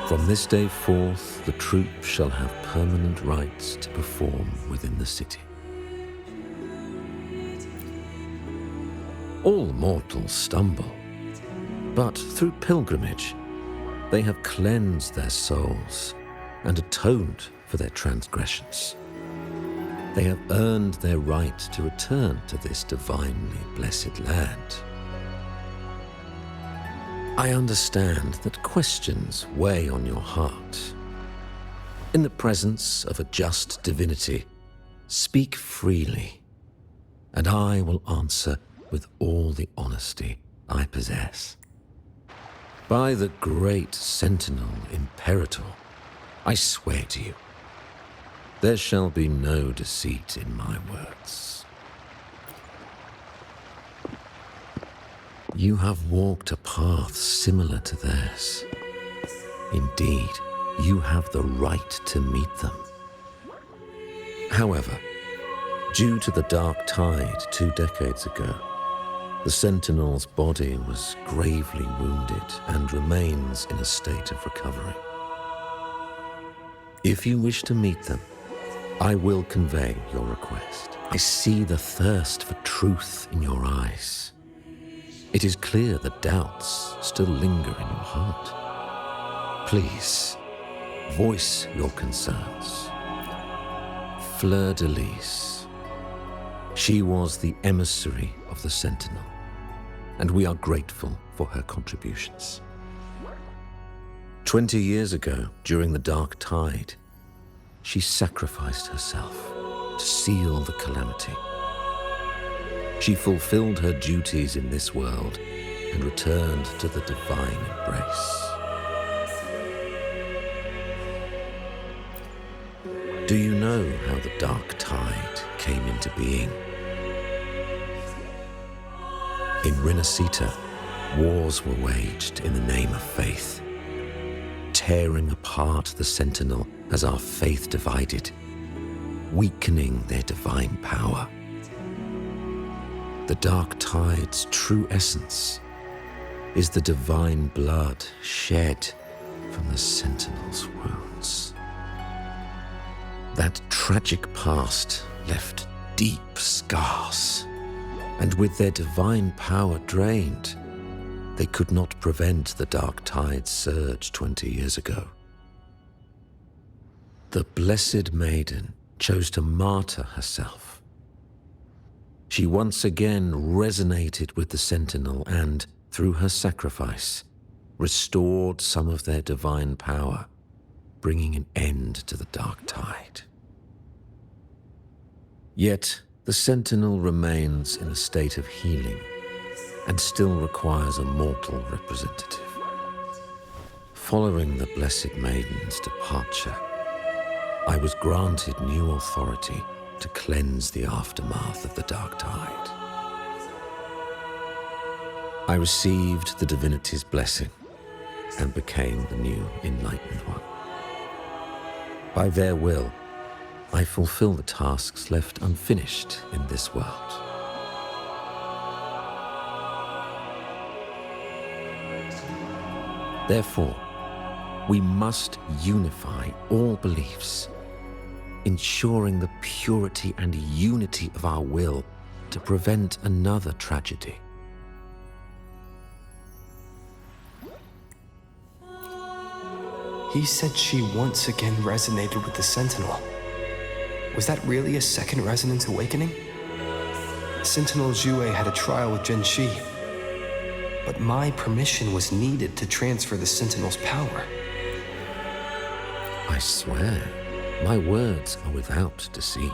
From this day forth, the troop shall have permanent rights to perform within the city. All mortals stumble, but through pilgrimage, they have cleansed their souls and atoned for their transgressions. They have earned their right to return to this divinely blessed land. I understand that questions weigh on your heart. In the presence of a just divinity, speak freely, and I will answer with all the honesty I possess. By the great Sentinel Imperator, I swear to you, there shall be no deceit in my words. You have walked a path similar to theirs. Indeed, you have the right to meet them. However, due to the Dark Tide 2 decades ago, the Sentinel's body was gravely wounded and remains in a state of recovery. If you wish to meet them, I will convey your request. I see the thirst for truth in your eyes. It is clear that doubts still linger in your heart. Please, voice your concerns. Fleur-de-Lis. She was the emissary of the Sentinel, and we are grateful for her contributions. 20 years ago, during the Dark Tide, she sacrificed herself to seal the calamity. She fulfilled her duties in this world and returned to the divine embrace. Do you know how the Dark Tide came into being? In Rinascita, wars were waged in the name of faith, tearing apart the Sentinel as our faith divided, weakening their divine power. The Dark Tide's true essence is the divine blood shed from the Sentinel's wounds. That tragic past left deep scars, and with their divine power drained, they could not prevent the Dark Tide's surge 20 years ago. The Blessed Maiden chose to martyr herself. She once again resonated with the Sentinel and, through her sacrifice, restored some of their divine power, bringing an end to the Dark Tide. Yet, the Sentinel remains in a state of healing and still requires a mortal representative. Following the Blessed Maiden's departure, I was granted new authority to cleanse the aftermath of the Dark Tide. I received the divinity's blessing and became the new Enlightened One. By their will, I fulfill the tasks left unfinished in this world. Therefore, we must unify all beliefs, ensuring the purity and unity of our will to prevent another tragedy. He said she once again resonated with the Sentinel. Was that really a second resonance awakening? Sentinel Jue had a trial with Genshi, but my permission was needed to transfer the Sentinel's power. I swear, my words are without deceit.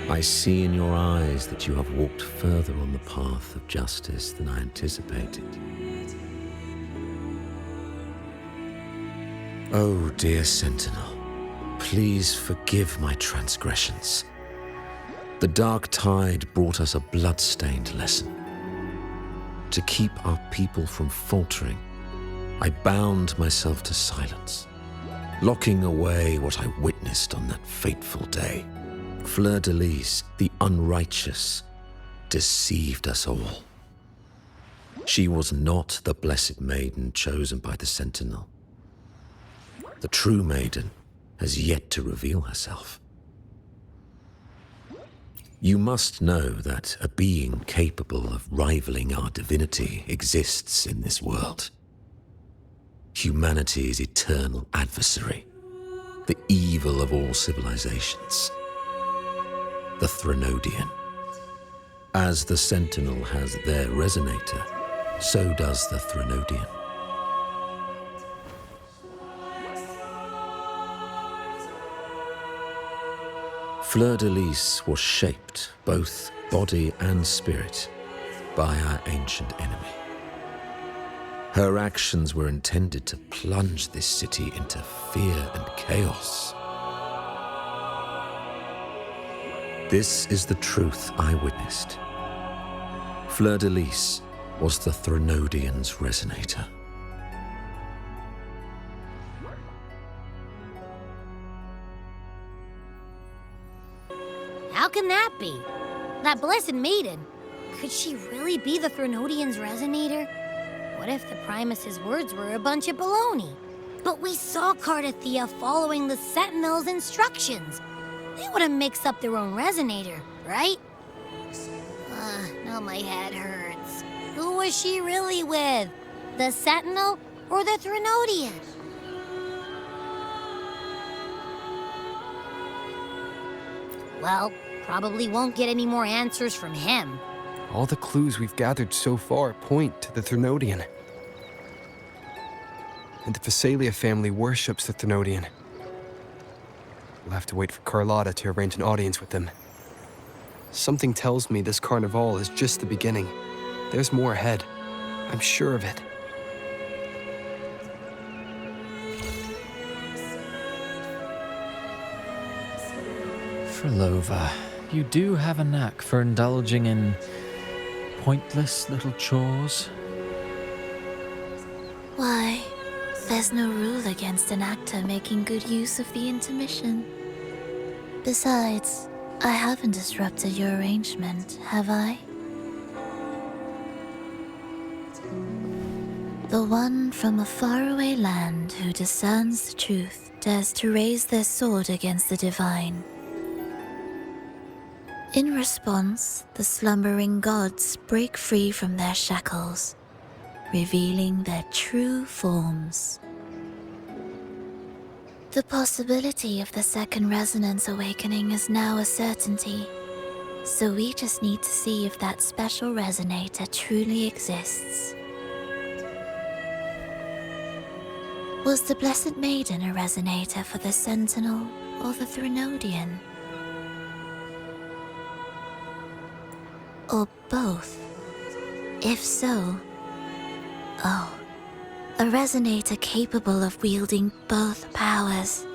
I see in your eyes that you have walked further on the path of justice than I anticipated. Oh, dear Sentinel, please forgive my transgressions. The Dark Tide brought us a blood-stained lesson. To keep our people from faltering, I bound myself to silence, locking away what I witnessed on that fateful day. Fleur-de-Lis, the unrighteous, deceived us all. She was not the Blessed Maiden chosen by the Sentinel. The true maiden has yet to reveal herself. You must know that a being capable of rivaling our divinity exists in this world. Humanity's eternal adversary, the evil of all civilizations, the Threnodian. As the Sentinel has their resonator, so does the Threnodian. Fleur-de-Lis was shaped, both body and spirit, by our ancient enemy. Her actions were intended to plunge this city into fear and chaos. This is the truth I witnessed. Fleur-de-Lis was the Threnodian's resonator. How can that be? That Blessed Maiden, could she really be the Threnodian's resonator? What if the Primus's words were a bunch of baloney? But we saw Cardathea following the Sentinel's instructions. They wouldn't mix up their own resonator, right? Now my head hurts. Who was she really with? The Sentinel or the Threnodian? Well, probably won't get any more answers from him. All the clues we've gathered so far point to the Thernodean. And the Phasalia family worships the Thernodean. We'll have to wait for Carlotta to arrange an audience with them. Something tells me this carnival is just the beginning. There's more ahead. I'm sure of it. Frolova, you do have a knack for indulging in pointless little chores. Why, there's no rule against an actor making good use of the intermission. Besides, I haven't disrupted your arrangement, have I? The one from a faraway land who discerns the truth dares to raise their sword against the divine. In response, the slumbering gods break free from their shackles, revealing their true forms. The possibility of the second resonance awakening is now a certainty, so we just need to see if that special resonator truly exists. Was the Blessed Maiden a resonator for the Sentinel or the Thernodean? Or both? If so, oh, a resonator capable of wielding both powers.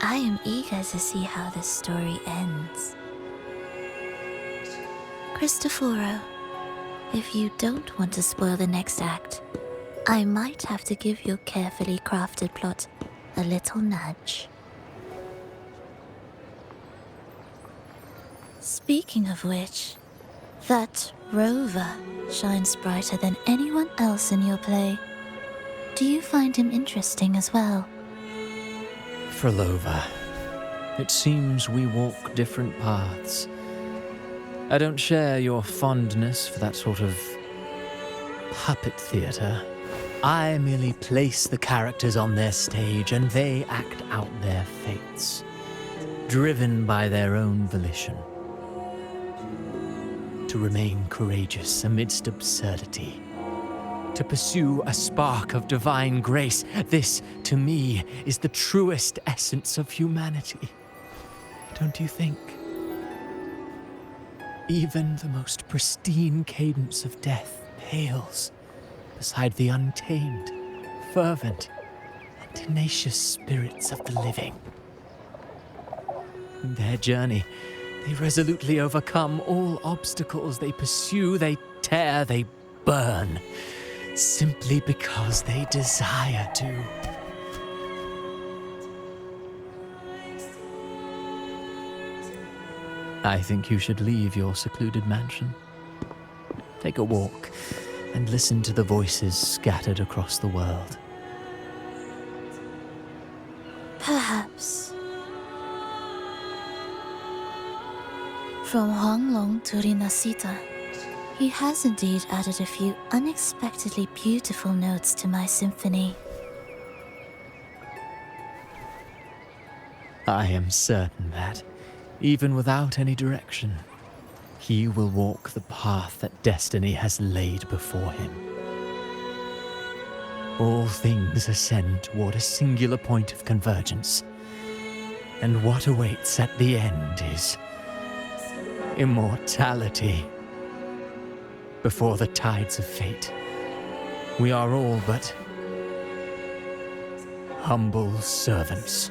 I am eager to see how this story ends. Cristoforo, if you don't want to spoil the next act, I might have to give your carefully crafted plot a little nudge. Speaking of which, that rover shines brighter than anyone else in your play. Do you find him interesting as well? Frolova, it seems we walk different paths. I don't share your fondness for that sort of puppet theater. I merely place the characters on their stage and they act out their fates, driven by their own volition. To remain courageous amidst absurdity, to pursue a spark of divine grace, this, to me, is the truest essence of humanity. Don't you think? Even the most pristine cadence of death pales beside the untamed, fervent, and tenacious spirits of the living. In their journey, they resolutely overcome all obstacles. They pursue, they tear, they burn, simply because they desire to. I think you should leave your secluded mansion. Take a walk and listen to the voices scattered across the world. Perhaps. From Honglong to Rinascita, he has indeed added a few unexpectedly beautiful notes to my symphony. I am certain that, even without any direction, he will walk the path that destiny has laid before him. All things ascend toward a singular point of convergence, and what awaits at the end is immortality. Before the tides of fate, we are all but humble servants.